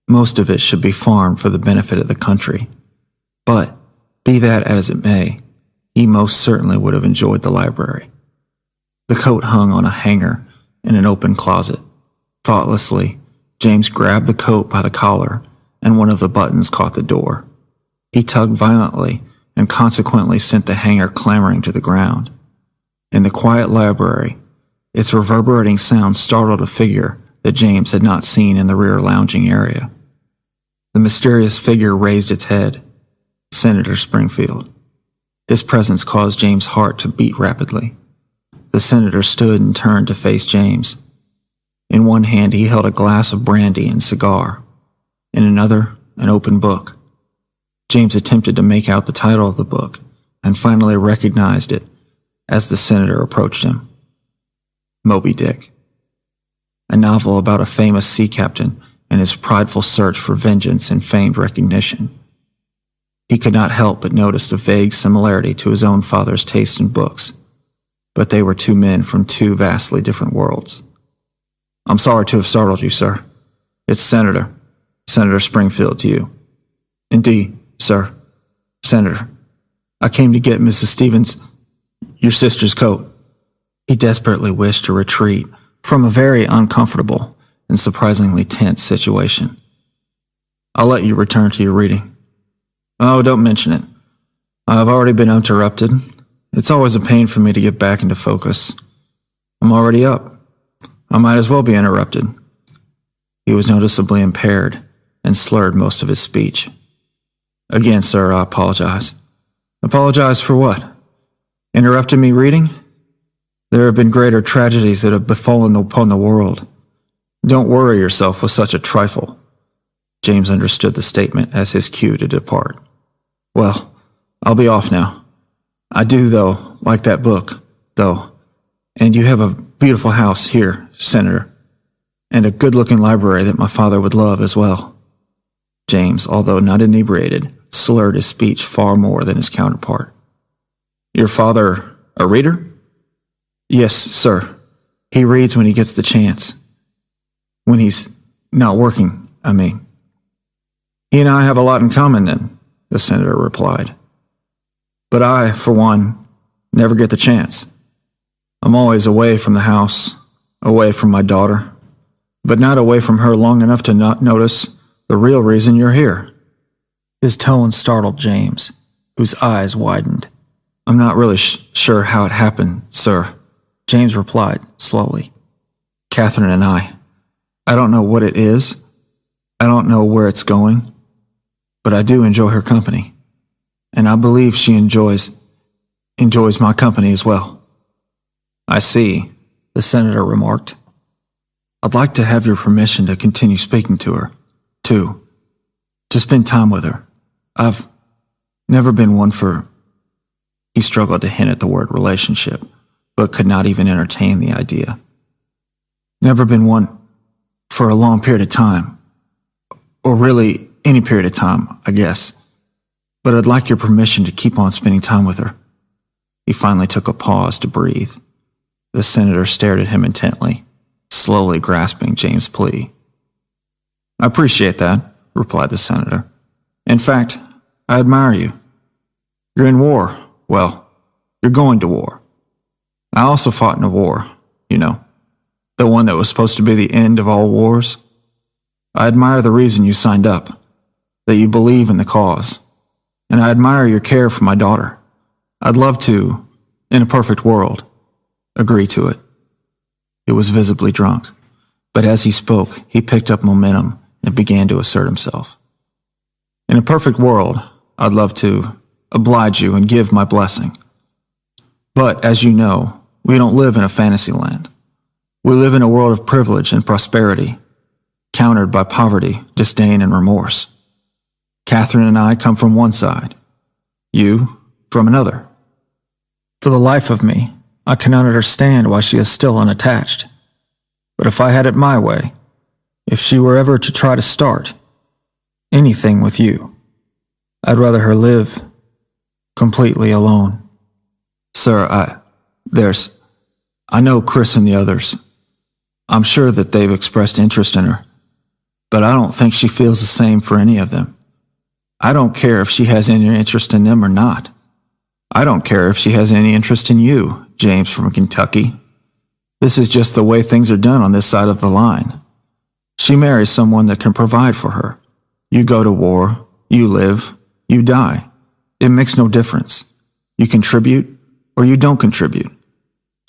most of it should be farmed for the benefit of the country. But, be that as it may, he most certainly would have enjoyed the library. The coat hung on a hanger in an open closet. Thoughtlessly, James grabbed the coat by the collar, and one of the buttons caught the door. He tugged violently and consequently sent the hanger clambering to the ground. In the quiet library, its reverberating sound startled a figure that James had not seen in the rear lounging area. The mysterious figure raised its head. Senator Springfield. His presence caused James' heart to beat rapidly. The senator stood and turned to face James. In one hand he held a glass of brandy and cigar. In another, an open book. James attempted to make out the title of the book, and finally recognized it as the senator approached him. Moby Dick. A novel about a famous sea captain and his prideful search for vengeance and famed recognition. He could not help but notice the vague similarity to his own father's taste in books, but they were two men from two vastly different worlds. "I'm sorry to have startled you, sir. It's Senator Springfield to you." "Indeed, sir. Senator, I came to get Mrs. Stevens, your sister's coat." He desperately wished to retreat from a very uncomfortable and surprisingly tense situation. "I'll let you return to your reading." "Oh, don't mention it. I've already been interrupted. It's always a pain for me to get back into focus. I'm already up. I might as well be interrupted." He was noticeably impaired and slurred most of his speech. "Again, sir, I apologize." "Apologize for what? Interrupted me reading? There have been greater tragedies that have befallen upon the world. Don't worry yourself with such a trifle." James understood the statement as his cue to depart. "Well, I'll be off now. I do, though, like that book, though. And you have a beautiful house here, Senator, and a good-looking library that my father would love as well." James, although not inebriated, slurred his speech far more than his counterpart. "Your father a reader?" "Yes, sir. He reads when he gets the chance. When he's not working, I mean." "He and I have a lot in common, then," the senator replied. "But I, for one, never get the chance. I'm always away from the house, away from my daughter, but not away from her long enough to not notice the real reason you're here." His tone startled James, whose eyes widened. "I'm not really sure how it happened, sir," James replied slowly. "Catherine and I, I don't know what it is. I don't know where it's going. But I do enjoy her company. And I believe she enjoys my company as well. I see, the senator remarked. I'd like to have your permission to continue speaking to her, too. To spend time with her. I've never been one for... He struggled to hint at the word relationship, but could not even entertain the idea. Never been one for a long period of time. Or really, any period of time, I guess. But I'd like your permission to keep on spending time with her. He finally took a pause to breathe. The senator stared at him intently, slowly grasping James' plea. I appreciate that, replied the senator. In fact, I admire you. You're in war. Well, you're going to war. I also fought in a war, you know, the one that was supposed to be the end of all wars. I admire the reason you signed up, that you believe in the cause, and I admire your care for my daughter. I'd love to, in a perfect world, agree to it. He was visibly drunk, but as he spoke, he picked up momentum and began to assert himself. In a perfect world, I'd love to oblige you and give my blessing. But, as you know, we don't live in a fantasy land. We live in a world of privilege and prosperity, countered by poverty, disdain, and remorse. Catherine and I come from one side, you from another. For the life of me, I cannot understand why she is still unattached. But if I had it my way, if she were ever to try to start anything with you, I'd rather her live completely alone. Sir, I know Chris and the others. I'm sure that they've expressed interest in her, but I don't think she feels the same for any of them. I don't care if she has any interest in them or not. I don't care if she has any interest in you, James from Kentucky. This is just the way things are done on this side of the line. She marries someone that can provide for her. You go to war, you live, you die. It makes no difference. You contribute or you don't contribute.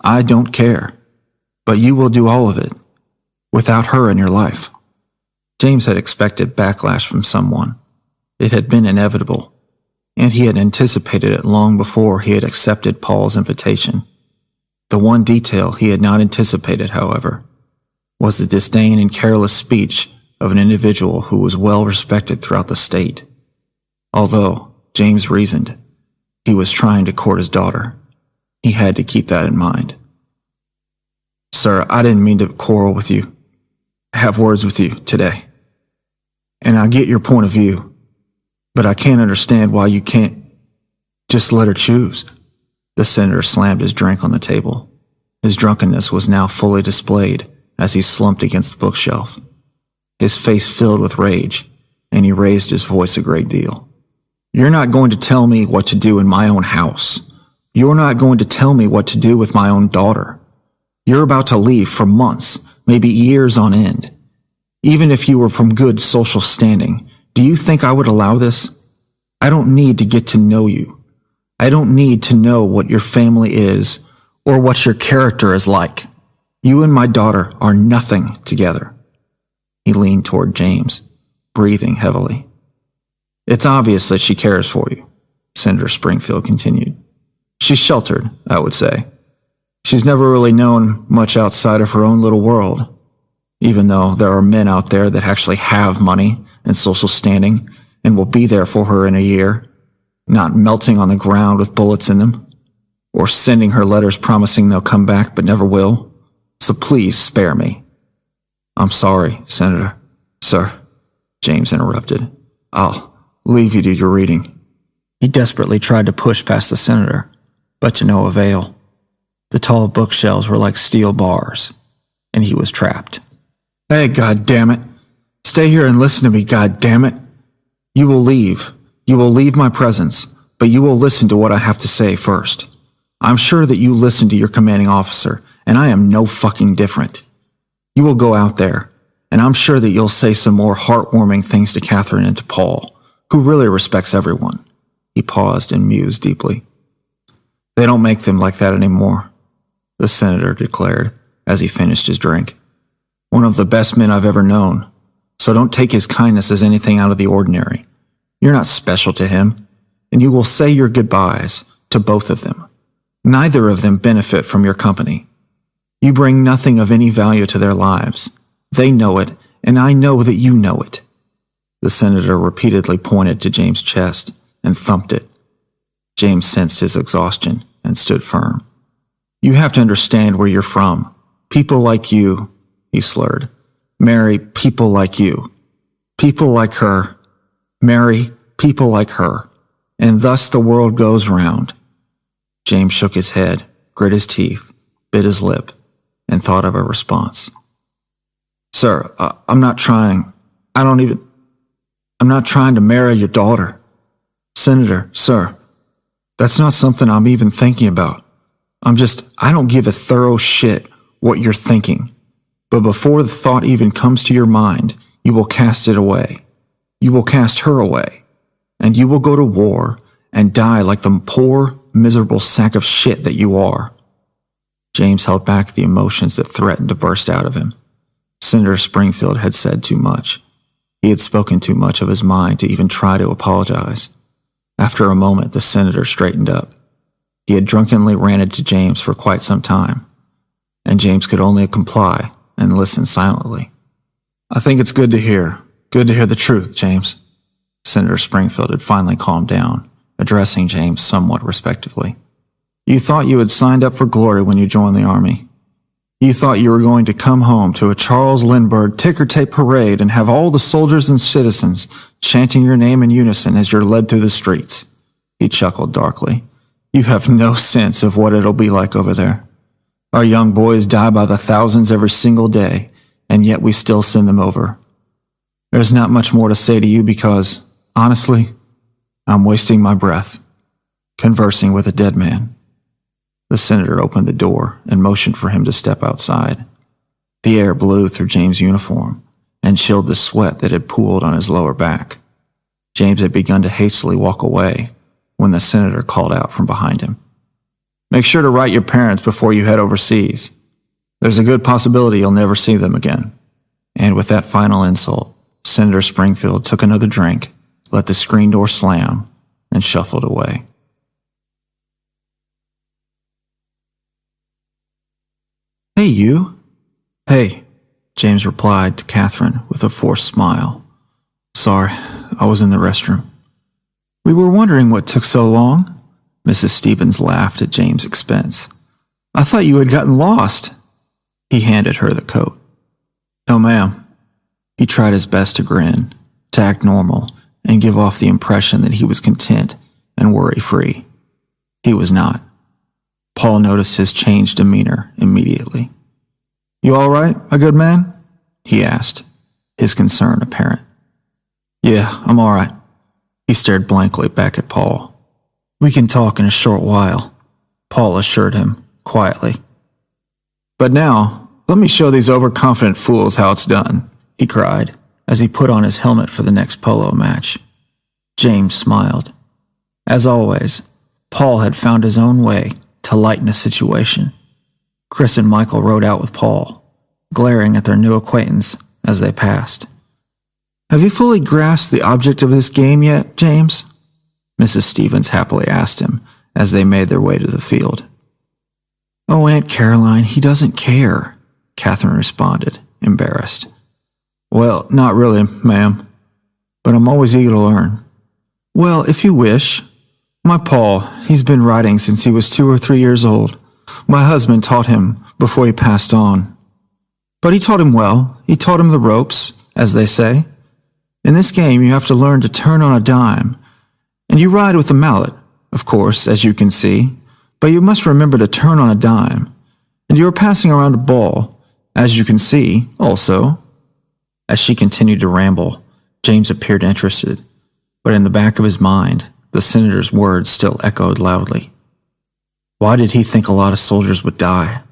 I don't care. But you will do all of it without her in your life. James had expected backlash from someone. It had been inevitable, and he had anticipated it long before he had accepted Paul's invitation. The one detail he had not anticipated, however, was the disdain and careless speech of an individual who was well respected throughout the state. Although, James reasoned, he was trying to court his daughter. He had to keep that in mind. Sir, I didn't mean to quarrel with you, have words with you today. And I get your point of view, but I can't understand why you can't just let her choose. The senator slammed his drink on the table. His drunkenness was now fully displayed as he slumped against the bookshelf. His face filled with rage, and he raised his voice a great deal. You're not going to tell me what to do in my own house. You're not going to tell me what to do with my own daughter. You're about to leave for months, maybe years on end. Even if you were from good social standing, do you think I would allow this? I don't need to get to know you. I don't need to know what your family is or what your character is like. You and my daughter are nothing together. He leaned toward James, breathing heavily. It's obvious that she cares for you, Senator Springfield continued. She's sheltered, I would say. She's never really known much outside of her own little world, even though there are men out there that actually have money and social standing and will be there for her in a year, not melting on the ground with bullets in them, or sending her letters promising they'll come back but never will. So please spare me. I'm sorry, Senator. Sir, James interrupted. I'll leave you to your reading. He desperately tried to push past the senator, but to no avail. The tall bookshelves were like steel bars, and he was trapped. Hey, goddammit. Stay here and listen to me, goddammit. You will leave. You will leave my presence, but you will listen to what I have to say first. I'm sure that you listen to your commanding officer, and I am no fucking different. You will go out there, and I'm sure that you'll say some more heartwarming things to Catherine and to Paul, who really respects everyone. He paused and mused deeply. They don't make them like that anymore, the senator declared as he finished his drink. one of the best men I've ever known, so don't take his kindness as anything out of the ordinary. You're not special to him, and you will say your goodbyes to both of them. Neither of them benefit from your company. You bring nothing of any value to their lives. They know it, and I know that you know it." The senator repeatedly pointed to James' chest and thumped it. James sensed his exhaustion and stood firm. "You have to understand where you're from. People like you," he slurred, "marry people like you. People like her marry people like her, and thus the world goes round." James shook his head, grit his teeth, bit his lip, and thought of a response. "Sir, I'm not trying to marry your daughter. Senator, sir, that's not something I'm even thinking about. I don't give a thorough shit what you're thinking. But before the thought even comes to your mind, you will cast it away. You will cast her away. And you will go to war and die like the poor, miserable sack of shit that you are." James held back the emotions that threatened to burst out of him. Senator Springfield had said too much. He had spoken too much of his mind to even try to apologize. After a moment, the senator straightened up. He had drunkenly ranted to James for quite some time, and James could only comply and listen silently. "I think it's good to hear the truth, James." Senator Springfield had finally calmed down, addressing James somewhat respectfully. "You thought you had signed up for glory when you joined the Army. You thought you were going to come home to a Charles Lindbergh ticker-tape parade and have all the soldiers and citizens chanting your name in unison as you're led through the streets." He chuckled darkly. "You have no sense of what it'll be like over there. Our young boys die by the thousands every single day, and yet we still send them over. There's not much more to say to you because, honestly, I'm wasting my breath, conversing with a dead man." The senator opened the door and motioned for him to step outside. The air blew through James' uniform and chilled the sweat that had pooled on his lower back. James had begun to hastily walk away when the senator called out from behind him. "Make sure to write your parents before you head overseas. There's a good possibility you'll never see them again." And with that final insult, Senator Springfield took another drink, let the screen door slam, and shuffled away. "Hey, you." "Hey," James replied to Catherine with a forced smile. "Sorry, I was in the restroom." "We were wondering what took so long." Mrs. Stevens laughed at James' expense. "I thought you had gotten lost." He handed her the coat. "No, ma'am." He tried his best to grin, to act normal, and give off the impression that he was content and worry-free. He was not. Paul noticed his changed demeanor immediately. "You all right, my good man?" he asked, his concern apparent. "Yeah, I'm all right." He stared blankly back at Paul. "We can talk in a short while," Paul assured him, quietly. "But now, let me show these overconfident fools how it's done," he cried, as he put on his helmet for the next polo match. James smiled. As always, Paul had found his own way to lighten a situation. Chris and Michael rode out with Paul, glaring at their new acquaintance as they passed. "Have you fully grasped the object of this game yet, James?" Mrs. Stevens happily asked him as they made their way to the field. "Oh, Aunt Caroline, he doesn't care," Catherine responded, embarrassed. "Well, not really, ma'am, but I'm always eager to learn." "Well, if you wish. My Paul, he's been riding since he was 2 or 3 years old. My husband taught him before he passed on. But he taught him well. He taught him the ropes, as they say. In this game, you have to learn to turn on a dime. And you ride with a mallet, of course, as you can see. But you must remember to turn on a dime. And you are passing around a ball, as you can see, also." As she continued to ramble, James appeared interested, but in the back of his mind, the senator's words still echoed loudly. Why did he think a lot of soldiers would die?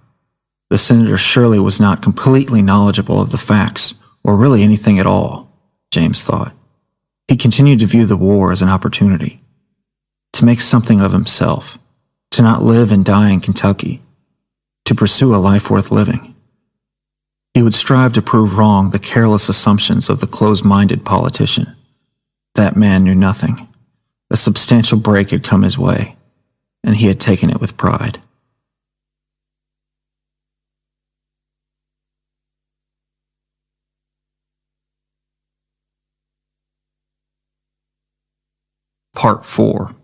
The senator surely was not completely knowledgeable of the facts, or really anything at all, James thought. He continued to view the war as an opportunity, to make something of himself, to not live and die in Kentucky, to pursue a life worth living. He would strive to prove wrong the careless assumptions of the closed-minded politician. That man knew nothing. A substantial break had come his way, and he had taken it with pride. Part 4.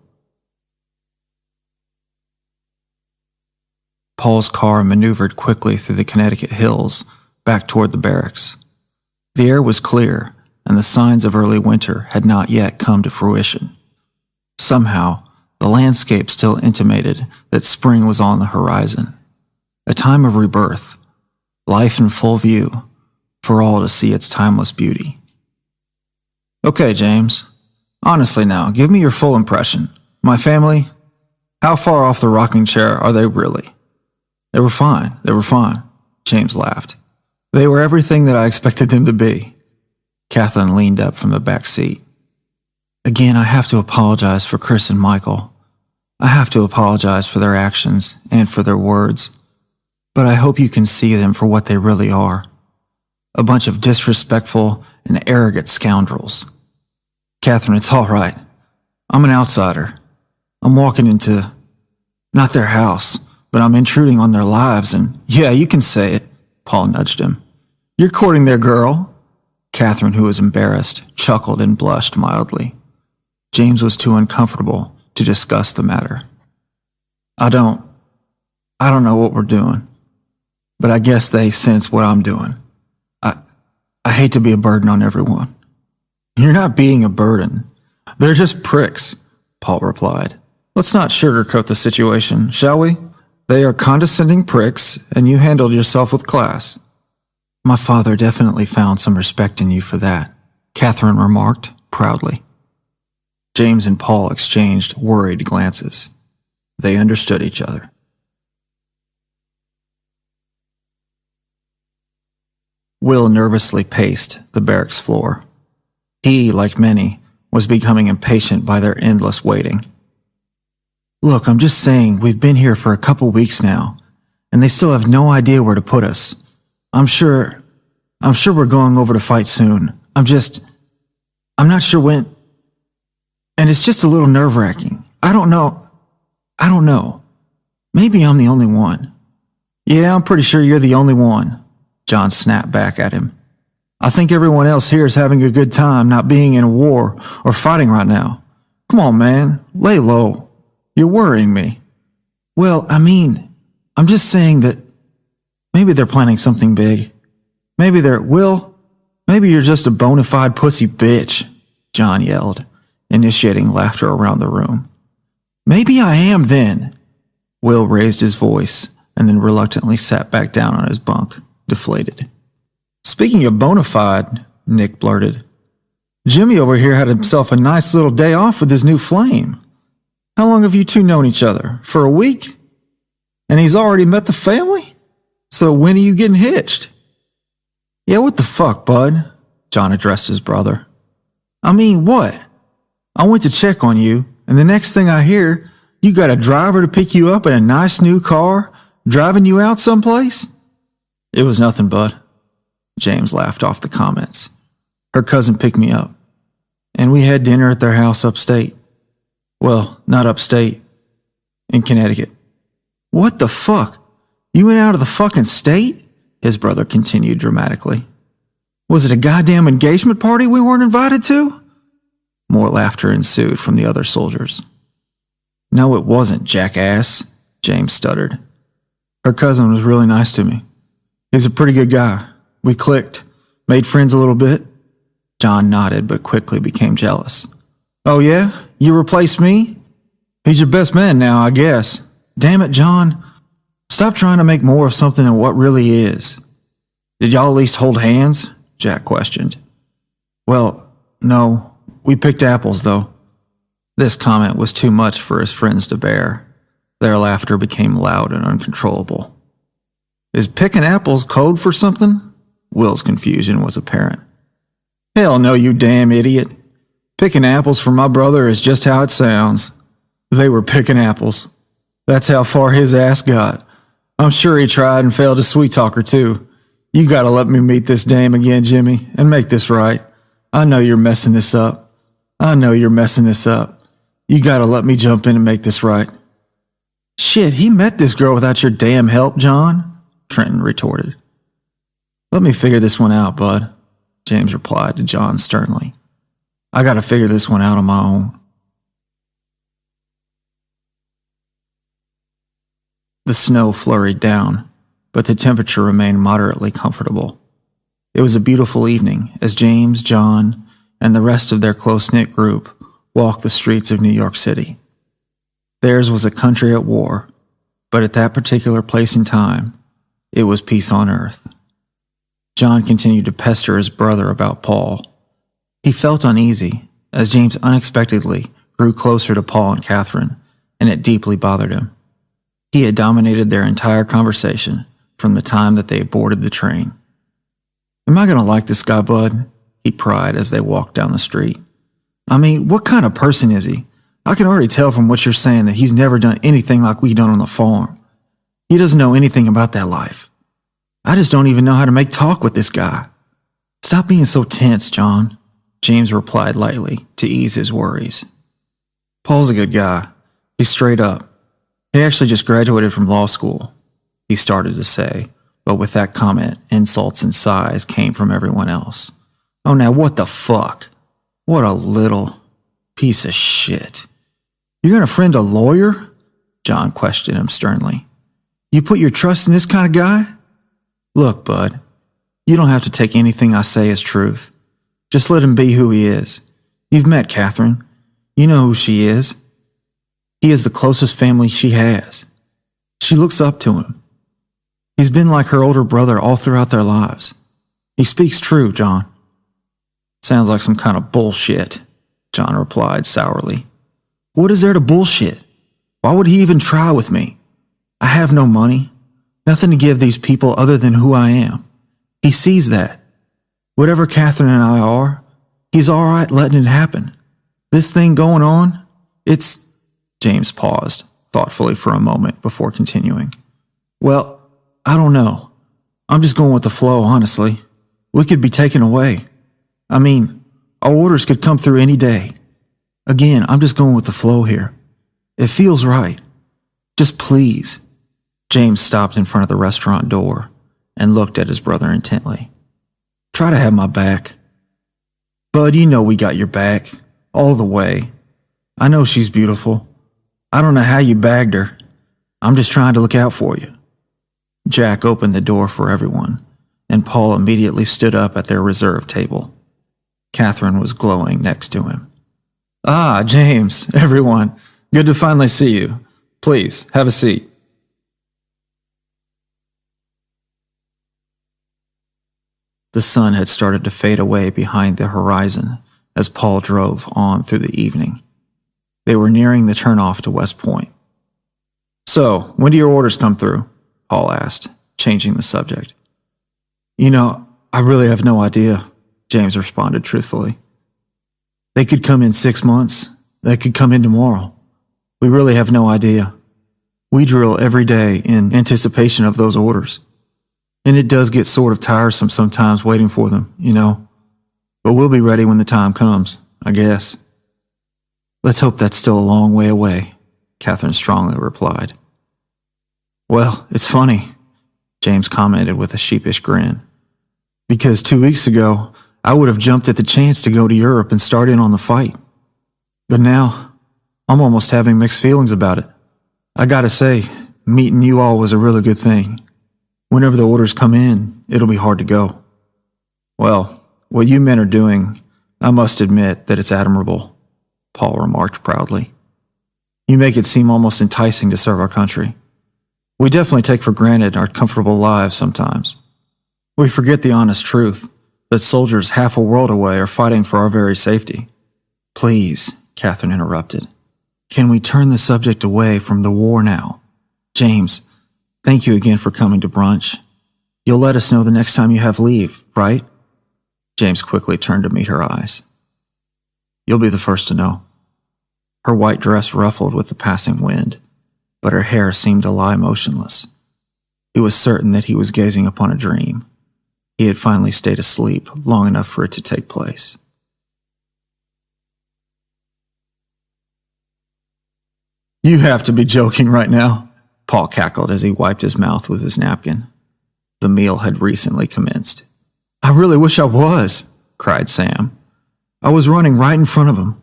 Paul's car maneuvered quickly through the Connecticut hills, back toward the barracks. The air was clear, and the signs of early winter had not yet come to fruition. Somehow, the landscape still intimated that spring was on the horizon. A time of rebirth, life in full view, for all to see its timeless beauty. Okay, James. Honestly now, give me your full impression. My family, how far off the rocking chair are they really? They were fine, James laughed. They were everything that I expected them to be. Catherine leaned up from the back seat. Again, I have to apologize for Chris and Michael. I have to apologize for their actions and for their words. But I hope you can see them for what they really are. A bunch of disrespectful and arrogant scoundrels. Catherine, it's all right. I'm an outsider. I'm walking into, not their house, but I'm intruding on their lives and, yeah, you can say it. Paul nudged him. You're courting their girl. Catherine, who was embarrassed, chuckled and blushed mildly. James was too uncomfortable to discuss the matter. I don't know what we're doing, but I guess they sense what I'm doing. I hate to be a burden on everyone. You're not being a burden. They're just pricks, Paul replied. Let's not sugarcoat the situation, shall we? They are condescending pricks, and you handled yourself with class. My father definitely found some respect in you for that, Catherine remarked proudly. James and Paul exchanged worried glances. They understood each other. Will nervously paced the barracks floor. He, like many, was becoming impatient by their endless waiting. Look, I'm just saying we've been here for a couple weeks now, and they still have no idea where to put us. I'm sure we're going over to fight soon. I'm not sure when, and it's just a little nerve-wracking. I don't know. Maybe I'm the only one. Yeah, I'm pretty sure you're the only one, John snapped back at him. I think everyone else here is having a good time not being in a war or fighting right now. Come on, man, lay low. You're worrying me. Well, I'm just saying that maybe they're planning something big. Maybe you're just a bona fide pussy bitch, John yelled, initiating laughter around the room. Maybe I am then. Will raised his voice and then reluctantly sat back down on his bunk, deflated. Speaking of bona fide, Nick blurted, Jimmy over here had himself a nice little day off with his new flame. How long have you two known each other? For a week? And he's already met the family? So when are you getting hitched? Yeah, what the fuck, bud? John addressed his brother. I mean, what? I went to check on you, and the next thing I hear, you got a driver to pick you up in a nice new car, driving you out someplace? It was nothing, bud. James laughed off the comments. Her cousin picked me up, and we had dinner at their house upstate. Well, not upstate, in Connecticut. What the fuck? You went out of the fucking state? His brother continued dramatically. Was it a goddamn engagement party we weren't invited to? More laughter ensued from the other soldiers. No, it wasn't, jackass, James stuttered. Her cousin was really nice to me. He's a pretty good guy. We clicked, made friends a little bit. John nodded but quickly became jealous. Oh yeah? You replaced me? He's your best man now, I guess. Damn it, John. Stop trying to make more of something than what really is. Did y'all at least hold hands? Jack questioned. Well, no. We picked apples, though. This comment was too much for his friends to bear. Their laughter became loud and uncontrollable. Is picking apples code for something? Will's confusion was apparent. Hell no, you damn idiot. Picking apples for my brother is just how it sounds. They were picking apples. That's how far his ass got. I'm sure he tried and failed to sweet talk her too. You gotta let me meet this dame again, Jimmy, and make this right. I know you're messing this up. You gotta let me jump in and make this right. Shit, he met this girl without your damn help, John, Trenton retorted. Let me figure this one out, bud, James replied to John sternly. I gotta figure this one out on my own. The snow flurried down, but the temperature remained moderately comfortable. It was a beautiful evening as James, John, and the rest of their close-knit group walked the streets of New York City. Theirs was a country at war, but at that particular place and time, it was peace on earth. John continued to pester his brother about Paul. He felt uneasy as James unexpectedly grew closer to Paul and Catherine, and it deeply bothered him. He had dominated their entire conversation from the time that they boarded the train. Am I going to like this guy, bud? He cried as they walked down the street. I mean, what kind of person is he? I can already tell from what you're saying that he's never done anything like we done on the farm. He doesn't know anything about that life. I just don't even know how to make talk with this guy. Stop being so tense, John, James replied lightly to ease his worries. Paul's a good guy. He's straight up. He actually just graduated from law school, he started to say, but with that comment, insults and sighs came from everyone else. Oh, now what the fuck? What a little piece of shit. You're gonna friend a lawyer? John questioned him sternly. You put your trust in this kind of guy? Look, bud, you don't have to take anything I say as truth. Just let him be who he is. You've met Catherine. You know who she is. He is the closest family she has. She looks up to him. He's been like her older brother all throughout their lives. He speaks true, John. Sounds like some kind of bullshit, John replied sourly. What is there to bullshit? Why would he even try with me? I have no money, nothing to give these people other than who I am. He sees that. Whatever Catherine and I are, he's all right letting it happen. This thing going on, it's... James paused thoughtfully for a moment before continuing. Well, I don't know. I'm just going with the flow, honestly. We could be taken away. I mean, our orders could come through any day. Again, I'm just going with the flow here. It feels right. Just please. James stopped in front of the restaurant door and looked at his brother intently. Try to have my back. Bud, you know we got your back. All the way. I know she's beautiful. I don't know how you bagged her. I'm just trying to look out for you. Jack opened the door for everyone, and Paul immediately stood up at their reserved table. Catherine was glowing next to him. Ah, James, everyone. Good to finally see you. Please, have a seat. The sun had started to fade away behind the horizon as Paul drove on through the evening. They were nearing the turnoff to West Point. So, when do your orders come through? Paul asked, changing the subject. You know, I really have no idea, James responded truthfully. They could come in 6 months. They could come in tomorrow. We really have no idea. We drill every day in anticipation of those orders. And it does get sort of tiresome sometimes waiting for them, you know. But we'll be ready when the time comes, I guess. Let's hope that's still a long way away, Catherine strongly replied. Well, it's funny, James commented with a sheepish grin. Because 2 weeks ago, I would have jumped at the chance to go to Europe and start in on the fight. But now, I'm almost having mixed feelings about it. I gotta say, meeting you all was a really good thing. Whenever the orders come in, it'll be hard to go. Well, what you men are doing, I must admit that it's admirable, Paul remarked proudly. You make it seem almost enticing to serve our country. We definitely take for granted our comfortable lives sometimes. We forget the honest truth that soldiers half a world away are fighting for our very safety. Please, Catherine interrupted. Can we turn the subject away from the war now? James, thank you again for coming to brunch. You'll let us know the next time you have leave, right? James quickly turned to meet her eyes. You'll be the first to know. Her white dress ruffled with the passing wind, but her hair seemed to lie motionless. He was certain that he was gazing upon a dream, He had finally stayed asleep long enough for it to take place. "You have to be joking right now," Paul cackled as he wiped his mouth with his napkin. The meal had recently commenced. "I really wish I was," cried Sam. "I was running right in front of him.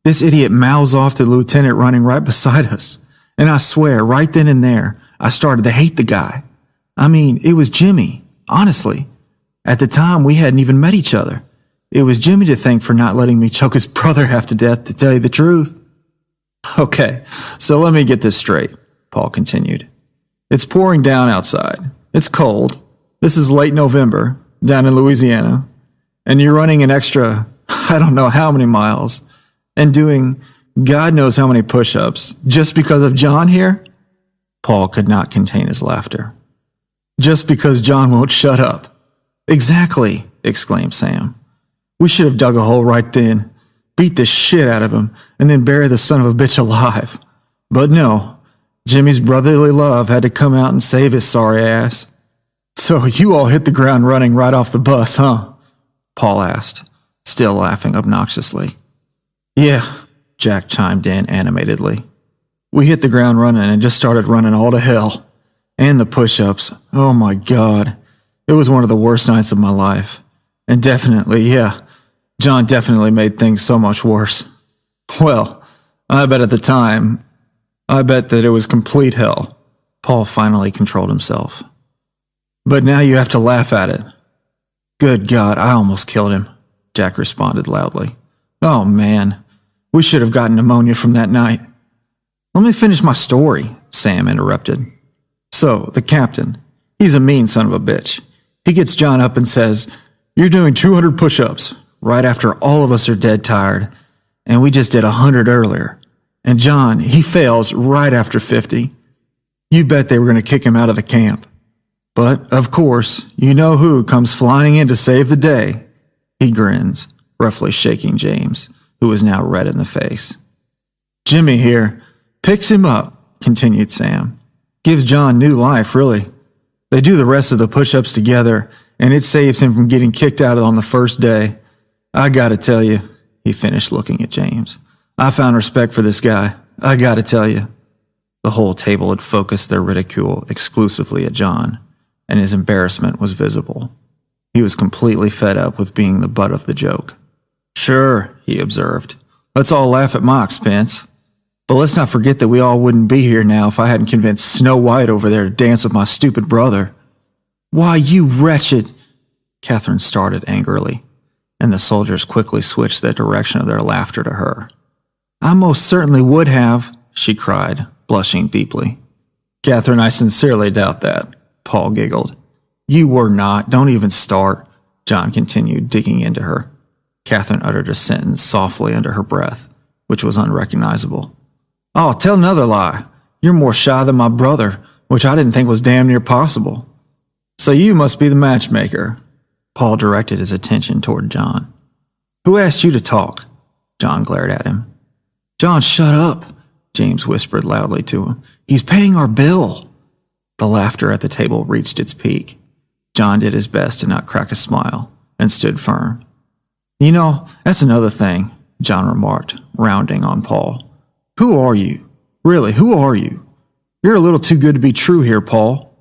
This idiot mouths off to the lieutenant running right beside us. And I swear, right then and there, I started to hate the guy. I mean, it was Jimmy, honestly. At the time, we hadn't even met each other. It was Jimmy to thank for not letting me choke his brother half to death, to tell you the truth." "Okay, so let me get this straight," Paul continued. "It's pouring down outside. It's cold. This is late November, down in Louisiana. And you're running an extra, I don't know how many miles, and doing God knows how many push-ups, just because of John here?" Paul could not contain his laughter. "Just because John won't shut up." "Exactly," exclaimed Sam. "We should have dug a hole right then, beat the shit out of him, and then bury the son of a bitch alive. But no, Jimmy's brotherly love had to come out and save his sorry ass." "So you all hit the ground running right off the bus, huh?" Paul asked, still laughing obnoxiously. "Yeah," Jack chimed in animatedly. "We hit the ground running and just started running all to hell. And the push-ups, oh my God. It was one of the worst nights of my life. And definitely, yeah, John definitely made things so much worse. Well, I bet that it was complete hell." Paul finally controlled himself. "But now you have to laugh at it." "Good God, I almost killed him," Jack responded loudly. "Oh man, we should have gotten pneumonia from that night." "Let me finish my story," Sam interrupted. "So, the captain, he's a mean son of a bitch. He gets John up and says, 'You're doing 200 push-ups,' right after all of us are dead tired, and we just did 100 earlier. And John, he fails right after 50. You bet they were going to kick him out of the camp. But, of course, you know who comes flying in to save the day." He grins, roughly shaking James, who was now red in the face. "Jimmy here picks him up," continued Sam. "Gives John new life, really. They do the rest of the push-ups together, and it saves him from getting kicked out on the first day. I gotta tell you," he finished looking at James, "I found respect for this guy. I gotta tell you." The whole table had focused their ridicule exclusively at John, and his embarrassment was visible. He was completely fed up with being the butt of the joke. "Sure," he observed. "Let's all laugh at my expense. But let's not forget that we all wouldn't be here now if I hadn't convinced Snow White over there to dance with my stupid brother." "Why, you wretched—" Catherine started angrily, and the soldiers quickly switched the direction of their laughter to her. "I most certainly would have," she cried, blushing deeply. "Catherine, I sincerely doubt that," Paul giggled. "You were not. Don't even start," John continued, digging into her. Catherine uttered a sentence softly under her breath, which was unrecognizable. "Oh, tell another lie. You're more shy than my brother, which I didn't think was damn near possible. So you must be the matchmaker." Paul directed his attention toward John. "Who asked you to talk?" John glared at him. "John, shut up," James whispered loudly to him. "He's paying our bill." The laughter at the table reached its peak. John did his best to not crack a smile and stood firm. "You know, that's another thing," John remarked, rounding on Paul. "Who are you? Really, who are you? You're a little too good to be true here, Paul.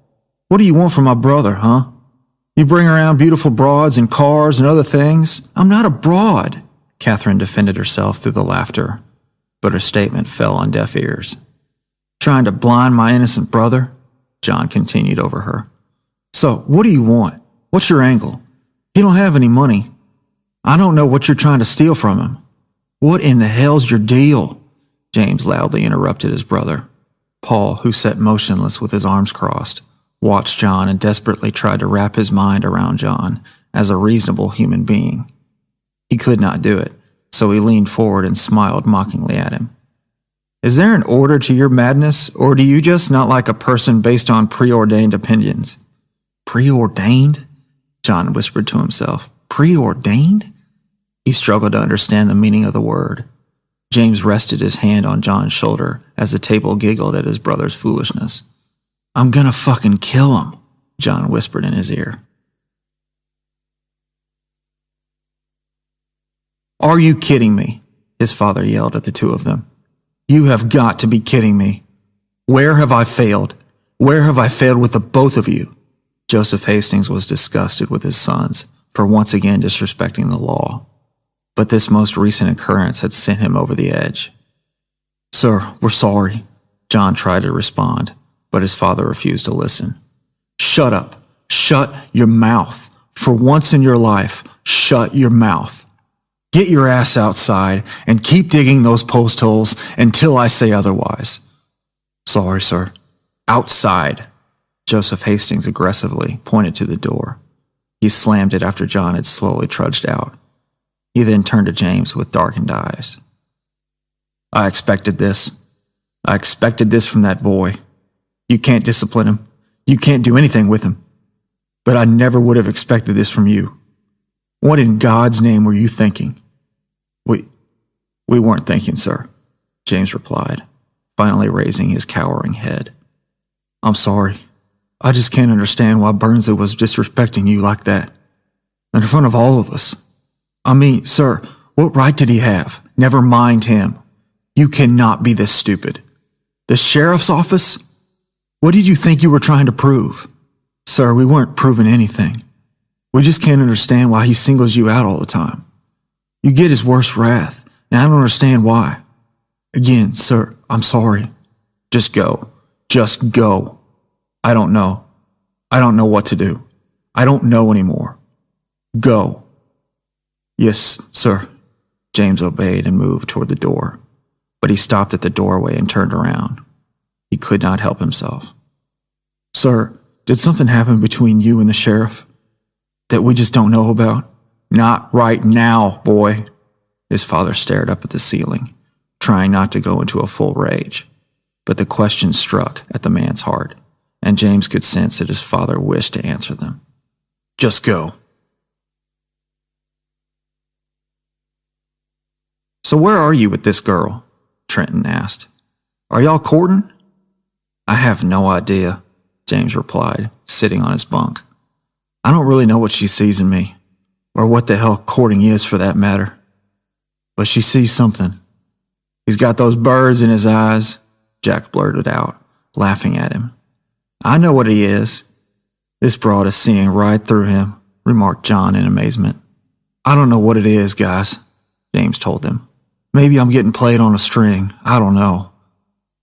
What do you want from my brother, huh? You bring around beautiful broads and cars and other things. I'm not a broad." Catherine defended herself through the laughter, but her statement fell on deaf ears. "Trying to blind my innocent brother?" John continued over her. "So, what do you want? What's your angle? He don't have any money. I don't know what you're trying to steal from him." "What in the hell's your deal?" James loudly interrupted his brother. Paul, who sat motionless with his arms crossed, watched John and desperately tried to wrap his mind around John as a reasonable human being. He could not do it, so he leaned forward and smiled mockingly at him. "Is there an order to your madness, or do you just not like a person based on preordained opinions?" "Preordained?" John whispered to himself. "Preordained?" He struggled to understand the meaning of the word. James rested his hand on John's shoulder as the table giggled at his brother's foolishness. "I'm gonna fucking kill him," John whispered in his ear. Are you kidding me? His father yelled at the two of them. You have got to be kidding me. Where have I failed? Where have I failed with the both of you? Joseph Hastings was disgusted with his sons for once again disrespecting the law. But this most recent occurrence had sent him over the edge. Sir, we're sorry. John tried to respond, but his father refused to listen. Shut up. Shut your mouth. For once in your life, shut your mouth. Get your ass outside and keep digging those post holes until I say otherwise. Sorry, sir. Outside. Joseph Hastings aggressively pointed to the door. He slammed it after John had slowly trudged out. He then turned to James with darkened eyes. I expected this. I expected this from that boy. You can't discipline him. You can't do anything with him. But I never would have expected this from you. What in God's name were you thinking? We weren't thinking, sir, James replied, finally raising his cowering head. I'm sorry. I just can't understand why Burnsley was disrespecting you like that. In front of all of us. I mean, sir, what right did he have? Never mind him. You cannot be this stupid. The sheriff's office? What did you think you were trying to prove? Sir, we weren't proving anything. We just can't understand why he singles you out all the time. You get his worst wrath, and I don't understand why. Again, sir, I'm sorry. Just go. Just go. I don't know. I don't know what to do. I don't know anymore. Go. Yes, sir. James obeyed and moved toward the door, but he stopped at the doorway and turned around. He could not help himself. Sir, did something happen between you and the sheriff that we just don't know about? Not right now, boy. His father stared up at the ceiling, trying not to go into a full rage. But the questions struck at the man's heart, and James could sense that his father wished to answer them. Just go. So where are you with this girl? Trenton asked. Are y'all courting? I have no idea, James replied, sitting on his bunk. I don't really know what she sees in me, or what the hell courting is for that matter. But she sees something. He's got those birds in his eyes, Jack blurted out, laughing at him. I know what he is. This broad is seeing right through him, remarked John in amazement. I don't know what it is, guys, James told them. Maybe I'm getting played on a string, I don't know.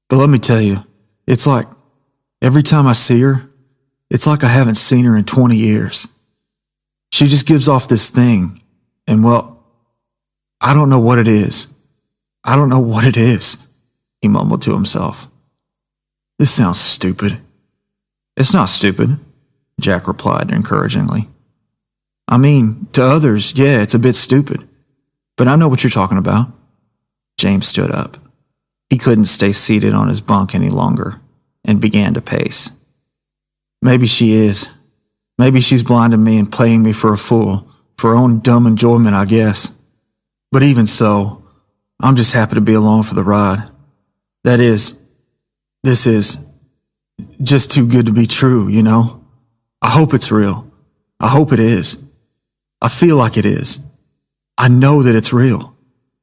But let me tell you, it's like, every time I see her, it's like I haven't seen her in 20 years. She just gives off this thing, and well, I don't know what it is. I don't know what it is, he mumbled to himself. This sounds stupid. It's not stupid, Jack replied encouragingly. I mean, to others, yeah, it's a bit stupid. But I know what you're talking about. James stood up. He couldn't stay seated on his bunk any longer and began to pace. Maybe she is. Maybe she's blinding me and playing me for a fool, for her own dumb enjoyment, I guess. But even so, I'm just happy to be along for the ride. That is, this is just too good to be true, you know? I hope it's real. I hope it is. I feel like it is. I know that it's real.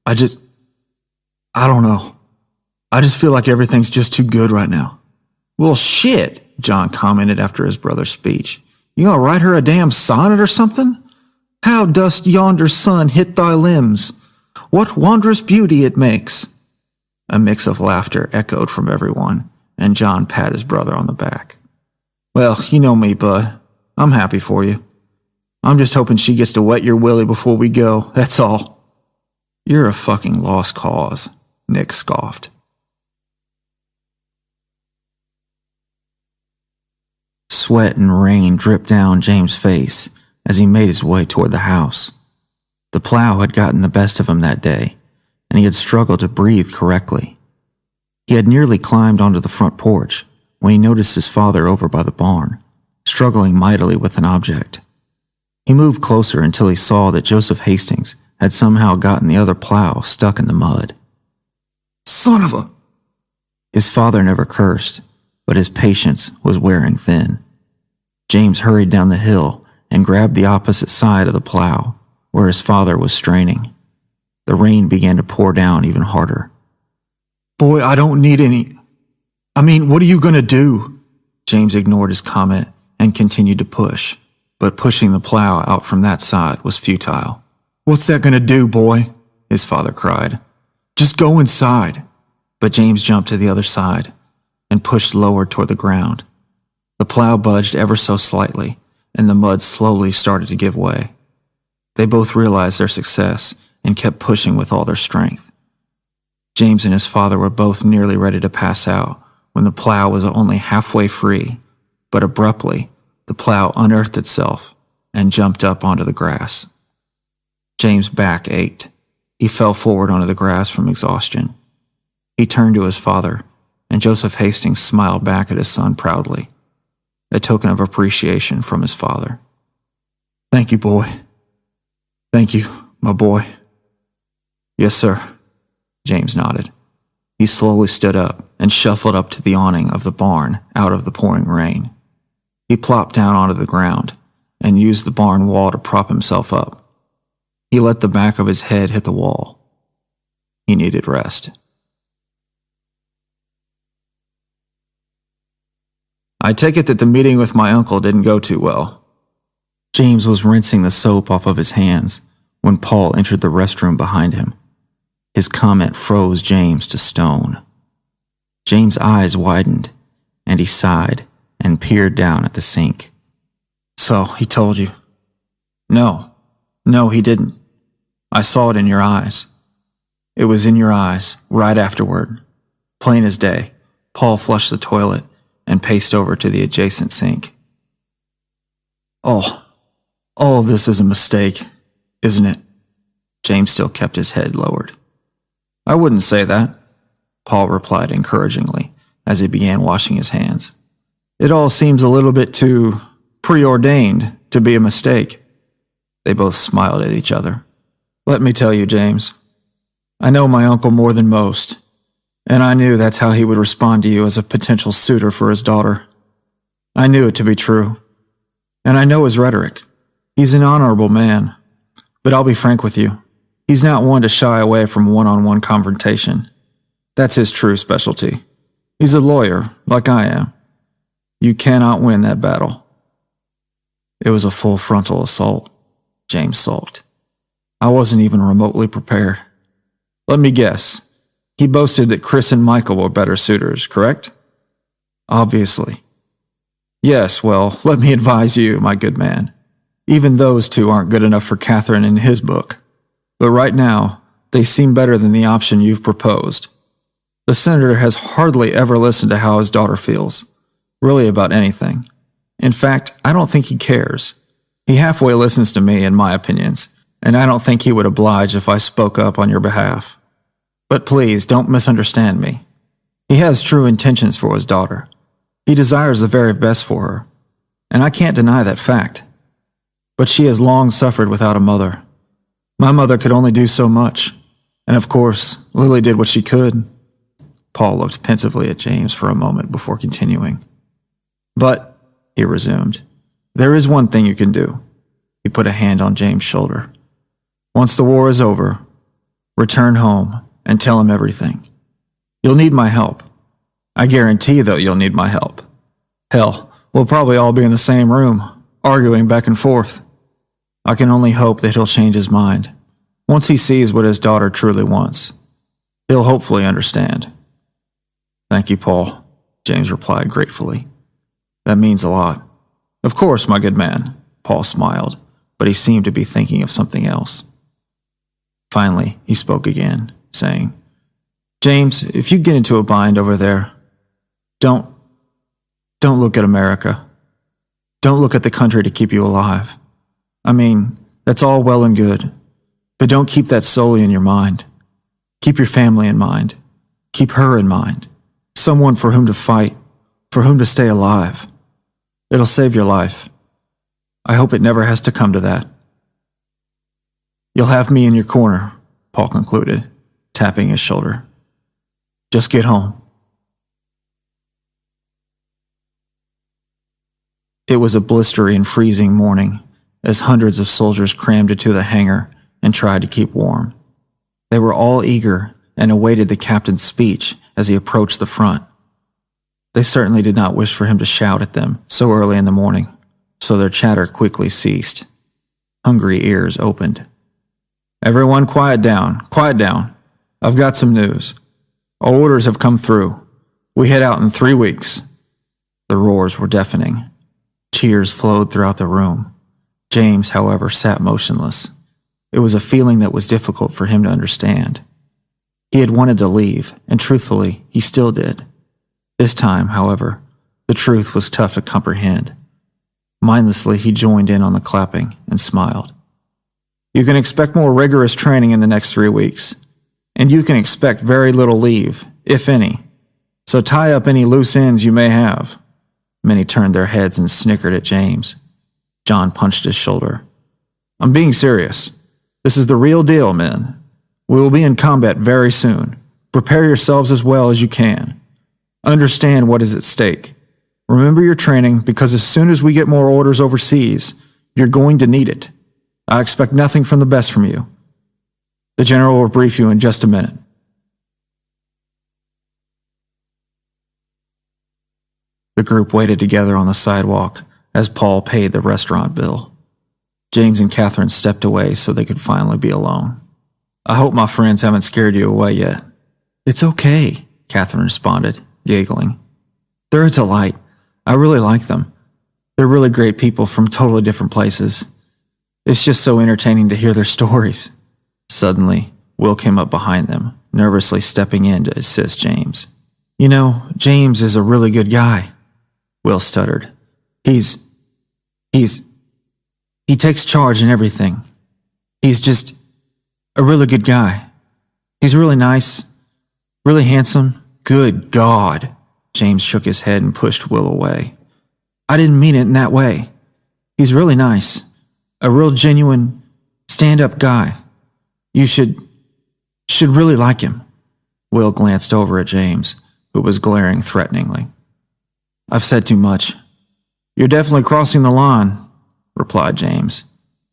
I don't know. I just feel like everything's just too good right now. Well, shit, John commented after his brother's speech. You gonna write her a damn sonnet or something? How dost yonder sun hit thy limbs? What wondrous beauty it makes! A mix of laughter echoed from everyone, and John patted his brother on the back. Well, you know me, bud. I'm happy for you. I'm just hoping she gets to wet your willy before we go, that's all. You're a fucking lost cause, Nick scoffed. Sweat and rain dripped down James' face as he made his way toward the house. The plow had gotten the best of him that day, and he had struggled to breathe correctly. He had nearly climbed onto the front porch when he noticed his father over by the barn, struggling mightily with an object. He moved closer until he saw that Joseph Hastings had somehow gotten the other plow stuck in the mud. Son of a... His father never cursed, but his patience was wearing thin. James hurried down the hill and grabbed the opposite side of the plow, where his father was straining. The rain began to pour down even harder. Boy, I don't need any. What are you going to do? James ignored his comment and continued to push, but pushing the plow out from that side was futile. What's that going to do, boy? His father cried. Just go inside. But James jumped to the other side and pushed lower toward the ground. The plow budged ever so slightly, and the mud slowly started to give way. They both realized their success and kept pushing with all their strength. James and his father were both nearly ready to pass out when the plow was only halfway free, but abruptly, the plow unearthed itself and jumped up onto the grass. James' back ached. He fell forward onto the grass from exhaustion. He turned to his father, and Joseph Hastings smiled back at his son proudly, a token of appreciation from his father. Thank you, boy. Thank you, my boy. Yes, sir. James nodded. He slowly stood up and shuffled up to the awning of the barn out of the pouring rain. He plopped down onto the ground and used the barn wall to prop himself up. He let the back of his head hit the wall. He needed rest. I take it that the meeting with my uncle didn't go too well. James was rinsing the soap off of his hands when Paul entered the restroom behind him. His comment froze James to stone. James' eyes widened, and he sighed and peered down at the sink. So, he told you? No, he didn't. I saw it in your eyes. It was in your eyes, right afterward. Plain as day, Paul flushed the toilet and paced over to the adjacent sink. All of this is a mistake, isn't it? James still kept his head lowered. I wouldn't say that, Paul replied encouragingly as he began washing his hands. It all seems a little bit too preordained to be a mistake. They both smiled at each other. Let me tell you, James, I know my uncle more than most, and I knew that's how he would respond to you as a potential suitor for his daughter. I knew it to be true. And I know his rhetoric. He's an honorable man. But I'll be frank with you. He's not one to shy away from one-on-one confrontation. That's his true specialty. He's a lawyer, like I am. You cannot win that battle. It was a full frontal assault, James sulked. I wasn't even remotely prepared. Let me guess. He boasted that Chris and Michael were better suitors, correct? Obviously. Yes, well, let me advise you, my good man. Even those two aren't good enough for Catherine in his book. But right now, they seem better than the option you've proposed. The senator has hardly ever listened to how his daughter feels, really about anything. In fact, I don't think he cares. He halfway listens to me and my opinions, and I don't think he would oblige if I spoke up on your behalf. But please, don't misunderstand me. He has true intentions for his daughter. He desires the very best for her, and I can't deny that fact. But she has long suffered without a mother. My mother could only do so much, and of course, Lily did what she could. Paul looked pensively at James for a moment before continuing. But, he resumed, there is one thing you can do. He put a hand on James' shoulder. Once the war is over, return home and tell him everything. You'll need my help. I guarantee, though, you'll need my help. Hell, we'll probably all be in the same room, arguing back and forth. I can only hope that he'll change his mind. Once he sees what his daughter truly wants, he'll hopefully understand. Thank you, Paul, James replied gratefully. That means a lot. Of course, my good man, Paul smiled, but he seemed to be thinking of something else. Finally, he spoke again, saying, James, if you get into a bind over there, don't look at America. Don't look at the country to keep you alive. That's all well and good, but don't keep that solely in your mind. Keep your family in mind. Keep her in mind. Someone for whom to fight, for whom to stay alive. It'll save your life. I hope it never has to come to that. You'll have me in your corner, Paul concluded, tapping his shoulder. Just get home. It was a blistery and freezing morning, as hundreds of soldiers crammed into the hangar and tried to keep warm. They were all eager and awaited the captain's speech as he approached the front. They certainly did not wish for him to shout at them so early in the morning, so their chatter quickly ceased. Hungry ears opened. "Everyone quiet down, quiet down. I've got some news. Our orders have come through. We head out in 3 weeks." The roars were deafening. Cheers flowed throughout the room. James, however, sat motionless. It was a feeling that was difficult for him to understand. He had wanted to leave, and truthfully, he still did. This time, however, the truth was tough to comprehend. Mindlessly, he joined in on the clapping and smiled. "You can expect more rigorous training in the next 3 weeks, and you can expect very little leave, if any. So tie up any loose ends you may have." Many turned their heads and snickered at James. John punched his shoulder. "I'm being serious. This is the real deal, men. We will be in combat very soon. Prepare yourselves as well as you can. Understand what is at stake. Remember your training, because as soon as we get more orders overseas, you're going to need it. I expect nothing from the best from you. The general will brief you in just a minute." The group waited together on the sidewalk as Paul paid the restaurant bill. James and Catherine stepped away so they could finally be alone. "I hope my friends haven't scared you away yet." "It's okay," Catherine responded, giggling. "They're a delight. I really like them. They're really great people from totally different places. It's just so entertaining to hear their stories." Suddenly, Will came up behind them, nervously stepping in to assist James. "You know, James is a really good guy," Will stuttered. He takes charge in everything. He's just a really good guy. He's really nice, really handsome." "Good God!" James shook his head and pushed Will away. "I didn't mean it in that way. He's really nice. A real genuine, stand-up guy. You should really like him." Will glanced over at James, who was glaring threateningly. "I've said too much." "You're definitely crossing the line," replied James,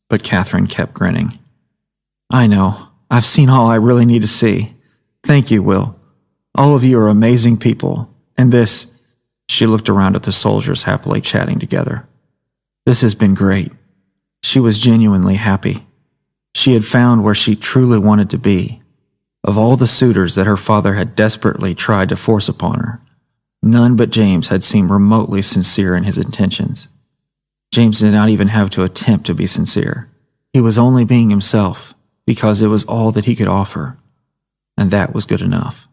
but Catherine kept grinning. "I know. I've seen all I really need to see. Thank you, Will. All of you are amazing people, and this—" She looked around at the soldiers happily chatting together. "This has been great." She was genuinely happy. She had found where she truly wanted to be. Of all the suitors that her father had desperately tried to force upon her, none but James had seemed remotely sincere in his intentions. James did not even have to attempt to be sincere. He was only being himself, because it was all that he could offer, and that was good enough.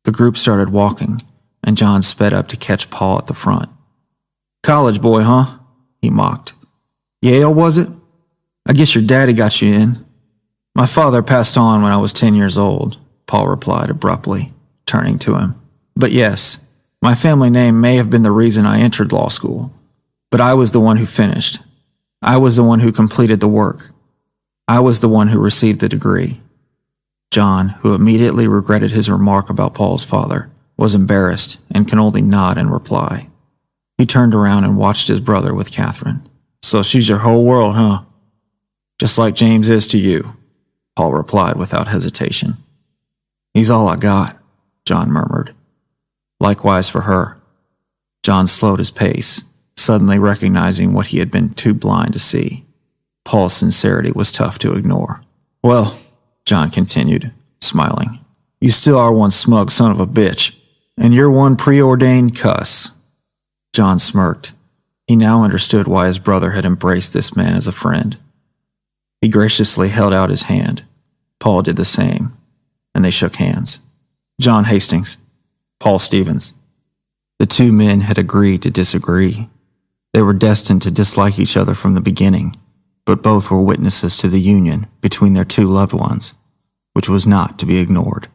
The group started walking, and John sped up to catch Paul at the front. "College boy, huh?" he mocked. "Yale, was it? I guess your daddy got you in." "My father passed on when I was 10 years old," Paul replied abruptly, turning to him. "But yes, my family name may have been the reason I entered law school, but I was the one who finished. I was the one who completed the work. I was the one who received the degree." John, who immediately regretted his remark about Paul's father, was embarrassed and could only nod in reply. He turned around and watched his brother with Catherine. "So she's your whole world, huh?" "Just like James is to you," Paul replied without hesitation. "He's all I got," John murmured. Likewise for her. John slowed his pace, suddenly recognizing what he had been too blind to see. Paul's sincerity was tough to ignore. "Well," John continued, smiling, "you still are one smug son of a bitch, and you're one preordained cuss." John smirked. He now understood why his brother had embraced this man as a friend. He graciously held out his hand. Paul did the same, and they shook hands. John Hastings, Paul Stevens. The two men had agreed to disagree. They were destined to dislike each other from the beginning, but both were witnesses to the union between their two loved ones, which was not to be ignored.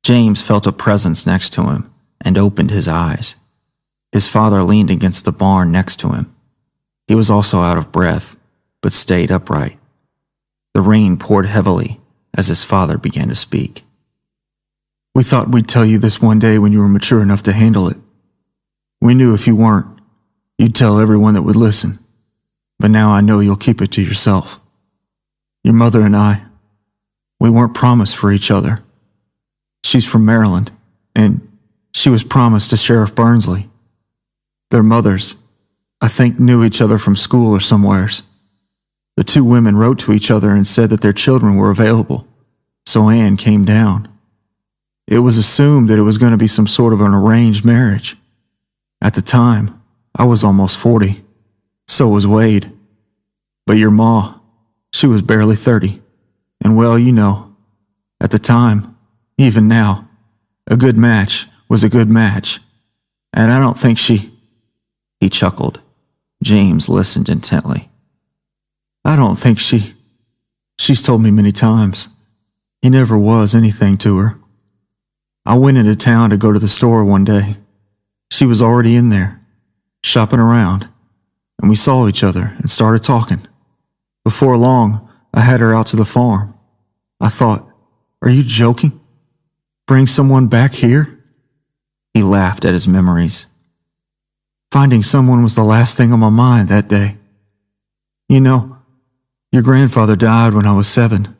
James felt a presence next to him and opened his eyes. His father leaned against the barn next to him. He was also out of breath, but stayed upright. The rain poured heavily as his father began to speak. "We thought we'd tell you this one day when you were mature enough to handle it. We knew if you weren't, you'd tell everyone that would listen. but now I know you'll keep it to yourself. Your mother and I, we weren't promised for each other. She's from Maryland, and she was promised to Sheriff Burnsley. Their mothers, I think, knew each other from school or somewheres. The two women wrote to each other and said that their children were available, so Anne came down. It was assumed that it was going to be some sort of an arranged marriage. At the time, I was almost 40. So was Wade. But your ma, she was barely 30. And well, you know, at the time, even now, a good match was a good match. And I don't think she... He chuckled. James listened intently. I don't think she's told me many times. He never was anything to her. I went into town to go to the store one day. She was already in there, shopping around, and we saw each other and started talking. Before long, I had her out to the farm. I thought, are you joking? Bring someone back here? He laughed at his memories. Finding someone was the last thing on my mind that day. You know, your grandfather died when I was 7,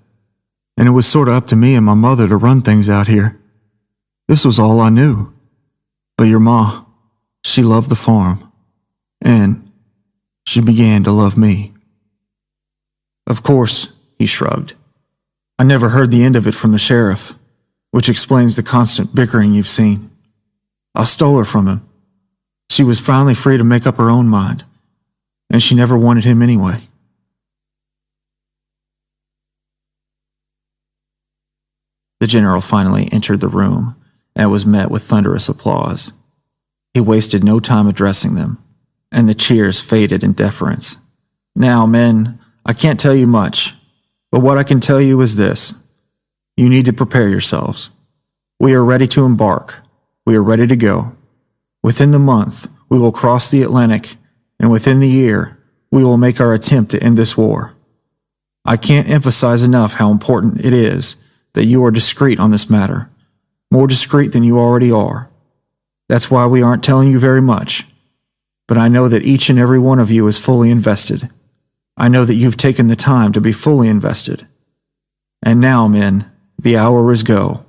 and it was sort of up to me and my mother to run things out here. This was all I knew. But your ma, she loved the farm, and she began to love me. Of course, he shrugged. I never heard the end of it from the sheriff, which explains the constant bickering you've seen. I stole her from him. She was finally free to make up her own mind, and she never wanted him anyway. The general finally entered the room and was met with thunderous applause. He wasted no time addressing them, and the cheers faded in deference. Now, men, I can't tell you much, but what I can tell you is this. You need to prepare yourselves. We are ready to embark. We are ready to go. Within the month, we will cross the Atlantic, and within the year, we will make our attempt to end this war. I can't emphasize enough how important it is that you are discreet on this matter, more discreet than you already are. That's why we aren't telling you very much, but I know that each and every one of you is fully invested. I know that you've taken the time to be fully invested. And now, men, the hour is go.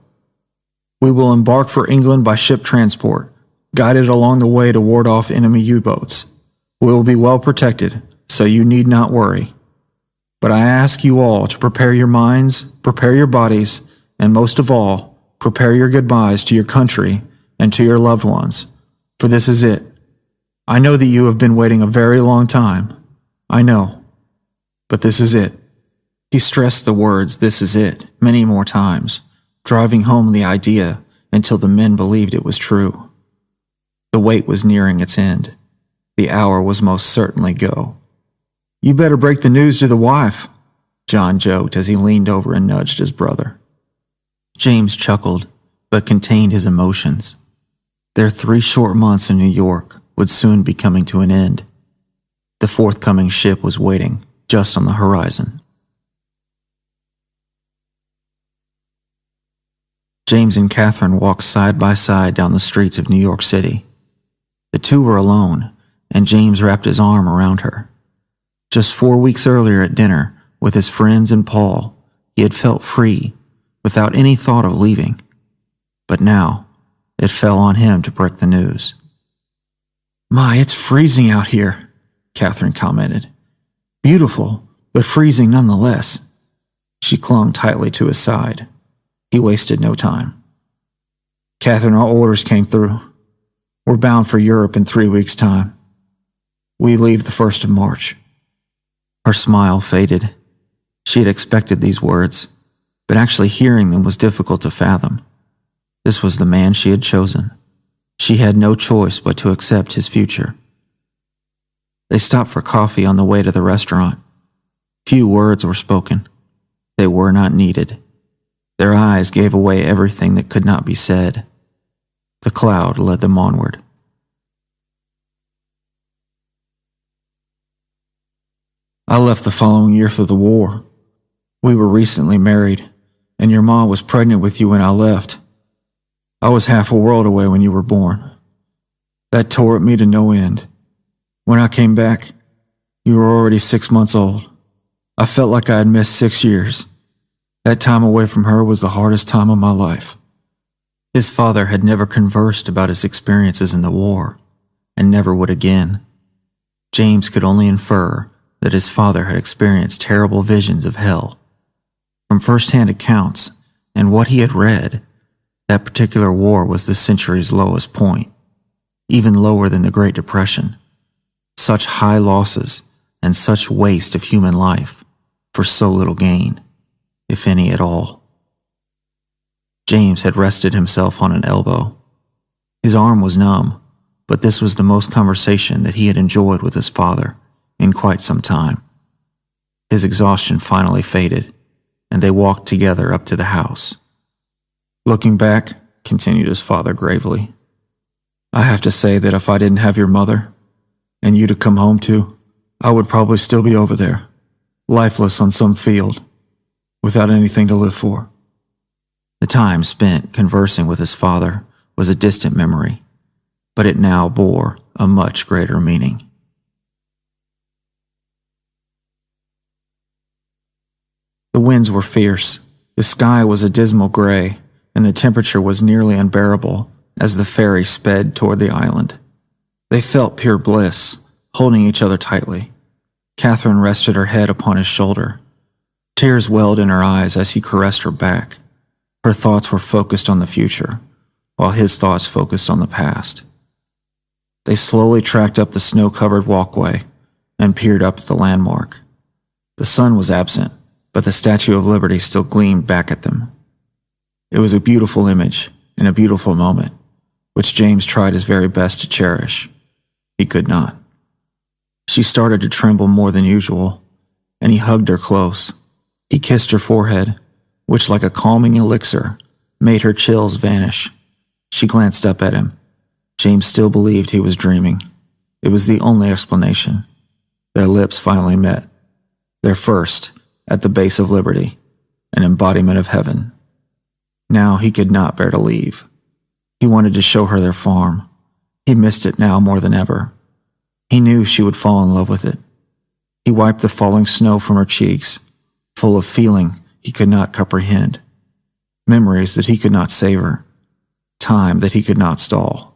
We will embark for England by ship transport, guided along the way to ward off enemy U-boats. We will be well protected, so you need not worry. But I ask you all to prepare your minds, prepare your bodies, and most of all, prepare your goodbyes to your country and to your loved ones, for this is it. I know that you have been waiting a very long time. I know. But this is it. He stressed the words, "this is it," many more times, driving home the idea until the men believed it was true. The wait was nearing its end. The hour was most certainly go. You better break the news to the wife, John joked as he leaned over and nudged his brother. James chuckled, but contained his emotions. Their 3 short months in New York would soon be coming to an end. The forthcoming ship was waiting just on the horizon. James and Catherine walked side by side down the streets of New York City. The two were alone, and James wrapped his arm around her. Just 4 weeks earlier at dinner, with his friends and Paul, he had felt free, without any thought of leaving. But now, it fell on him to break the news. "My, it's freezing out here," Catherine commented. "Beautiful, but freezing nonetheless." She clung tightly to his side. He wasted no time. "Catherine, our orders came through. We're bound for Europe in 3 weeks' time. We leave the 1st of March. Her smile faded. She had expected these words, but actually hearing them was difficult to fathom. This was the man she had chosen. She had no choice but to accept his future. They stopped for coffee on the way to the restaurant. Few words were spoken. They were not needed. Their eyes gave away everything that could not be said. The cloud led them onward. "I left the following year for the war. We were recently married, and your mom was pregnant with you when I left. I was half a world away when you were born. That tore at me to no end. When I came back, You were already 6 months old. I felt like I had missed 6 years. That time away from her was the hardest time of my life." His father had never conversed about his experiences in the war, and never would again. James could only infer that his father had experienced terrible visions of hell. From first-hand accounts and what he had read, that particular war was the century's lowest point, even lower than the Great Depression. Such high losses and such waste of human life for so little gain, if any at all. James had rested himself on an elbow. His arm was numb, but this was the most conversation that he had enjoyed with his father in quite some time. His exhaustion finally faded, and they walked together up to the house. "Looking back," continued his father gravely, "I have to say that if I didn't have your mother, and you to come home to, I would probably still be over there, lifeless on some field, without anything to live for." The time spent conversing with his father was a distant memory, but it now bore a much greater meaning. The winds were fierce, the sky was a dismal gray, and the temperature was nearly unbearable as the ferry sped toward the island. They felt pure bliss, holding each other tightly. Catherine rested her head upon his shoulder. Tears welled in her eyes as he caressed her back. Her thoughts were focused on the future, while his thoughts focused on the past. They slowly tracked up the snow-covered walkway and peered up at the landmark. The sun was absent, but the Statue of Liberty still gleamed back at them. It was a beautiful image and a beautiful moment, which James tried his very best to cherish. He could not. She started to tremble more than usual, and he hugged her close. He kissed her forehead, which, like a calming elixir, made her chills vanish. She glanced up at him. James still believed he was dreaming. It was the only explanation. Their lips finally met. Their first, at the base of Liberty, an embodiment of heaven. Now he could not bear to leave. He wanted to show her their farm. He missed it now more than ever. He knew she would fall in love with it. He wiped the falling snow from her cheeks, full of feeling he could not comprehend, memories that he could not savor, time that he could not stall.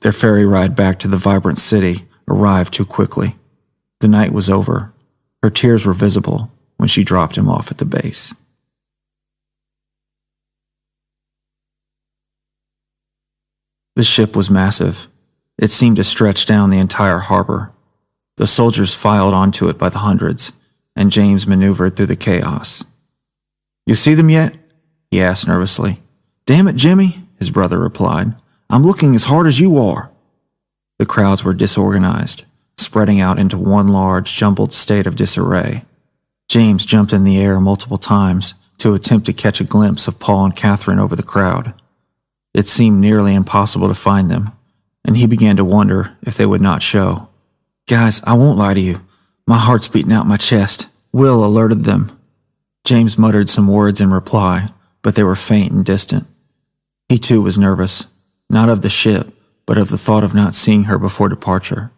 Their ferry ride back to the vibrant city arrived too quickly. The night was over. Her tears were visible when she dropped him off at the base. The ship was massive. It seemed to stretch down the entire harbor. The soldiers filed onto it by the hundreds, and James maneuvered through the chaos. "You see them yet?" he asked nervously. "Damn it, Jimmy," his brother replied. "I'm looking as hard as you are." The crowds were disorganized, spreading out into one large, jumbled state of disarray. James jumped in the air multiple times to attempt to catch a glimpse of Paul and Catherine over the crowd. It seemed nearly impossible to find them, and he began to wonder if they would not show. "Guys, I won't lie to you. My heart's beating out my chest." Will alerted them. James muttered some words in reply, but they were faint and distant. He too was nervous, not of the ship, but of the thought of not seeing her before departure.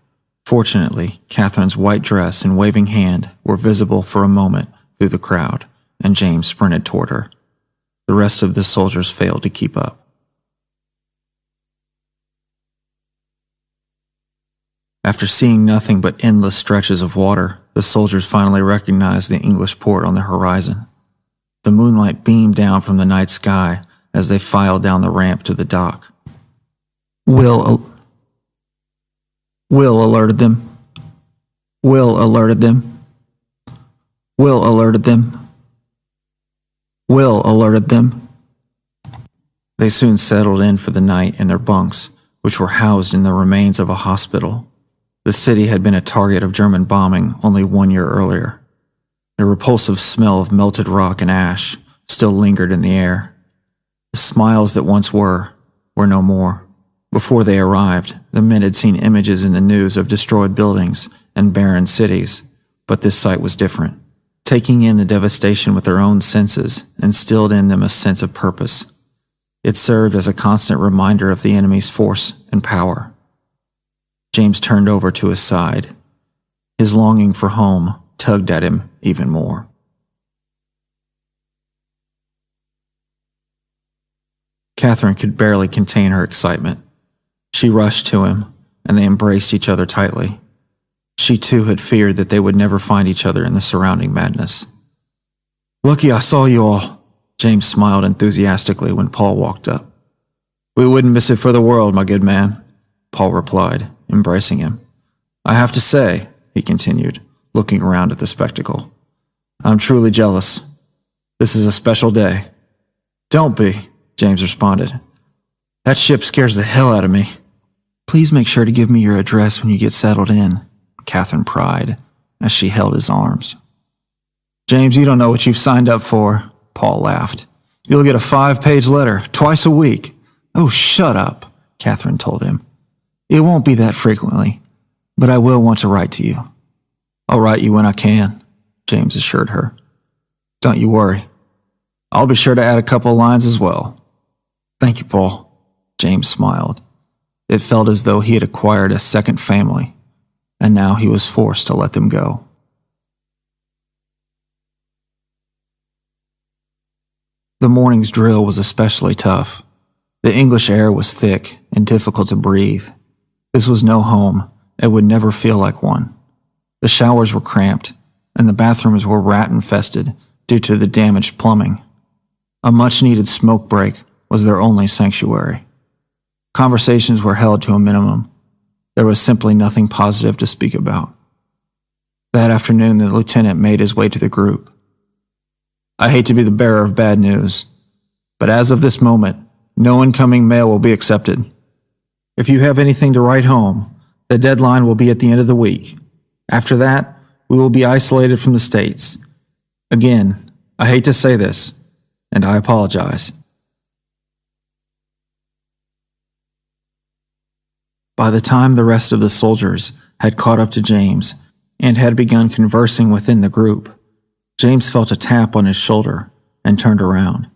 Fortunately, Catherine's white dress and waving hand were visible for a moment through the crowd, and James sprinted toward her. The rest of the soldiers failed to keep up. After seeing nothing but endless stretches of water, the soldiers finally recognized the English port on the horizon. The moonlight beamed down from the night sky as they filed down the ramp to the dock. Will alerted them. Will alerted them. Will alerted them. Will alerted them. They soon settled in for the night in their bunks, which were housed in the remains of a hospital. The city had been a target of German bombing only 1 year earlier. The repulsive smell of melted rock and ash still lingered in the air. The smiles that once were no more. Before they arrived, the men had seen images in the news of destroyed buildings and barren cities, but this sight was different. Taking in the devastation with their own senses instilled in them a sense of purpose. It served as a constant reminder of the enemy's force and power. James turned over to his side. His longing for home tugged at him even more. Catherine could barely contain her excitement. She rushed to him, and they embraced each other tightly. She too had feared that they would never find each other in the surrounding madness. "Lucky I saw you all," James smiled enthusiastically when Paul walked up. "We wouldn't miss it for the world, my good man," Paul replied, embracing him. "I have to say," he continued, looking around at the spectacle, "I'm truly jealous. This is a special day." "Don't be," James responded. "That ship scares the hell out of me." "Please make sure to give me your address when you get settled in," Catherine cried as she held his arms. "James, you don't know what you've signed up for," Paul laughed. "You'll get a 5-page letter twice a week." "Oh, shut up," Catherine told him. "It won't be that frequently, but I will want to write to you." "I'll write you when I can," James assured her. "Don't you worry. I'll be sure to add a couple lines as well." "Thank you, Paul," James smiled. It felt as though he had acquired a second family, and now he was forced to let them go. The morning's drill was especially tough. The English air was thick and difficult to breathe. This was no home. It would never feel like one. The showers were cramped, and the bathrooms were rat-infested due to the damaged plumbing. A much-needed smoke break was their only sanctuary. Conversations were held to a minimum. There was simply nothing positive to speak about. That afternoon, the lieutenant made his way to the group. "I hate to be the bearer of bad news, but as of this moment, no incoming mail will be accepted. If you have anything to write home, the deadline will be at the end of the week. After that, we will be isolated from the States. Again, I hate to say this, and I apologize." By the time the rest of the soldiers had caught up to James and had begun conversing within the group, James felt a tap on his shoulder and turned around.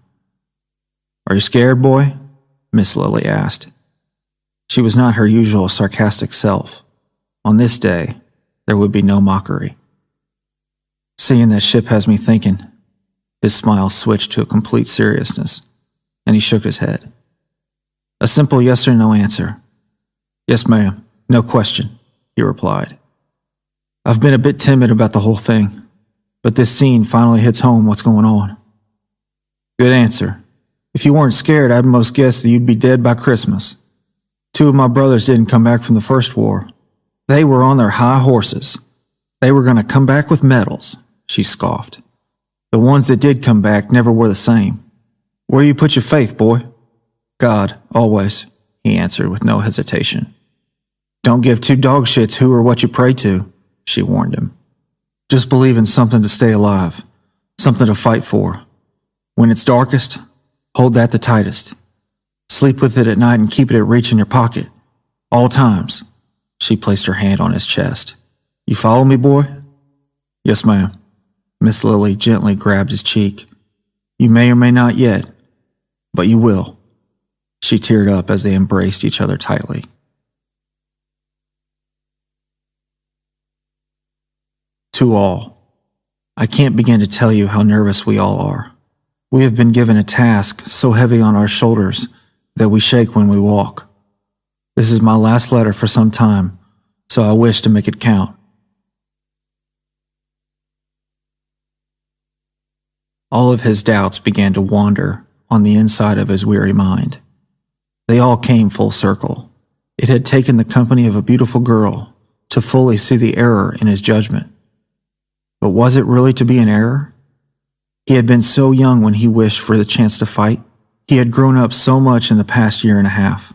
"Are you scared, boy?" Miss Lily asked. She was not her usual sarcastic self. On this day, there would be no mockery. "Seeing that ship has me thinking." His smile switched to a complete seriousness, and he shook his head. "A simple yes or no answer." "Yes, ma'am. No question," he replied. "I've been a bit timid about the whole thing, but this scene finally hits home what's going on." "Good answer. If you weren't scared, I'd most guess that you'd be dead by Christmas. 2 of my brothers didn't come back from the first war. They were on their high horses. They were going to come back with medals," she scoffed. "The ones that did come back never were the same. Where you put your faith, boy?" "God, always," he answered with no hesitation. "Don't give 2 dog shits who or what you pray to," she warned him. "Just believe in something to stay alive, something to fight for. When it's darkest, hold that the tightest. Sleep with it at night and keep it at reach in your pocket. All times." She placed her hand on his chest. "You follow me, boy?" "Yes, ma'am." Miss Lily gently grabbed his cheek. "You may or may not yet, but you will." She teared up as they embraced each other tightly. To all, I can't begin to tell you how nervous we all are. We have been given a task so heavy on our shoulders that we shake when we walk. This is my last letter for some time, so I wish to make it count. All of his doubts began to wander on the inside of his weary mind. They all came full circle. It had taken the company of a beautiful girl to fully see the error in his judgment. But was it really to be an error? He had been so young when he wished for the chance to fight. He had grown up so much in the past year and a half.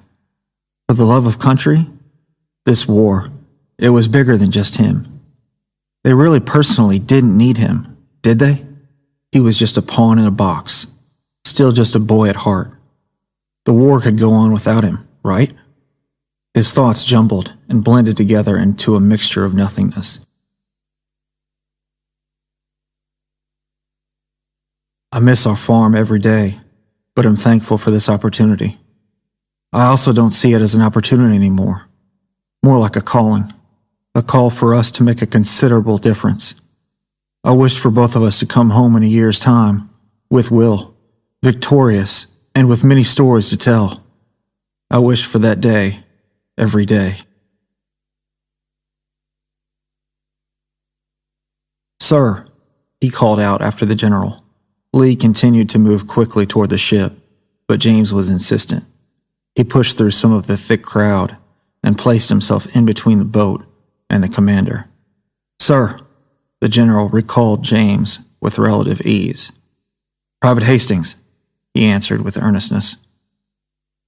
For the love of country? This war, it was bigger than just him. They really personally didn't need him, did they? He was just a pawn in a box, still just a boy at heart. The war could go on without him, right? His thoughts jumbled and blended together into a mixture of nothingness. I miss our farm every day, but I'm thankful for this opportunity. I also don't see it as an opportunity anymore, more like a calling. a call for us to make a considerable difference. I wished for both of us to come home in a year's time, with Will, victorious, and with many stories to tell. I wish for that day, every day. Sir, he called out after the general. Lee continued to move quickly toward the ship, but James was insistent. He pushed through some of the thick crowd and placed himself in between the boat and the commander. Sir, the general recalled James with relative ease. Private Hastings, he answered with earnestness.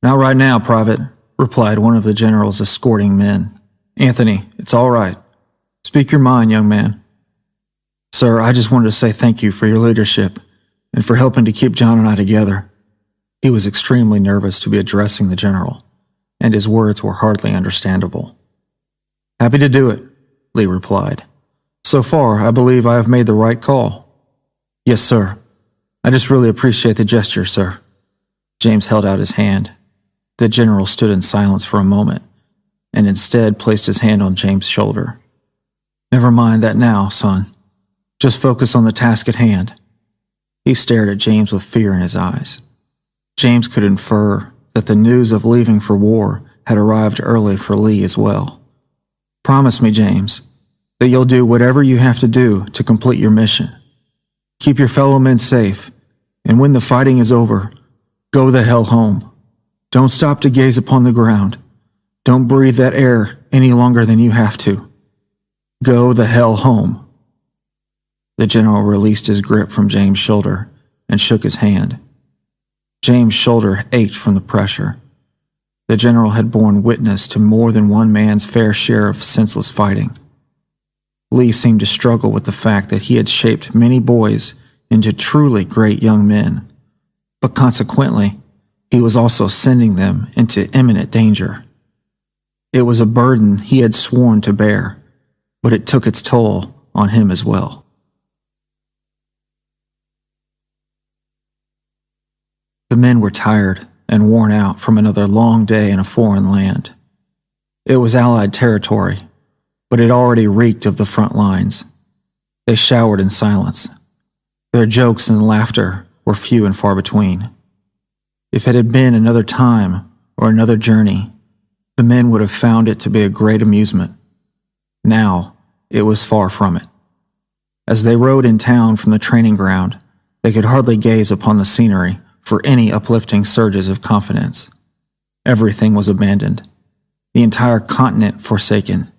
Not right now, Private, replied one of the general's escorting men. Anthony, it's all right. Speak your mind, young man. Sir, I just wanted to say thank you for your leadership and for helping to keep John and I together. He was extremely nervous to be addressing the general, and his words were hardly understandable. Happy to do it, Lee replied. So far, I believe I have made the right call. Yes, sir. I just really appreciate the gesture, sir. James held out his hand. The general stood in silence for a moment, and instead placed his hand on James' shoulder. Never mind that now, son. Just focus on the task at hand. He stared at James with fear in his eyes. James could infer that the news of leaving for war had arrived early for Lee as well. Promise me, James, that you'll do whatever you have to do to complete your mission. Keep your fellow men safe, and when the fighting is over, go the hell home. Don't stop to gaze upon the ground. Don't breathe that air any longer than you have to. Go the hell home. The general released his grip from James' shoulder and shook his hand. James' shoulder ached from the pressure. The general had borne witness to more than one man's fair share of senseless fighting. Lee seemed to struggle with the fact that he had shaped many boys into truly great young men, but consequently, he was also sending them into imminent danger. It was a burden he had sworn to bear, but it took its toll on him as well. The men were tired and worn out from another long day in a foreign land. It was Allied territory, but it already reeked of the front lines. They showered in silence. Their jokes and laughter were few and far between. If it had been another time or another journey, the men would have found it to be a great amusement. Now, it was far from it. As they rode in town from the training ground, they could hardly gaze upon the scenery for any uplifting surges of confidence. Everything was abandoned, the entire continent forsaken.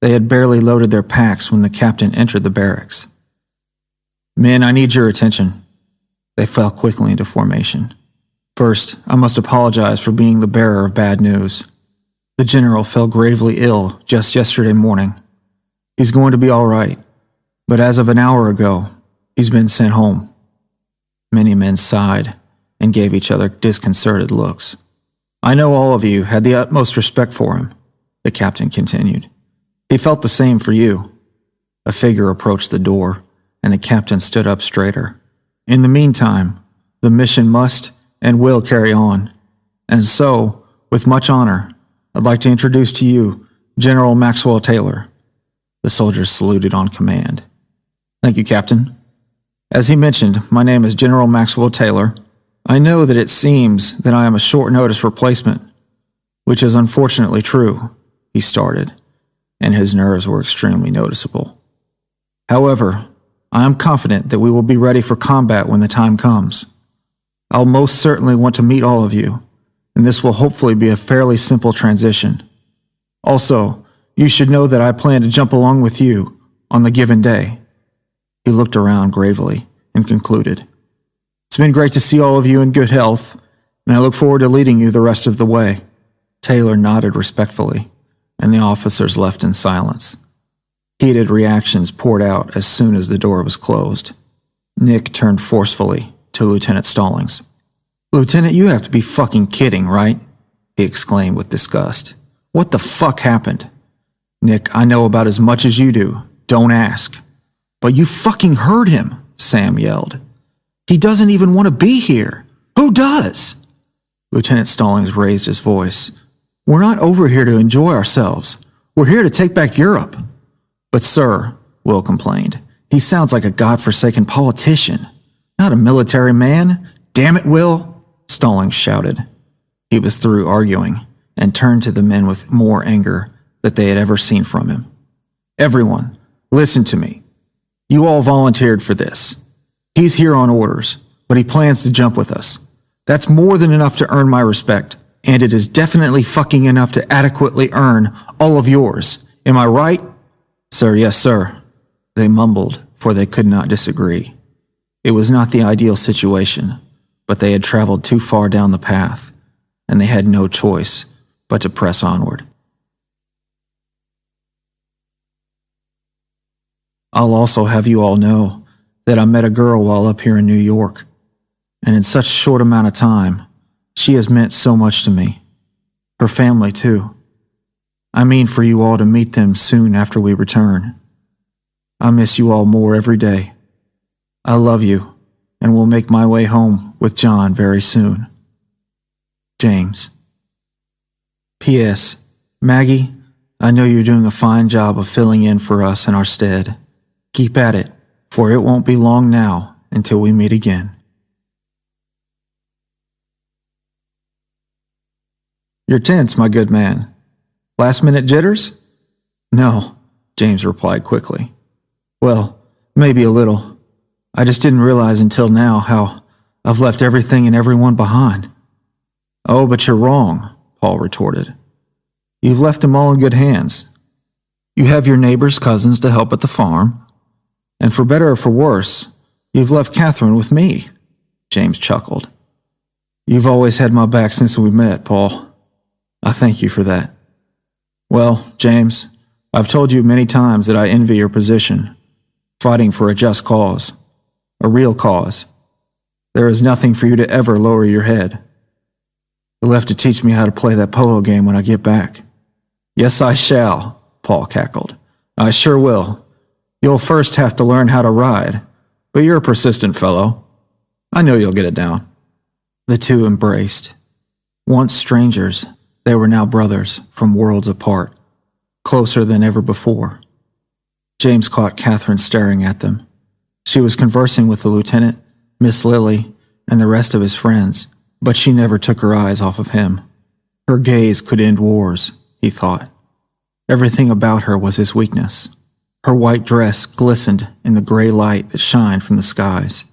They had barely loaded their packs when the captain entered the barracks. Men, I need your attention. They fell quickly into formation. First, I must apologize for being the bearer of bad news. The general fell gravely ill just yesterday morning. He's going to be all right, but as of an hour ago, he's been sent home. Many men sighed and gave each other disconcerted looks. I know all of you had the utmost respect for him, the captain continued. He felt the same for you. A figure approached the door, and the captain stood up straighter. In the meantime, the mission must and will carry on. And so, with much honor, I'd like to introduce to you General Maxwell Taylor. The soldiers saluted on command. Thank you, Captain. As he mentioned, my name is General Maxwell Taylor. I know that it seems that I am a short-notice replacement, which is unfortunately true, he started, and his nerves were extremely noticeable. However, I am confident that we will be ready for combat when the time comes. I'll most certainly want to meet all of you, and this will hopefully be a fairly simple transition. Also, you should know that I plan to jump along with you on the given day. He looked around gravely and concluded, It's been great to see all of you in good health, and I look forward to leading you the rest of the way. Taylor nodded respectfully, and the officers left in silence. Heated reactions poured out as soon as the door was closed. Nick turned forcefully to Lieutenant Stallings. Lieutenant, you have to be fucking kidding, right? He exclaimed with disgust. What the fuck happened? Nick, I know about as much as you do. Don't ask. But you fucking heard him, Sam yelled. He doesn't even want to be here. Who does? Lieutenant Stallings raised his voice. We're not over here to enjoy ourselves. We're here to take back Europe. But sir, Will complained, he sounds like a godforsaken politician, not a military man. Damn it, Will, Stallings shouted. He was through arguing and turned to the men with more anger that they had ever seen from him. Everyone, listen to me. You all volunteered for this. He's here on orders, but he plans to jump with us. That's more than enough to earn my respect, and it is definitely fucking enough to adequately earn all of yours. Am I right? Sir, yes, sir. They mumbled, for they could not disagree. It was not the ideal situation, but they had traveled too far down the path, and they had no choice but to press onward. I'll also have you all know that I met a girl while up here in New York, and in such a short amount of time, she has meant so much to me. Her family, too. I mean for you all to meet them soon after we return. I miss you all more every day. I love you, and will make my way home with John very soon. James. P.S. Maggie, I know you're doing a fine job of filling in for us in our stead. Keep at it, for it won't be long now until we meet again. You're tense, my good man. Last-minute jitters? No, James replied quickly. Well, maybe a little. I just didn't realize until now how I've left everything and everyone behind. Oh, but you're wrong, Paul retorted. You've left them all in good hands. You have your neighbors' cousins to help at the farm. And for better or for worse, you've left Catherine with me, James chuckled. You've always had my back since we met, Paul. I thank you for that. Well, James, I've told you many times that I envy your position, fighting for a just cause, a real cause. There is nothing for you to ever lower your head. You'll have to teach me how to play that polo game when I get back. Yes, I shall, Paul cackled. I sure will. You'll first have to learn how to ride, but you're a persistent fellow. I know you'll get it down. The two embraced. Once strangers, they were now brothers from worlds apart, closer than ever before. James caught Catherine staring at them. She was conversing with the lieutenant, Miss Lily, and the rest of his friends, but she never took her eyes off of him. Her gaze could end wars, he thought. Everything about her was his weakness. Her white dress glistened in the gray light that shined from the skies.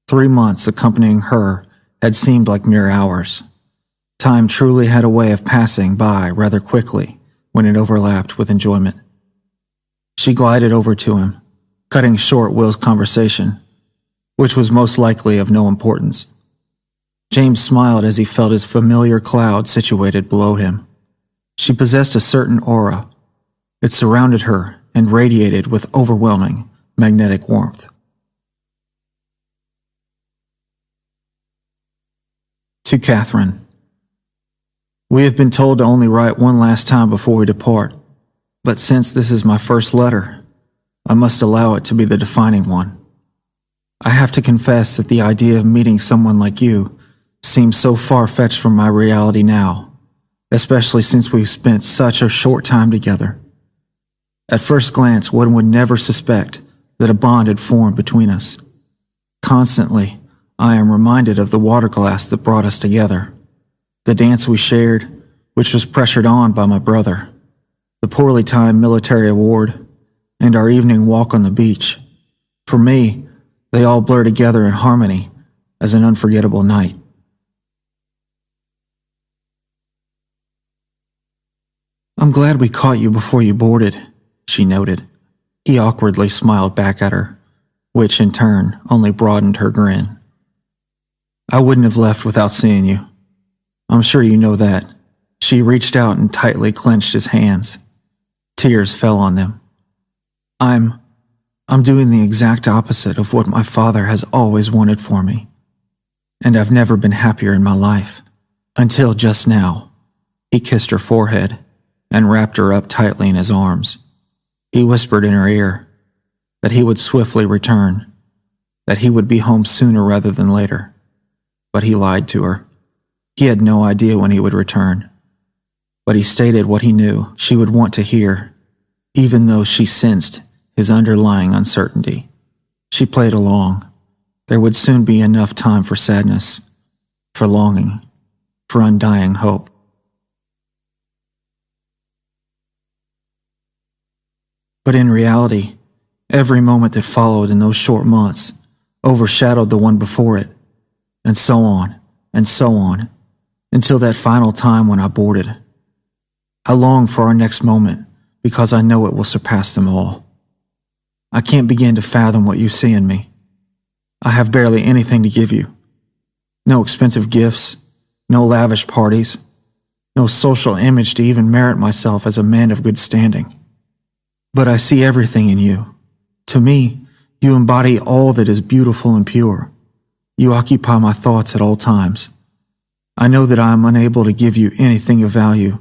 3 months accompanying her had seemed like mere hours. Time truly had a way of passing by rather quickly when it overlapped with enjoyment. She glided over to him, cutting short Will's conversation, which was most likely of no importance. James smiled as he felt his familiar cloud situated below him. She possessed a certain aura. It surrounded her and radiated with overwhelming magnetic warmth. To Catherine. We have been told to only write one last time before we depart, but since this is my first letter, I must allow it to be the defining one. I have to confess that the idea of meeting someone like you seems so far-fetched from my reality now, especially since we've spent such a short time together. At first glance, one would never suspect that a bond had formed between us. Constantly, I am reminded of the water glass that brought us together, the dance we shared, which was pressured on by my brother, the poorly timed military award, and our evening walk on the beach. For me, they all blur together in harmony as an unforgettable night. I'm glad we caught you before you boarded, she noted. He awkwardly smiled back at her, which in turn only broadened her grin. I wouldn't have left without seeing you. I'm sure you know that. She reached out and tightly clenched his hands. Tears fell on them. I'm doing the exact opposite of what my father has always wanted for me. And I've never been happier in my life. Until just now. He kissed her forehead and wrapped her up tightly in his arms. He whispered in her ear that he would swiftly return, that he would be home sooner rather than later. But he lied to her. He had no idea when he would return. but he stated what he knew she would want to hear, even though she sensed his underlying uncertainty. She played along. There would soon be enough time for sadness, for longing, for undying hope. But in reality, every moment that followed in those short months overshadowed the one before it, and so on, until that final time when I boarded. I long for our next moment because I know it will surpass them all. I can't begin to fathom what you see in me. I have barely anything to give you. No expensive gifts, no lavish parties, no social image to even merit myself as a man of good standing. But I see everything in you. To me, you embody all that is beautiful and pure. You occupy my thoughts at all times. I know that I am unable to give you anything of value,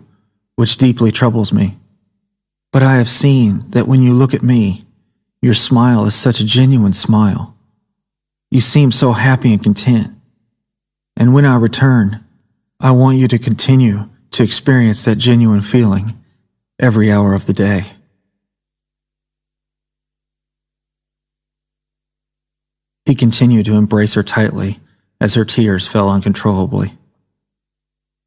which deeply troubles me. But I have seen that when you look at me, your smile is such a genuine smile. You seem so happy and content. And when I return, I want you to continue to experience that genuine feeling every hour of the day. He continued to embrace her tightly as her tears fell uncontrollably.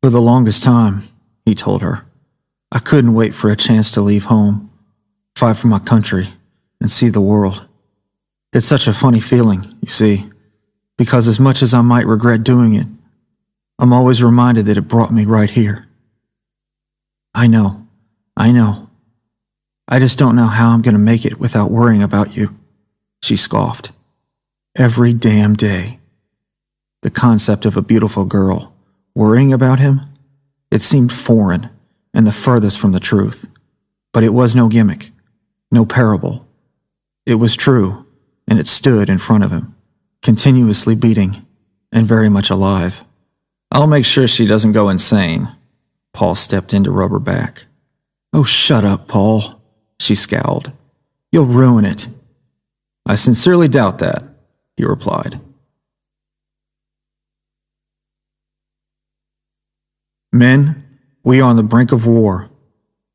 For the longest time, he told her, I couldn't wait for a chance to leave home, fight for my country, and see the world. It's such a funny feeling, you see, because as much as I might regret doing it, I'm always reminded that it brought me right here. I know. I just don't know how I'm going to make it without worrying about you, she scoffed. Every damn day. The concept of a beautiful girl worrying about him, it seemed foreign and the furthest from the truth. But it was no gimmick, no parable. It was true, and it stood in front of him, continuously beating and very much alive. I'll make sure she doesn't go insane. Paul stepped in to rub her back. Oh, shut up, Paul, she scowled. You'll ruin it. I sincerely doubt that, he replied. Men, we are on the brink of war.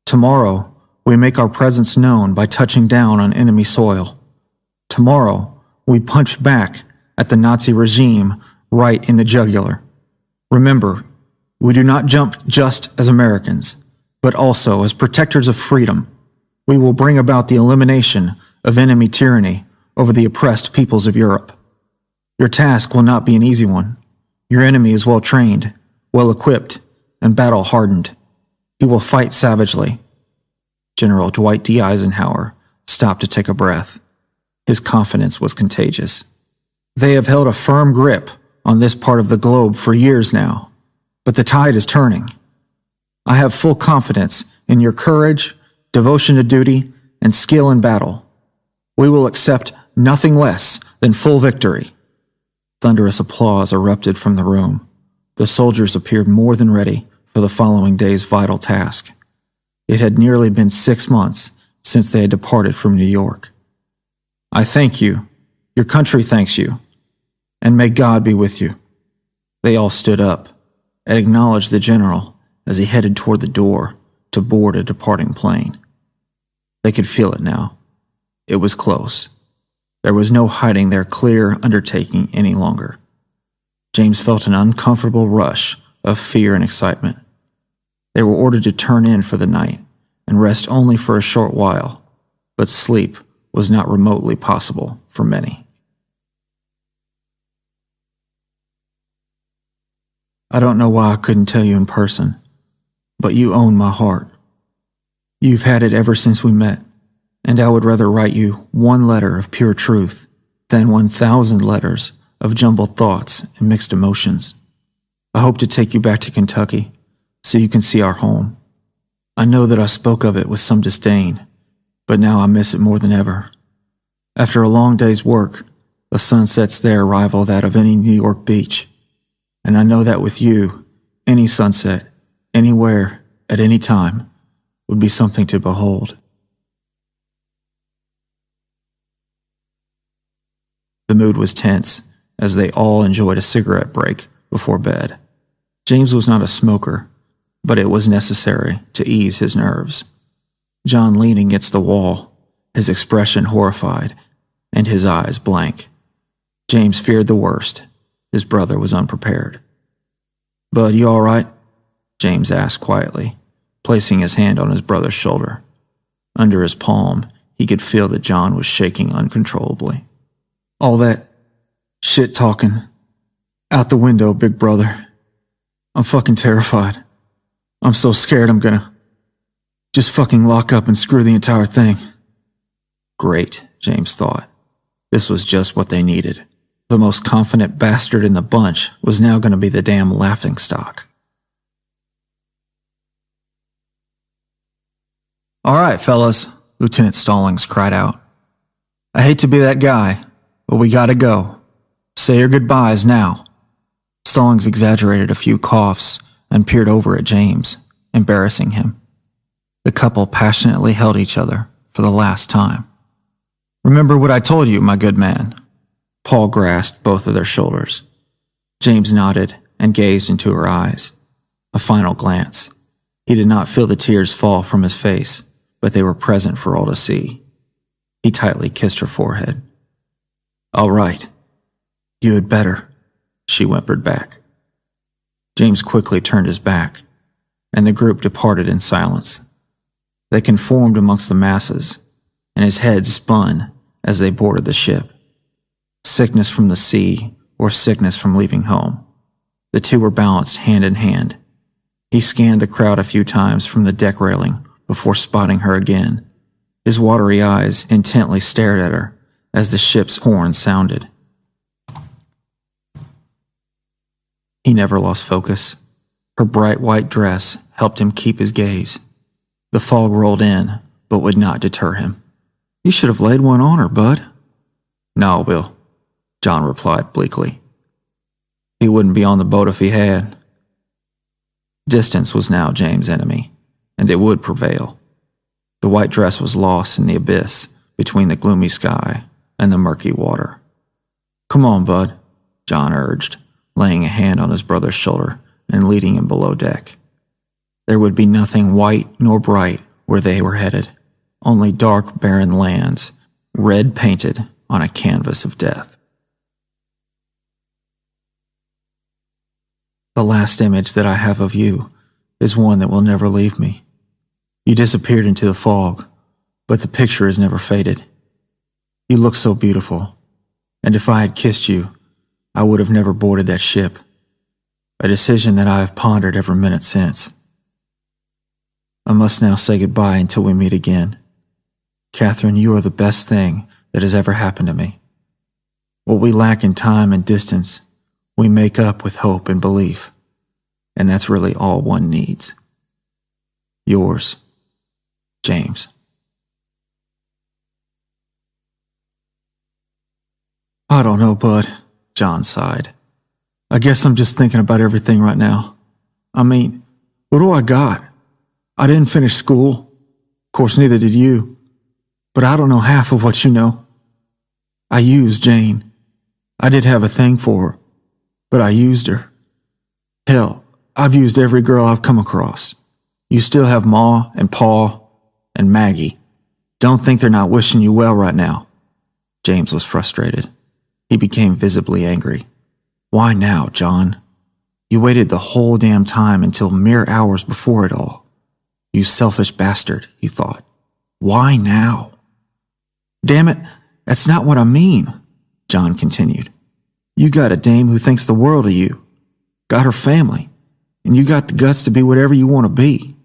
Tomorrow, we make our presence known by touching down on enemy soil. Tomorrow, we punch back at the Nazi regime right in the jugular. Remember, we do not jump just as Americans, but also as protectors of freedom. We will bring about the elimination of enemy tyranny over the oppressed peoples of Europe. Your task will not be an easy one. Your enemy is well trained, well equipped, and battle hardened. He will fight savagely. General Dwight D. Eisenhower stopped to take a breath. His confidence was contagious. They have held a firm grip on this part of the globe for years now, but the tide is turning. I have full confidence in your courage, devotion to duty, and skill in battle. We will accept nothing less than full victory. Thunderous applause erupted from the room. The soldiers appeared more than ready for the following day's vital task. It had nearly been 6 months since they had departed from New York. I thank you. Your country thanks you. And may God be with you. They all stood up and acknowledged the general as he headed toward the door to board a departing plane. They could feel it now. It was close. There was no hiding their clear undertaking any longer. James felt an uncomfortable rush of fear and excitement. They were ordered to turn in for the night and rest only for a short while, but sleep was not remotely possible for many. I don't know why I couldn't tell you in person, but you own my heart. You've had it ever since we met, and I would rather write you one letter of pure truth than 1,000 letters of jumbled thoughts and mixed emotions. I hope to take you back to Kentucky so you can see our home. I know that I spoke of it with some disdain, but now I miss it more than ever. After a long day's work, the sunsets there rival that of any New York beach, and I know that with you, any sunset, anywhere, at any time, would be something to behold. The mood was tense as they all enjoyed a cigarette break before bed. James was not a smoker, but it was necessary to ease his nerves. John leaning against the wall, his expression horrified, and his eyes blank. James feared the worst. His brother was unprepared. "Bud, you all right?" James asked quietly, placing his hand on his brother's shoulder. Under his palm, he could feel that John was shaking uncontrollably. "All that shit talking out the window, big brother. I'm fucking terrified. I'm so scared I'm gonna just fucking lock up and screw the entire thing." Great, James thought. This was just what they needed. The most confident bastard in the bunch was now going to be the damn laughingstock. "All right, fellas," Lieutenant Stallings cried out. "I hate to be that guy, but we gotta go. Say your goodbyes now." Stallings exaggerated a few coughs and peered over at James, embarrassing him. The couple passionately held each other for the last time. "Remember what I told you, my good man." Paul grasped both of their shoulders. James nodded and gazed into her eyes. A final glance. He did not feel the tears fall from his face, but they were present for all to see. He tightly kissed her forehead. "All right. You had better," she whimpered back. James quickly turned his back, and the group departed in silence. They conformed amongst the masses, and his head spun as they boarded the ship. Sickness from the sea or sickness from leaving home. The two were balanced hand in hand. He scanned the crowd a few times from the deck railing before spotting her again. His watery eyes intently stared at her as the ship's horn sounded. He never lost focus. Her bright white dress helped him keep his gaze. The fog rolled in, but would not deter him. "You should have laid one on her, bud." "No, Bill," John replied bleakly. "He wouldn't be on the boat if he had." Distance was now James' enemy, and it would prevail. The white dress was lost in the abyss between the gloomy sky and the murky water. "Come on, bud," John urged, laying a hand on his brother's shoulder and leading him below deck. There would be nothing white nor bright where they were headed, only dark, barren lands, red painted on a canvas of death. "The last image that I have of you is one that will never leave me. You disappeared into the fog, but the picture has never faded. You look so beautiful, and if I had kissed you, I would have never boarded that ship, a decision that I have pondered every minute since. I must now say goodbye until we meet again. Catherine, you are the best thing that has ever happened to me. What we lack in time and distance, we make up with hope and belief, and that's really all one needs. Yours, James." "I don't know, bud," John sighed. "I guess I'm just thinking about everything right now. I mean, what do I got? I didn't finish school. Of course, neither did you. But I don't know half of what you know. I used Jane. I did have a thing for her, but I used her. Hell, I've used every girl I've come across. You still have Ma and Pa and Maggie. Don't think they're not wishing you well right now." James was frustrated. He became visibly angry. "Why now, John? You waited the whole damn time until mere hours before it all. You selfish bastard," he thought. "Why now?" "Damn it, that's not what I mean," John continued. "You got a dame who thinks the world of you, got her family, and you got the guts to be whatever you want to be.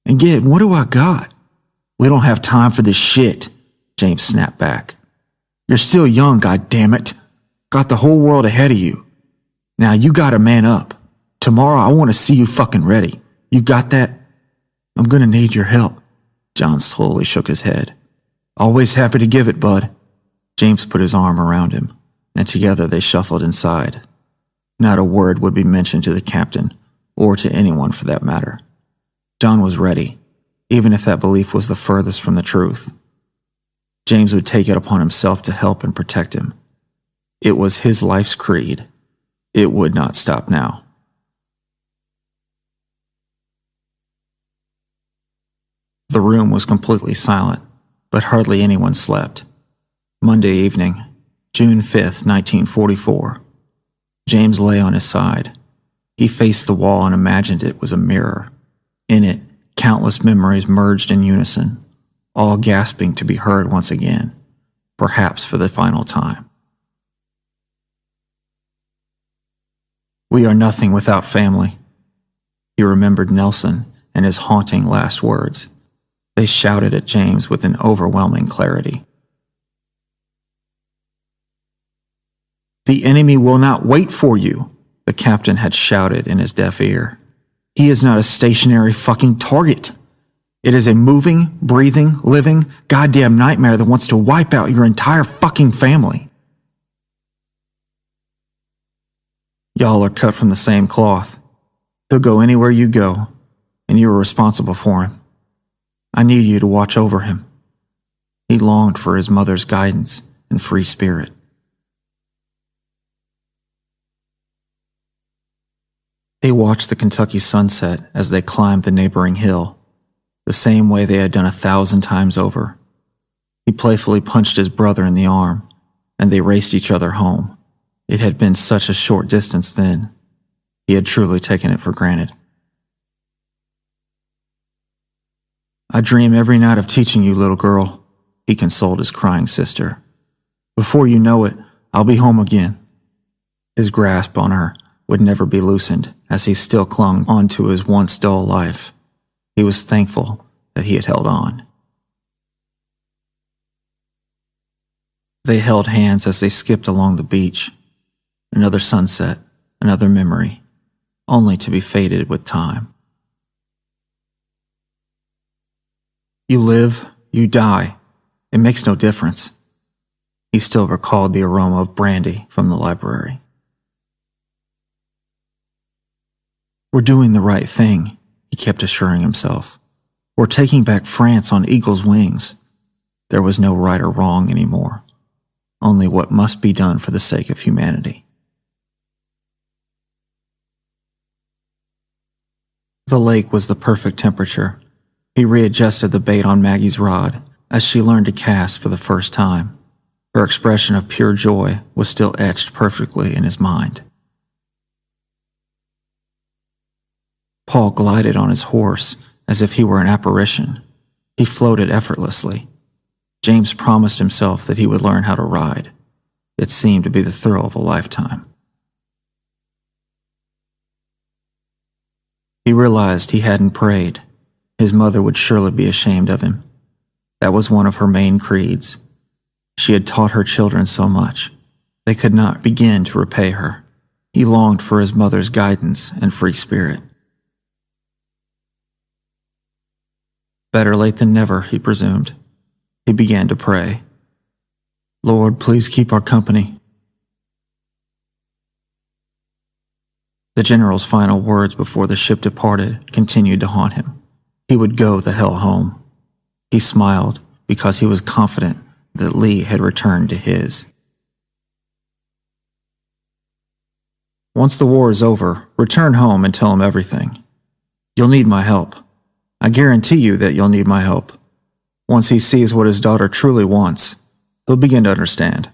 And yet, what do I got? We don't have time for this shit," James snapped back. "You're still young, goddammit. Got the whole world ahead of you. Now you gotta man up. Tomorrow I want to see you fucking ready. You got that?" "I'm gonna need your help." John slowly shook his head. "Always happy to give it, bud." James put his arm around him, and together they shuffled inside. Not a word would be mentioned to the captain, or to anyone for that matter. John was ready, even if that belief was the furthest from the truth. James would take it upon himself to help and protect him. It was his life's creed. It would not stop now. The room was completely silent, but hardly anyone slept. Monday evening, June 5th, 1944. James lay on his side. He faced the wall and imagined it was a mirror. In it, countless memories merged in unison, all gasping to be heard once again, perhaps for the final time. We are nothing without family. He remembered Nelson and his haunting last words. They shouted at James with an overwhelming clarity. "The enemy will not wait for you," the captain had shouted in his deaf ear. "He is not a stationary fucking target. It is a moving, breathing, living, goddamn nightmare that wants to wipe out your entire fucking family. Y'all are cut from the same cloth. He'll go anywhere you go, and you are responsible for him. I need you to watch over him." He longed for his mother's guidance and free spirit. They watched the Kentucky sunset as they climbed the neighboring hill, the same way they had done 1,000 times over. He playfully punched his brother in the arm, and they raced each other home. It had been such a short distance then. He had truly taken it for granted. "I dream every night of teaching you, little girl," he consoled his crying sister. "Before you know it, I'll be home again." His grasp on her would never be loosened as he still clung on to his once dull life. He was thankful that he had held on. They held hands as they skipped along the beach. Another sunset, another memory, only to be faded with time. "You live, you die. It makes no difference." He still recalled the aroma of brandy from the library. "We're doing the right thing," he kept assuring himself. "We're taking back France on eagle's wings." There was no right or wrong anymore, only what must be done for the sake of humanity. The lake was the perfect temperature. He readjusted the bait on Maggie's rod as she learned to cast for the first time. Her expression of pure joy was still etched perfectly in his mind. Paul glided on his horse as if he were an apparition. He floated effortlessly. James promised himself that he would learn how to ride. It seemed to be the thrill of a lifetime. He realized he hadn't prayed. His mother would surely be ashamed of him. That was one of her main creeds. She had taught her children so much. They could not begin to repay her. He longed for his mother's guidance and free spirit. Better late than never, he presumed. He began to pray. "Lord, please keep our company." The general's final words before the ship departed continued to haunt him. He would go the hell home. He smiled because he was confident that Lee had returned to his. "Once the war is over, return home and tell him everything. You'll need my help. I guarantee you that you'll need my help. Once he sees what his daughter truly wants, he'll begin to understand."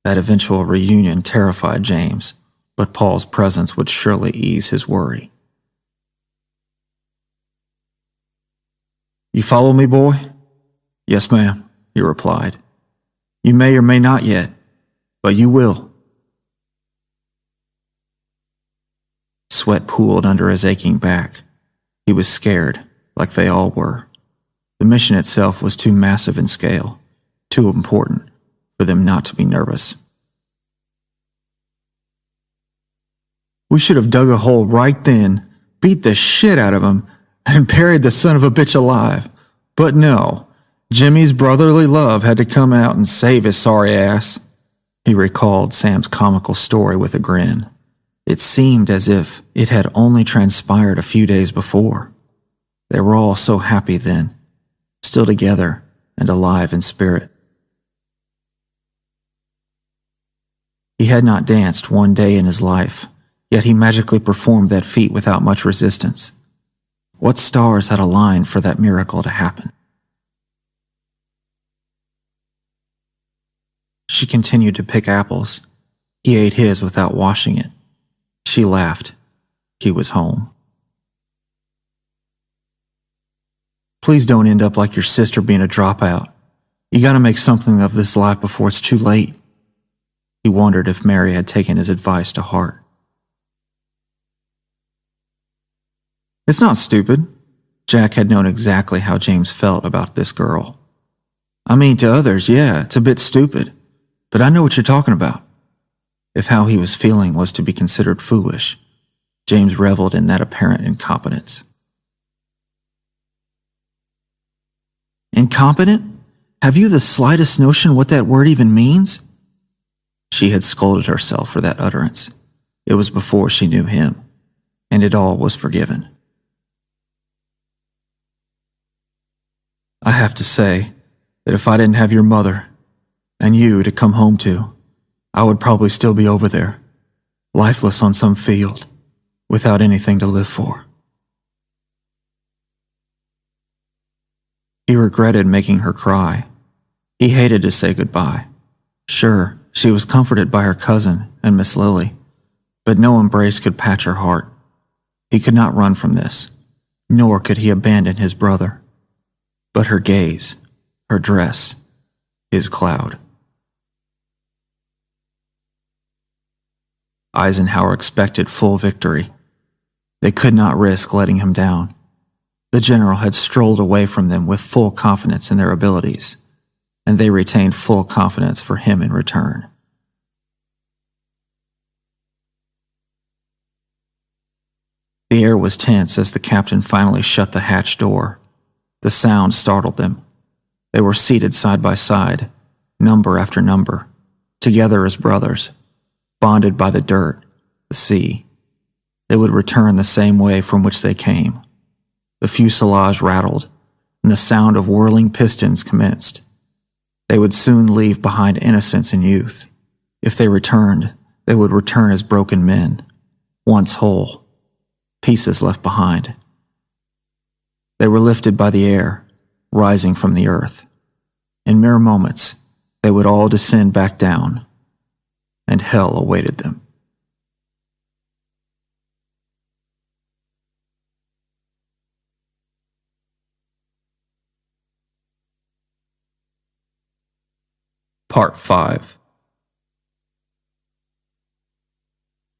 That eventual reunion terrified James, but Paul's presence would surely ease his worry. "You follow me, boy?" "Yes, ma'am," he replied. "You may or may not yet, but you will." Sweat pooled under his aching back. He was scared, like they all were. The mission itself was too massive in scale, too important for them not to be nervous. "We should have dug a hole right then, beat the shit out of him, and buried the son of a bitch alive. But no, Jimmy's brotherly love had to come out and save his sorry ass." He recalled Sam's comical story with a grin. It seemed as if it had only transpired a few days before. They were all so happy then, still together and alive in spirit. He had not danced one day in his life, yet he magically performed that feat without much resistance. What stars had aligned for that miracle to happen? She continued to pick apples. He ate his without washing it. She laughed. He was home. Please don't end up like your sister being a dropout. You gotta make something of this life before it's too late. He wondered if Mary had taken his advice to heart. It's not stupid. Jack had known exactly how James felt about this girl. I mean, to others, yeah, it's a bit stupid, but I know what you're talking about. If how he was feeling was to be considered foolish, James reveled in that apparent incompetence. Incompetent? Have you the slightest notion what that word even means? She had scolded herself for that utterance. It was before she knew him, and it all was forgiven. I have to say that if I didn't have your mother and you to come home to, I would probably still be over there, lifeless on some field, without anything to live for. He regretted making her cry. He hated to say goodbye. Sure, she was comforted by her cousin and Miss Lily, but no embrace could patch her heart. He could not run from this, nor could he abandon his brother. But her gaze, her dress, his cloud. Eisenhower expected full victory. They could not risk letting him down. The general had strolled away from them with full confidence in their abilities, and they retained full confidence for him in return. The air was tense as the captain finally shut the hatch door. The sound startled them. They were seated side by side, number after number, together as brothers, bonded by the dirt, the sea. They would return the same way from which they came. The fuselage rattled, and the sound of whirling pistons commenced. They would soon leave behind innocence and youth. If they returned, they would return as broken men, once whole, pieces left behind. They were lifted by the air, rising from the earth. In mere moments, they would all descend back down, and hell awaited them. Part 5.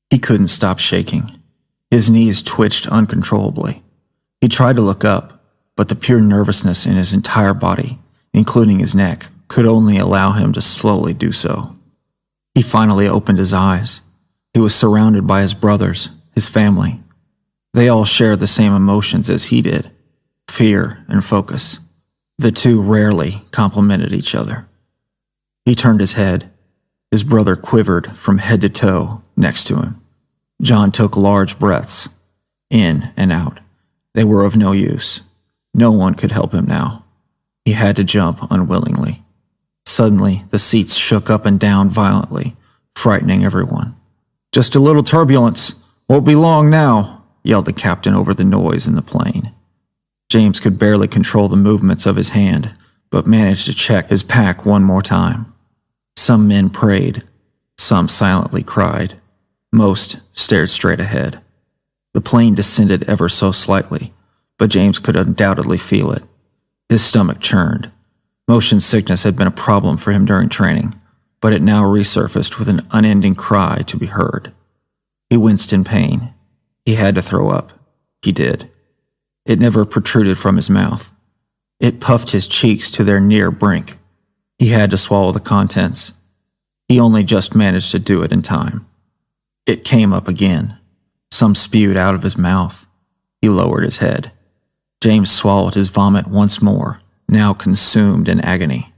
He couldn't stop shaking. His knees twitched uncontrollably. He tried to look up, but the pure nervousness in his entire body, including his neck, could only allow him to slowly do so. He finally opened his eyes. He was surrounded by his brothers, his family. They all shared the same emotions as he did, fear and focus. The two rarely complemented each other. He turned his head. His brother quivered from head to toe next to him. John took large breaths, in and out. They were of no use. No one could help him now. He had to jump unwillingly. Suddenly, the seats shook up and down violently, frightening everyone. "Just a little turbulence. Won't be long now," yelled the captain over the noise in the plane. James could barely control the movements of his hand, but managed to check his pack one more time. Some men prayed. Some silently cried. Most stared straight ahead. The plane descended ever so slightly, but James could undoubtedly feel it. His stomach churned. Motion sickness had been a problem for him during training, but it now resurfaced with an unending cry to be heard. He winced in pain. He had to throw up. He did. It never protruded from his mouth. It puffed his cheeks to their near brink. He had to swallow the contents. He only just managed to do it in time. It came up again. Some spewed out of his mouth. He lowered his head. James swallowed his vomit once more, now consumed in agony.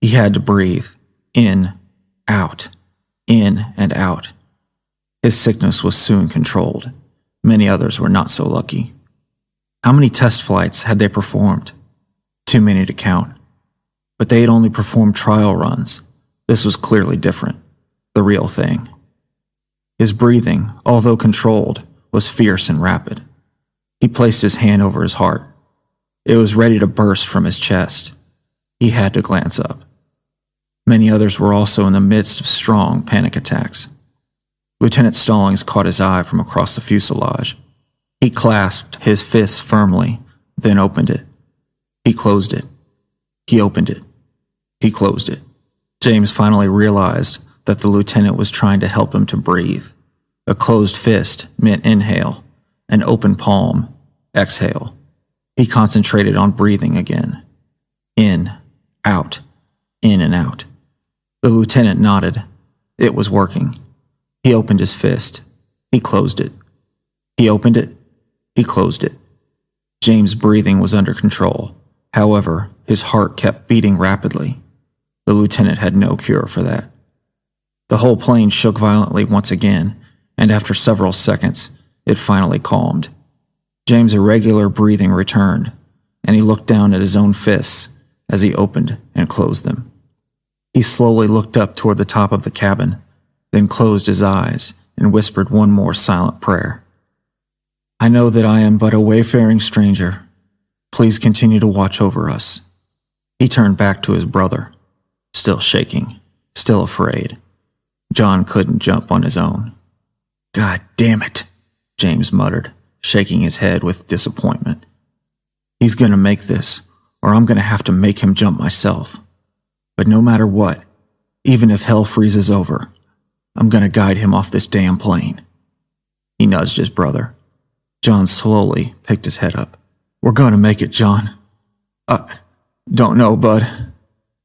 He had to breathe. In and out. His sickness was soon controlled. Many others were not so lucky. How many test flights had they performed? Too many to count. But they had only performed trial runs. This was clearly different. The real thing. His breathing, although controlled, was fierce and rapid. He placed his hand over his heart. It was ready to burst from his chest. He had to glance up. Many others were also in the midst of strong panic attacks. Lieutenant Stallings caught his eye from across the fuselage. He clasped his fist firmly, then opened it. He closed it. He opened it. He closed it. James finally realized that the lieutenant was trying to help him to breathe. A closed fist meant inhale, an open palm, exhale. He concentrated on breathing again. In, out, in and out. The lieutenant nodded. It was working. He opened his fist. He closed it. He opened it. He closed it. James' breathing was under control. However, his heart kept beating rapidly. The lieutenant had no cure for that. The whole plane shook violently once again, and after several seconds, it finally calmed. James' irregular breathing returned, and he looked down at his own fists as he opened and closed them. He slowly looked up toward the top of the cabin, then closed his eyes and whispered one more silent prayer. I know that I am but a wayfaring stranger. Please continue to watch over us. He turned back to his brother, still shaking, still afraid. John couldn't jump on his own. God damn it, James muttered, shaking his head with disappointment. He's gonna make this, or I'm gonna have to make him jump myself. But no matter what, even if hell freezes over, I'm gonna guide him off this damn plane. He nudged his brother. John slowly picked his head up. We're gonna make it, John. Don't know, bud.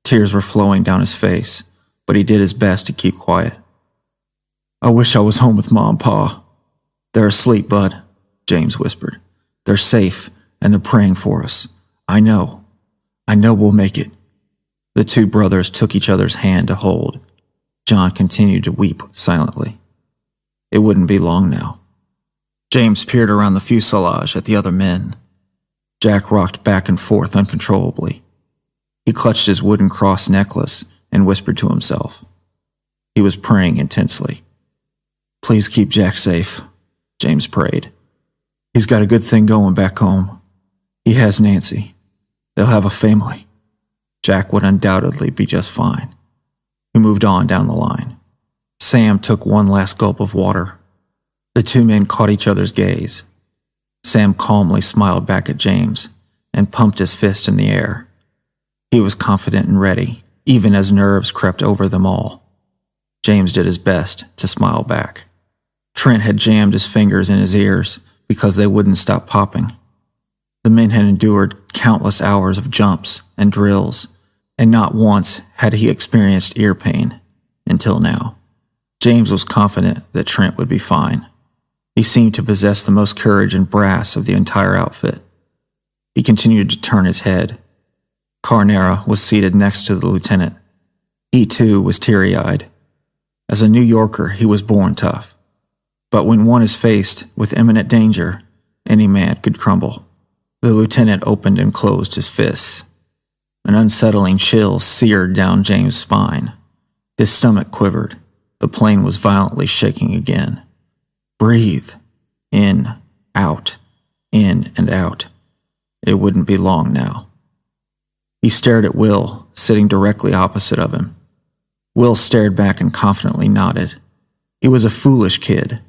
Tears were flowing down his face, but he did his best to keep quiet. I wish I was home with Mom and Pa. They're asleep, bud, James whispered. They're safe, and they're praying for us. I know we'll make it. The two brothers took each other's hand to hold. John continued to weep silently. It wouldn't be long now. James peered around the fuselage at the other men. Jack rocked back and forth uncontrollably. He clutched his wooden cross necklace and whispered to himself. He was praying intensely. Please keep Jack safe, James prayed. He's got a good thing going back home. He has Nancy. They'll have a family. Jack would undoubtedly be just fine. He moved on down the line. Sam took one last gulp of water. The two men caught each other's gaze. Sam calmly smiled back at James and pumped his fist in the air. He was confident and ready, even as nerves crept over them all. James did his best to smile back. Trent had jammed his fingers in his ears because they wouldn't stop popping. The men had endured countless hours of jumps and drills, and not once had he experienced ear pain, until now. James was confident that Trent would be fine. He seemed to possess the most courage and brass of the entire outfit. He continued to turn his head. Carnera was seated next to the lieutenant. He, too, was teary-eyed. As a New Yorker, he was born tough. But when one is faced with imminent danger, any man could crumble. The lieutenant opened and closed his fists. An unsettling chill seared down James' spine. His stomach quivered. The plane was violently shaking again. Breathe. In, out, in and out. It wouldn't be long now. He stared at Will, sitting directly opposite of him. Will stared back and confidently nodded. He was a foolish kid,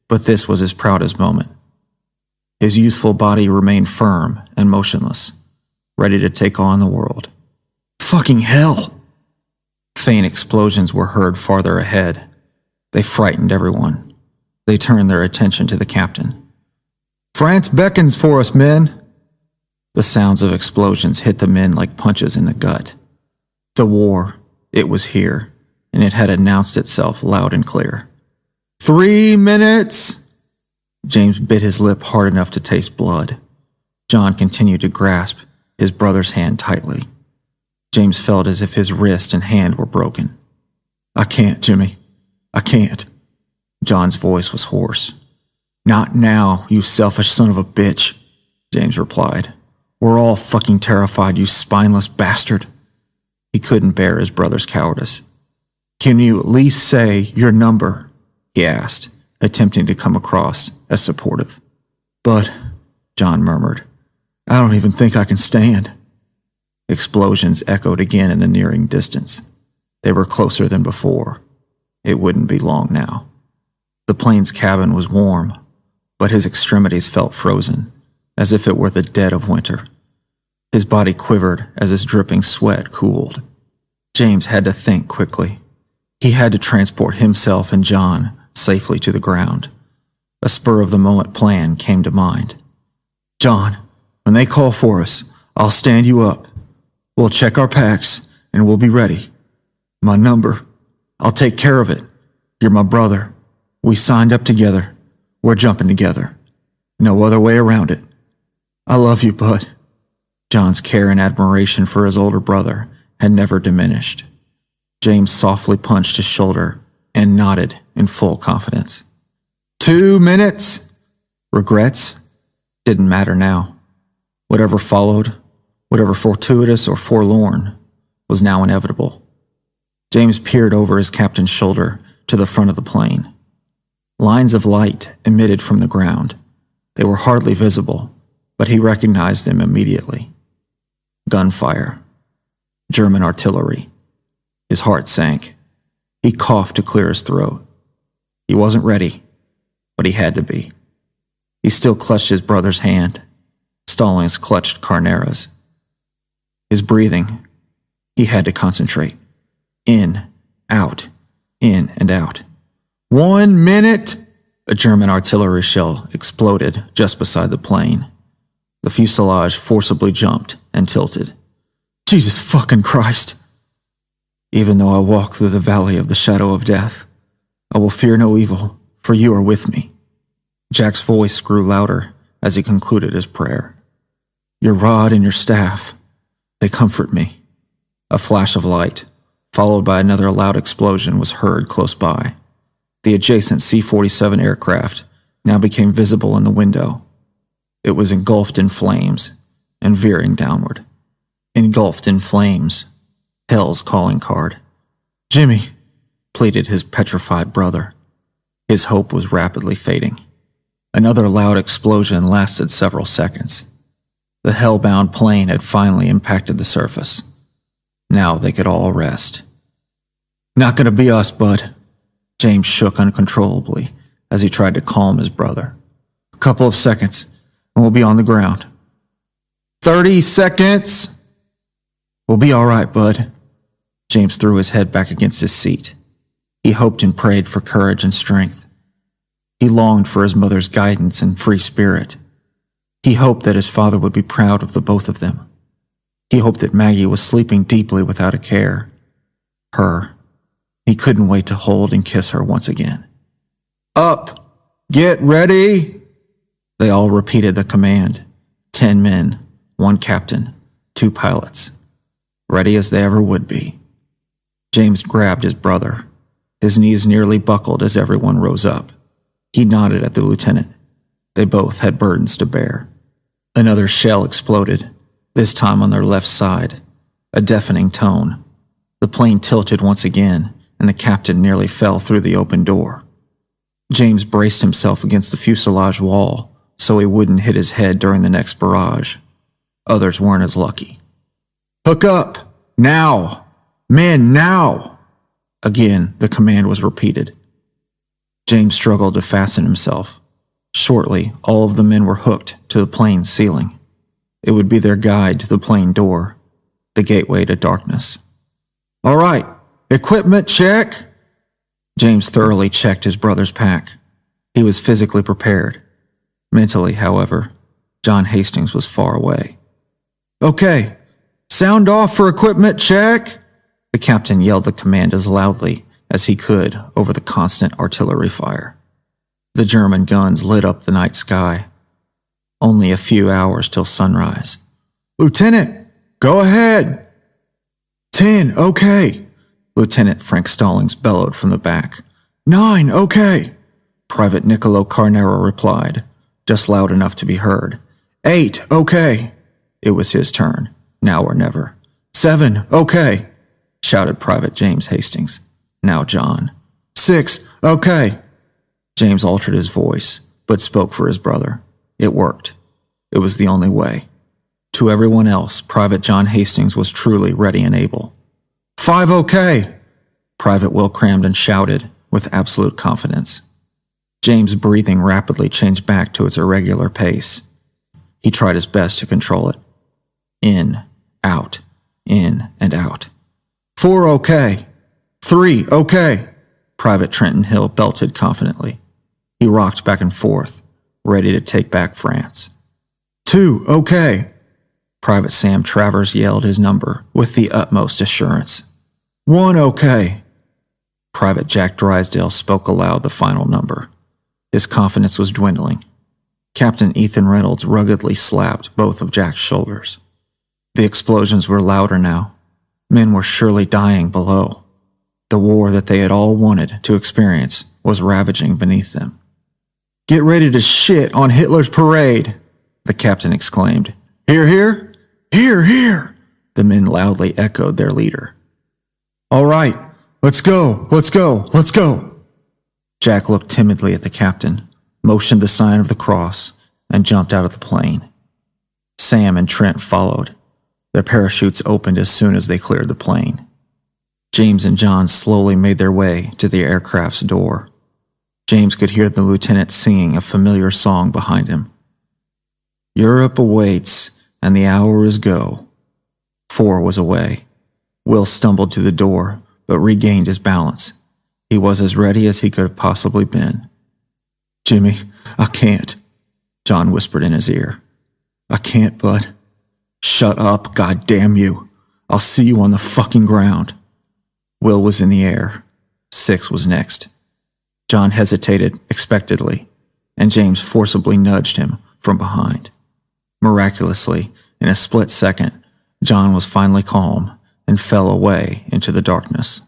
but this was his proudest moment. His youthful body remained firm and motionless, ready to take on the world. Fucking hell! Faint explosions were heard farther ahead. They frightened everyone. They turned their attention to the captain. France beckons for us, men! The sounds of explosions hit the men like punches in the gut. The war, it was here, and it had announced itself loud and clear. 3 minutes! James bit his lip hard enough to taste blood. John continued to grasp his brother's hand tightly. James felt as if his wrist and hand were broken. I can't, Jimmy. I can't. John's voice was hoarse. Not now, you selfish son of a bitch, James replied. We're all fucking terrified, you spineless bastard. He couldn't bear his brother's cowardice. Can you at least say your number? He asked, attempting to come across as supportive. But, John murmured. "I don't even think I can stand." Explosions echoed again in the nearing distance. They were closer than before. It wouldn't be long now. The plane's cabin was warm, but his extremities felt frozen, as if it were the dead of winter. His body quivered as his dripping sweat cooled. James had to think quickly. He had to transport himself and John safely to the ground. A spur-of-the-moment plan came to mind. "John, when they call for us, I'll stand you up. We'll check our packs, and we'll be ready. My number, I'll take care of it. You're my brother. We signed up together. We're jumping together. No other way around it. I love you, bud." John's care and admiration for his older brother had never diminished. James softly punched his shoulder and nodded in full confidence. 2 minutes? Regrets? Didn't matter now. Whatever followed, whatever fortuitous or forlorn, was now inevitable. James peered over his captain's shoulder to the front of the plane. Lines of light emitted from the ground. They were hardly visible, but he recognized them immediately. Gunfire. German artillery. His heart sank. He coughed to clear his throat. He wasn't ready, but he had to be. He still clutched his brother's hand. Stallings clutched Carnera's. His breathing. He had to concentrate. In, out, in and out. 1 minute! A German artillery shell exploded just beside the plane. The fuselage forcibly jumped and tilted. Jesus fucking Christ! Even though I walk through the valley of the shadow of death, I will fear no evil, for you are with me. Jack's voice grew louder as he concluded his prayer. Your rod and your staff, they comfort me. A flash of light, followed by another loud explosion, was heard close by. The adjacent C-47 aircraft now became visible in the window. It was engulfed in flames and veering downward. Engulfed in flames. Hell's calling card. Jimmy, pleaded his petrified brother. His hope was rapidly fading. Another loud explosion lasted several seconds. The hell-bound plane had finally impacted the surface. Now they could all rest. Not gonna be us, bud. James shook uncontrollably as he tried to calm his brother. A couple of seconds, and we'll be on the ground. 30 seconds! We'll be all right, bud. James threw his head back against his seat. He hoped and prayed for courage and strength. He longed for his mother's guidance and free spirit. He hoped that his father would be proud of the both of them. He hoped that Maggie was sleeping deeply without a care. Her. He couldn't wait to hold and kiss her once again. Up! Get ready! They all repeated the command. 10 men, 1 captain, 2 pilots. Ready as they ever would be. James grabbed his brother. His knees nearly buckled as everyone rose up. He nodded at the lieutenant. They both had burdens to bear. Another shell exploded, this time on their left side. A deafening tone. The plane tilted once again, and the captain nearly fell through the open door. James braced himself against the fuselage wall so he wouldn't hit his head during the next barrage. Others weren't as lucky. Hook up! Now! Men, now! Again, the command was repeated. James struggled to fasten himself. Shortly, all of the men were hooked to the plane's ceiling. It would be their guide to the plane door, the gateway to darkness. All right, equipment check! James thoroughly checked his brother's pack. He was physically prepared. Mentally, however, John Hastings was far away. Okay, sound off for equipment check! The captain yelled the command as loudly as he could over the constant artillery fire. The German guns lit up the night sky. Only a few hours till sunrise. Lieutenant, go ahead! 10, okay. Lieutenant Frank Stallings bellowed from the back. 9, okay. Private Niccolo Carnera replied, just loud enough to be heard. 8, okay. It was his turn, now or never. 7, okay, shouted Private James Hastings. Now John. 6, okay. James altered his voice, but spoke for his brother. It worked. It was the only way. To everyone else, Private John Hastings was truly ready and able. 5 OK! Private Will Cramden shouted with absolute confidence. James' breathing rapidly changed back to its irregular pace. He tried his best to control it. In, out, in, and out. 4 OK! 3 OK! Private Trenton Hill belted confidently. He rocked back and forth, ready to take back France. 2 OK! Private Sam Travers yelled his number with the utmost assurance. 1 OK! Private Jack Drysdale spoke aloud the final number. His confidence was dwindling. Captain Ethan Reynolds ruggedly slapped both of Jack's shoulders. The explosions were louder now. Men were surely dying below. The war that they had all wanted to experience was ravaging beneath them. "Get ready to shit on Hitler's parade," the captain exclaimed. "Hear, hear? Hear, hear!" The men loudly echoed their leader. "All right, let's go, let's go, let's go." Jack looked timidly at the captain, motioned the sign of the cross, and jumped out of the plane. Sam and Trent followed. Their parachutes opened as soon as they cleared the plane. James and John slowly made their way to the aircraft's door. James could hear the lieutenant singing a familiar song behind him. "Europe awaits, and the hour is go." 4 was away. Will stumbled to the door, but regained his balance. He was as ready as he could have possibly been. "Jimmy, I can't," John whispered in his ear. "I can't, bud." "Shut up, goddamn you. I'll see you on the fucking ground." Will was in the air. 6 was next. John hesitated expectantly, and James forcibly nudged him from behind. Miraculously, in a split second, John was finally calm and fell away into the darkness.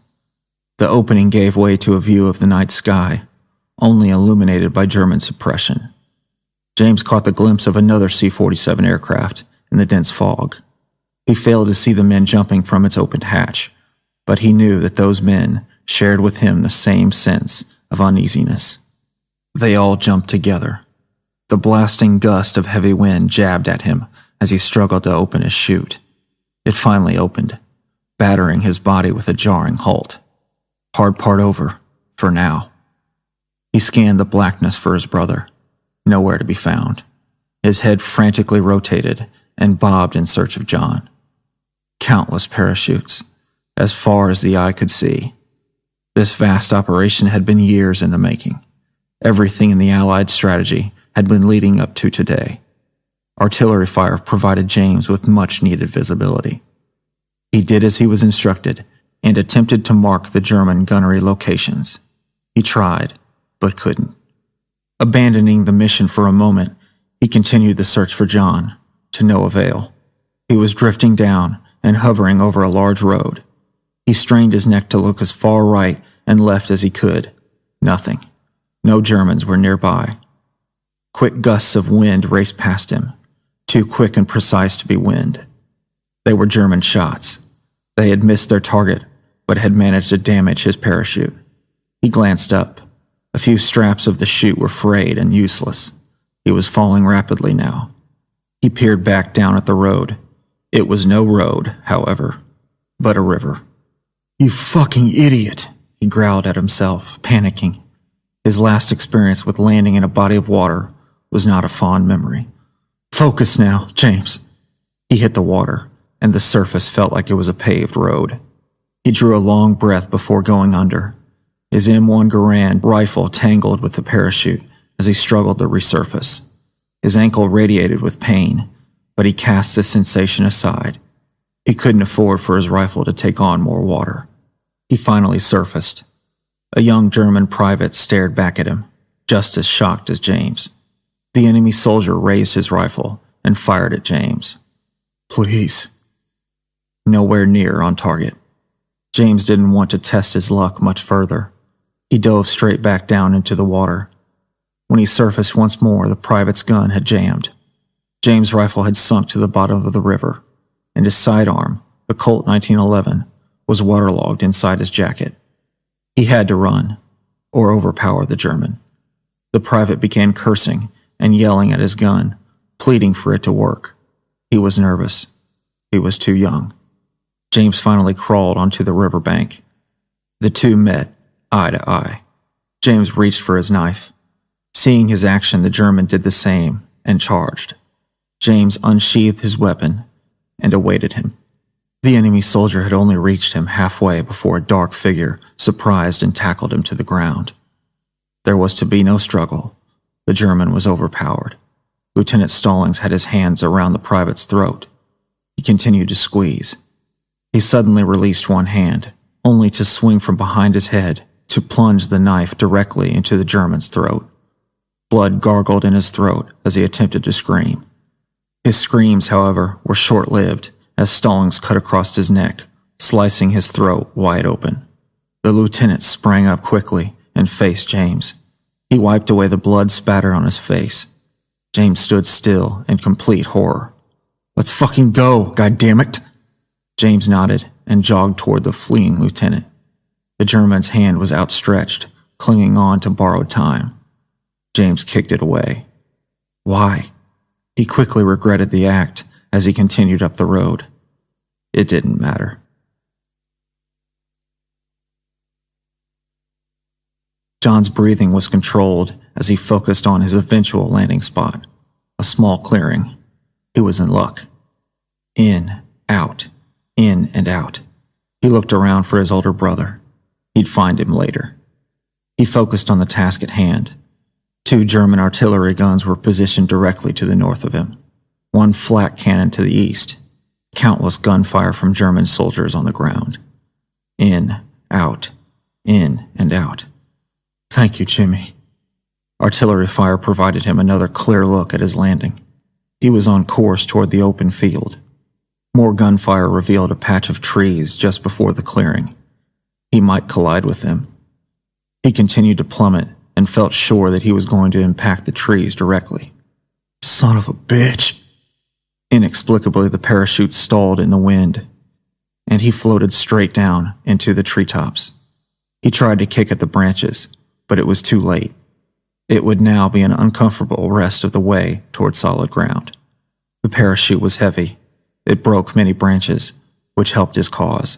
The opening gave way to a view of the night sky, only illuminated by German suppression. James caught the glimpse of another C-47 aircraft in the dense fog. He failed to see the men jumping from its opened hatch, but he knew that those men shared with him the same sense of uneasiness. They all jumped together. The blasting gust of heavy wind jabbed at him as he struggled to open his chute. It finally opened, battering his body with a jarring halt. Hard part over, for now. He scanned the blackness for his brother. Nowhere to be found. His head frantically rotated and bobbed in search of John. Countless parachutes, as far as the eye could see. This vast operation had been years in the making. Everything in the Allied strategy had been leading up to today. Artillery fire provided James with much-needed visibility. He did as he was instructed and attempted to mark the German gunnery locations. He tried, but couldn't. Abandoning the mission for a moment, he continued the search for John, to no avail. He was drifting down and hovering over a large road. He strained his neck to look as far right and left as he could. Nothing. No Germans were nearby. Quick gusts of wind raced past him, too quick and precise to be wind. They were German shots. They had missed their target, but had managed to damage his parachute. He glanced up. A few straps of the chute were frayed and useless. He was falling rapidly now. He peered back down at the road. It was no road, however, but a river. "You fucking idiot," he growled at himself, panicking. His last experience with landing in a body of water was not a fond memory. "Focus now, James." He hit the water, and the surface felt like it was a paved road. He drew a long breath before going under. His M1 Garand rifle tangled with the parachute as he struggled to resurface. His ankle radiated with pain, but he cast the sensation aside. He couldn't afford for his rifle to take on more water. He finally surfaced. A young German private stared back at him, just as shocked as James. The enemy soldier raised his rifle and fired at James. "Please." Nowhere near on target. James didn't want to test his luck much further. He dove straight back down into the water. When he surfaced once more, the private's gun had jammed. James' rifle had sunk to the bottom of the river, and his sidearm, the Colt 1911, was waterlogged inside his jacket. He had to run, or overpower the German. The private began cursing and yelling at his gun, pleading for it to work. He was nervous. He was too young. James finally crawled onto the riverbank. The two met, eye to eye. James reached for his knife. Seeing his action, the German did the same and charged. James unsheathed his weapon and awaited him. The enemy soldier had only reached him halfway before a dark figure surprised and tackled him to the ground. There was to be no struggle. The German was overpowered. Lieutenant Stallings had his hands around the private's throat. He continued to squeeze. He suddenly released one hand, only to swing from behind his head to plunge the knife directly into the German's throat. Blood gargled in his throat as he attempted to scream. His screams, however, were short-lived as Stallings cut across his neck, slicing his throat wide open. The lieutenant sprang up quickly and faced James. He wiped away the blood spattered on his face. James stood still in complete horror. "Let's fucking go, goddammit!" James nodded and jogged toward the fleeing lieutenant. The German's hand was outstretched, clinging on to borrowed time. James kicked it away. Why? He quickly regretted the act as he continued up the road. It didn't matter. John's breathing was controlled as he focused on his eventual landing spot, a small clearing. He was in luck. In, out, in and out. He looked around for his older brother. He'd find him later. He focused on the task at hand. 2 German artillery guns were positioned directly to the north of him. 1 flak cannon to the east. Countless gunfire from German soldiers on the ground. In, and out. Thank you, Jimmy. Artillery fire provided him another clear look at his landing. He was on course toward the open field. More gunfire revealed a patch of trees just before the clearing. He might collide with them. He continued to plummet and felt sure that he was going to impact the trees directly. Son of a bitch! Inexplicably, the parachute stalled in the wind, and he floated straight down into the treetops. He tried to kick at the branches, but it was too late. It would now be an uncomfortable rest of the way toward solid ground. The parachute was heavy. It broke many branches, which helped his cause.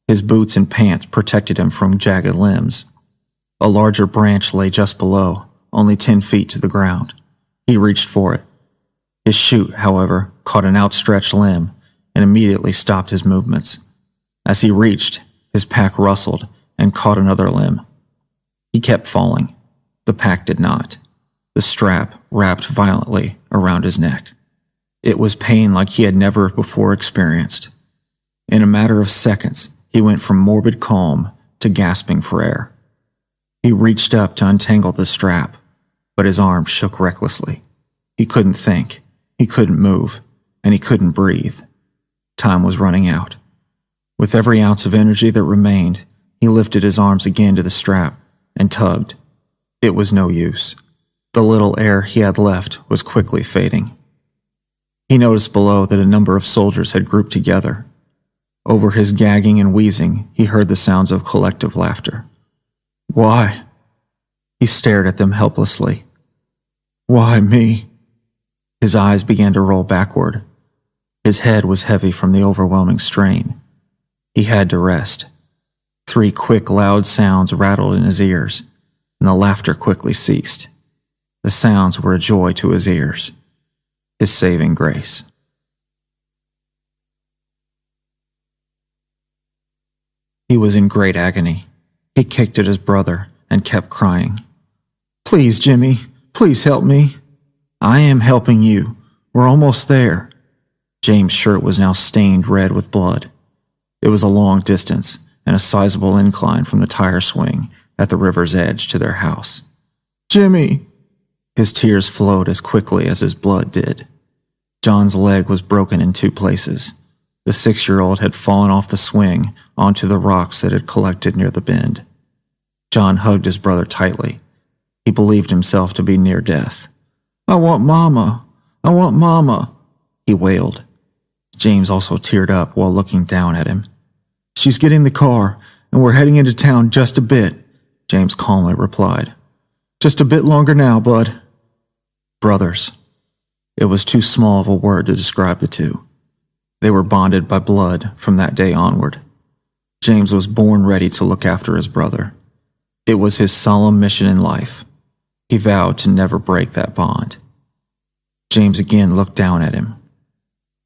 His boots and pants protected him from jagged limbs. A larger branch lay just below, only 10 feet to the ground. He reached for it. His chute, however, caught an outstretched limb and immediately stopped his movements. As he reached, his pack rustled and caught another limb. He kept falling. The pack did not. The strap wrapped violently around his neck. It was pain like he had never before experienced. In a matter of seconds, he went from morbid calm to gasping for air. He reached up to untangle the strap, but his arm shook recklessly. He couldn't think, he couldn't move, and he couldn't breathe. Time was running out. With every ounce of energy that remained, he lifted his arms again to the strap and tugged. It was no use. The little air he had left was quickly fading. He noticed below that a number of soldiers had grouped together. Over his gagging and wheezing, he heard the sounds of collective laughter. Why? He stared at them helplessly. Why me? His eyes began to roll backward. His head was heavy from the overwhelming strain. He had to rest. 3 quick, loud sounds rattled in his ears, and the laughter quickly ceased. The sounds were a joy to his ears, his saving grace. He was in great agony. He kicked at his brother and kept crying. Please, Jimmy, please help me. I am helping you. We're almost there. James' shirt was now stained red with blood. It was a long distance and a sizable incline from the tire swing at the river's edge to their house. Jimmy! His tears flowed as quickly as his blood did. John's leg was broken in 2 places. The 6-year-old had fallen off the swing onto the rocks that had collected near the bend. John hugged his brother tightly. He believed himself to be near death. I want Mama! I want Mama! He wailed. James also teared up while looking down at him. She's getting the car, and we're heading into town just a bit, James calmly replied. Just a bit longer now, bud. Brothers. It was too small of a word to describe the two. They were bonded by blood from that day onward. James was born ready to look after his brother. It was his solemn mission in life. He vowed to never break that bond. James again looked down at him.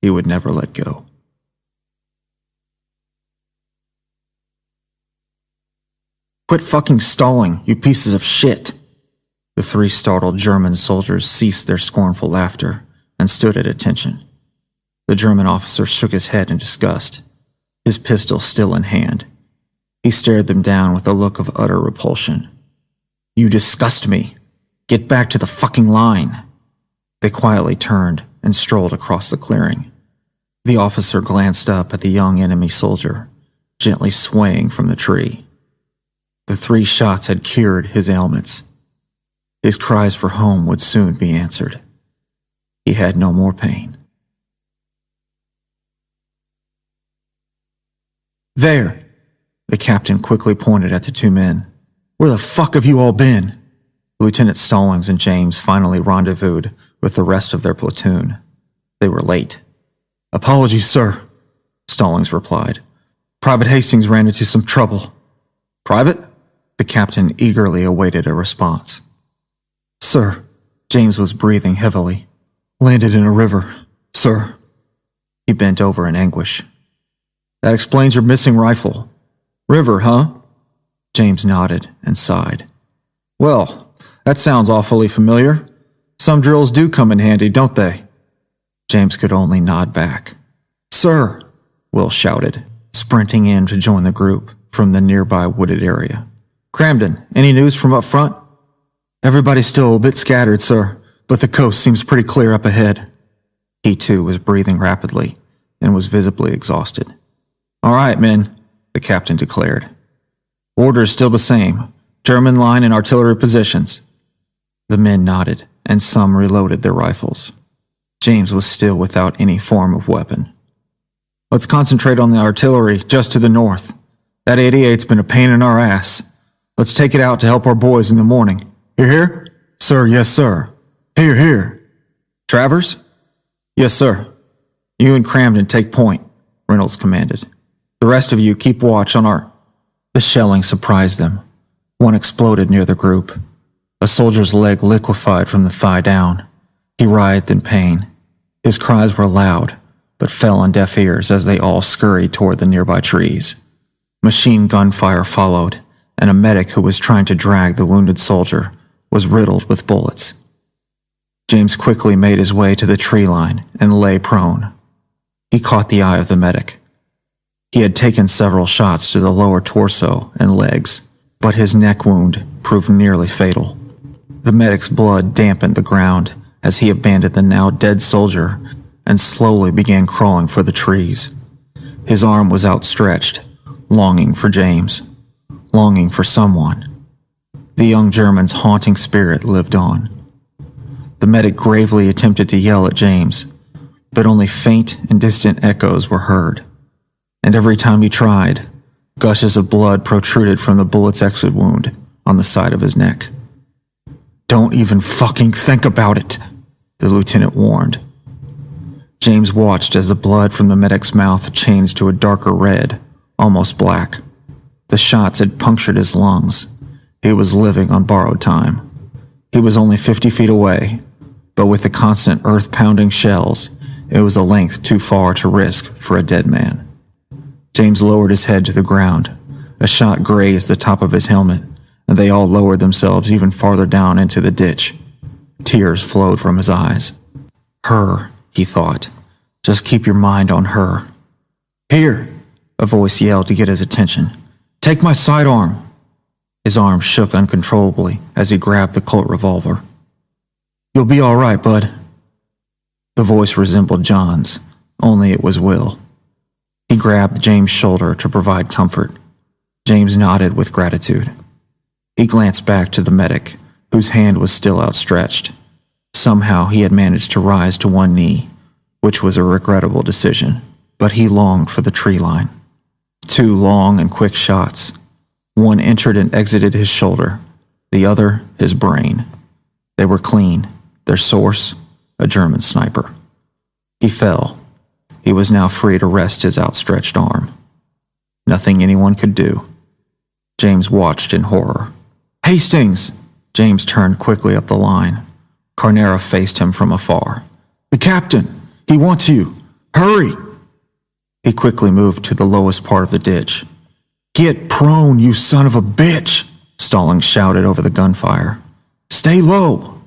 He would never let go. "Quit fucking stalling, you pieces of shit!" The three startled German soldiers ceased their scornful laughter and stood at attention. The German officer shook his head in disgust, his pistol still in hand. He stared them down with a look of utter repulsion. "You disgust me. Get back to the fucking line." They quietly turned and strolled across the clearing. The officer glanced up at the young enemy soldier, gently swaying from the tree. The 3 shots had cured his ailments. His cries for home would soon be answered. He had no more pain. "There!" The captain quickly pointed at the 2 men. "Where the fuck have you all been?" Lieutenant Stallings and James finally rendezvoused with the rest of their platoon. They were late. "Apologies, sir," Stallings replied. "Private Hastings ran into some trouble." "Private?" The captain eagerly awaited a response. "Sir," James was breathing heavily. "Landed in a river, sir." He bent over in anguish. "That explains your missing rifle. River, huh?" James nodded and sighed. "Well, that sounds awfully familiar. Some drills do come in handy, don't they?" James could only nod back. "Sir!" Will shouted, sprinting in to join the group from the nearby wooded area. "Cramden, any news from up front?" "Everybody's still a bit scattered, sir, but the coast seems pretty clear up ahead." He too was breathing rapidly and was visibly exhausted. "All right, men," the captain declared. "Order is still the same. German line and artillery positions." The men nodded, and some reloaded their rifles. James was still without any form of weapon. "Let's concentrate on the artillery just to the north. That 88's been a pain in our ass. Let's take it out to help our boys in the morning. Hear, hear?" "Sir, yes, sir." "Hear, hear." "Travers?" "Yes, sir." "You and Cramden take point," Reynolds commanded. "The rest of you keep watch on our—" The shelling surprised them. One exploded near the group. A soldier's leg liquefied from the thigh down. He writhed in pain. His cries were loud, but fell on deaf ears as they all scurried toward the nearby trees. Machine gun fire followed, and a medic who was trying to drag the wounded soldier was riddled with bullets. James quickly made his way to the tree line and lay prone. He caught the eye of the medic. He had taken several shots to the lower torso and legs, but his neck wound proved nearly fatal. The medic's blood dampened the ground as he abandoned the now dead soldier and slowly began crawling for the trees. His arm was outstretched, longing for James, longing for someone. The young German's haunting spirit lived on. The medic gravely attempted to yell at James, but only faint and distant echoes were heard. And every time he tried, gushes of blood protruded from the bullet's exit wound on the side of his neck. "Don't even fucking think about it," the lieutenant warned. James watched as the blood from the medic's mouth changed to a darker red, almost black. The shots had punctured his lungs. He was living on borrowed time. He was only 50 feet away, but with the constant earth-pounding shells, it was a length too far to risk for a dead man. James lowered his head to the ground. A shot grazed the top of his helmet, and they all lowered themselves even farther down into the ditch. Tears flowed from his eyes. "Her," he thought. "Just keep your mind on her." "Here!" a voice yelled to get his attention. "Take my sidearm!" His arm shook uncontrollably as he grabbed the Colt revolver. "You'll be all right, bud." The voice resembled John's, only it was Will. He grabbed James' shoulder to provide comfort. James nodded with gratitude. He glanced back to the medic, whose hand was still outstretched. Somehow he had managed to rise to one knee, which was a regrettable decision, but he longed for the tree line. 2 long and quick shots. One entered and exited his shoulder, the other his brain. They were clean, their source a German sniper. He fell. He was now free to rest his outstretched arm. Nothing anyone could do. James watched in horror. "Hastings!" James turned quickly up the line. Carnera faced him from afar. "The captain! He wants you! Hurry!" He quickly moved to the lowest part of the ditch. "Get prone, you son of a bitch!" Stallings shouted over the gunfire. "Stay low!"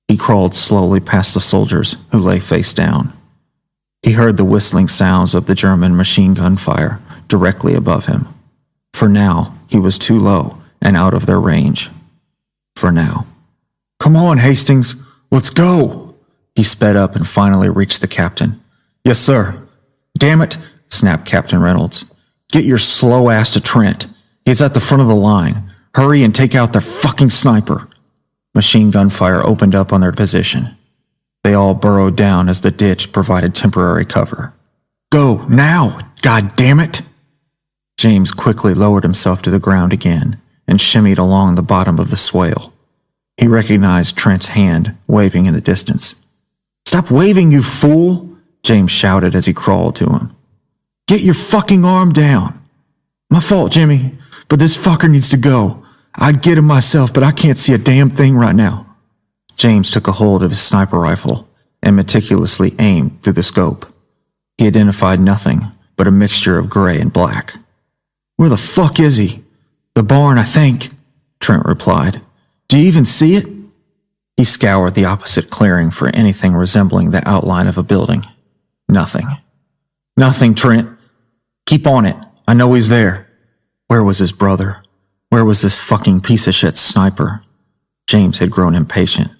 He crawled slowly past the soldiers who lay face down. He heard the whistling sounds of the German machine gun fire directly above him. For now, he was too low and out of their range. For now. "Come on, Hastings! Let's go!" He sped up and finally reached the captain. "Yes, sir." "Damn it," snapped Captain Reynolds. "Get your slow ass to Trent. He's at the front of the line. Hurry and take out their fucking sniper." Machine gun fire opened up on their position. They all burrowed down as the ditch provided temporary cover. "Go, now, god damn it!" James quickly lowered himself to the ground again and shimmied along the bottom of the swale. He recognized Trent's hand waving in the distance. "Stop waving, you fool!" James shouted as he crawled to him. "Get your fucking arm down!" "My fault, Jimmy, but this fucker needs to go. I'd get him myself, but I can't see a damn thing right now." James took a hold of his sniper rifle and meticulously aimed through the scope. He identified nothing but a mixture of gray and black. "Where the fuck is he?" "The barn, I think," Trent replied. "Do you even see it?" He scoured the opposite clearing for anything resembling the outline of a building. Nothing. "Nothing, Trent. Keep on it. I know he's there." Where was his brother? Where was this fucking piece of shit sniper? James had grown impatient.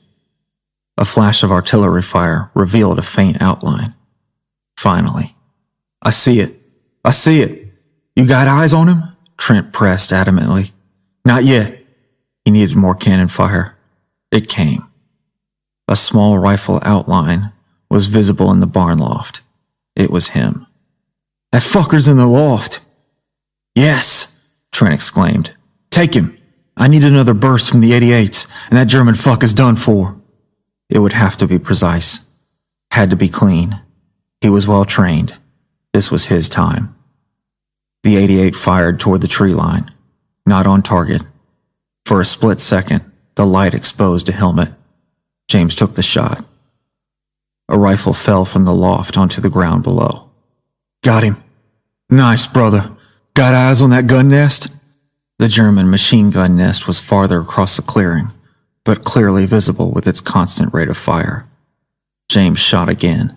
A flash of artillery fire revealed a faint outline. Finally. "I see it. I see it. You got eyes on him?" Trent pressed adamantly. "Not yet." He needed more cannon fire. It came. A small rifle outline was visible in the barn loft. It was him. "That fucker's in the loft." "Yes," Trent exclaimed. "Take him. I need another burst from the 88s, and that German fuck is done for." It would have to be precise. Had to be clean. He was well trained. This was his time. The 88 fired toward the tree line, not on target. For a split second, the light exposed a helmet. James took the shot. A rifle fell from the loft onto the ground below. "Got him. Nice, brother. Got eyes on that gun nest?" The German machine gun nest was farther across the clearing, but clearly visible with its constant rate of fire. James shot again.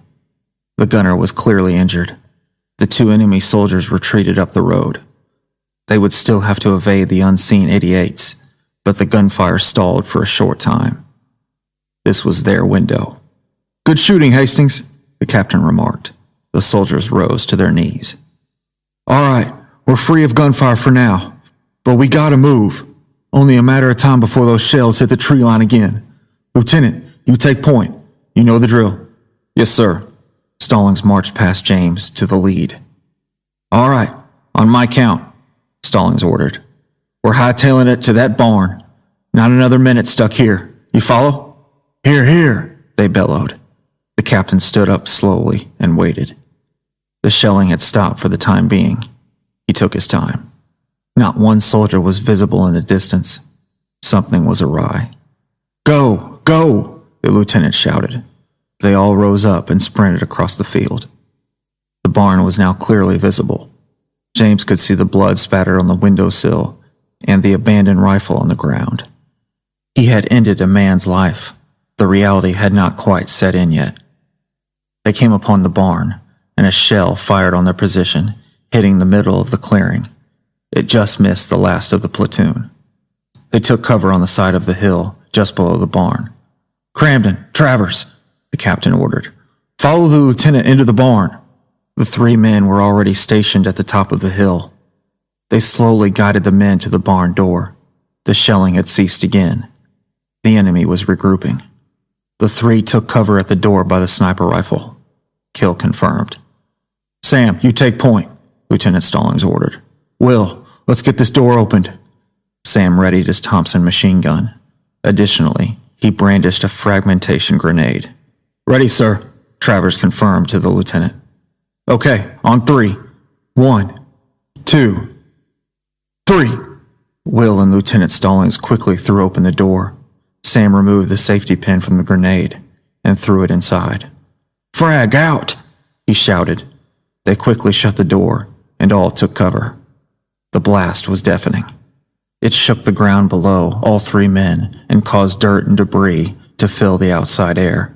The gunner was clearly injured. The two enemy soldiers retreated up the road. They would still have to evade the unseen 88s, but the gunfire stalled for a short time. This was their window. "Good shooting, Hastings," the captain remarked. The soldiers rose to their knees. "All right, we're free of gunfire for now, but we gotta move. Only a matter of time before those shells hit the tree line again. Lieutenant, you take point. You know the drill." "Yes, sir." Stallings marched past James to the lead. "All right, on my count," Stallings ordered. "We're hightailing it to that barn. Not another minute stuck here. You follow?" "Here, here," they bellowed. The captain stood up slowly and waited. The shelling had stopped for the time being. He took his time. Not one soldier was visible in the distance. Something was awry. "Go, go," the lieutenant shouted. They all rose up and sprinted across the field. The barn was now clearly visible. James could see the blood spattered on the windowsill and the abandoned rifle on the ground. He had ended a man's life. The reality had not quite set in yet. They came upon the barn, and a shell fired on their position, hitting the middle of the clearing. It just missed the last of the platoon. They took cover on the side of the hill, just below the barn. "Cramden, Travers," the captain ordered. "Follow the lieutenant into the barn." The three men were already stationed at the top of the hill. They slowly guided the men to the barn door. The shelling had ceased again. The enemy was regrouping. The three took cover at the door by the sniper rifle. Kill confirmed. "Sam, you take point," Lieutenant Stallings ordered. "Will, let's get this door opened." Sam readied his Thompson machine gun. Additionally, he brandished a fragmentation grenade. Ready, sir, Travers confirmed to the lieutenant. Okay, on 3. 1, 2, 3. Will and Lieutenant Stallings quickly threw open the door. Sam removed the safety pin from the grenade and threw it inside. Frag out, he shouted. They quickly shut the door and all took cover. The blast was deafening. It shook the ground below all 3 men and caused dirt and debris to fill the outside air.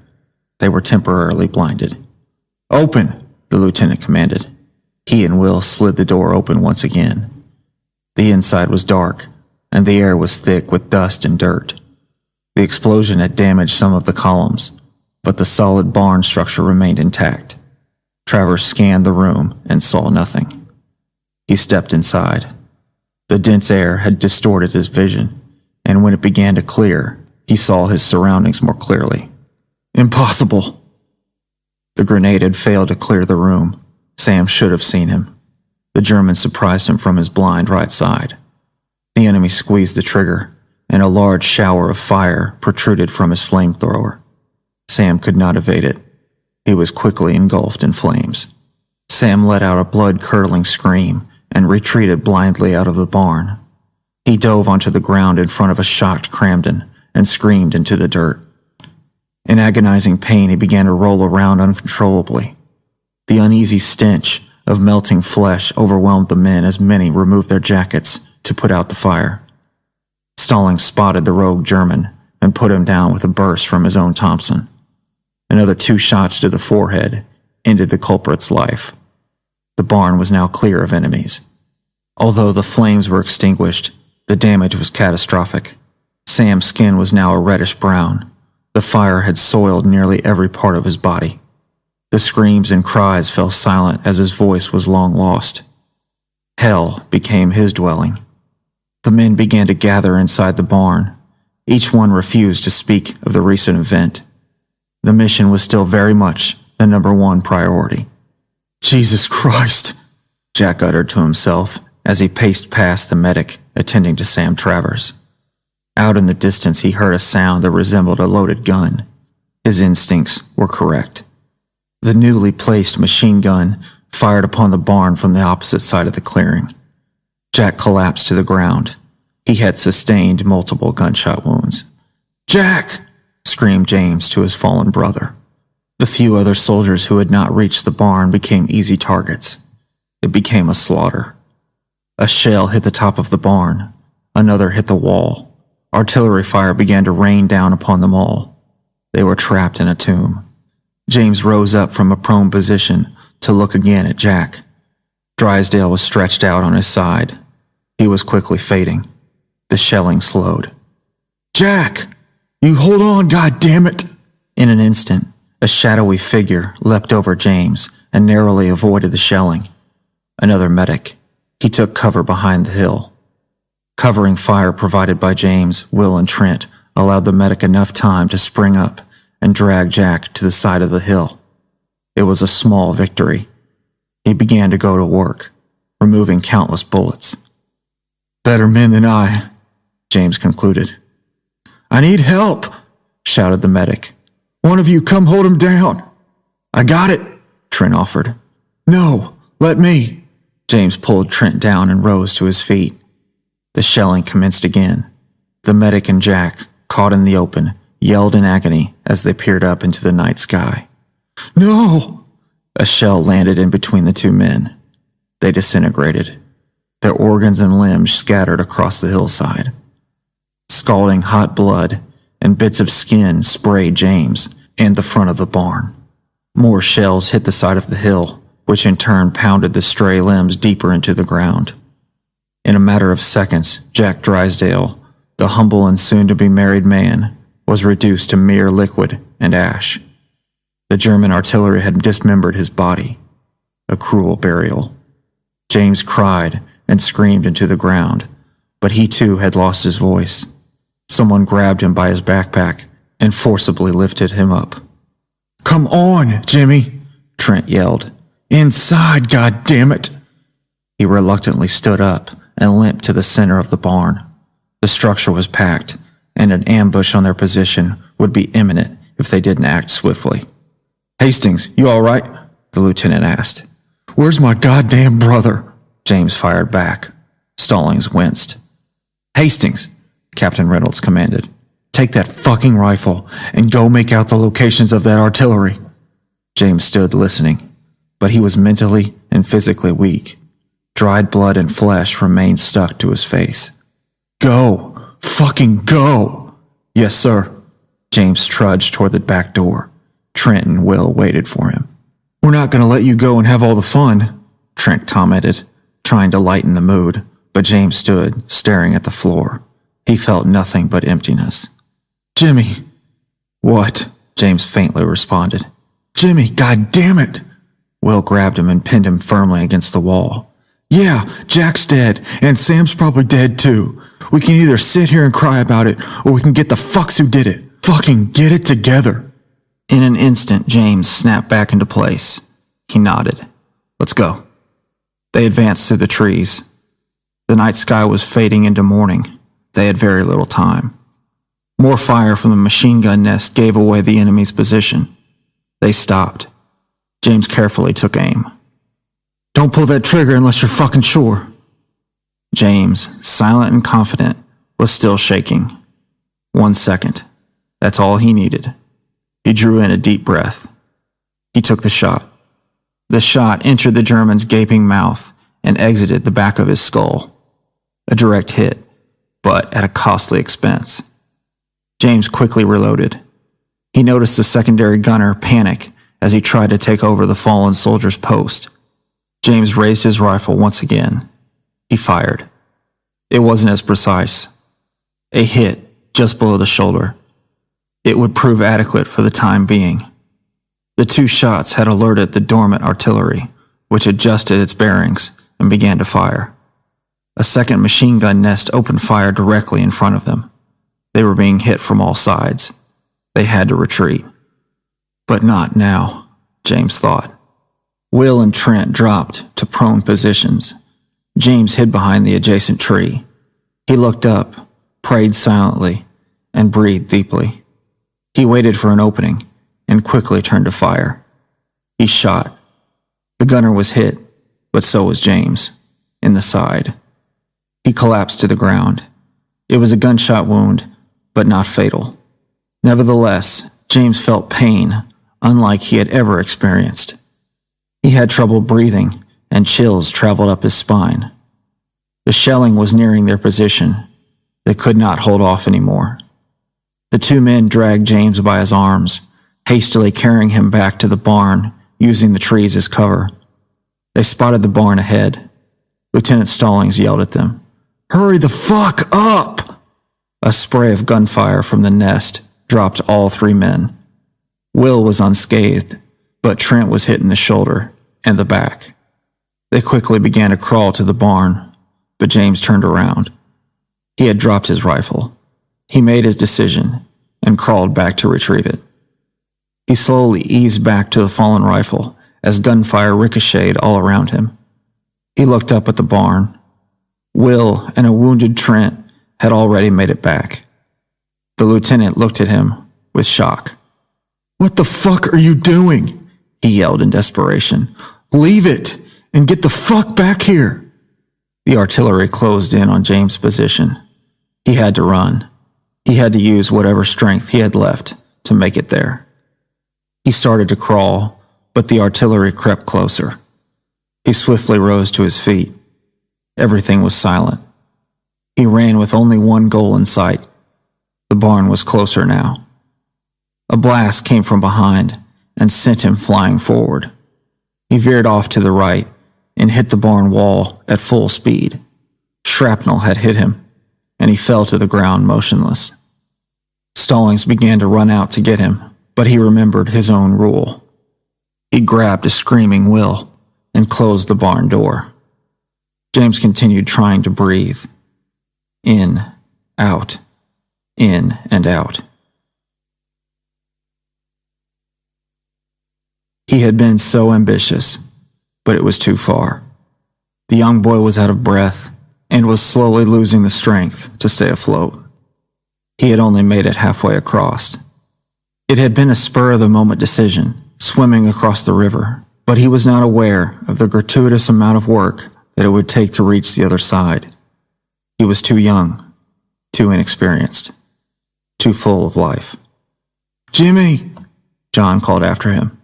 They were temporarily blinded. Open, the lieutenant commanded. He and Will slid the door open once again. The inside was dark, and the air was thick with dust and dirt. The explosion had damaged some of the columns, but the solid barn structure remained intact. Travers scanned the room and saw nothing. He stepped inside. The dense air had distorted his vision, and when it began to clear, he saw his surroundings more clearly. Impossible! The grenade had failed to clear the room. Sam should have seen him. The German surprised him from his blind right side. The enemy squeezed the trigger, and a large shower of fire protruded from his flamethrower. Sam could not evade it. He was quickly engulfed in flames. Sam let out a blood-curdling scream and retreated blindly out of the barn. He dove onto the ground in front of a shocked Cramden and screamed into the dirt. In agonizing pain, he began to roll around uncontrollably. The uneasy stench of melting flesh overwhelmed the men as many removed their jackets to put out the fire. Stallings spotted the rogue German and put him down with a burst from his own Thompson. Another 2 shots to the forehead ended the culprit's life. The barn was now clear of enemies. Although the flames were extinguished, the damage was catastrophic. Sam's skin was now a reddish brown. The fire had soiled nearly every part of his body. The screams and cries fell silent as his voice was long lost. Hell became his dwelling. The men began to gather inside the barn. Each one refused to speak of the recent event. The mission was still very much the #1 priority. Jesus Christ, Jack uttered to himself as he paced past the medic attending to Sam Travers. Out in the distance he heard a sound that resembled a loaded gun. His instincts were correct. The newly placed machine gun fired upon the barn from the opposite side of the clearing. Jack collapsed to the ground. He had sustained multiple gunshot wounds. "Jack!" screamed James to his fallen brother. The few other soldiers who had not reached the barn became easy targets. It became a slaughter. A shell hit the top of the barn. Another hit the wall. Artillery fire began to rain down upon them all. They were trapped in a tomb. James rose up from a prone position to look again at Jack. Drysdale was stretched out on his side. He was quickly fading. The shelling slowed. "Jack! You hold on, goddammit!" In an instant, a shadowy figure leapt over James and narrowly avoided the shelling. Another medic. He took cover behind the hill. Covering fire provided by James, Will, and Trent allowed the medic enough time to spring up and drag Jack to the side of the hill. It was a small victory. He began to go to work, removing countless bullets. "Better men than I," James concluded. "I need help," shouted the medic. "One of you come hold him down." "I got it," Trent offered. "No, let me." James pulled Trent down and rose to his feet. The shelling commenced again. The medic and Jack, caught in the open, yelled in agony as they peered up into the night sky. "No!" A shell landed in between the 2 men. They disintegrated. Their organs and limbs scattered across the hillside. Scalding hot blood and bits of skin sprayed James and the front of the barn. More shells hit the side of the hill, which in turn pounded the stray limbs deeper into the ground. In a matter of seconds, Jack Drysdale, the humble and soon-to-be married man, was reduced to mere liquid and ash. The German artillery had dismembered his body. A cruel burial. James cried and screamed into the ground, but he too had lost his voice. Someone grabbed him by his backpack and forcibly lifted him up. "Come on, Jimmy," Trent yelled. "Inside, goddammit!" He reluctantly stood up and limped to the center of the barn. The structure was packed, and an ambush on their position would be imminent if they didn't act swiftly. Hastings, you all right? The lieutenant asked. Where's my goddamn brother? James fired back. Stallings winced. Hastings, Captain Reynolds commanded. Take that fucking rifle and go make out the locations of that artillery. James stood listening, but he was mentally and physically weak. Dried blood and flesh remained stuck to his face. Go! Fucking go! Yes, sir. James trudged toward the back door. Trent and Will waited for him. We're not going to let you go and have all the fun, Trent commented, trying to lighten the mood, but James stood, staring at the floor. He felt nothing but emptiness. Jimmy. What? James faintly responded. Jimmy, goddammit! Will grabbed him and pinned him firmly against the wall. Yeah, Jack's dead, and Sam's probably dead too. We can either sit here and cry about it, or we can get the fucks who did it. Fucking get it together. In an instant, James snapped back into place. He nodded. Let's go. They advanced through the trees. The night sky was fading into morning. They had very little time. More fire from the machine gun nest gave away the enemy's position. They stopped. James carefully took aim. Don't pull that trigger unless you're fucking sure. James, silent and confident, was still shaking. 1 second. That's all he needed. He drew in a deep breath. He took the shot. The shot entered the German's gaping mouth and exited the back of his skull. A direct hit, but at a costly expense. James quickly reloaded. He noticed the secondary gunner panic as he tried to take over the fallen soldier's post. James raised his rifle once again. He fired. It wasn't as precise. A hit just below the shoulder. It would prove adequate for the time being. The 2 shots had alerted the dormant artillery, which adjusted its bearings and began to fire. A second machine gun nest opened fire directly in front of them. They were being hit from all sides. They had to retreat. But not now, James thought. Will and Trent dropped to prone positions. James hid behind the adjacent tree. He looked up, prayed silently, and breathed deeply. He waited for an opening and quickly turned to fire. He shot. The gunner was hit, but so was James, in the side. He collapsed to the ground. It was a gunshot wound, but not fatal. Nevertheless, James felt pain unlike he had ever experienced. He had trouble breathing, and chills traveled up his spine. The shelling was nearing their position. They could not hold off anymore. The 2 men dragged James by his arms, hastily carrying him back to the barn, using the trees as cover. They spotted the barn ahead. Lieutenant Stallings yelled at them. Hurry the fuck up! A spray of gunfire from the nest dropped all 3 men. Will was unscathed, but Trent was hit in the shoulder and the back. They quickly began to crawl to the barn, but James turned around. He had dropped his rifle. He made his decision and crawled back to retrieve it. He slowly eased back to the fallen rifle as gunfire ricocheted all around him. He looked up at the barn. Will and a wounded Trent had already made it back. The lieutenant looked at him with shock. What the fuck are you doing? He yelled in desperation. Leave it and get the fuck back here. The artillery closed in on James' position. He had to run. He had to use whatever strength he had left to make it there. He started to crawl, but the artillery crept closer. He swiftly rose to his feet. Everything was silent. He ran with only one goal in sight. The barn was closer now. A blast came from behind and sent him flying forward. He veered off to the right and hit the barn wall at full speed. Shrapnel had hit him, and he fell to the ground motionless. Stallings began to run out to get him, but he remembered his own rule. He grabbed a screaming Will and closed the barn door. James continued trying to breathe. In, out, in and out. He had been so ambitious, but it was too far. The young boy was out of breath and was slowly losing the strength to stay afloat. He had only made it halfway across. It had been a spur-of-the-moment decision, swimming across the river, but he was not aware of the gratuitous amount of work that it would take to reach the other side. He was too young, too inexperienced, too full of life. "Jimmy!" John called after him.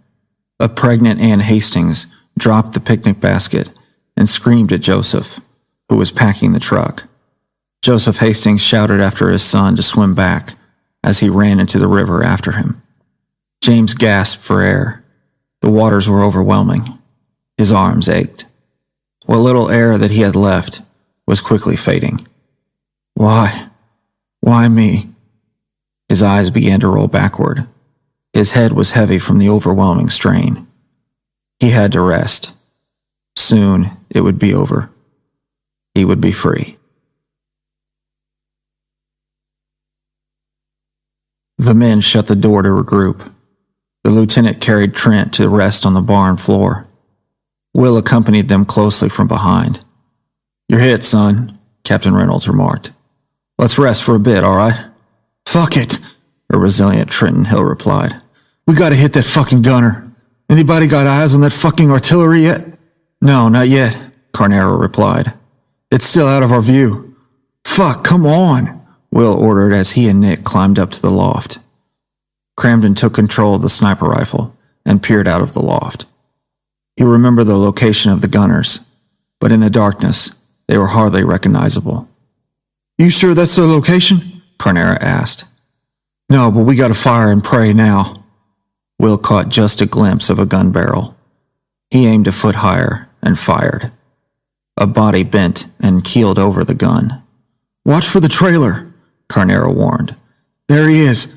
A pregnant Ann Hastings dropped the picnic basket and screamed at Joseph, who was packing the truck. Joseph Hastings shouted after his son to swim back as he ran into the river after him. James gasped for air. The waters were overwhelming. His arms ached. What little air that he had left was quickly fading. Why? Why me? His eyes began to roll backward. His head was heavy from the overwhelming strain. He had to rest. Soon it would be over. He would be free. The men shut the door to regroup. The lieutenant carried Trent to rest on the barn floor. Will accompanied them closely from behind. "You're hit, son," Captain Reynolds remarked. "Let's rest for a bit, all right?" "Fuck it," a resilient Trenton Hill replied. "We gotta hit that fucking gunner. Anybody got eyes on that fucking artillery yet?" "No, not yet," Carnero replied. "It's still out of our view." "Fuck, come on," Will ordered as he and Nick climbed up to the loft. Cramden took control of the sniper rifle and peered out of the loft. He remembered the location of the gunners, but in the darkness, they were hardly recognizable. "You sure that's the location?" Carnera asked. "No, but we gotta fire and pray now." Will caught just a glimpse of a gun barrel. He aimed a foot higher and fired. A body bent and keeled over the gun. "Watch for the trailer," Carnero warned. "There he is."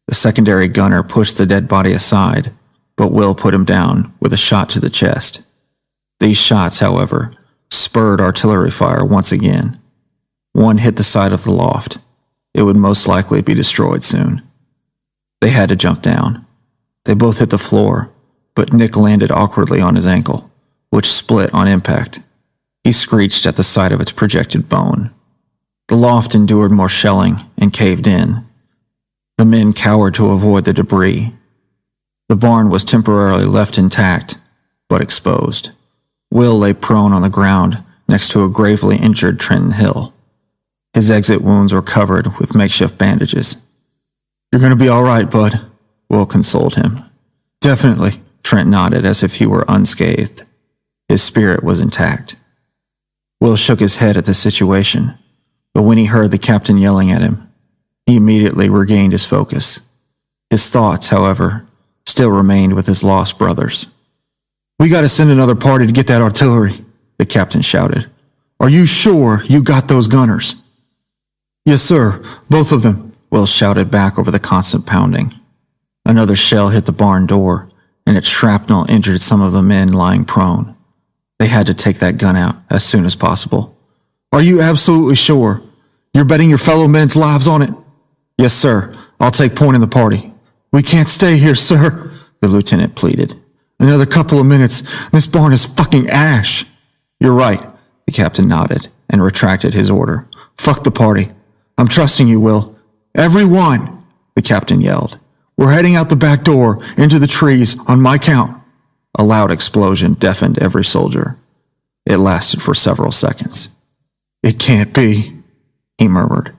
The secondary gunner pushed the dead body aside, but Will put him down with a shot to the chest. These shots, however, spurred artillery fire once again. One hit the side of the loft. It would most likely be destroyed soon. They had to jump down. They both hit the floor, but Nick landed awkwardly on his ankle, which split on impact. He screeched at the sight of its projected bone. The loft endured more shelling and caved in. The men cowered to avoid the debris. The barn was temporarily left intact, but exposed. Will lay prone on the ground next to a gravely injured Trenton Hill. His exit wounds were covered with makeshift bandages. "You're gonna be all right, bud," Will consoled him. "Definitely," Trent nodded as if he were unscathed. His spirit was intact. Will shook his head at the situation, but when he heard the captain yelling at him, he immediately regained his focus. His thoughts, however, still remained with his lost brothers. "We gotta send another party to get that artillery," the captain shouted. "Are you sure you got those gunners?" "Yes, sir, both of them," Will shouted back over the constant pounding. Another shell hit the barn door, and its shrapnel injured some of the men lying prone. They had to take that gun out as soon as possible. "Are you absolutely sure? You're betting your fellow men's lives on it?" "Yes, sir. I'll take point in the party." "We can't stay here, sir," the lieutenant pleaded. "Another couple of minutes, this barn is fucking ash." "You're right," the captain nodded and retracted his order. "Fuck the party. I'm trusting you, Will." "Everyone," the captain yelled. "We're heading out the back door into the trees on my count." A loud explosion deafened every soldier. It lasted for several seconds. "It can't be," he murmured.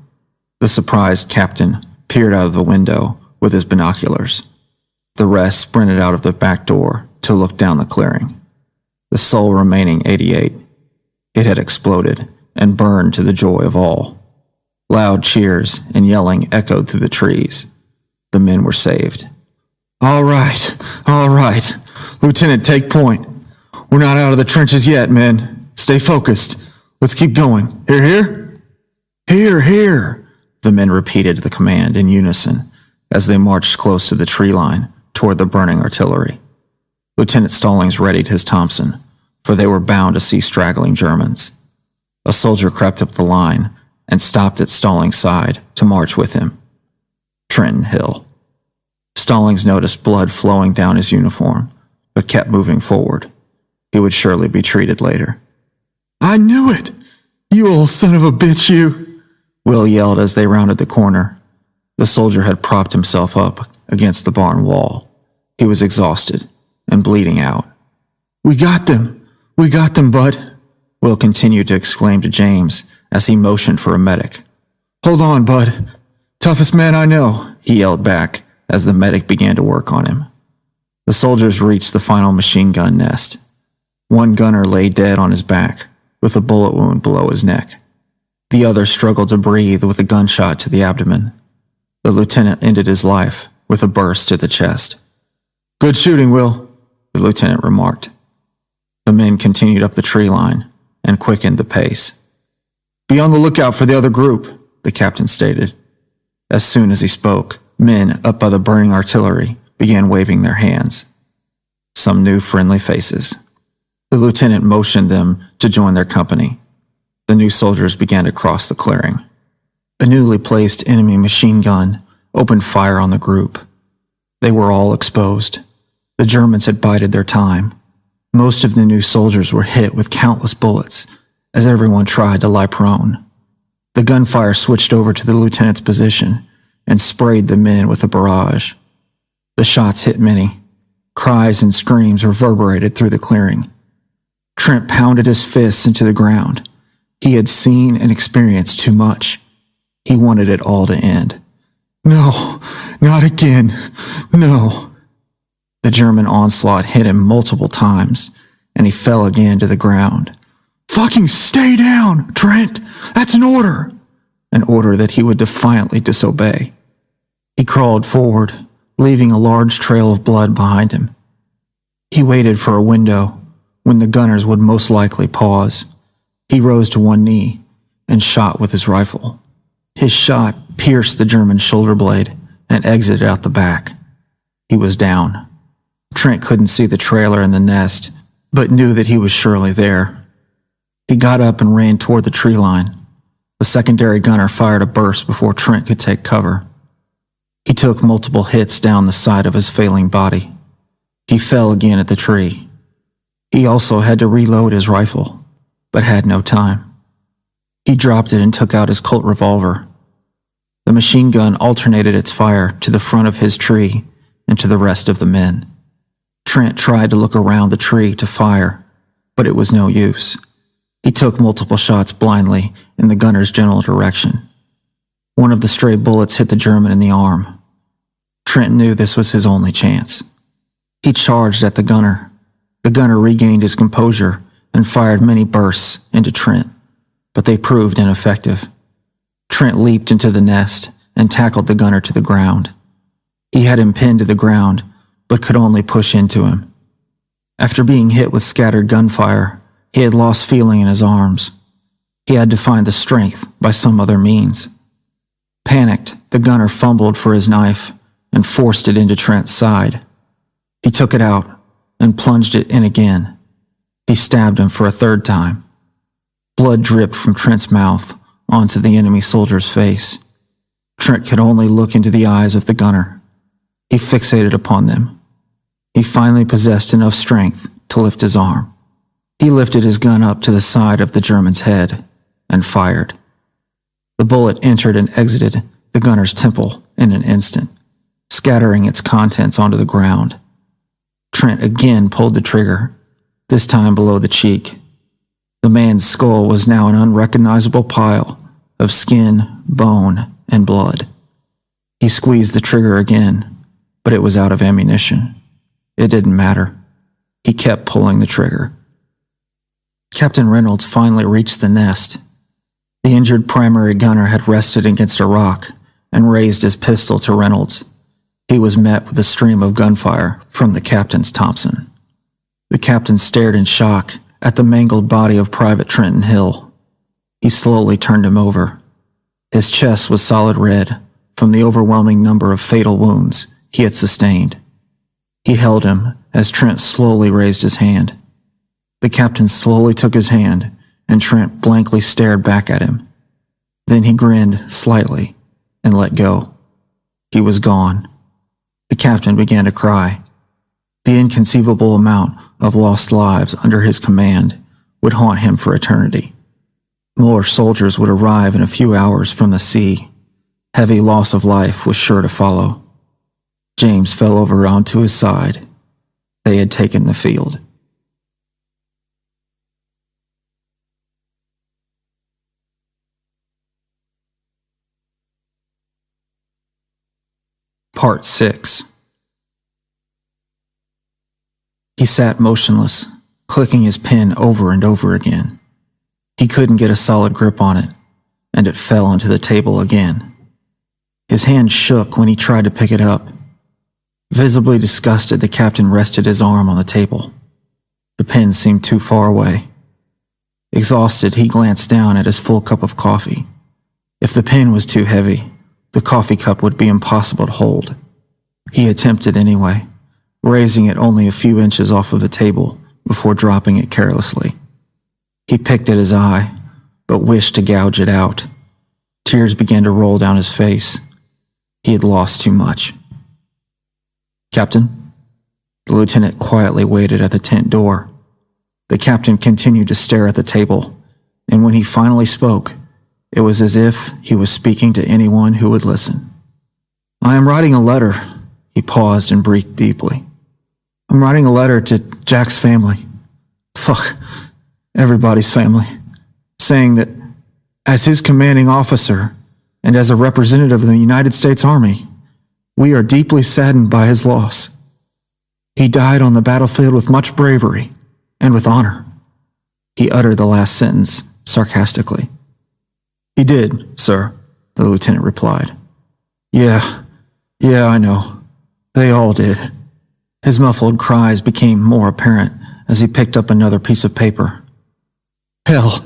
The surprised captain peered out of the window with his binoculars. The rest sprinted out of the back door to look down the clearing. The sole remaining 88. It had exploded and burned to the joy of all. Loud cheers and yelling echoed through the trees. The men were saved. All right. Lieutenant, take point. We're not out of the trenches yet, men. Stay focused. Let's keep going. Hear, hear? Hear, hear, the men repeated the command in unison as they marched close to the tree line toward the burning artillery. Lieutenant Stallings readied his Thompson, for they were bound to see straggling Germans. A soldier crept up the line and stopped at Stallings' side to march with him. Trenton Hill. Stallings noticed blood flowing down his uniform, but kept moving forward. He would surely be treated later. I knew it! You old son of a bitch, you! Will yelled as they rounded the corner. The soldier had propped himself up against the barn wall. He was exhausted and bleeding out. We got them! We got them, Bud! Will continued to exclaim to James as he motioned for a medic. Hold on, Bud. Toughest man I know, he yelled back as the medic began to work on him. The soldiers reached the final machine gun nest. One gunner lay dead on his back, with a bullet wound below his neck. The other struggled to breathe with a gunshot to the abdomen. The lieutenant ended his life with a burst to the chest. Good shooting, Will, the lieutenant remarked. The men continued up the tree line and quickened the pace. Be on the lookout for the other group, the captain stated. As soon as he spoke, men up by the burning artillery began waving their hands. Some new friendly faces. The lieutenant motioned them to join their company. The new soldiers began to cross the clearing. A newly placed enemy machine gun opened fire on the group. They were all exposed. The Germans had bided their time. Most of the new soldiers were hit with countless bullets as everyone tried to lie prone. The gunfire switched over to the lieutenant's position and sprayed the men with a barrage. The shots hit many. Cries and screams reverberated through the clearing. Trent pounded his fists into the ground. He had seen and experienced too much. He wanted it all to end. No, not again. No. The German onslaught hit him multiple times, and he fell again to the ground. Fucking stay down, Trent! That's an order! An order that he would defiantly disobey. He crawled forward, leaving a large trail of blood behind him. He waited for a window when the gunners would most likely pause. He rose to one knee and shot with his rifle. His shot pierced the German's shoulder blade and exited out the back. He was down. Trent couldn't see the trailer and the nest, but knew that he was surely there. He got up and ran toward the tree line. The secondary gunner fired a burst before Trent could take cover. He took multiple hits down the side of his failing body. He fell again at the tree. He also had to reload his rifle, but had no time. He dropped it and took out his Colt revolver. The machine gun alternated its fire to the front of his tree and to the rest of the men. Trent tried to look around the tree to fire, but it was no use. He took multiple shots blindly in the gunner's general direction. One of the stray bullets hit the German in the arm. Trent knew this was his only chance. He charged at the gunner. The gunner regained his composure and fired many bursts into Trent, but they proved ineffective. Trent leaped into the nest and tackled the gunner to the ground. He had him pinned to the ground, but could only push into him. After being hit with scattered gunfire, he had lost feeling in his arms. He had to find the strength by some other means. Panicked, the gunner fumbled for his knife and forced it into Trent's side. He took it out and plunged it in again. He stabbed him for a third time. Blood dripped from Trent's mouth onto the enemy soldier's face. Trent could only look into the eyes of the gunner. He fixated upon them. He finally possessed enough strength to lift his arm. He lifted his gun up to the side of the German's head and fired. The bullet entered and exited the gunner's temple in an instant, scattering its contents onto the ground. Trent again pulled the trigger, this time below the cheek. The man's skull was now an unrecognizable pile of skin, bone, and blood. He squeezed the trigger again, but it was out of ammunition. It didn't matter. He kept pulling the trigger. Captain Reynolds finally reached the nest. The injured primary gunner had rested against a rock and raised his pistol to Reynolds. He was met with a stream of gunfire from the captain's Thompson. The captain stared in shock at the mangled body of Private Trenton Hill. He slowly turned him over. His chest was solid red from the overwhelming number of fatal wounds he had sustained. He held him as Trent slowly raised his hand. The captain slowly took his hand, and Trent blankly stared back at him. Then he grinned slightly and let go. He was gone. The captain began to cry. The inconceivable amount of lost lives under his command would haunt him for eternity. More soldiers would arrive in a few hours from the sea. Heavy loss of life was sure to follow. James fell over onto his side. They had taken the field. Part 6. He sat motionless, clicking his pen over and over again. He couldn't get a solid grip on it, and it fell onto the table again. His hand shook when he tried to pick it up. Visibly disgusted, the captain rested his arm on the table. The pen seemed too far away. Exhausted, he glanced down at his full cup of coffee. If the pen was too heavy, the coffee cup would be impossible to hold. He attempted anyway, raising it only a few inches off of the table before dropping it carelessly. He picked at his eye, but wished to gouge it out. Tears began to roll down his face. He had lost too much. "Captain?" The lieutenant quietly waited at the tent door. The captain continued to stare at the table, and when he finally spoke, it was as if he was speaking to anyone who would listen. "I am writing a letter." He paused and breathed deeply. "I'm writing a letter to Jack's family. Fuck, everybody's family. Saying that as his commanding officer and as a representative of the United States Army, we are deeply saddened by his loss. He died on the battlefield with much bravery and with honor." He uttered the last sentence sarcastically. "He did, sir," the lieutenant replied. Yeah, I know. They all did." His muffled cries became more apparent as he picked up another piece of paper. "Hell,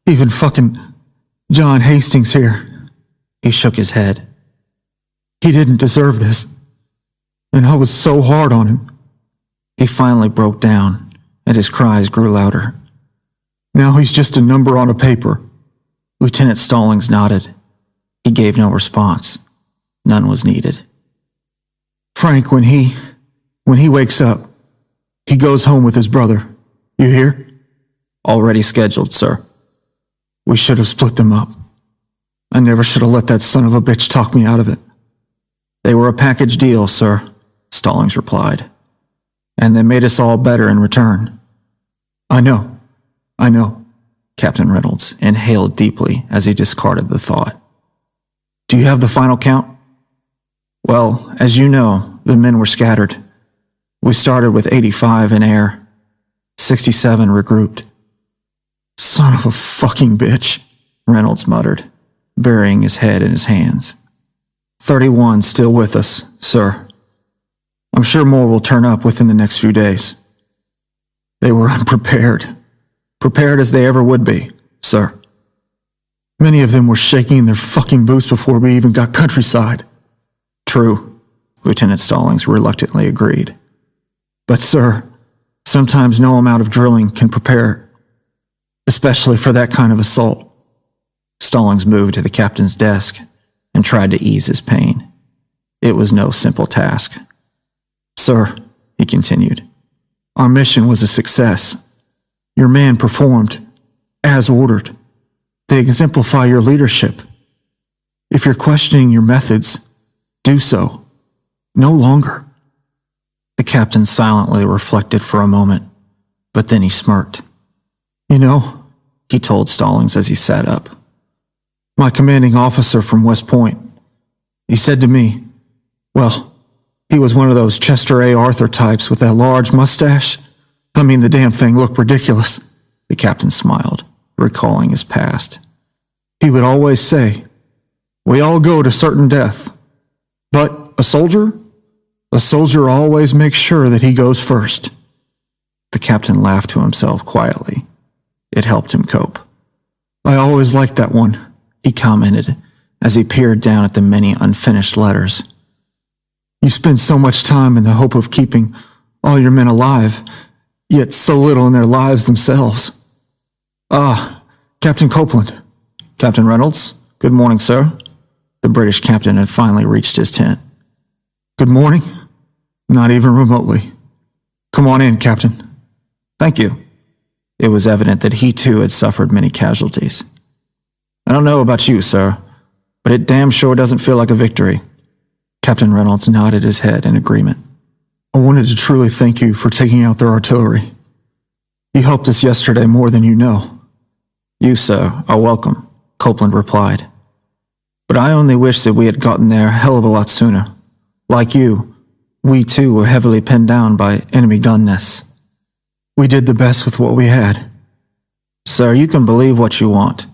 even fucking John Hastings here." He shook his head. "He didn't deserve this, and I was so hard on him." He finally broke down, and his cries grew louder. "Now he's just a number on a paper." Lieutenant Stallings nodded. He gave no response. None was needed. "Frank, when he wakes up, he goes home with his brother. You hear?" "Already scheduled, sir." "We should have split them up. I never should have let that son of a bitch talk me out of it." "They were a package deal, sir," Stallings replied. "And they made us all better in return." I know. Captain Reynolds inhaled deeply as he discarded the thought. "Do you have the final count?" "Well, as you know, the men were scattered. We started with 85 in air. 67 regrouped." "Son of a fucking bitch," Reynolds muttered, burying his head in his hands. 31 still with us, sir. I'm sure more will turn up within the next few days." "They were unprepared. Prepared as they ever would be, sir. Many of them were shaking in their fucking boots before we even got countryside." "True," Lieutenant Stallings reluctantly agreed. "But, sir, sometimes no amount of drilling can prepare, especially for that kind of assault." Stallings moved to the captain's desk and tried to ease his pain. It was no simple task. "Sir," he continued, "our mission was a success. Your men performed as ordered. They exemplify your leadership. If you're questioning your methods, do so. No longer." The captain silently reflected for a moment, but then he smirked. "You know," he told Stallings as he sat up, "my commanding officer from West Point, he said to me, well, he was one of those Chester A. Arthur types with that large mustache. I mean, the damn thing looked ridiculous." The captain smiled, recalling his past. "He would always say, 'We all go to certain death. But a soldier always makes sure that he goes first.'" The captain laughed to himself quietly. It helped him cope. "I always liked that one," he commented as he peered down at the many unfinished letters. "You spend so much time in the hope of keeping all your men alive, yet so little in their lives themselves. Ah, Captain Copeland." "Captain Reynolds, good morning, sir." The British captain had finally reached his tent. "Good morning? Not even remotely. Come on in, Captain." "Thank you." It was evident that he too had suffered many casualties. "I don't know about you, sir, but it damn sure doesn't feel like a victory." Captain Reynolds nodded his head in agreement. I wanted to truly thank you for taking out their artillery. You helped us yesterday more than you know. You, sir, are welcome, Copeland replied. But I only wish that we had gotten there a hell of a lot sooner. Like you, we too were heavily pinned down by enemy gun nests. We did the best with what we had. Sir, you can believe what you want,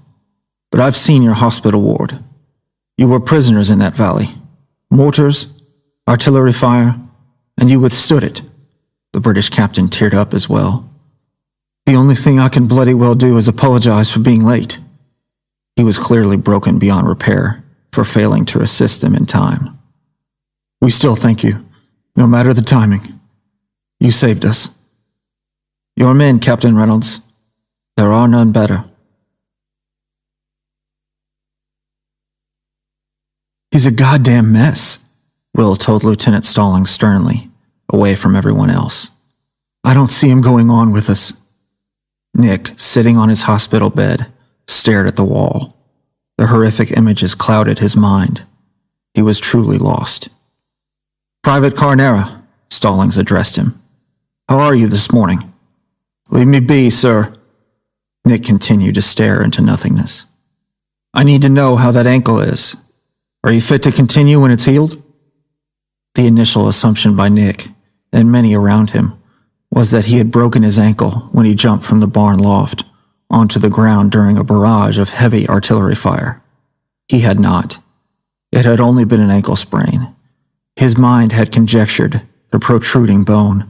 but I've seen your hospital ward. You were prisoners in that valley. Mortars, artillery fire, and you withstood it. The British captain teared up as well. The only thing I can bloody well do is apologize for being late. He was clearly broken beyond repair for failing to assist them in time. We still thank you, no matter the timing. You saved us. Your men, Captain Reynolds. There are none better. He's a goddamn mess, Will told Lieutenant Stallings sternly, away from everyone else. I don't see him going on with us. Nick, sitting on his hospital bed, stared at the wall. The horrific images clouded his mind. He was truly lost. Private Carnera, Stallings addressed him. How are you this morning? Leave me be, sir. Nick continued to stare into nothingness. I need to know how that ankle is. Are you fit to continue when it's healed? The initial assumption by Nick, and many around him, was that he had broken his ankle when he jumped from the barn loft onto the ground during a barrage of heavy artillery fire. He had not. It had only been an ankle sprain. His mind had conjectured the protruding bone.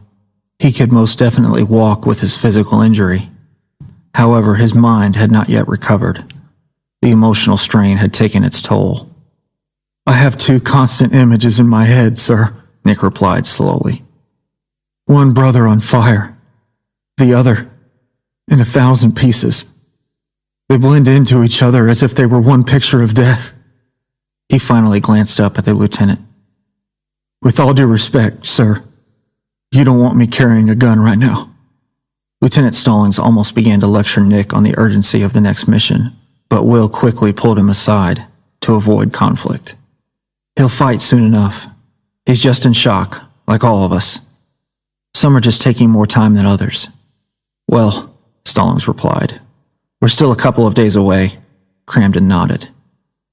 He could most definitely walk with his physical injury. However, his mind had not yet recovered. The emotional strain had taken its toll. I have two constant images in my head, sir, Nick replied slowly. One brother on fire, the other in 1,000 pieces. They blend into each other as if they were one picture of death. He finally glanced up at the lieutenant. With all due respect, sir, you don't want me carrying a gun right now. Lieutenant Stallings almost began to lecture Nick on the urgency of the next mission, but Will quickly pulled him aside to avoid conflict. He'll fight soon enough. He's just in shock, like all of us. Some are just taking more time than others. Well, Stallings replied. We're still a couple of days away. Cramden nodded.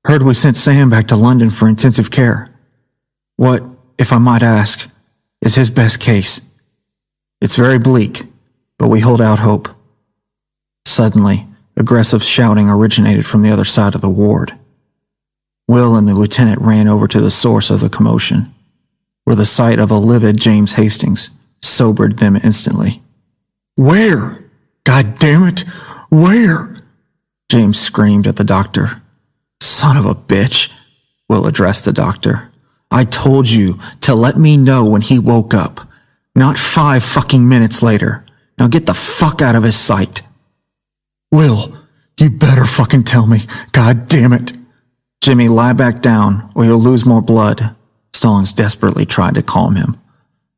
Heard we sent Sam back to London for intensive care. What, if I might ask, is his best case? It's very bleak, but we hold out hope. Suddenly, aggressive shouting originated from the other side of the ward. Will and the lieutenant ran over to the source of the commotion, where the sight of a livid James Hastings sobered them instantly. Where? God damn it! Where? James screamed at the doctor. Son of a bitch, Will addressed the doctor. I told you to let me know when he woke up, not 5 fucking minutes later. Now get the fuck out of his sight. Will, you better fucking tell me. God damn it. Jimmy, lie back down or you'll lose more blood. Stallings desperately tried to calm him.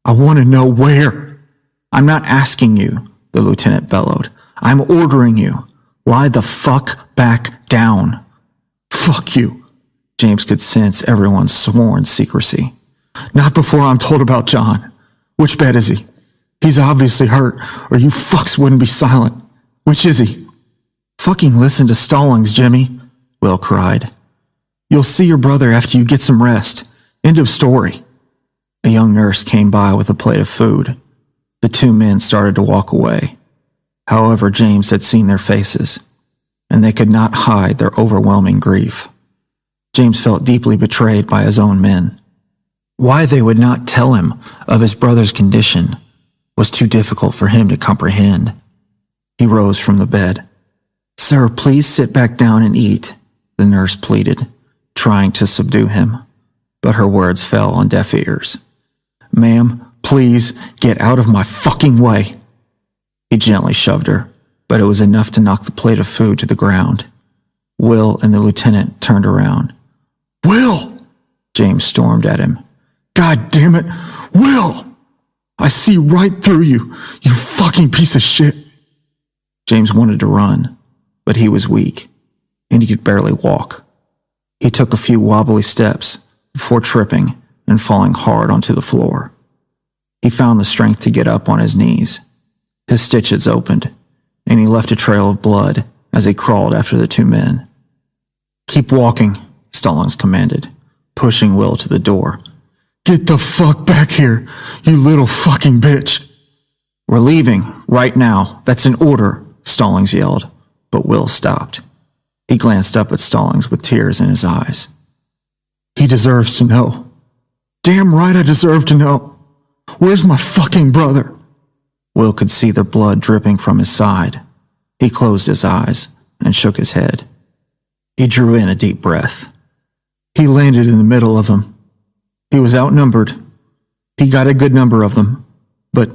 I want to know where. I'm not asking you, the lieutenant bellowed. I'm ordering you. Lie the fuck back down. Fuck you. James could sense everyone's sworn secrecy. Not before I'm told about John. Which bed is he? He's obviously hurt, or you fucks wouldn't be silent. Which is he? Fucking listen to Stallings, Jimmy, Will cried. You'll see your brother after you get some rest. End of story. A young nurse came by with a plate of food. The two men started to walk away. However, James had seen their faces, and they could not hide their overwhelming grief. James felt deeply betrayed by his own men. Why they would not tell him of his brother's condition was too difficult for him to comprehend. He rose from the bed. Sir, please sit back down and eat, the nurse pleaded, trying to subdue him, but her words fell on deaf ears. Ma'am, please get out of my fucking way. He gently shoved her, but it was enough to knock the plate of food to the ground. Will and the lieutenant turned around. Will! James stormed at him. God damn it! Will! I see right through you, you fucking piece of shit! James wanted to run, but he was weak, and he could barely walk. He took a few wobbly steps before tripping and falling hard onto the floor. He found the strength to get up on his knees. His stitches opened, and he left a trail of blood as he crawled after the two men. "Keep walking," Stallings commanded, pushing Will to the door. "Get the fuck back here, you little fucking bitch!" "We're leaving, right now. That's an order," Stallings yelled, but Will stopped. He glanced up at Stallings with tears in his eyes. "He deserves to know. Damn right I deserve to know. Where's my fucking brother?" Will could see the blood dripping from his side. He closed his eyes and shook his head. He drew in a deep breath. "He landed in the middle of them. He was outnumbered. He got a good number of them, but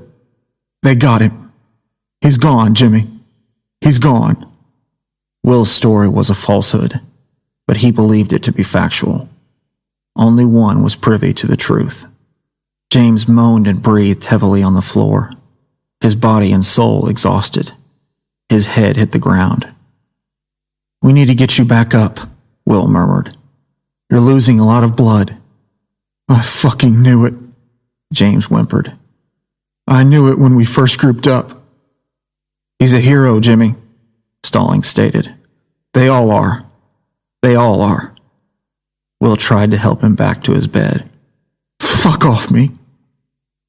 they got him. He's gone, Jimmy. He's gone." Will's story was a falsehood, but he believed it to be factual. Only one was privy to the truth. James moaned and breathed heavily on the floor, his body and soul exhausted. His head hit the ground. "We need to get you back up," Will murmured. "You're losing a lot of blood." "I fucking knew it," James whimpered. "I knew it when we first grouped up." "He's a hero, Jimmy," Stallings stated. "They all are. They all are." Will tried to help him back to his bed. "Fuck off me."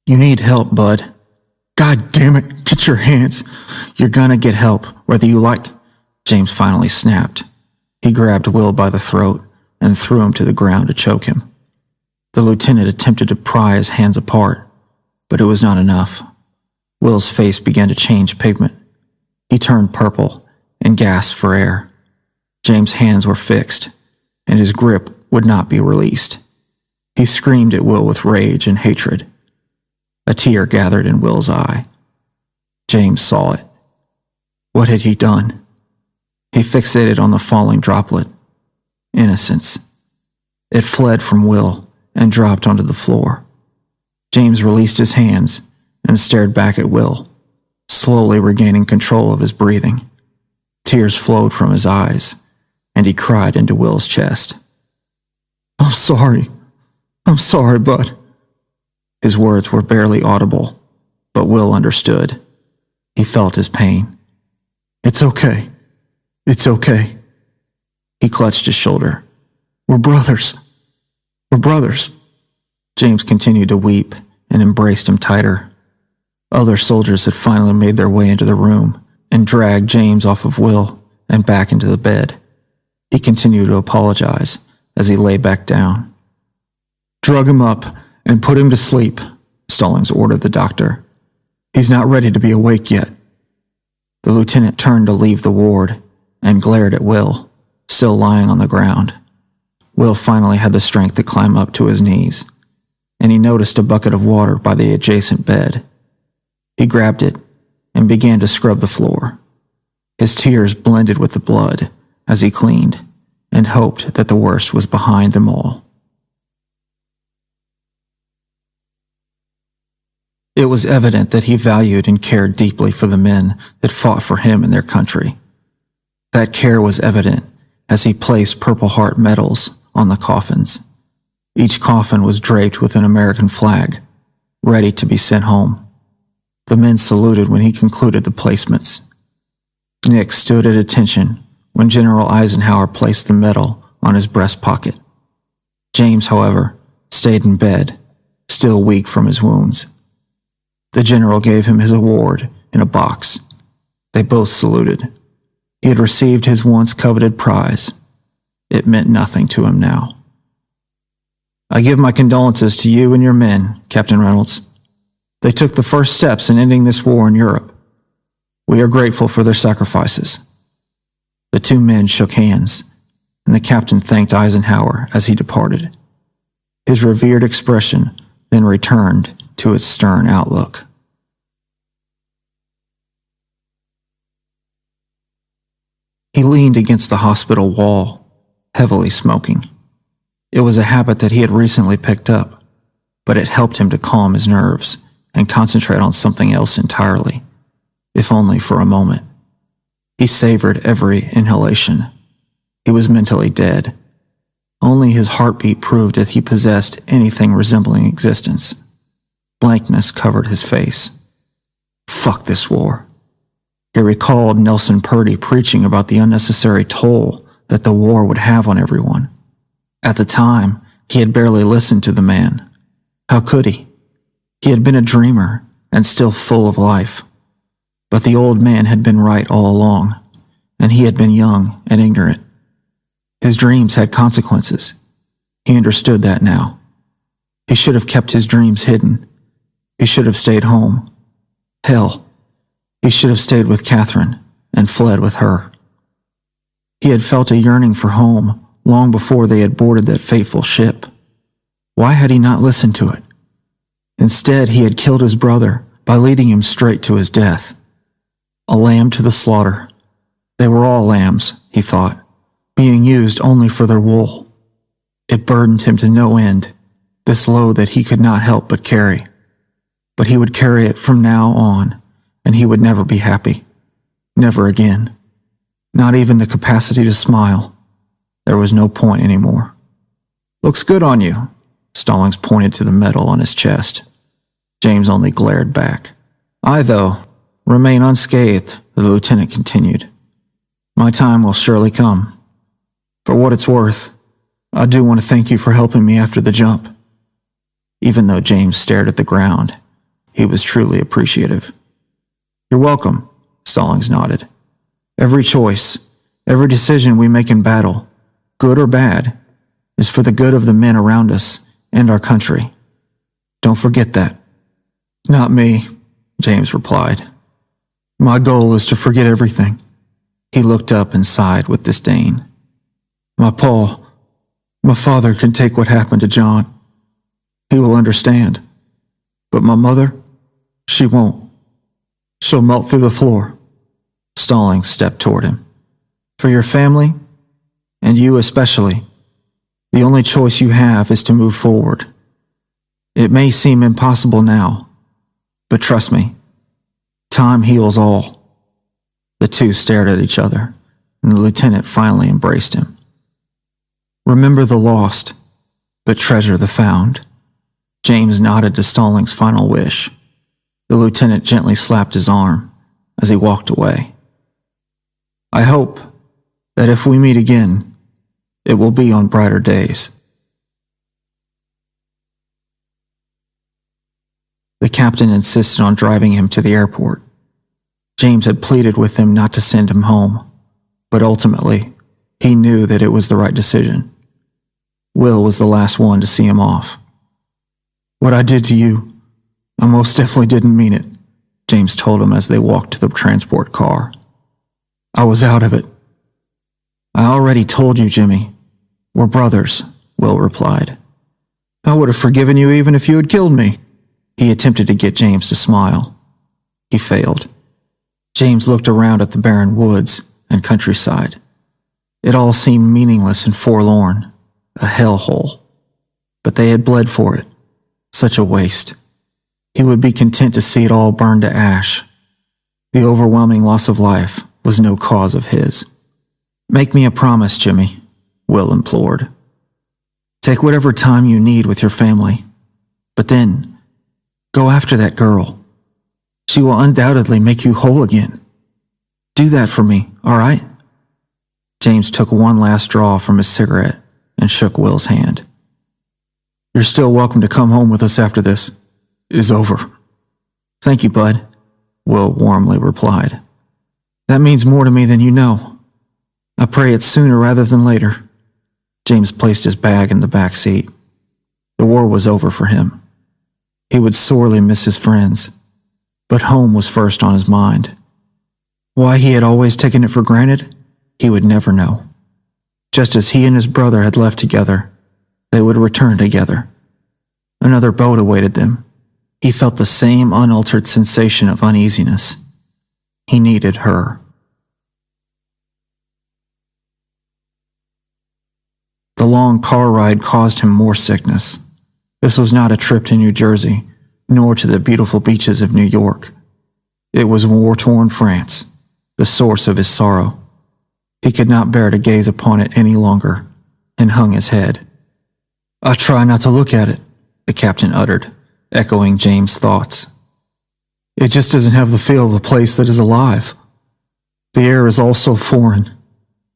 "You need help, bud." "God damn it, get your hands." "You're gonna get help, whether you like," James finally snapped. He grabbed Will by the throat and threw him to the ground to choke him. The lieutenant attempted to pry his hands apart, but it was not enough. Will's face began to change pigment. He turned purple and gasped for air. James' hands were fixed, and his grip would not be released. He screamed at Will with rage and hatred. A tear gathered in Will's eye. James saw it. What had he done? He fixated on the falling droplet. Innocence. It fled from Will and dropped onto the floor. James released his hands and stared back at Will, slowly regaining control of his breathing. Tears flowed from his eyes, and he cried into Will's chest. "I'm sorry. I'm sorry, bud." His words were barely audible, but Will understood. He felt his pain. "It's okay. It's okay." He clutched his shoulder. "We're brothers. We're brothers." James continued to weep and embraced him tighter. Other soldiers had finally made their way into the room and dragged James off of Will and back into the bed. He continued to apologize as he lay back down. "Drug him up and put him to sleep," Stallings ordered the doctor. "He's not ready to be awake yet." The lieutenant turned to leave the ward and glared at Will, still lying on the ground. Will finally had the strength to climb up to his knees, and he noticed a bucket of water by the adjacent bed. He grabbed it and began to scrub the floor. His tears blended with the blood as he cleaned and hoped that the worst was behind them all. It was evident that he valued and cared deeply for the men that fought for him and their country. That care was evident as he placed Purple Heart medals on the coffins. Each coffin was draped with an American flag, ready to be sent home. The men saluted when he concluded the placements. Nick stood at attention when General Eisenhower placed the medal on his breast pocket. James, however, stayed in bed, still weak from his wounds. The general gave him his award in a box. They both saluted. He had received his once coveted prize. It meant nothing to him now. "I give my condolences to you and your men, Captain Reynolds. They took the first steps in ending this war in Europe. We are grateful for their sacrifices." The two men shook hands, and the captain thanked Eisenhower as he departed. His revered expression then returned to its stern outlook. He leaned against the hospital wall, heavily smoking. It was a habit that he had recently picked up, but it helped him to calm his nerves and concentrate on something else entirely, if only for a moment. He savored every inhalation. He was mentally dead. Only his heartbeat proved that he possessed anything resembling existence. Blankness covered his face. Fuck this war. He recalled Nelson Purdy preaching about the unnecessary toll that the war would have on everyone. At the time, he had barely listened to the man. How could he? He had been a dreamer and still full of life. But the old man had been right all along, and he had been young and ignorant. His dreams had consequences. He understood that now. He should have kept his dreams hidden. He should have stayed home. Hell, he should have stayed with Catherine and fled with her. He had felt a yearning for home long before they had boarded that fateful ship. Why had he not listened to it? Instead, he had killed his brother by leading him straight to his death. A lamb to the slaughter. They were all lambs, he thought, being used only for their wool. It burdened him to no end, this load that he could not help but carry. But he would carry it from now on, and he would never be happy. Never again. Not even the capacity to smile. There was no point anymore. Looks good on you. Stallings pointed to the medal on his chest. James only glared back. I, though, remain unscathed, the lieutenant continued. My time will surely come. For what it's worth, I do want to thank you for helping me after the jump. Even though James stared at the ground, he was truly appreciative. You're welcome, Stallings nodded. Every choice, every decision we make in battle, good or bad, is for the good of the men around us and our country. Don't forget that. Not me, James replied. My goal is to forget everything. He looked up and sighed with disdain. My father can take what happened to John. He will understand. But my mother, she won't. She'll melt through the floor. Stallings stepped toward him. For your family, and you especially, the only choice you have is to move forward. It may seem impossible now, but trust me, time heals all. The two stared at each other, and the lieutenant finally embraced him. Remember the lost, but treasure the found. James nodded to Stallings' final wish. The lieutenant gently slapped his arm as he walked away. I hope that if we meet again, it will be on brighter days. The captain insisted on driving him to the airport. James had pleaded with him not to send him home, but ultimately, he knew that it was the right decision. Will was the last one to see him off. What I did to you, I most definitely didn't mean it, James told him as they walked to the transport car. I was out of it. I already told you, Jimmy. We're brothers, Will replied. I would have forgiven you even if you had killed me. He attempted to get James to smile. He failed. James looked around at the barren woods and countryside. It all seemed meaningless and forlorn, a hellhole. But they had bled for it. Such a waste. He would be content to see it all burn to ash. The overwhelming loss of life was no cause of his. Make me a promise, Jimmy, Will implored. Take whatever time you need with your family, but then go after that girl. She will undoubtedly make you whole again. Do that for me, all right? James took one last draw from his cigarette and shook Will's hand. You're still welcome to come home with us after this is over. Thank you, bud, Will warmly replied. That means more to me than you know. I pray it's sooner rather than later. James placed his bag in the back seat. The war was over for him. He would sorely miss his friends, but home was first on his mind. Why he had always taken it for granted, he would never know. Just as he and his brother had left together, they would return together. Another boat awaited them. He felt the same unaltered sensation of uneasiness. He needed her. The long car ride caused him more sickness. This was not a trip to New Jersey, nor to the beautiful beaches of New York. It was war-torn France, the source of his sorrow. He could not bear to gaze upon it any longer, and hung his head. "I try not to look at it," the captain uttered, echoing James' thoughts. "It just doesn't have the feel of a place that is alive. The air is all so foreign.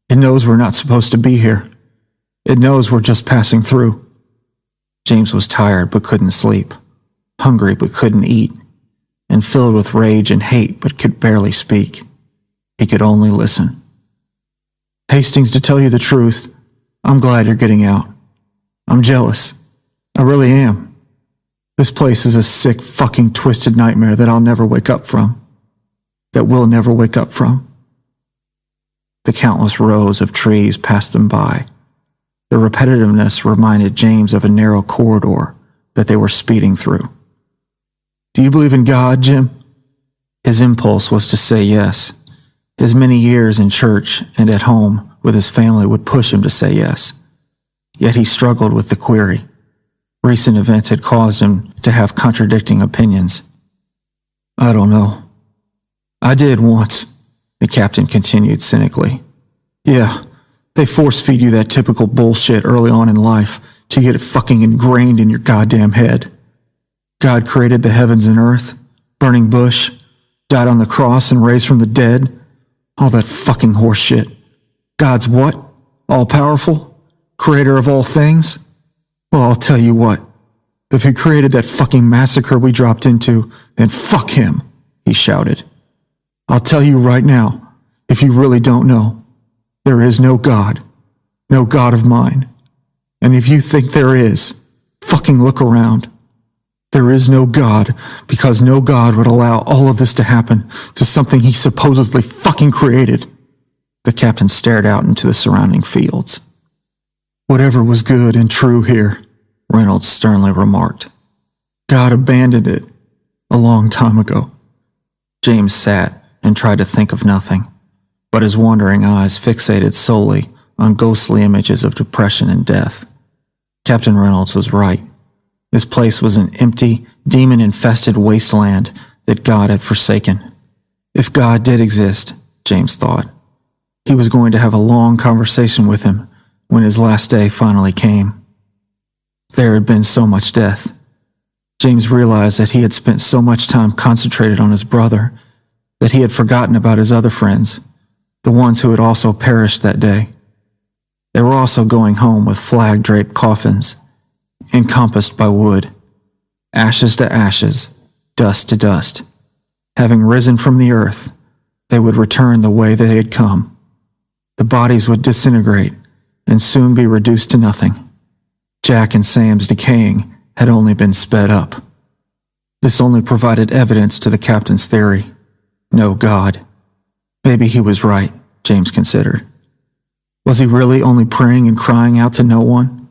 It knows we're not supposed to be here. It knows we're just passing through." James was tired but couldn't sleep, hungry but couldn't eat, and filled with rage and hate but could barely speak. He could only listen. "Hastings, to tell you the truth, I'm glad you're getting out. I'm jealous. I really am. This place is a sick, fucking twisted nightmare that I'll never wake up from. That we'll never wake up from." The countless rows of trees passed them by. The repetitiveness reminded James of a narrow corridor that they were speeding through. "Do you believe in God, Jim?" His impulse was to say yes. His many years in church and at home with his family would push him to say yes. Yet he struggled with the query. Recent events had caused him to have contradicting opinions. "I don't know. I did once," the captain continued cynically. "Yeah, they force-feed you that typical bullshit early on in life to get it fucking ingrained in your goddamn head. God created the heavens and earth, burning bush, died on the cross and raised from the dead. All that fucking horse shit. God's what? All-powerful? Creator of all things? Well, I'll tell you what. If he created that fucking massacre we dropped into, then fuck him," he shouted. "I'll tell you right now, if you really don't know, there is no God of mine. And if you think there is, fucking look around. There is no God because no God would allow all of this to happen to something he supposedly fucking created." The captain stared out into the surrounding fields. "Whatever was good and true here," Reynolds sternly remarked, "God abandoned it a long time ago." James sat and tried to think of nothing, but his wandering eyes fixated solely on ghostly images of depression and death. Captain Reynolds was right. This place was an empty, demon-infested wasteland that God had forsaken. If God did exist, James thought, he was going to have a long conversation with him when his last day finally came. There had been so much death. James realized that he had spent so much time concentrated on his brother that he had forgotten about his other friends, the ones who had also perished that day. They were also going home with flag-draped coffins, encompassed by wood, ashes to ashes, dust to dust. Having risen from the earth, they would return the way they had come. The bodies would disintegrate and soon be reduced to nothing. Jack and Sam's decaying had only been sped up. This only provided evidence to the captain's theory. No God. Maybe he was right, James considered. Was he really only praying and crying out to no one?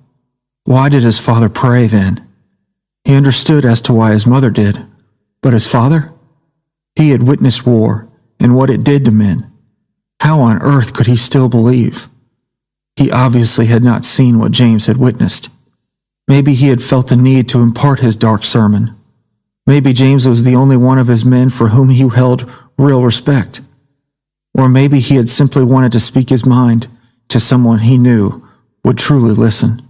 Why did his father pray then? He understood as to why his mother did, but his father? He had witnessed war and what it did to men. How on earth could he still believe? He obviously had not seen what James had witnessed. Maybe he had felt the need to impart his dark sermon. Maybe James was the only one of his men for whom he held real respect. Or maybe he had simply wanted to speak his mind to someone he knew would truly listen.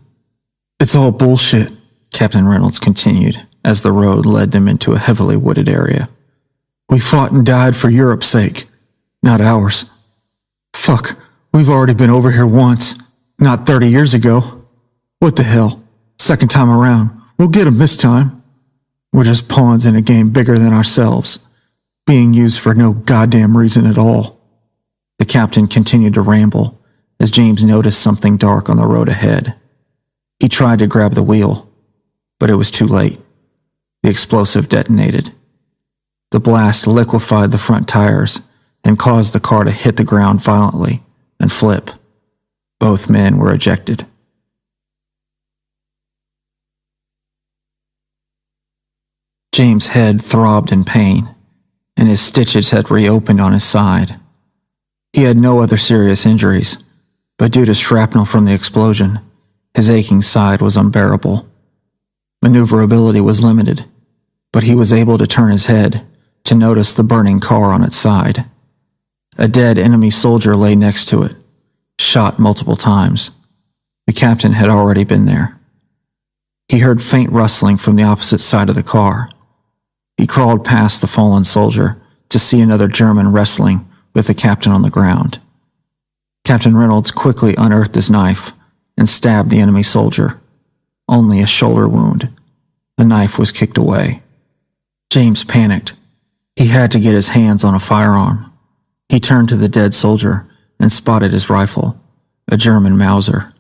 "It's all bullshit," Captain Reynolds continued as the road led them into a heavily wooded area. "We fought and died for Europe's sake, not ours. Fuck, we've already been over here once, not 30 years ago. What the hell? Second time around, we'll get 'em this time. We're just pawns in a game bigger than ourselves, being used for no goddamn reason at all." The captain continued to ramble as James noticed something dark on the road ahead. He tried to grab the wheel, but it was too late. The explosive detonated. The blast liquefied the front tires and caused the car to hit the ground violently and flip. Both men were ejected. James' head throbbed in pain, and his stitches had reopened on his side. He had no other serious injuries, but due to shrapnel from the explosion, his aching side was unbearable. Maneuverability was limited, but he was able to turn his head to notice the burning car on its side. A dead enemy soldier lay next to it, shot multiple times. The captain had already been there. He heard faint rustling from the opposite side of the car. He crawled past the fallen soldier to see another German wrestling with the captain on the ground. Captain Reynolds quickly unearthed his knife and stabbed the enemy soldier. Only a shoulder wound. The knife was kicked away. James panicked. He had to get his hands on a firearm. He turned to the dead soldier and spotted his rifle, a German Mauser.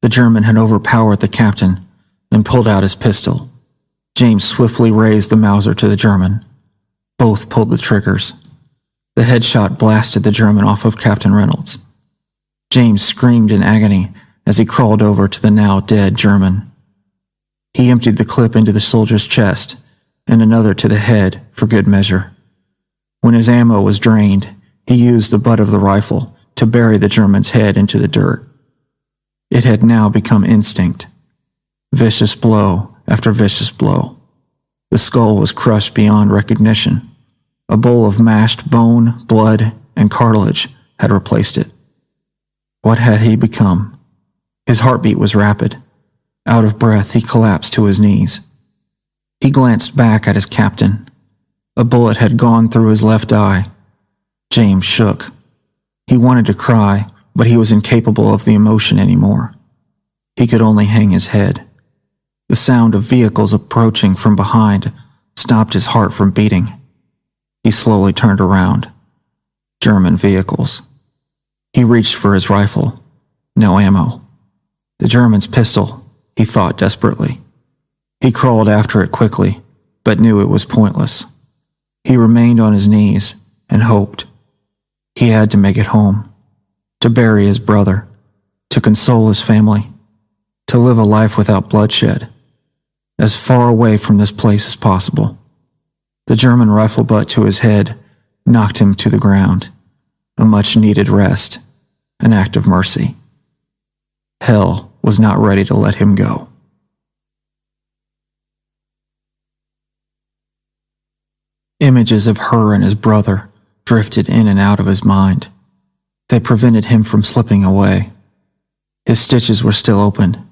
The German had overpowered the captain and pulled out his pistol. James swiftly raised the Mauser to the German. Both pulled the triggers. The headshot blasted the German off of Captain Reynolds. James screamed in agony as he crawled over to the now dead German. He emptied the clip into the soldier's chest and another to the head for good measure. When his ammo was drained, he used the butt of the rifle to bury the German's head into the dirt. It had now become instinct. Vicious blow after vicious blow. The skull was crushed beyond recognition. A bowl of mashed bone, blood, and cartilage had replaced it. What had he become? His heartbeat was rapid. Out of breath, he collapsed to his knees. He glanced back at his captain. A bullet had gone through his left eye. James shook. He wanted to cry, but he was incapable of the emotion anymore. He could only hang his head. The sound of vehicles approaching from behind stopped his heart from beating. He slowly turned around. German vehicles. He reached for his rifle. No ammo. The German's pistol, he thought desperately. He crawled after it quickly, but knew it was pointless. He remained on his knees and hoped. He had to make it home, to bury his brother, to console his family, to live a life without bloodshed, as far away from this place as possible. The German rifle butt to his head knocked him to the ground, a much-needed rest, an act of mercy. Hell was not ready to let him go. Images of her and his brother drifted in and out of his mind. They prevented him from slipping away. His stitches were still open,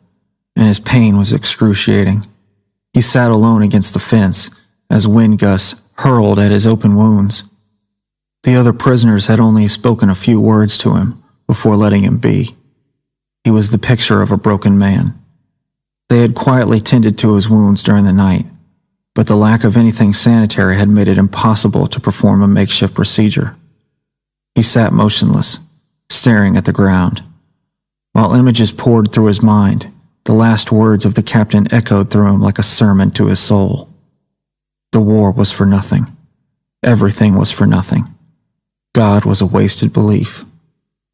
and his pain was excruciating. He sat alone against the fence as wind gusts hurled at his open wounds. The other prisoners had only spoken a few words to him before letting him be. He was the picture of a broken man. They had quietly tended to his wounds during the night, but the lack of anything sanitary had made it impossible to perform a makeshift procedure. He sat motionless, staring at the ground. While images poured through his mind, the last words of the captain echoed through him like a sermon to his soul. The war was for nothing. Everything was for nothing. God was a wasted belief.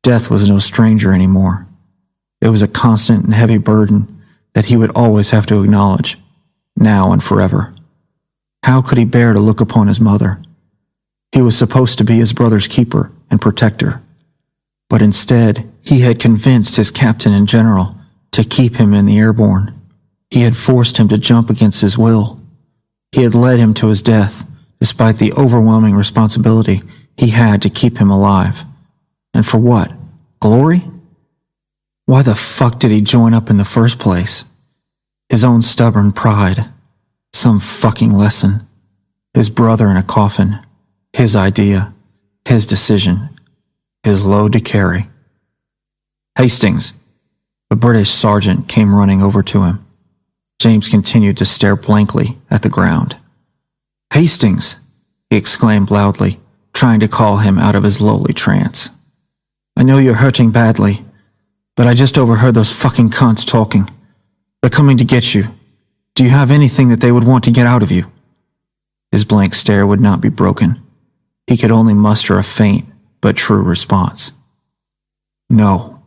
Death was no stranger anymore. It was a constant and heavy burden that he would always have to acknowledge, now and forever. How could he bear to look upon his mother? He was supposed to be his brother's keeper and protector. But instead, he had convinced his captain and general to keep him in the airborne. He had forced him to jump against his will. He had led him to his death, despite the overwhelming responsibility he had to keep him alive. And for what? Glory? Why the fuck did he join up in the first place? His own stubborn pride. Some fucking lesson. His brother in a coffin. His idea. His decision. His load to carry. Hastings. A British sergeant came running over to him. James continued to stare blankly at the ground. Hastings, he exclaimed loudly, trying to call him out of his lowly trance. I know you're hurting badly, but I just overheard those fucking cunts talking. They're coming to get you. Do you have anything that they would want to get out of you? His blank stare would not be broken. He could only muster a faint but true response. No.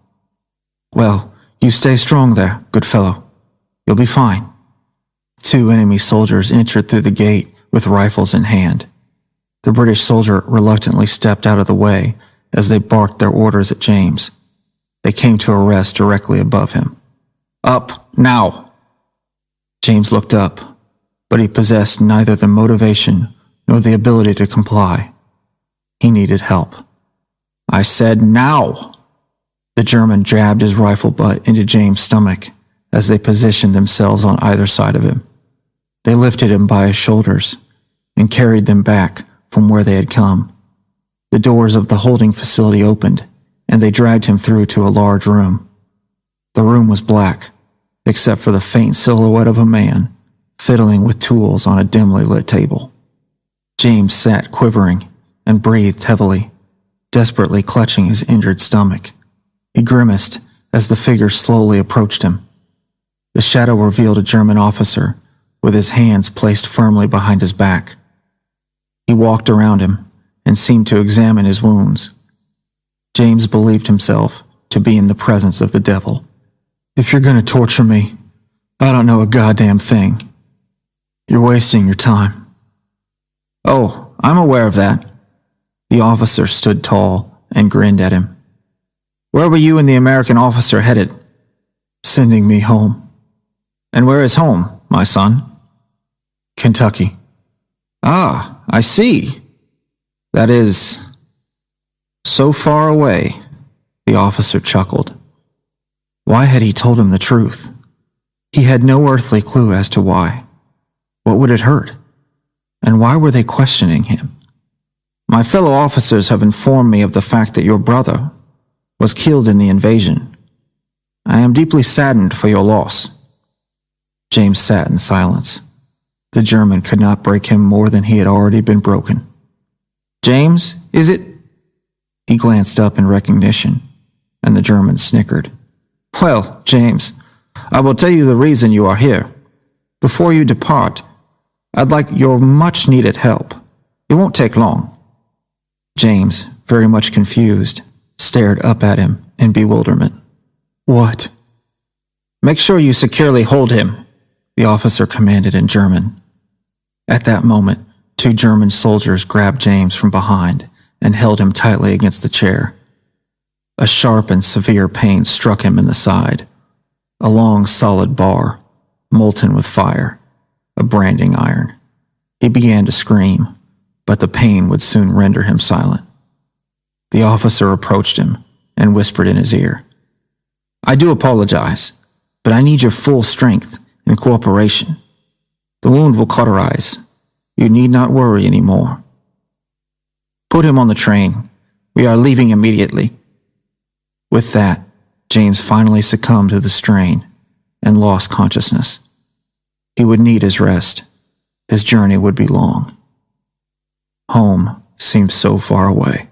Well, you stay strong there, good fellow. You'll be fine. 2 enemy soldiers entered through the gate with rifles in hand. The British soldier reluctantly stepped out of the way as they barked their orders at James. They came to a rest directly above him. Up, now! James looked up, but he possessed neither the motivation nor the ability to comply. He needed help. I said now! The German jabbed his rifle butt into James' stomach as they positioned themselves on either side of him. They lifted him by his shoulders and carried them back from where they had come. The doors of the holding facility opened, and they dragged him through to a large room. The room was black, except for the faint silhouette of a man fiddling with tools on a dimly lit table. James sat quivering and breathed heavily, desperately clutching his injured stomach. He grimaced as the figure slowly approached him. The shadow revealed a German officer with his hands placed firmly behind his back. He walked around him and seemed to examine his wounds. James believed himself to be in the presence of the devil. "If you're going to torture me, I don't know a goddamn thing. You're wasting your time." "Oh, I'm aware of that." The officer stood tall and grinned at him. "Where were you and the American officer headed?" "Sending me home." "And where is home, my son?" "Kentucky." "Ah, I see. That is so far away." The officer chuckled. Why had he told him the truth? He had no earthly clue as to why. What would it hurt? And why were they questioning him? "My fellow officers have informed me of the fact that your brother was killed in the invasion. I am deeply saddened for your loss." James sat in silence. The German could not break him more than he had already been broken. "James, is it?" He glanced up in recognition, and the German snickered. "Well, James, I will tell you the reason you are here. Before you depart, I'd like your much-needed help. It won't take long." James, very much confused, stared up at him in bewilderment. "What?" "Make sure you securely hold him," the officer commanded in German. At that moment, 2 German soldiers grabbed James from behind and held him tightly against the chair. A sharp and severe pain struck him in the side. A long, solid bar, molten with fire, a branding iron. He began to scream, but the pain would soon render him silent. The officer approached him and whispered in his ear, "I do apologize, but I need your full strength and cooperation. The wound will cauterize. You need not worry anymore. Put him on the train. We are leaving immediately." With that, James finally succumbed to the strain and lost consciousness. He would need his rest. His journey would be long. Home seemed so far away.